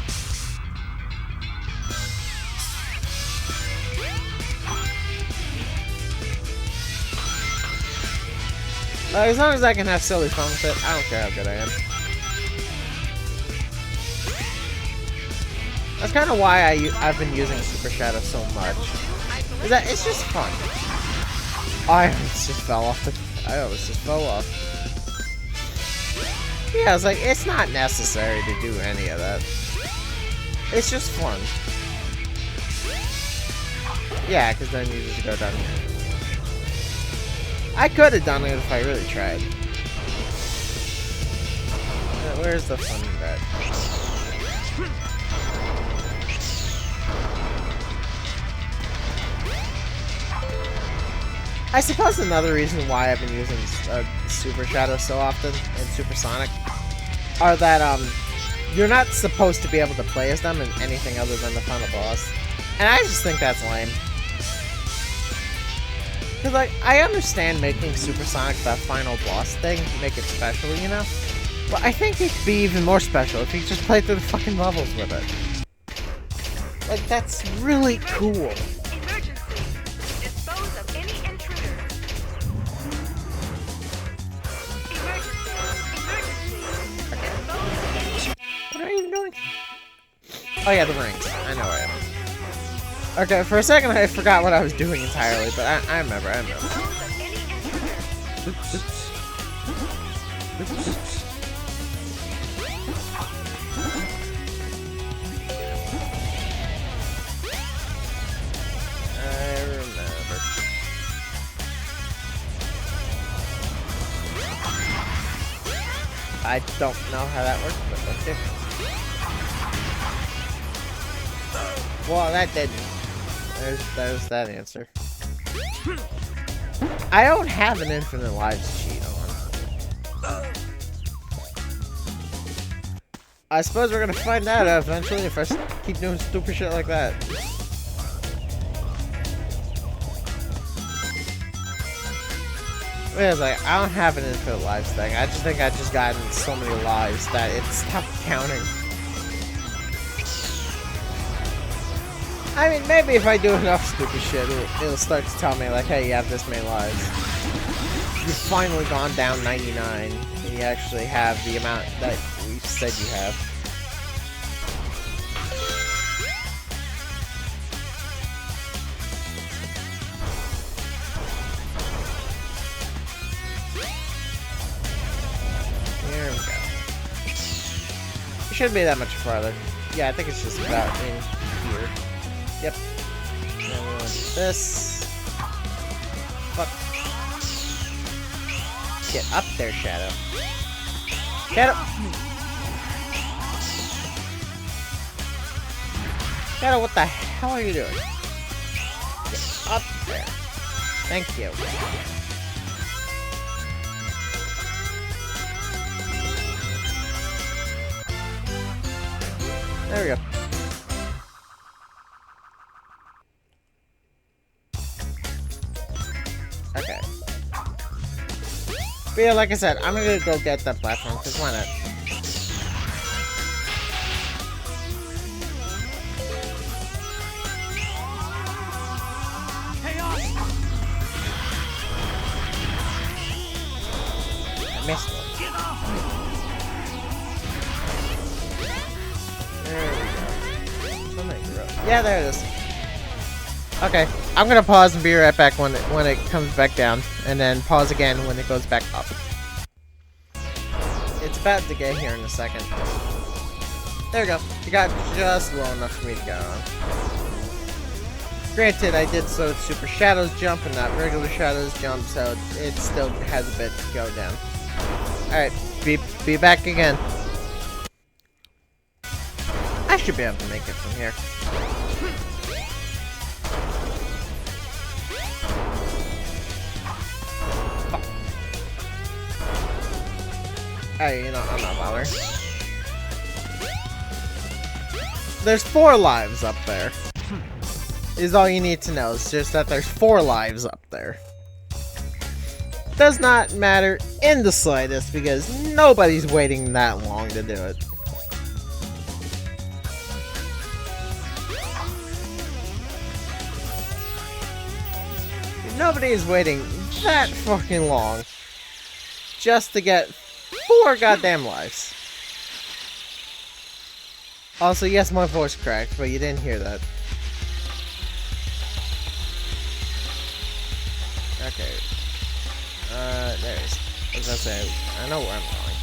As long as I can have silly fun with it, I don't care how good I am. That's kind of why I've been using Super Shadow so much. Is that it's just fun. I almost just fell off Yeah, it's like it's not necessary to do any of that. It's just fun. Yeah, because then you just go down here. I could have done it if I really tried. Where's the fun bed? I suppose another reason why I've been using Super Shadow so often and Super Sonic are that you're not supposed to be able to play as them in anything other than the final boss, and I just think that's lame. Cause like I understand making Super Sonic the final boss thing, make it special, you know, but I think it'd be even more special if you just play through the fucking levels with it. Like that's really cool. Emergency. Dispose of any intruder. Emergency. Emergency. What are you even doing? Oh yeah, the rings. I know where I am. Okay, for a second I forgot what I was doing entirely, but I remember. I don't know how that works, but okay. Well, that didn't. There's that answer. I don't have an infinite lives cheat on. I suppose we're gonna find that out eventually if I keep doing stupid shit like that. Yeah, it's like, I don't have an infinite lives thing. I just think I've just gotten so many lives that it stopped counting. I mean, maybe if I do enough stupid shit, it'll start to tell me, like, hey, you have this many lives. You've finally gone down 99, and you actually have the amount that we said you have. There we go. It shouldn't be that much farther. Yeah, I think it's just about in here. Yep. Then we want this. Fuck. Get up there, Shadow. Shadow! Shadow, what the hell are you doing? Get up there. Thank you. There we go. Okay. But yeah, like I said, I'm gonna go get that platform, because why not? I missed one. There we go. So many Yeah, there it is. Okay, I'm gonna pause and be right back when it comes back down, and then pause again when it goes back up. It's about to get here in a second. There we go. It got just low enough for me to go on. Granted, I did so with Super Shadows Jump and not regular Shadows Jump, so it still has a bit to go down. Alright, be back again. I should be able to make it from here. Hey, you know, I'm not bothering. There's 4 lives up there. Is all you need to know. It's just that there's 4 lives up there. Does not matter in the slightest because nobody's waiting that long to do it. Nobody is waiting that fucking long just to get 4 goddamn lives. Also, yes, my voice cracked, but you didn't hear that. Okay. There it is. I was gonna say, I know where I'm going.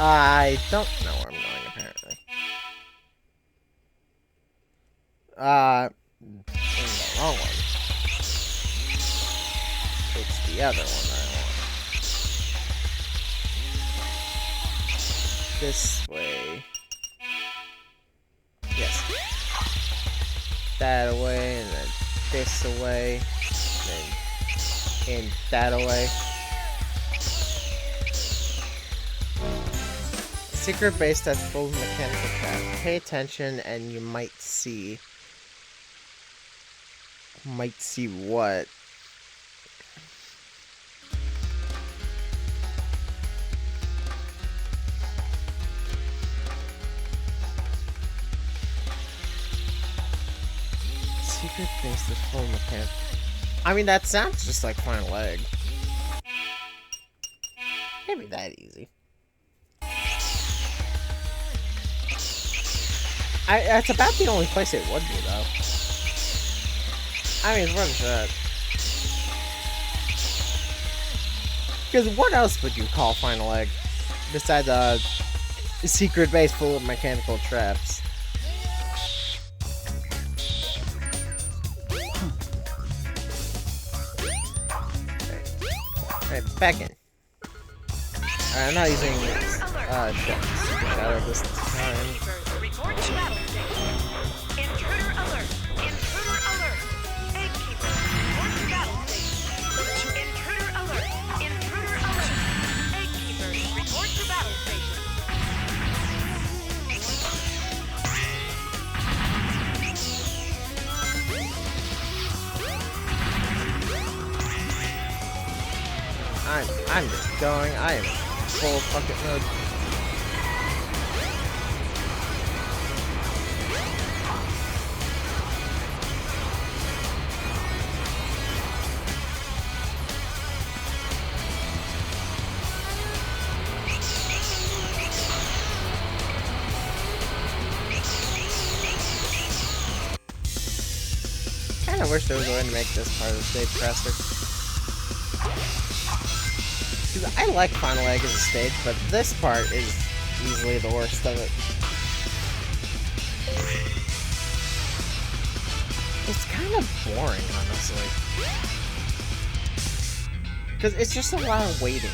I don't know where I'm going, apparently. In the wrong one. It's the other one that I want. This way. Yes. That away, and then this away, and that away. Secret base that's full of mechanical crap. Pay attention and you might see. Might see what? Secret base that's full of mechanical. I mean, that sounds just like Final Egg. Can't be that easy. That's about the only place it would be, though. I mean, it's worth a shot. Because what else would you call Final Egg? Besides a secret base full of mechanical traps. Alright, back in. Alright, I'm not using shadow this time. Report to battle station. Intruder alert! Intruder alert! Egg keeper, report to battle station. Intruder alert! Intruder alert! Egg keeper, report to battle station. I'm just going. I am full bucket mode. Kinda wish there was a way to make this part of the stage faster. Because I like Final Egg as a stage, but this part is easily the worst of it. It's kind of boring, honestly. Because it's just a lot of waiting.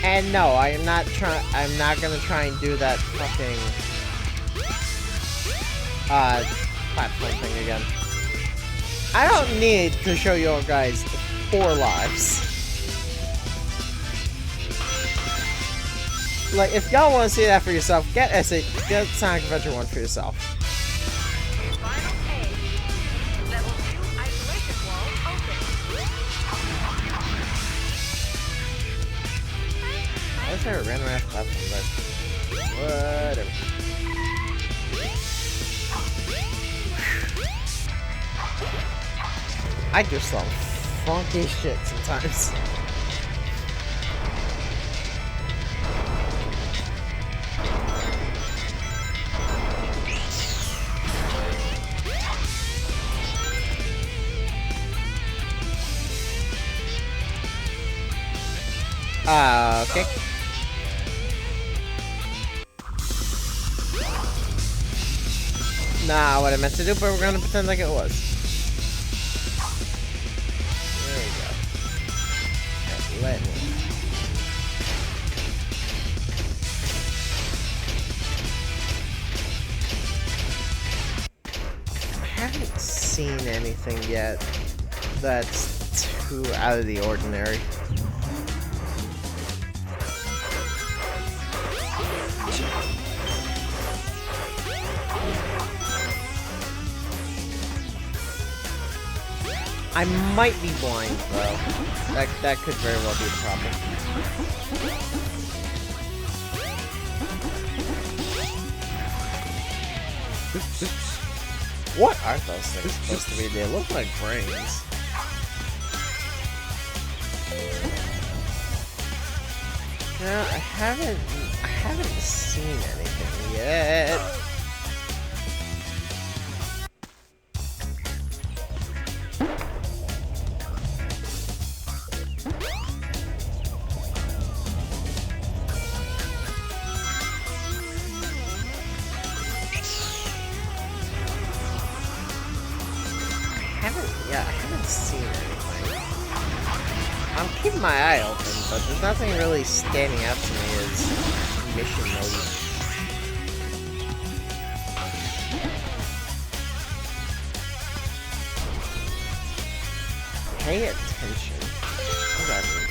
And no, I'm not gonna try and do that fucking platform thing again. I don't need to show you guys 4 lives. Like, if y'all want to see that for yourself, get Sonic Adventure 1 for yourself. Final A. Level 2 isolation wall open. I wish I were random ass platform, but whatever. I do some funky shit sometimes. Okay. Nah, what I meant to do, but we're gonna pretend like it was. There we go. Okay, let me. I haven't seen anything yet that's too out of the ordinary. I might be blind though. That could very well be the problem. What are those things supposed to be? They look like brains. No, I haven't seen anything yet. I haven't seen anything. I'm keeping my eye open, but there's nothing really standing out to me as mission mode. Pay attention. What does that mean?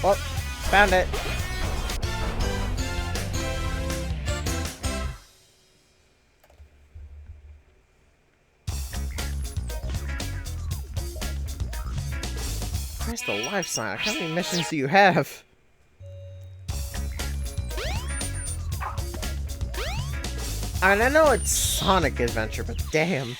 Oh, found it. Where's the life sign? How many missions do you have? I mean, I know it's Sonic Adventure, but damn.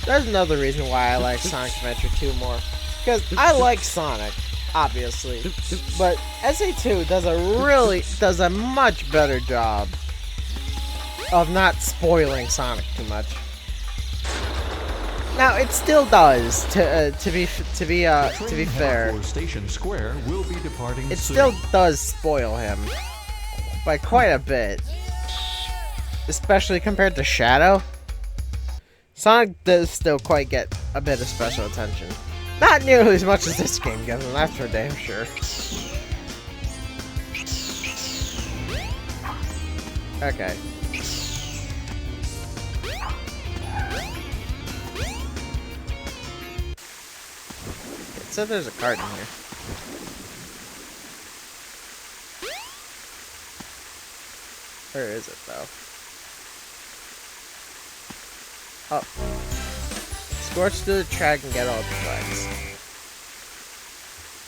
There's another reason why I like Sonic Adventure 2 more. Because I like Sonic, obviously, but SA2 does a much better job of not spoiling Sonic too much. Now it still does, to be fair. For Station Square will be departing It soon. still does spoil him by quite a bit, especially compared to Shadow. Sonic does still quite get a bit of special attention. Not nearly as much as this game gets, and that's for damn sure. Okay. It said there's a card in here. Where is it, though? Oh. Scorch through the track and get all the flags.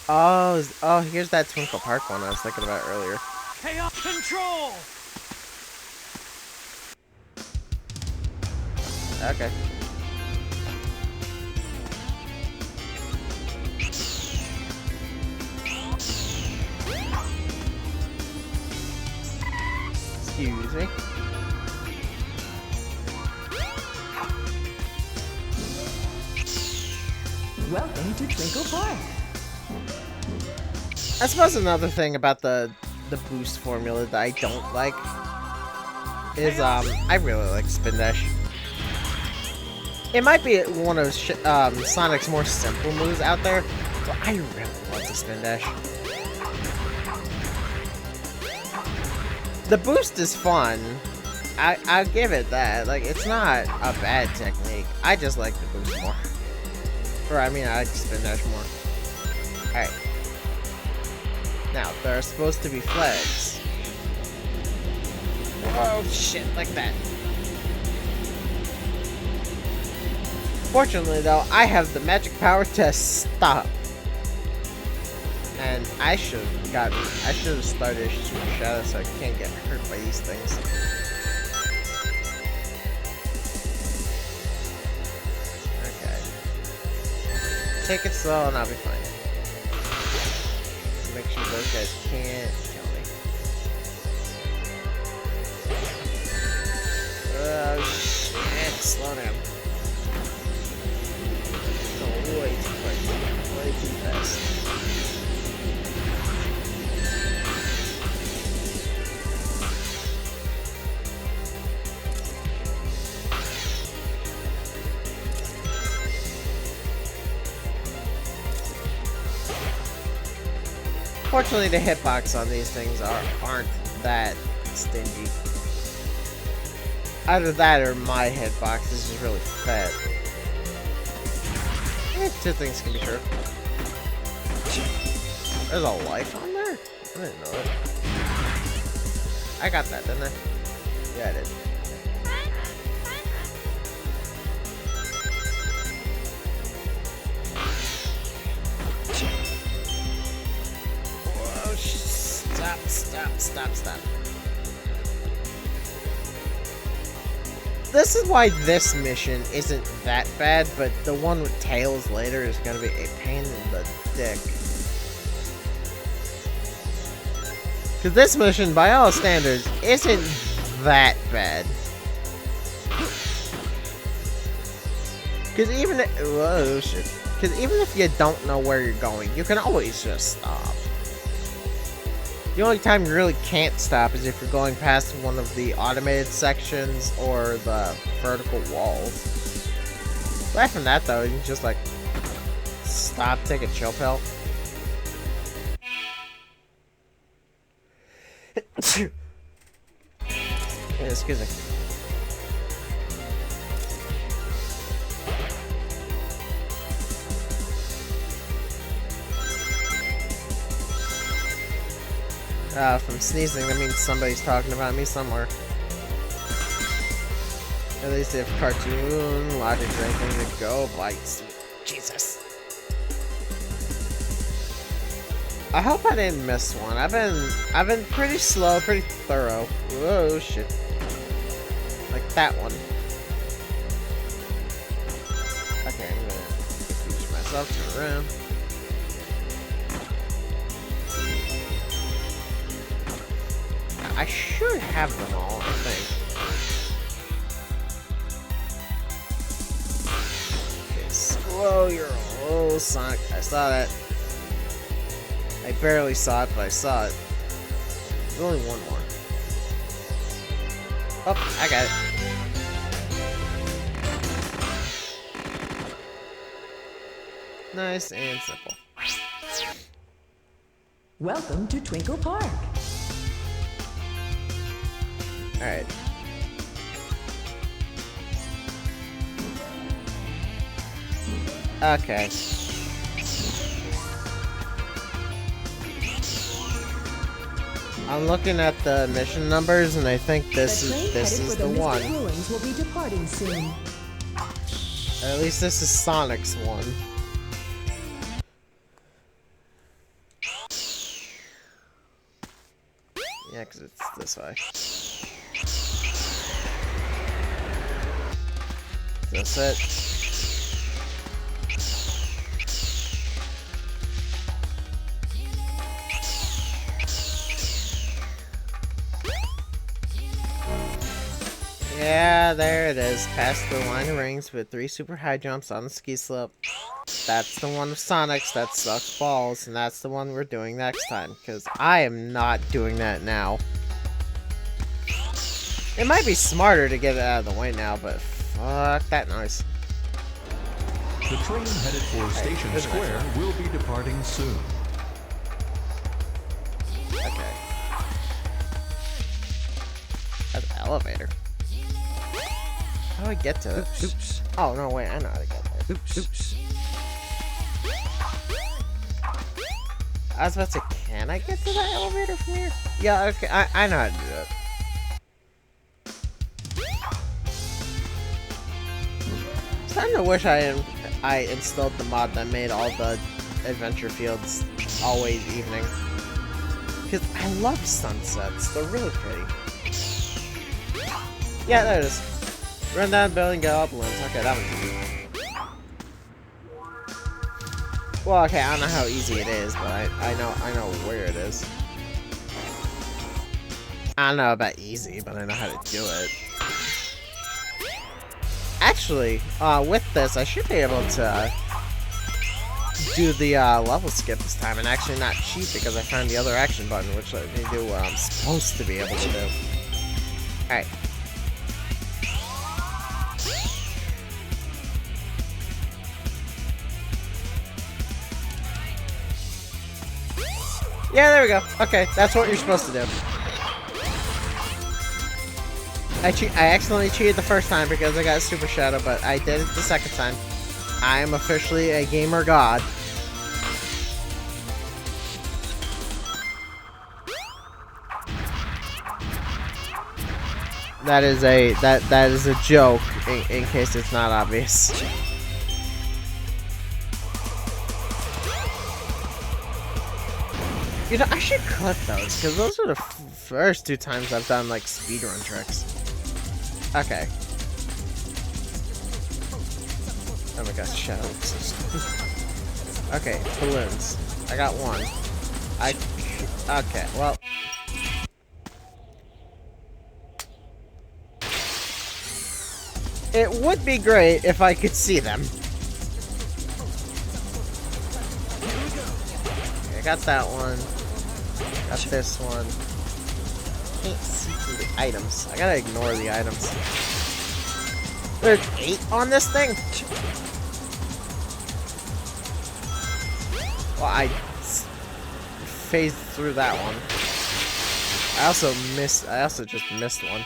Oh, here's that Twinkle Park one I was thinking about earlier. Chaos control! Okay. Excuse me. Welcome to Twinkle Park. I suppose another thing about the boost formula that I don't like is I really like Spin Dash. It might be one of Sonic's more simple moves out there, but I really love the Spin Dash. The boost is fun. I'll give it that. Like, it's not a bad technique. I just like the boost more. Or, I mean, I like Spin Dash more. Alright. Now, there are supposed to be flags. Oh, shit, like that. Fortunately, though, I have the magic power to stop. And I should have started Super Shadow so I can't get hurt by these things. Okay. Take it slow and I'll be fine. Make sure those guys can't kill me. Oh shit, slow down. Oh, way too quick. Way too fast. Fortunately, the hitbox on these things aren't that stingy. Either that or my hitbox is just really fat. Two things can be true. There's a life on there? I didn't know it. I got that, didn't I? Yeah, I did. Whoa, stop. This is why this mission isn't that bad, but the one with Tails later is gonna be a pain in the dick. Because this mission, by all standards, isn't that bad. Because even if, whoa, shit. Because even if you don't know where you're going, you can always just stop. The only time you really can't stop is if you're going past one of the automated sections or the vertical walls. Aside from that, though, you can just, like, stop, take a chill pill. Yeah, excuse me. From sneezing, that means somebody's talking about me somewhere. At least if cartoon logic or anything to go bites. Jesus. I hope I didn't miss one. I've been pretty slow, pretty thorough. Whoa, shit. Like that one. Okay, I'm gonna teach myself to run. I should have them all, I think. Okay, slow your roll, Sonic. I saw that. I barely saw it, but I saw it. There's only one more. Oh, I got it. Nice and simple. Welcome to Twinkle Park. Alright. Okay. I'm looking at the mission numbers, and I think this is the one. Ruins will be departing soon. At least this is Sonic's one. Yeah, because it's this way. That's it. Yeah, there it is. Past the line of rings with 3 super high jumps on the ski slope. That's the one of Sonic's that sucks balls, and that's the one we're doing next time, because I am not doing that now. It might be smarter to get it out of the way now, but fuck that noise. The train headed for Station Square will be departing soon. Okay. That's an elevator. How do I get to it? Oops. Oh, no, wait, I know how to get there. Oops. I was about to say, can I get to that elevator from here? Yeah, okay, I know how to do that. I kind of wish I installed the mod that made all the adventure fields always evening. Because I love sunsets. They're really pretty. Yeah, there it is. Run down, building, get all balloons. Okay, that one's easy. Well, okay, I don't know how easy it is, but I know where it is. I don't know about easy, but I know how to do it. Actually, with this, I should be able to do the level skip this time and actually not cheat because I found the other action button, which let me do what I'm supposed to be able to do. Alright. Yeah, there we go. Okay, that's what you're supposed to do. I accidentally cheated the first time because I got Super Shadow, but I did it the second time. I am officially a gamer god. That is a joke in case it's not obvious. You know, I should clip those because those are the first 2 times I've done like speedrun tricks. Okay. Oh my gosh, shadows. Okay, balloons. I got one. Okay, well. It would be great if I could see them. Okay, I got that one. Got this one. Can't see through the items. I gotta ignore the items. There's 8 on this thing? Well, I phased through that one. I also just missed one.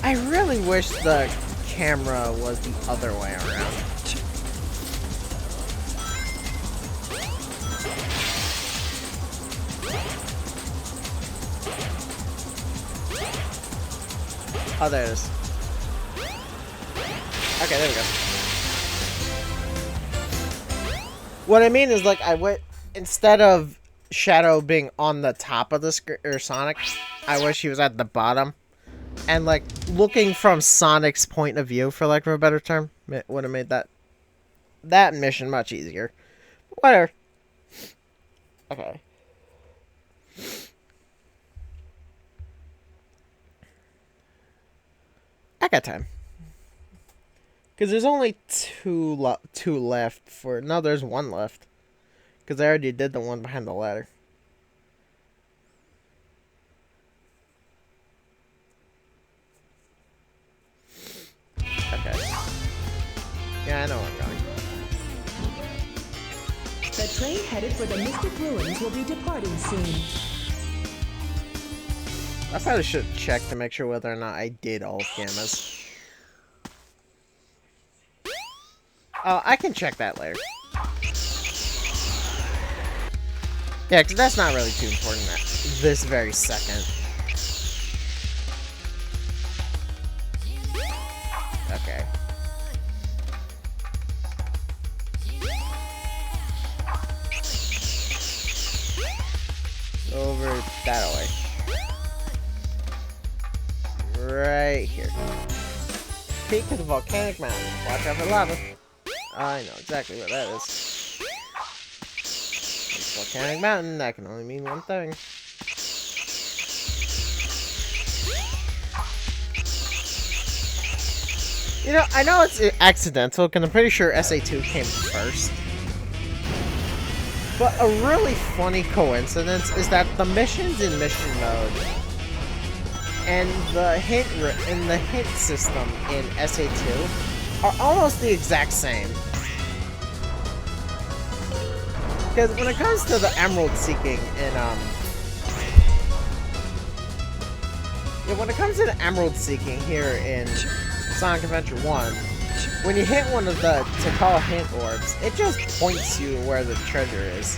I really wish the camera was the other way around. Oh, there it is. Okay, there we go. What I mean is, like, instead of Shadow being on the top of the screen, or Sonic, I wish he was at the bottom. And, like, looking from Sonic's point of view, for lack of a better term, would have made that mission much easier. Whatever. Okay. I got time. Because there's only two left for... No, there's 1 left. Because I already did the one behind the ladder. Okay. Yeah, I know where I'm going. The train headed for the Mystic Ruins will be departing soon. I probably should check to make sure whether or not I did all gammas. Oh, I can check that later. Yeah, because that's not really too important at this very second. Okay. Over that way. Right here. Peak of the volcanic mountain. Watch out for lava. I know exactly what that is. It's volcanic mountain. That can only mean one thing. You know, I know it's accidental, because I'm pretty sure SA2 came first. But a really funny coincidence is that the missions in mission mode and the hint system in SA2 are almost the exact same. Because when it comes to the emerald seeking in when it comes to the emerald seeking here in Sonic Adventure 1, when you hit one of the Tikal hint orbs, it just points you where the treasure is.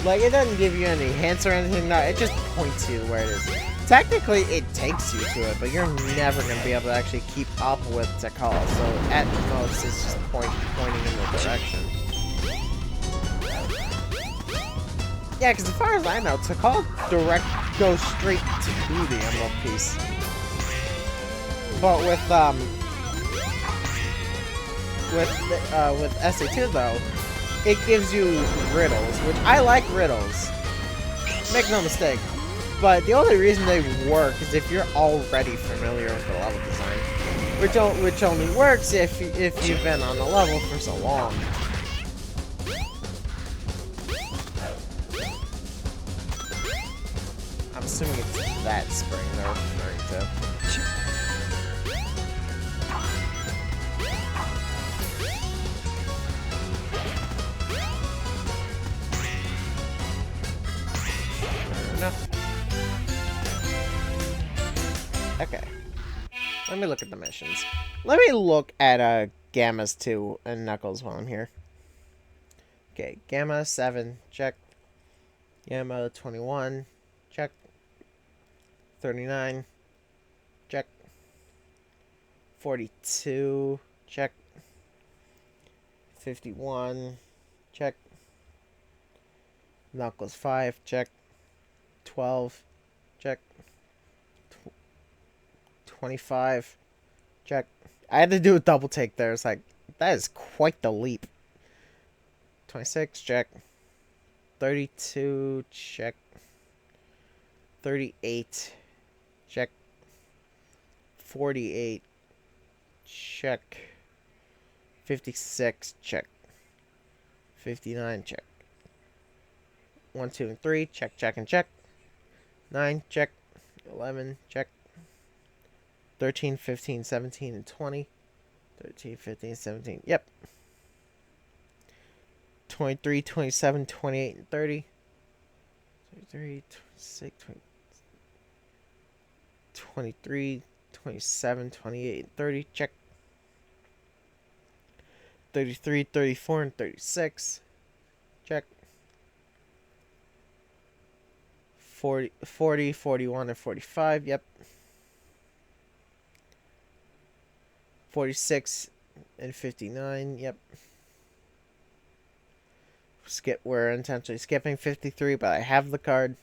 Like, it doesn't give you any hints or anything, no, it just points you where it is. Technically, it takes you to it, but you're never going to be able to actually keep up with Tikal, so at most, it's just pointing in the direction. Yeah, because as far as I know, Tikal direct goes straight to the Emerald piece. But with SA2 though, it gives you riddles, which I like riddles. Make no mistake. But the only reason they work is if you're already familiar with the level design, which only works if you've been on the level for so long. I'm assuming it's that spring they're referring to. Okay. Let me look at the missions. Let me look at Gamma's 2 and Knuckles while I'm here. Okay, Gamma 7, check. Gamma 21, check. 39, check. 42, check. 51, check. Knuckles 5, check. 12, check. 25, check. I had to do a double take there. It's like, that is quite the leap. 26, check. 32, check. 38, check. 48, check. 56, check. 59, check. 1, 2, and 3, check, check, and check. 9, check. 11, check. 13, 15, 17, and 20. 13, 15, 17. Yep. 23, 27, 28, and 30. 23, 26, 23, 27, 28, and 30. Check. 33, 34, and 36. Check. 40, 41, and 45. Yep. 46 and 59, yep. We're intentionally skipping 53, but I have the card.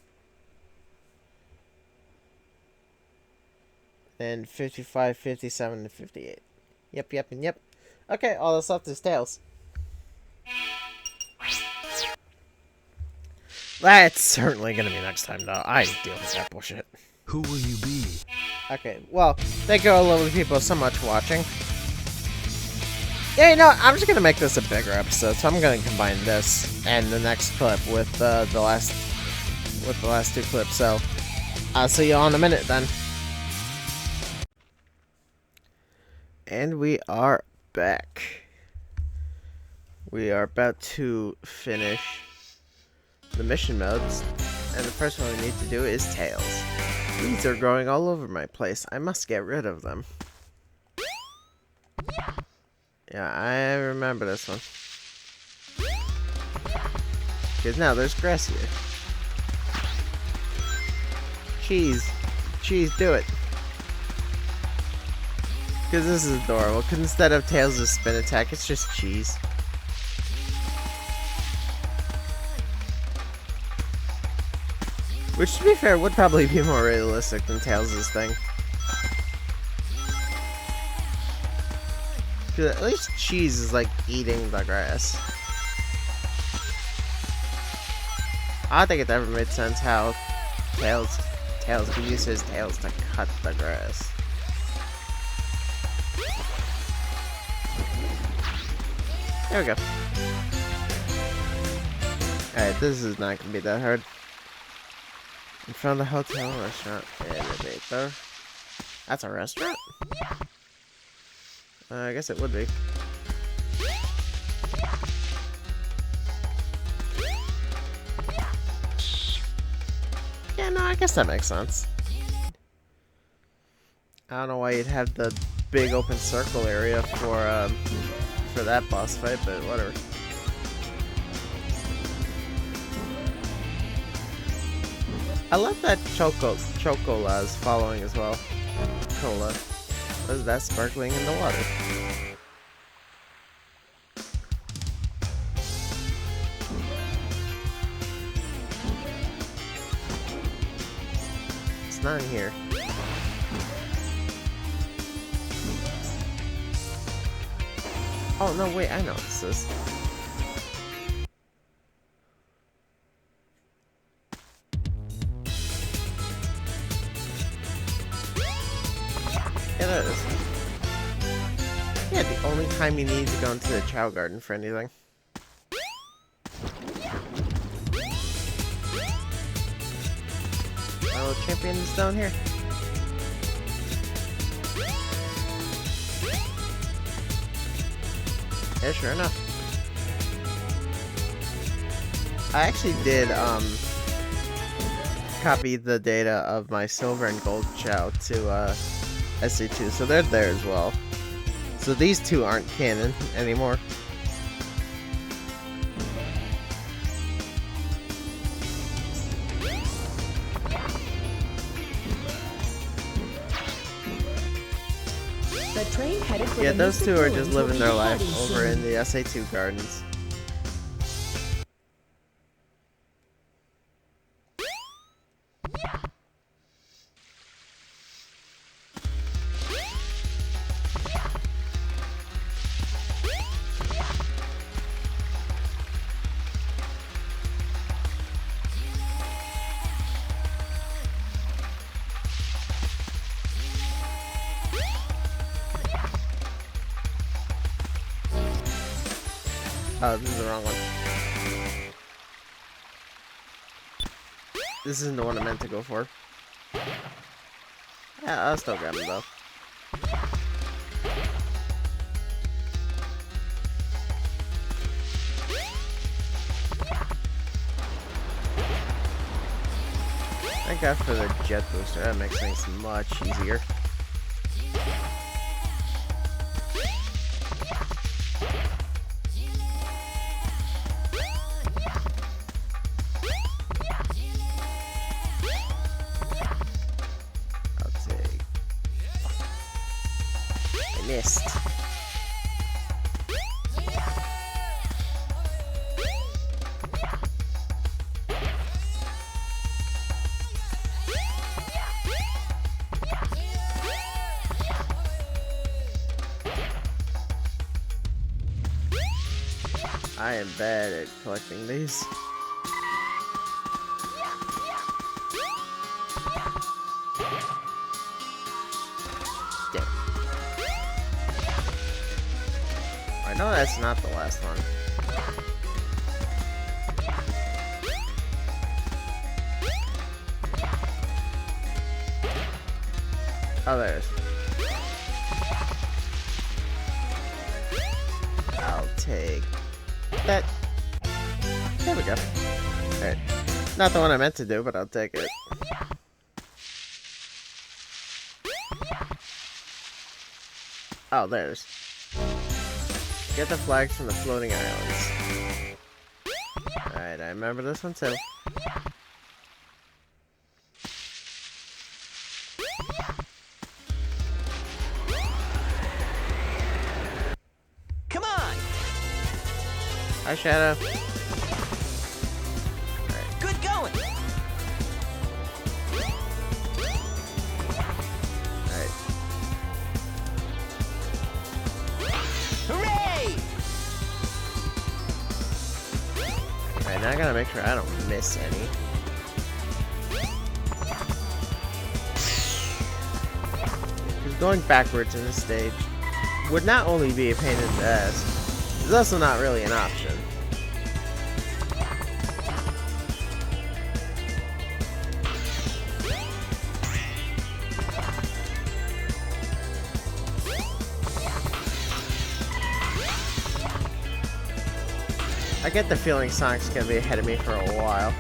And 55, 57, and 58. Yep, yep, and yep. Okay, all that's left is Tails. That's certainly gonna be next time, though. I deal with that bullshit. Who will you be? Okay, well, thank you all lovely people so much for watching. Yeah, you know what? I'm just gonna make this a bigger episode, so I'm gonna combine this and the next clip with the last two clips. So I'll see you all in a minute then. And we are back. We are about to finish the mission modes, and the first one we need to do is Tails. Weeds are growing all over my place. I must get rid of them. Yeah, I remember this one. Because now there's grass here. Cheese. Cheese, do it. Because this is adorable. Because instead of Tails' spin attack, it's just cheese. Which, to be fair, would probably be more realistic than Tails' thing. Because at least cheese is like eating the grass. I don't think it ever made sense how Tails could use his tails to cut the grass. There we go. Alright, this is not gonna be that hard. In front of the hotel restaurant elevator. That's a restaurant? I guess it would be. Yeah, no, I guess that makes sense. I don't know why you'd have the big open circle area for that boss fight, but whatever. I love that Chocola is following as well. Cola. What is that sparkling in the water? none here. Oh, no, wait, I know what this is. Yeah, that is. Yeah, the only time you need to go into the Chow Garden for anything. My little champion is down here. Yeah, sure enough. I actually did, copy the data of my silver and gold Chow to, SC2, so they're there as well. So these two aren't canon anymore. The train headed for Yeah, the those Mystic two are Ruins just will living be their life departing over soon. in the SA2 gardens. Oh, this is the wrong one. This isn't the one I meant to go for. Yeah, I'll still grab him though. Thank God for the jet booster. That makes things much easier. I'll take. I missed. I am bad at collecting these. Damn. I know that's not the last one. Oh, there it is. I'll take that. There we go. Alright. Not the one I meant to do, but I'll take it. Oh, there's. Get the flags from the floating islands. Alright, I remember this one too. Come on! Hi, Shadow. Good going! Alright. Hooray! Alright, now I gotta make sure I don't miss any. Because going backwards in this stage would not only be a pain in the ass, it's also not really an option. I get the feeling Sonic's gonna be ahead of me for a while.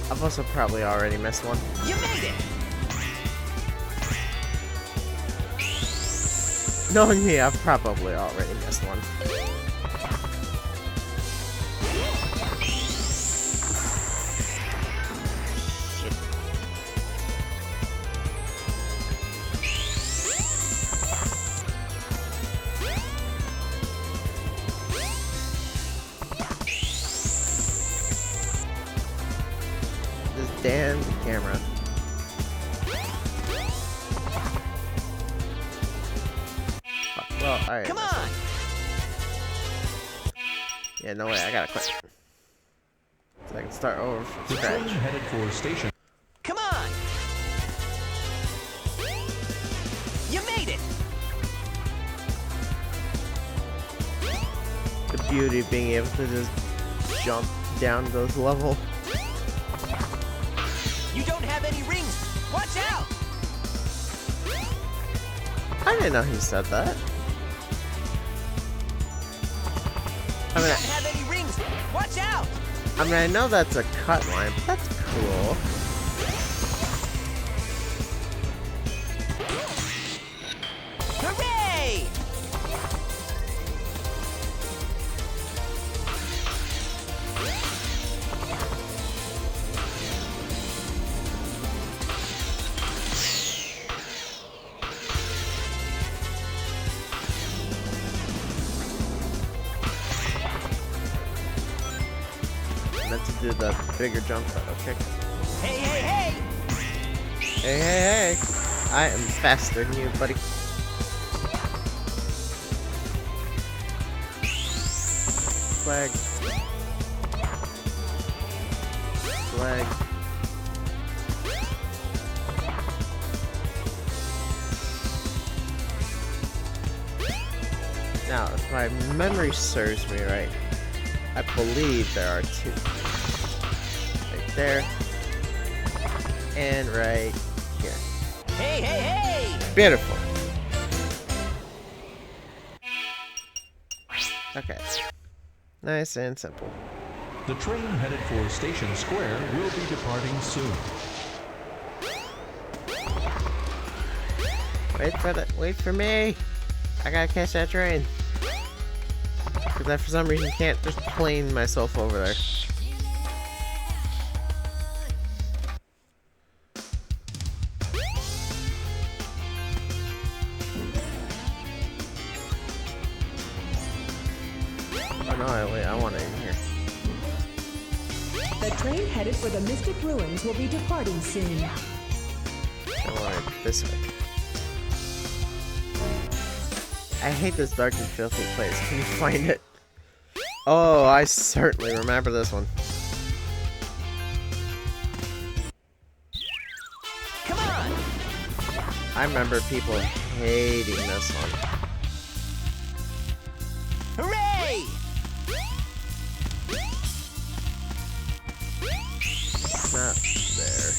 I've also probably already missed one. You made it! Knowing me, I've probably already missed one. Shit. This damn camera. Fuck, well, alright. Come on! Yeah, no way, I gotta quit. So I can start over from The train scratch. headed for station. Come on! You made it! The beauty of being able to just jump down those levels. You don't have any rings! Watch out! I didn't know he said that. I You mean, don't have any rings! Watch out! I know that's a cut line, but that's cool. Hooray! I meant to do the bigger jump, but okay. Hey, hey, hey! Hey, hey, hey! I am faster than you, buddy. Flag. Flag. Now, if my memory serves me right, I believe there are two. Right there. And right here. Hey, hey, hey! Beautiful. Okay. Nice and simple. The train headed for Station Square will be departing soon. Wait for me! I gotta catch that train. Because I, for some reason, can't just plane myself over there. Oh no, I want it in here. The train headed for the Mystic Ruins will be departing soon. I want it this way. I hate this dark and filthy place. Can you find it? Oh, I certainly remember this one. Come on! I remember people hating this one. Hooray! Not there.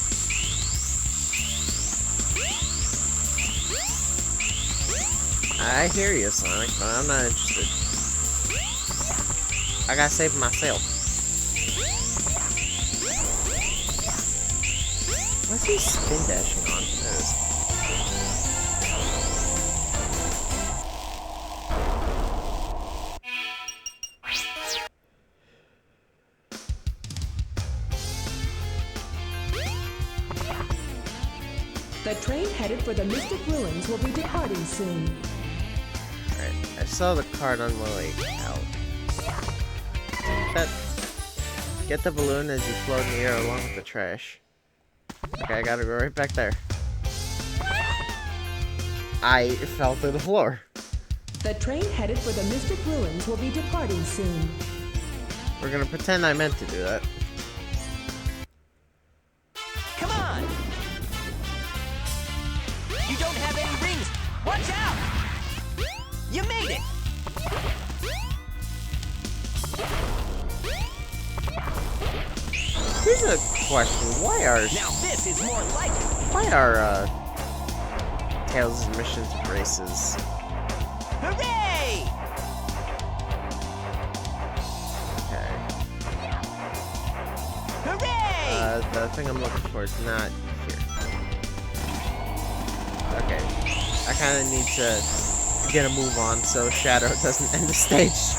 I hear you, Sonic, but I'm not interested. I gotta save myself. What's he spin dashing on? There it is. The train headed for the Mystic Ruins will be departing soon. Alright, I saw the card on my way out. Get the balloon as you float in the air along with the trash. Okay, I gotta go right back there. I fell through the floor. The train headed for the Mystic Ruins will be departing soon. We're gonna pretend I meant to do that. Come on! You don't have any rings! Watch out! You made it! Here's a question. Now this is more like it! Why are Tails' missions races? Hooray! Okay. Hooray! The thing I'm looking for is not here. Okay. I kinda need to get a move on so Shadow doesn't end the stage.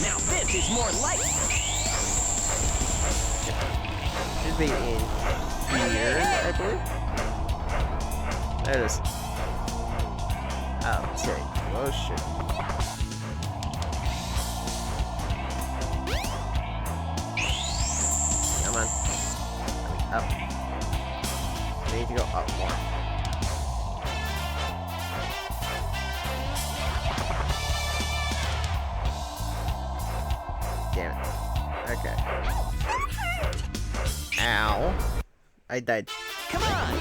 Now this is more like it! Should be in here, I believe. There it is. I'll take motion. Come on. Up. I need to go up more. Damn it. Okay. Ow. I died. Come on!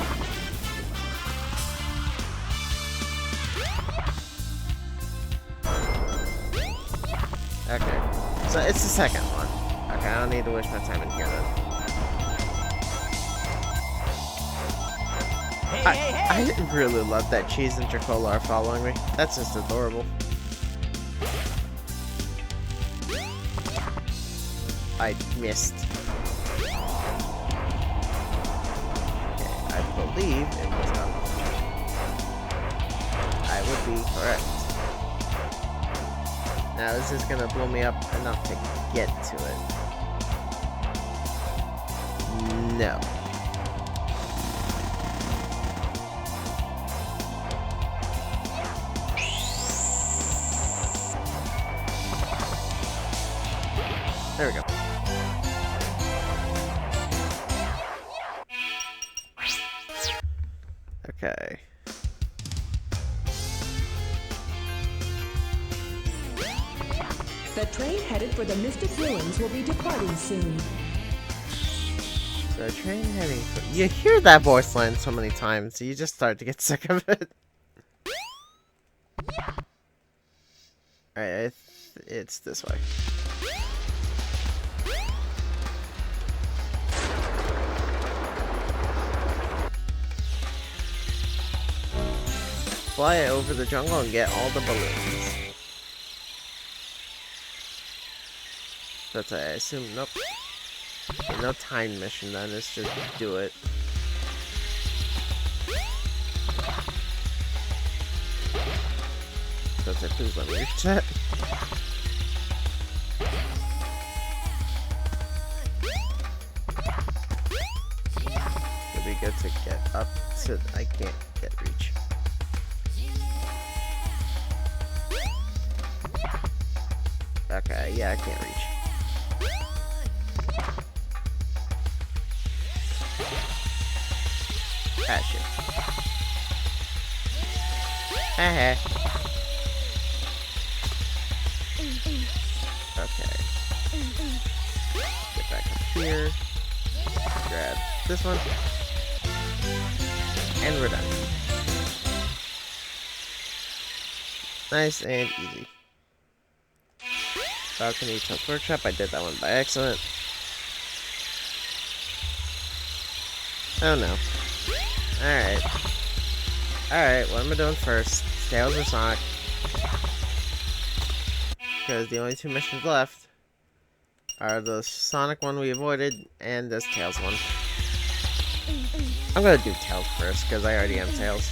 Okay. So it's the second one. Okay, I don't need to waste my time in here then. Hey! I really love that Cheese and Tricola are following me. That's just adorable. I missed. Okay, I believe it was up. I would be correct. Now this is gonna blow me up enough to get to it. No. There we go. Okay. The train headed for the Mystic Ruins will be departing soon. The train heading for... You hear that voice line so many times, you just start to get sick of it. Alright, it's this way. Fly over the jungle and get all the balloons. That's I assume. Nope. Okay, no time mission then. Let's just do it. That's it. Please let me reach that. It'd be good to get up to. I can't get reach. Okay, yeah, I can't reach. Ah, shit. Haha. Okay. Get back up here. Grab this one. And we're done. Nice and easy. Balcony Toast Workshop. I did that one by accident. Oh no. Alright. Alright, what am I doing first? Tails or Sonic? Because the only two missions left are the Sonic one we avoided and this Tails one. I'm gonna do Tails first because I already am Tails.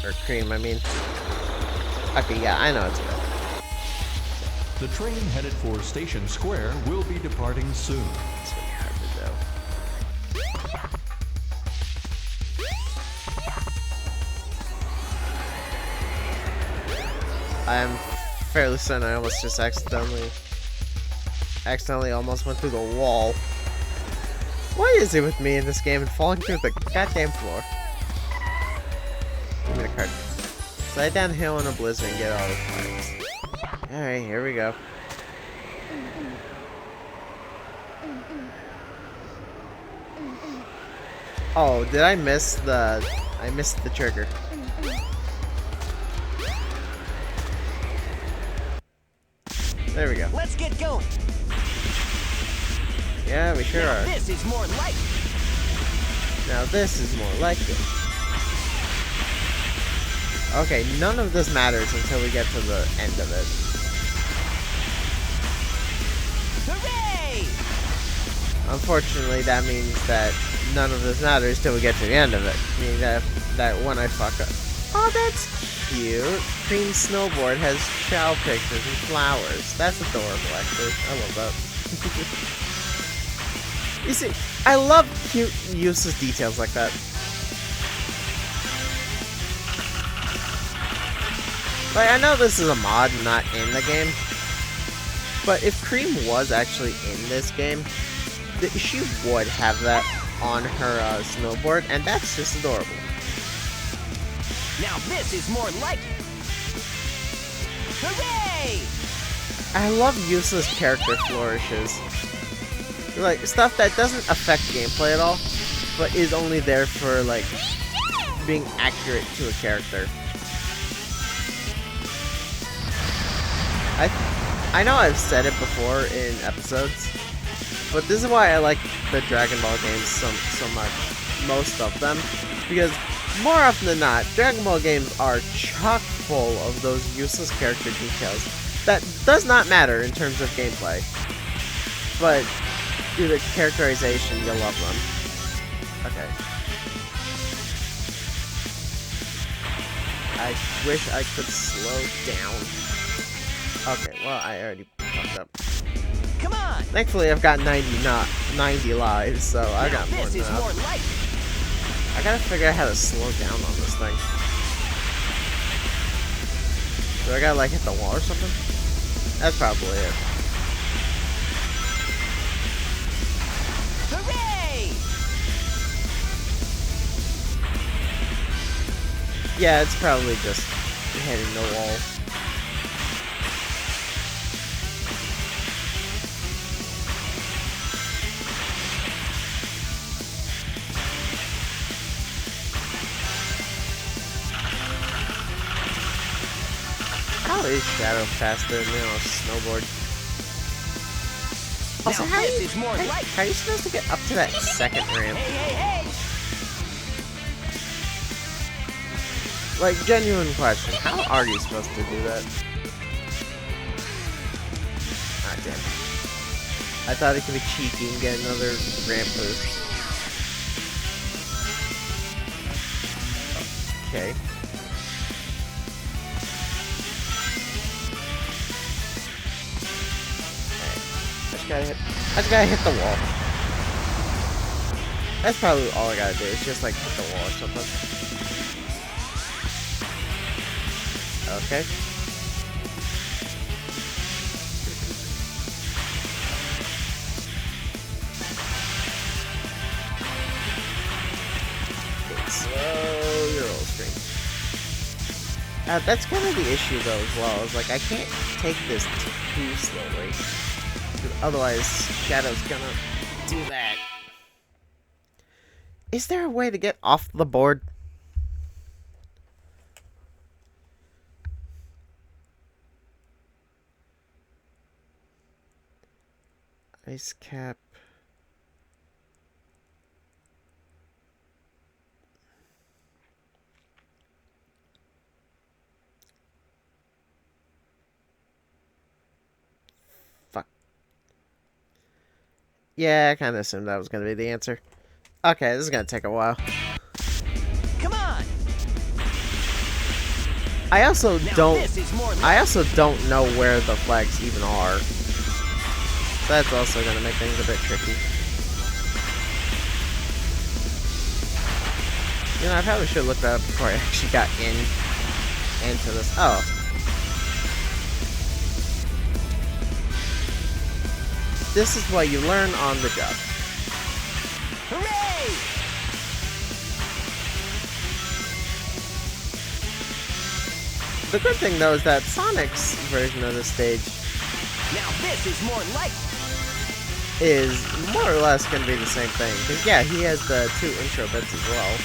Or Cream, I mean. Okay, yeah, I know it's good. The train headed for Station Square will be departing soon. It's really hard to do. I'm fairly certain I almost just accidentally almost went through the wall. What is it with me in this game and falling through the goddamn floor? Give me the card. Slide downhill in a blizzard and get all the cards. Alright, here we go. Oh, did I miss the... I missed the trigger. There we go. Let's get going. Yeah, we sure are. This is more like Now this is more like it. Okay, none of this matters until we get to the end of it. hooray! Unfortunately, that means that none of this matters till we get to the end of it. Meaning that when I fuck up. Oh, that's cute. Cream Snowboard has chow pictures and flowers. That's adorable, actually. I love that. You see, I love cute, useless details like that. Like, I know this is a mod, not in the game. But if Cream was actually in this game, she would have that on her snowboard, and that's just adorable. Now this is more like it. Hooray! I love useless character flourishes. Like, stuff that doesn't affect gameplay at all, but is only there for, like, being accurate to a character. I know I've said it before in episodes, but this is why I like the Dragon Ball games so much. Most of them. Because more often than not, Dragon Ball games are chock full of those useless character details that does not matter in terms of gameplay. But due to characterization, you'll love them. Okay. I wish I could slow down. Okay, well, I already fucked up. Come on! Thankfully, I've got 90 lives, so I got more this than is enough. more like it. I gotta figure out how to slow down on this thing. Do I gotta, like, hit the wall or something? That's probably it. Hooray! Yeah, it's probably just hitting the wall. How is Shadow faster than a snowboard? Also, Now how this is more like are you supposed to get up to that second ramp? hey! Like, genuine question. How are you supposed to do that? Ah, damn. I thought it could be cheeky and get another ramp boost. Okay. I just gotta hit the wall. That's probably all I gotta do, is just like hit the wall or something. Okay. Okay, slow your roll screen. That's kind of the issue though as well, is like I can't take this too slowly. Otherwise, Shadow's gonna do that. Is there a way to get off the board? Ice cap. Yeah, I kind of assumed that was going to be the answer. Okay, this is going to take a while. Come on! I also don't know where the flags even are. So that's also going to make things a bit tricky. You know, I probably should have looked that up before I actually got into this. Oh. This is what you learn on the job. Hooray! The good thing, though, is that Sonic's version of the stage Now this is more like is more or less going to be the same thing. Because, yeah, he has the 2 intro bits as well.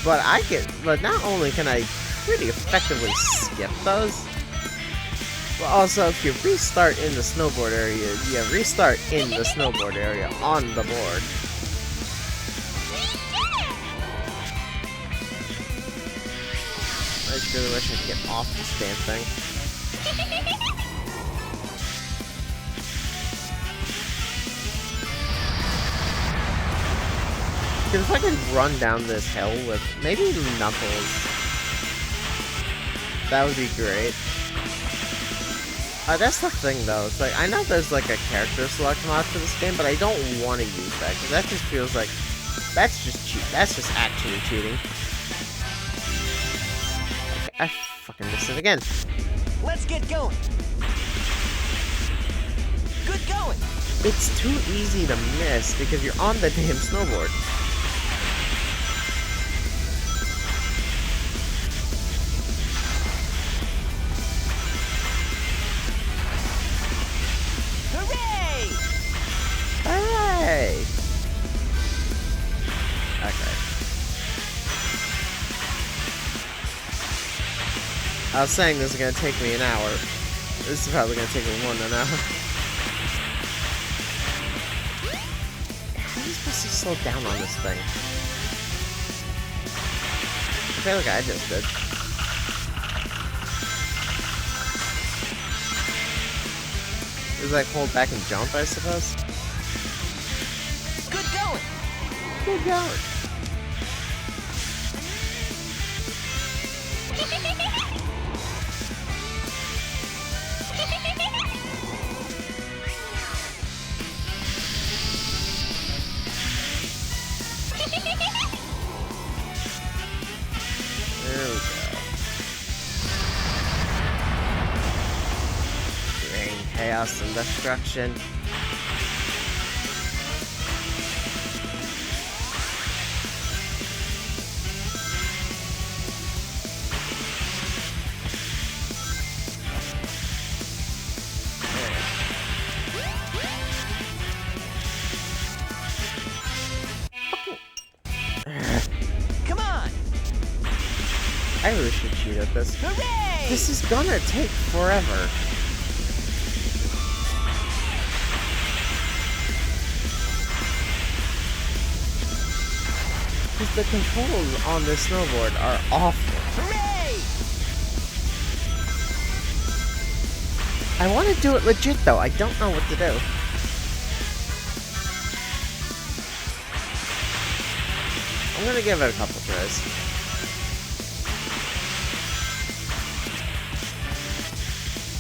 But not only can I pretty effectively skip those, but also if you restart in the snowboard area, you restart in the snowboard area on the board. I just really wish I could get off this damn thing. Because if I could run down this hill with maybe Knuckles, that would be great. That's the thing though. It's like I know there's like a character select mod for this game, but I don't want to use that because that just feels like that's just cheat. That's just actually cheating. I fucking missed it again. Let's get going. Good going. It's too easy to miss because you're on the damn snowboard. Hooray! Hooray! Okay. I was saying this is gonna take me an hour. This is probably gonna take me more than an hour. How are you supposed to slow down on this thing? I feel like I just did. Just like hold back and jump, I suppose. Good going. Good going. There we go. Rain, chaos, and destruction. Come on. I really should cheat at this. Hooray! This is gonna take forever. Because the controls on this snowboard are awful. Hooray! I want to do it legit though. I don't know what to do. I'm gonna give it a couple tries.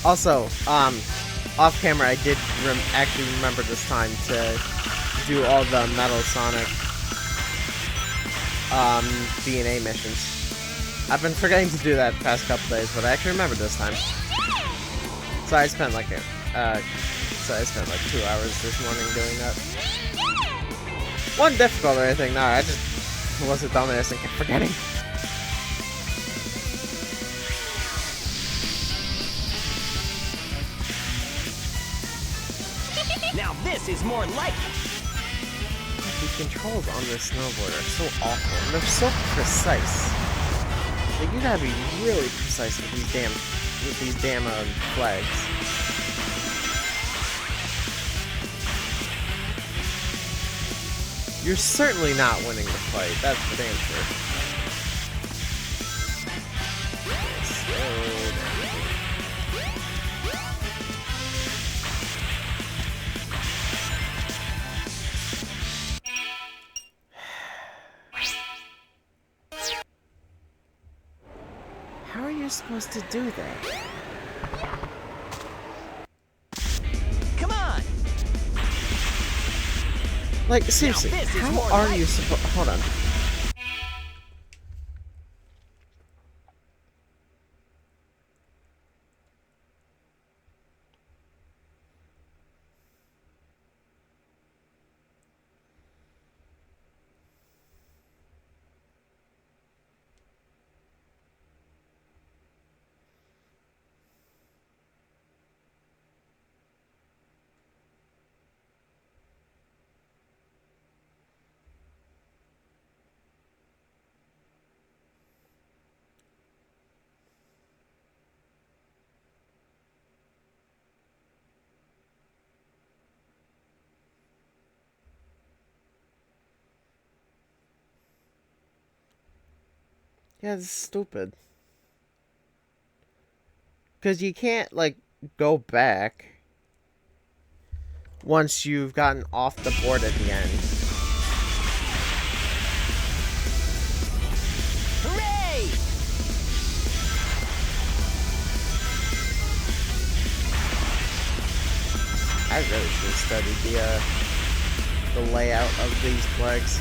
Also, off camera, I did actually remember this time to do all the Metal Sonic DNA missions. I've been forgetting to do that the past couple days, but I actually remembered this time. So I spent like 2 hours this morning doing that. Wasn't difficult or anything. No, I just was a dumbass and kept forgetting. Now this is more like it. The controls on this snowboard are so awful, and they're so precise. Like, you gotta be really precise with these damn flags. You're certainly not winning the fight, that's for damn sure. Slow down. How are you supposed to do that? Come on. Like, seriously, this is how more are like you supposed... Hold on. Yeah, it's stupid. Because you can't, like, go back once you've gotten off the board at the end. Hooray! I really should have studied the layout of these flags.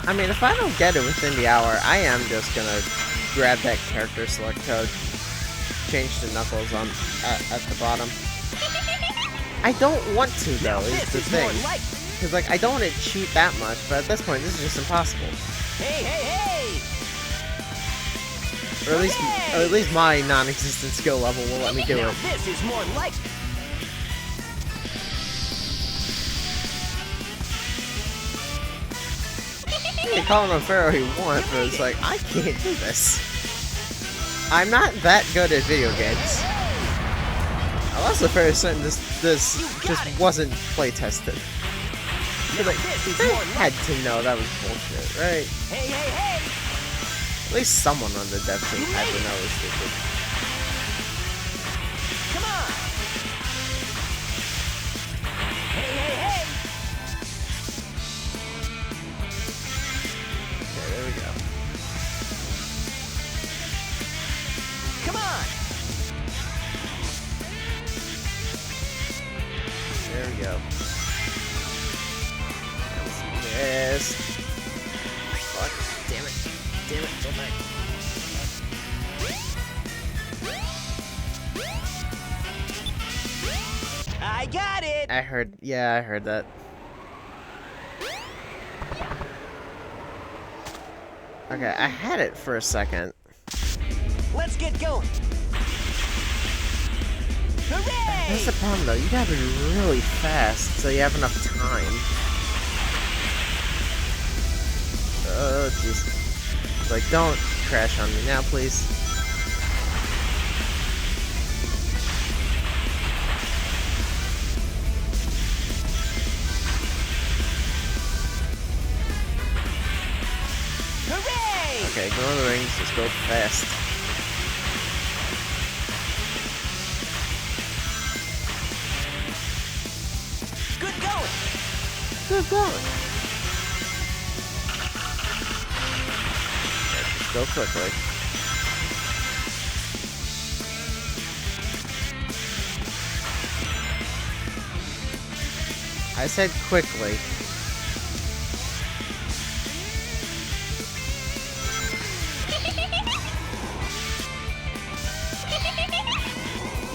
I mean, if I don't get it within the hour, I am just gonna grab that character select code, change to Knuckles on at the bottom. I don't want to though, is the thing. Cause like I don't want to cheat that much, but at this point, this is just impossible. Hey, hey, hey! Or at least my non-existent skill level will let me do Now it. this is more like. You can call him a pharaoh you want, but it's like, I can't do this. I'm not that good at video games. I'm also very certain this just wasn't play tested. Like, they had to know that was bullshit, right? Hey, hey, hey! At least someone on the dev team had to know it was stupid. Come on! Hey, hey, hey! Okay, there we go. Come on! There we go. Yes. Fuck. Damn it. Damn it. Go back. I got it! I heard that. Okay, I had it for a second. Let's get going! Hooray! That's the problem though, you gotta be really fast so you have enough time. Oh, jeez. Like, don't crash on me now, please. Hooray! Okay, go in the rings, just go fast. Good going! Good going. Just go quickly. I said quickly.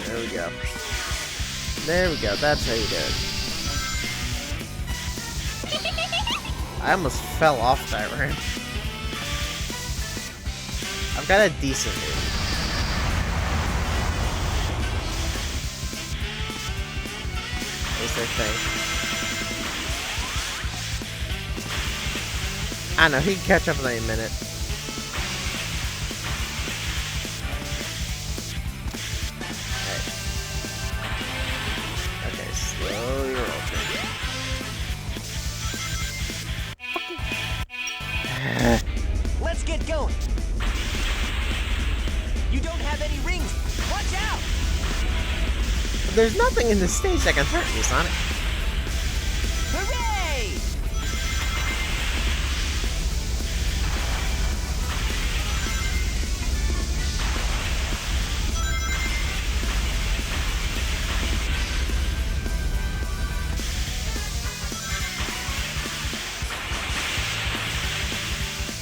There we go. There we go, that's how you do it. I almost fell off that ramp. I've got a decent lead. At least I think. I don't know, he can catch up in a minute. Okay, slowly roll. Let's get going! You don't have any rings! Watch out! There's nothing in this stage that can hurt me, Sonic. Hooray!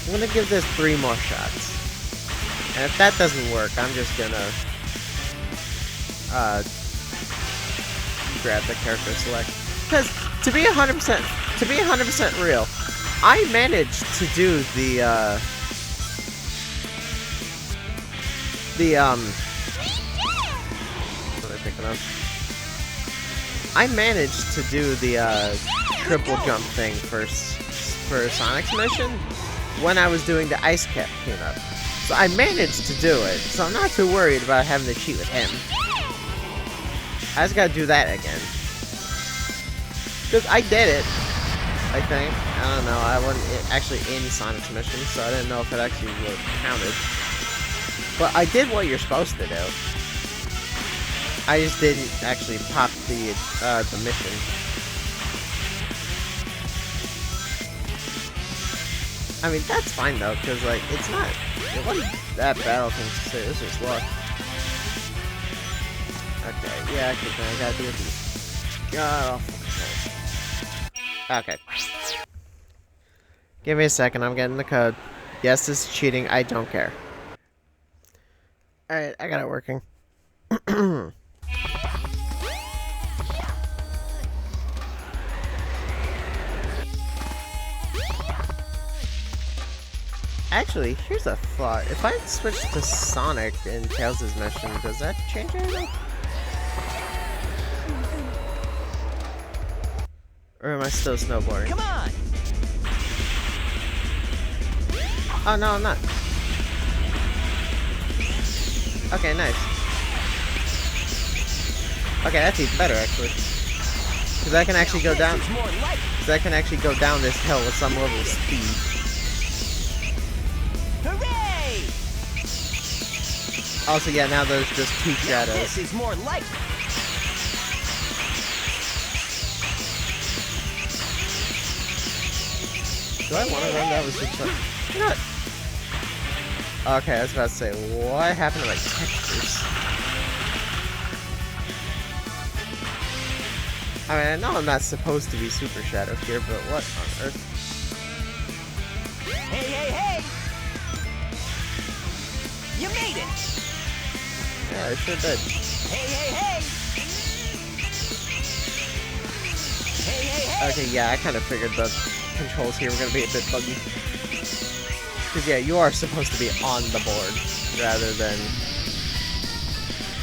I'm gonna give this 3 more shots. And if that doesn't work, I'm just gonna grab the character select. Because to be 100% real, I managed to do what am I picking up? I managed to do the triple jump thing for Sonic's mission when I was doing the ice cap cleanup. So I managed to do it, so I'm not too worried about having to cheat with him. I just gotta do that again. Because I did it, I think. I don't know, I wasn't actually in Sonic's mission, so I didn't know if it actually would have counted. But I did what you're supposed to do. I just didn't actually pop the mission. I mean, that's fine though, because like it wasn't that bad of things to say. This is luck. Okay, yeah, I gotta deal with these. God awful controls. Okay. Give me a second, I'm getting the code. Yes, this is cheating, I don't care. Alright, I got it working. Actually, here's a thought. If I switch to Sonic in Tails' mission, does that change anything? Or am I still snowboarding? Come on! Oh, no, I'm not. Okay, nice. Okay, that's even better, actually. Because I can actually go down... Because I can actually go down this hill with some level of speed. Hooray! Also, yeah, now there's just two shadows. This is more like. Do I want to run that with just you know what? Okay, I was about to say, what happened to my textures? I mean, I know I'm not supposed to be Super Shadow here, but what on earth? Hey, hey, hey! You made it! Yeah, I sure did. Hey, hey, hey! Hey, hey, hey! Okay, yeah, I kind of figured the controls here were going to be a bit buggy. Because, yeah, you are supposed to be on the board, rather than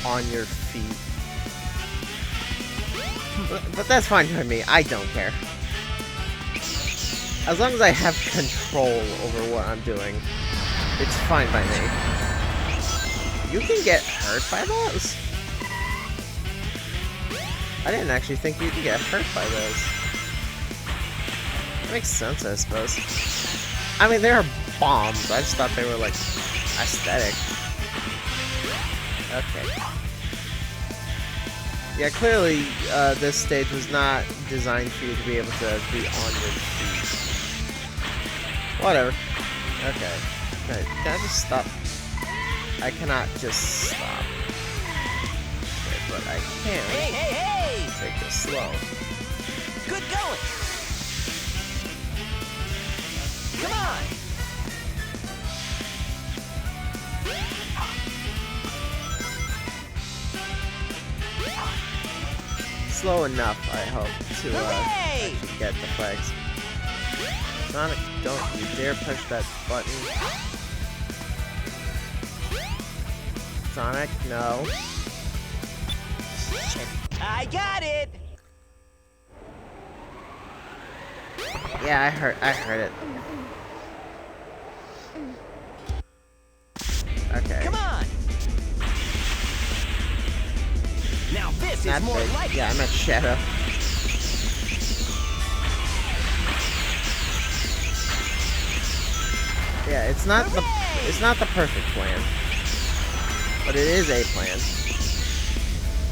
on your feet. But that's fine by me, I don't care. As long as I have control over what I'm doing, it's fine by me. You can get hurt by those? I didn't actually think you could get hurt by those. That makes sense, I suppose. I mean, they are bombs. I just thought they were, like, aesthetic. Okay. Yeah, clearly, this stage was not designed for you to be able to be on your feet. Whatever. Okay. Can I just stop? I cannot just stop. Okay, but I can. Hey, hey, hey! Take this slow. Good going! Come on! Slow enough, I hope, to Hooray! actually get the flags. Sonic, don't you dare push that button. Sonic, no. Shit. I got it! Yeah, I heard it. Okay. Come on! Now this Not is more big. like Yeah, I'm at Shadow. Yeah, it's not the perfect plan. But it is a plan.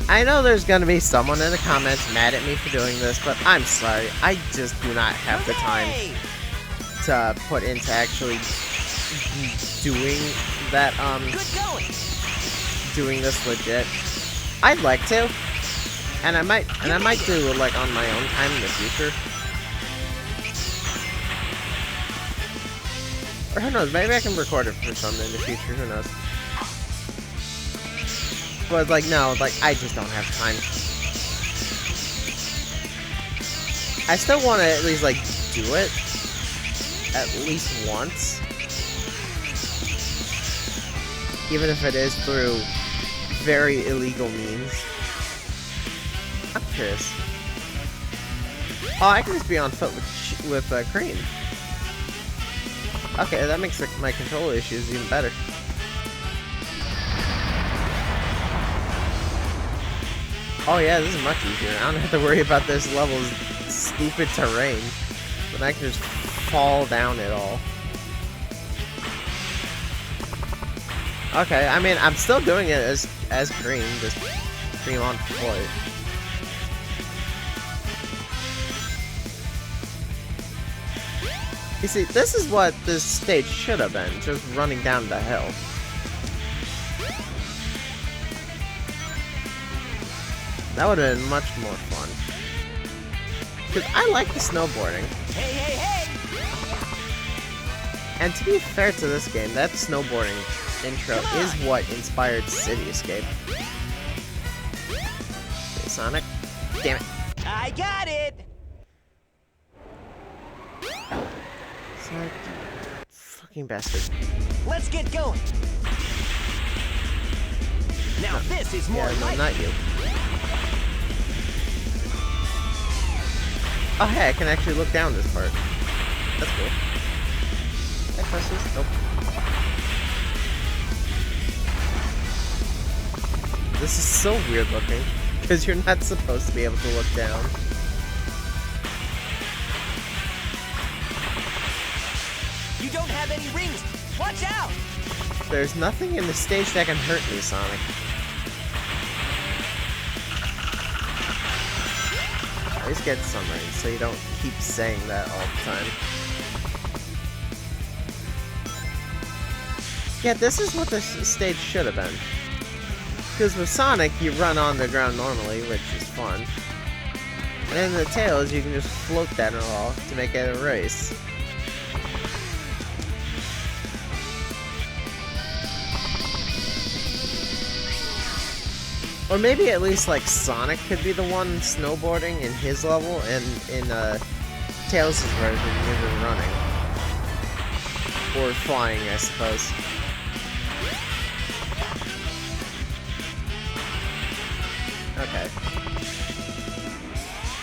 I know there's gonna be someone in the comments mad at me for doing this, but I'm sorry. I just do not have the time to put into actually doing that, Good going! doing this legit. I'd like to, and I might do it like on my own time in the future. Or who knows, maybe I can record it for something in the future, who knows. But like, no, like, I just don't have time. I still want to at least, like, do it. At least once. Even if it is through very illegal means. I'm curious. Oh, I can just be on foot with Cream. Okay, that makes my control issues even better. Oh yeah, this is much easier. I don't have to worry about this level's stupid terrain. But I can just fall down it all. Okay, I mean, I'm still doing it as Cream, just Cream on foot. You see, this is what this stage should have been, just running down the hill. That would have been much more fun. Because I like the snowboarding. Hey, hey, hey! And to be fair to this game, that snowboarding intro is what inspired City Escape. Okay, Sonic. Damn it. I got it! Sonic, fucking bastard. Let's get going. Now this is more Yeah, no, like not you. Oh, hey, I can actually look down this part. That's cool. Can I press this? Nope. This is so weird looking, because you're not supposed to be able to look down. You don't have any rings. Watch out! There's nothing in the stage that can hurt me, Sonic. At least get some rings, so you don't keep saying that all the time. Yeah, this is what this stage should have been. Because with Sonic, you run on the ground normally, which is fun. And in the Tails, you can just float that and all to make it a race. Or maybe at least like Sonic could be the one snowboarding in his level, and in Tails' version, you're just running. Or flying, I suppose. Okay.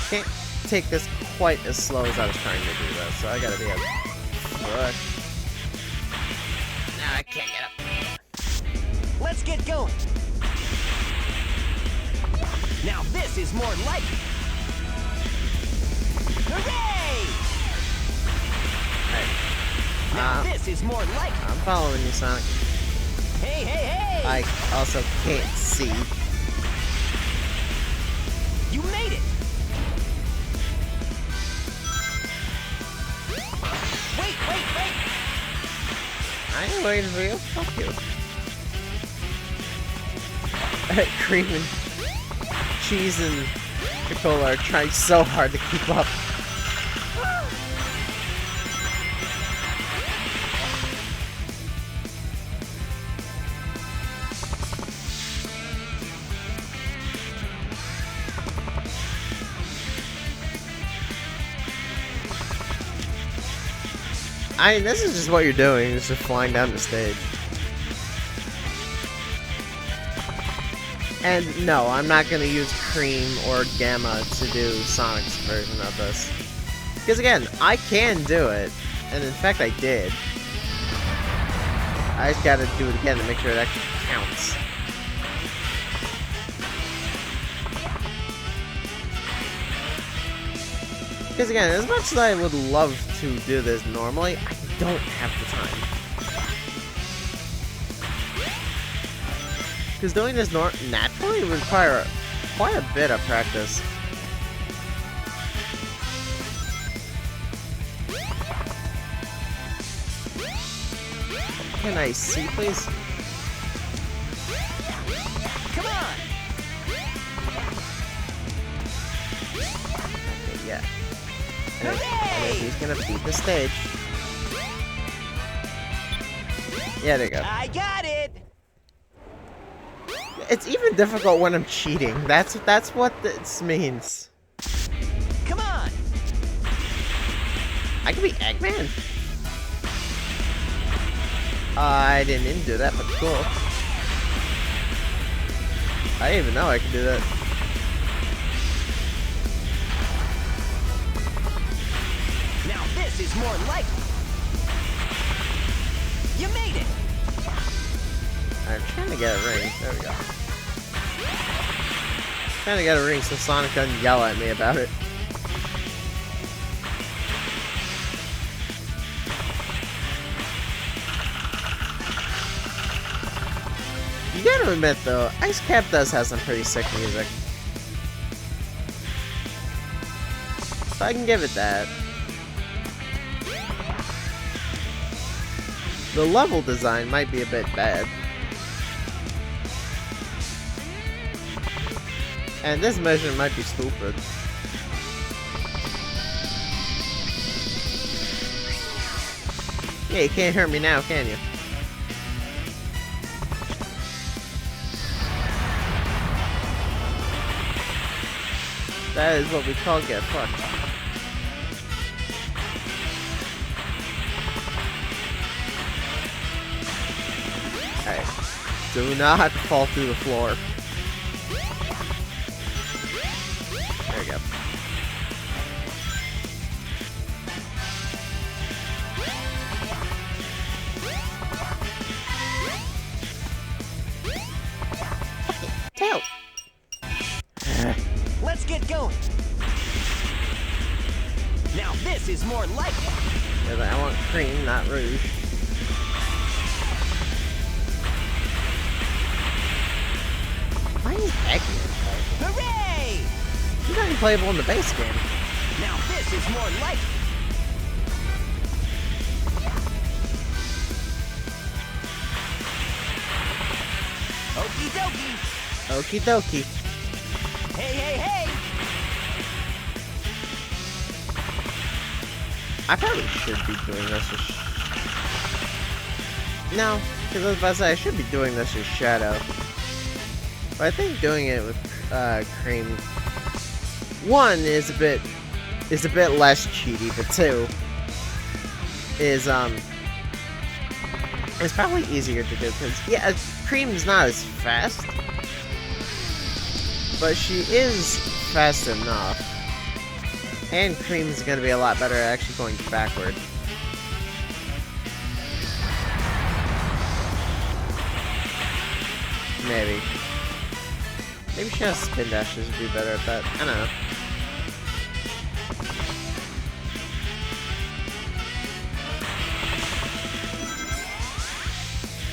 Can't take this quite as slow as I was trying to do though, so I gotta be a fuck. Nah, I can't get up. Let's get going. Now this is more like it. Hooray! Hey. Now this is more like it. I'm following you, Sonic. Hey, hey, hey! I also can't see. You made it! Wait, wait, wait! I ain't waiting for you. Fuck you. Cream and Cheese and Coca-Cola are trying so hard to keep up. I mean, this is just what you're doing, is just flying down the stage. And no, I'm not going to use Cream or Gamma to do Sonic's version of this. Because again, I can do it, and in fact I did. I just gotta do it again to make sure it actually counts. Because again, as much as I would love to do this normally, I don't have the time. Because doing this naturally would require quite a bit of practice. Can I see, please? Come on! Okay, yeah. And he's gonna beat the stage. Yeah, there you go. I got it! It's even difficult when I'm cheating. That's what this means. Come on! I can be Eggman. I didn't even do that, but cool. I didn't even know I could do that. Now this is more like it. You made it! I'm trying to get a ring. There we go. Trying to get a ring so Sonic doesn't yell at me about it. You gotta admit though, Ice Cap does have some pretty sick music. So I can give it that. The level design might be a bit bad. And this mission might be stupid. Yeah, you can't hurt me now, can you? That is what we call get fucked. Alright. Do not fall through the floor. There we go. Tail! Let's get going. Now this is more like it. Yeah, but I want cream, not rouge. Why is Eggman playable? Hooray! He's not even playable in the base game. Now this is more like it. Okie dokie. Okie dokie. Hey, hey, hey! I probably should be doing this as... No, because I was about to say I should be doing this as Shadow. But I think doing it with Cream, one is a bit less cheaty, but two is it's probably easier to do because yeah, Cream's not as fast, but she is fast enough. And Cream's gonna be a lot better at actually going backward. Maybe. Maybe she has spin dashes to be better at that. I don't know.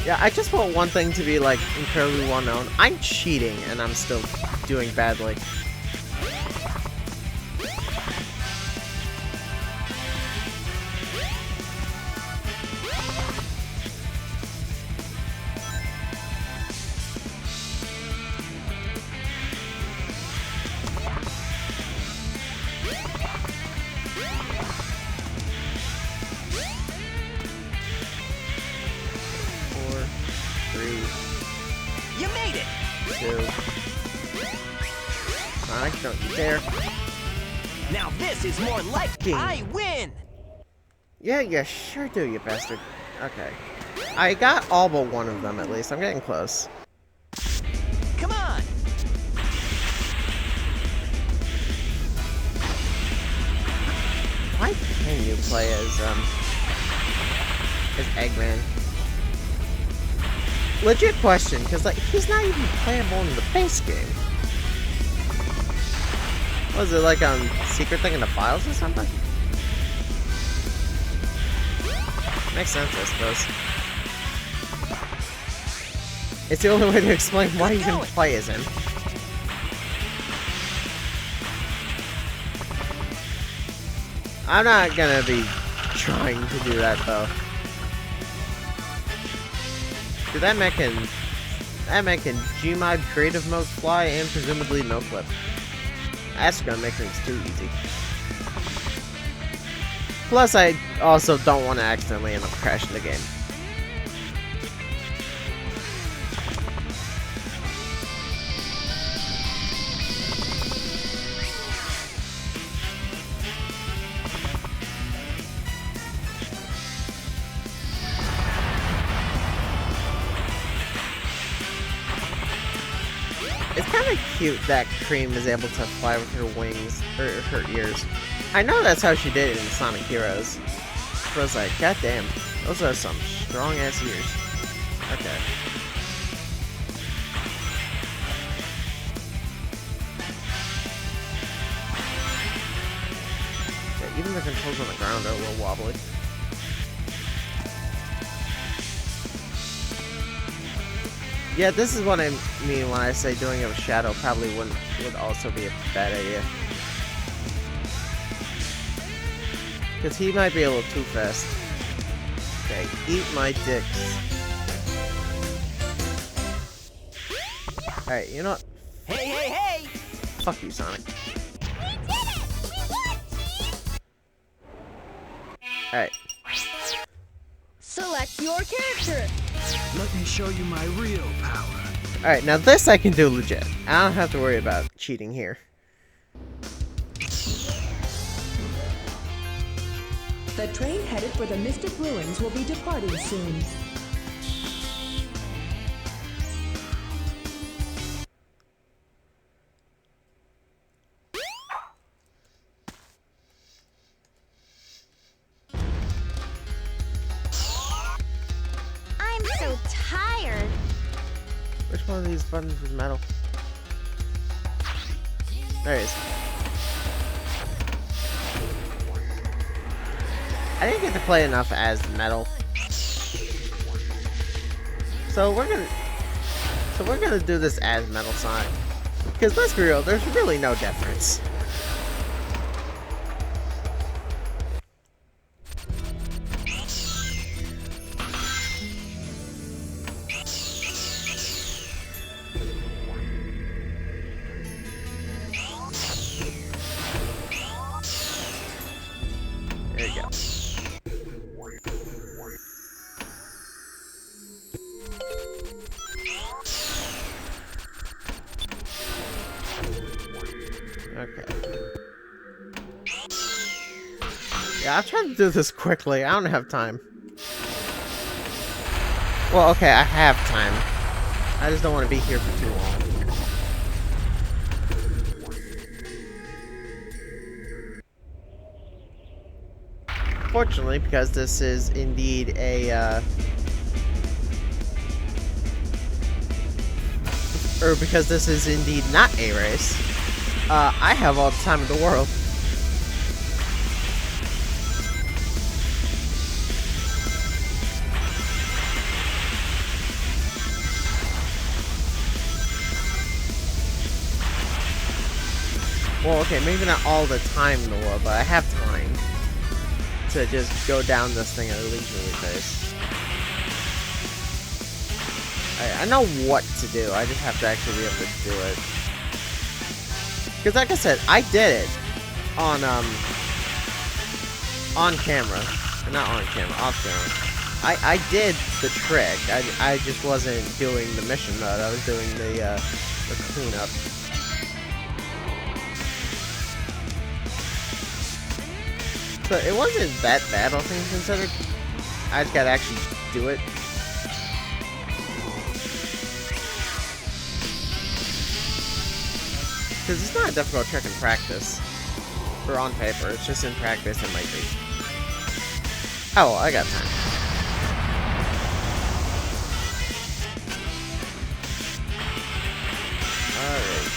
Yeah, I just want one thing to be like incredibly well known. I'm cheating and I'm still doing badly. You made it! Sonic, don't you dare. Now this is more like King. I win! Yeah, you sure do, you bastard. Okay. I got all but one of them at least. I'm getting close. Come on! Why can you play as Eggman? Legit question, because like he's not even playable in the base game. Was it like secret thing in the files or something? Makes sense, I suppose. It's the only way to explain why you can play as him. I'm not gonna be trying to do that though. Dude, that man can Gmod creative mode fly and presumably no clip. That's gonna make things too easy. Plus, I also don't want to accidentally end up crashing the game. It's kind of cute that Cream is able to fly with her wings, or her ears. I know that's how she did it in Sonic Heroes. But I was like, goddamn, those are some strong-ass ears. Okay. Yeah, even the controls on the ground are a little wobbly. Yeah, this is what I mean when I say doing it with Shadow probably would also be a bad idea. Because he might be a little too fast. Okay, eat my dicks. Alright, you know what? Hey, hey, hey! Fuck you, Sonic. Alright. Select your character. Let me show you my real power. Alright, now this I can do legit. I don't have to worry about cheating here. The train headed for the Mystic Ruins will be departing soon. I'm so tired. Which one of these buttons was metal? There it is. I didn't get to play enough as metal. So we're gonna do this as Metal Sonic. Because let's be real, there's really no difference. There you go. Okay. Yeah, I'm trying to do this quickly. I don't have time. Well, okay, I have time. I just don't want to be here for too long. Fortunately, because this is indeed a, or because this is indeed not a race, I have all the time in the world. Well, okay, maybe not all the time in the world, but I have time to just go down this thing at a leisurely pace. I know what to do, I just have to actually be able to do it. Because like I said, I did it on camera. Not on camera, off camera. I did the trick, I just wasn't doing the mission mode, I was doing the cleanup. So it wasn't that bad, all things considered. I just gotta actually do it. Because it's not a difficult trick in practice. Or on paper, it's just in practice it might be. Oh, well, I got time. Alright.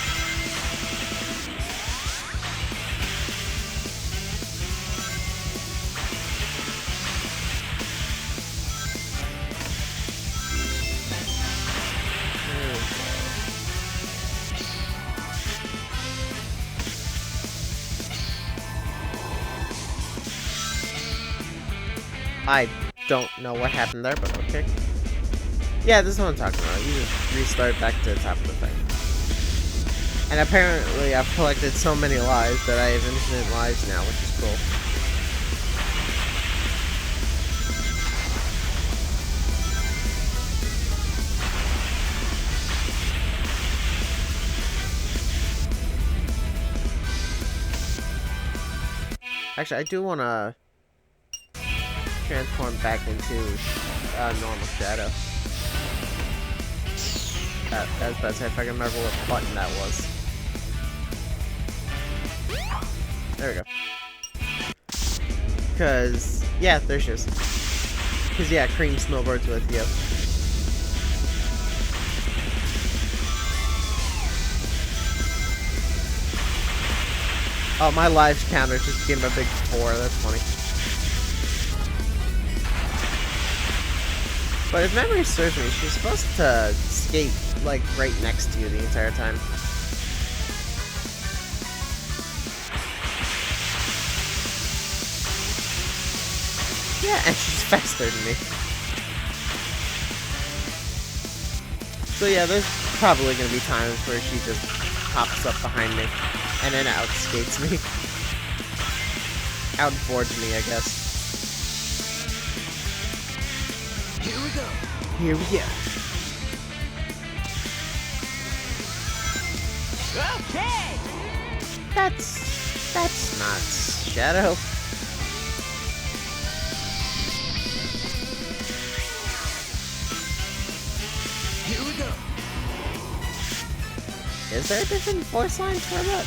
I don't know what happened there, but okay. Yeah, this is what I'm talking about. You just restart back to the top of the thing. And apparently I've collected so many lives that I have infinite lives now, which is cool. Actually, I do want to transform back into normal Shadow. That's best if I can remember what button that was. There we go. Cause yeah, there she is. Cause yeah, Cream Snowbird's with you. Oh, my lives counter just became a big 4. That's funny. But if memory serves me, she's supposed to skate, like, right next to you the entire time. Yeah, and she's faster than me. So yeah, there's probably gonna be times where she just pops up behind me and then outskates me. Outboards me, I guess. Here we go. Here we go. Okay! That's not Shadow. Here we go. Is there a different voice line for that?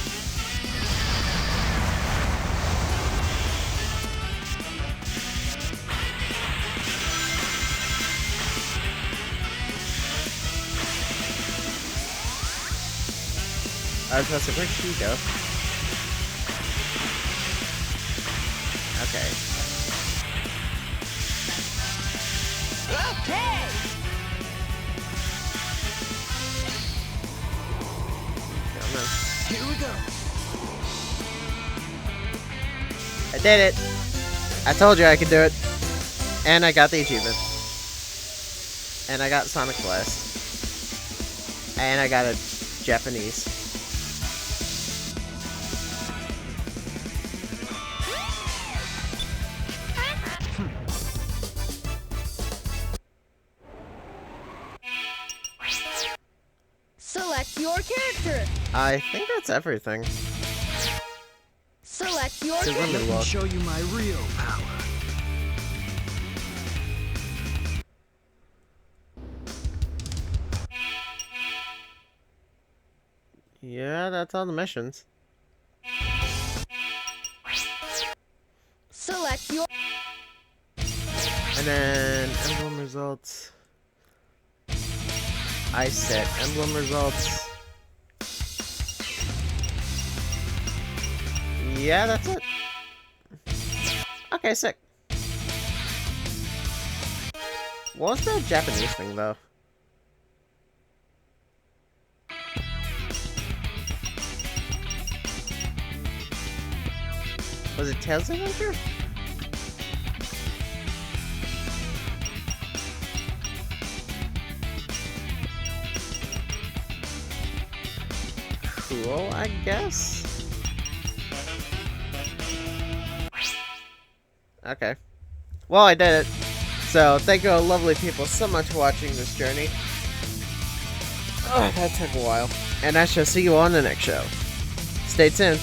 I was supposed to, where'd she go? Okay. Okay! Come on. Here we go. I did it! I told you I could do it. And I got the achievement. And I got Sonic Blast. And I got a Japanese. Select your character. I think that's everything. Select your Good character. limit Let me walk. show you my real power. Yeah, that's all the missions. Select your. And then emblem results. I set emblem results. Yeah, that's it. Okay, sick. What was that Japanese thing, though? Was it Tails Adventure? Cool, I guess. Okay. Well, I did it. So, thank you lovely people so much for watching this journey. Oh, that took a while. And I shall see you on the next show. Stay tuned.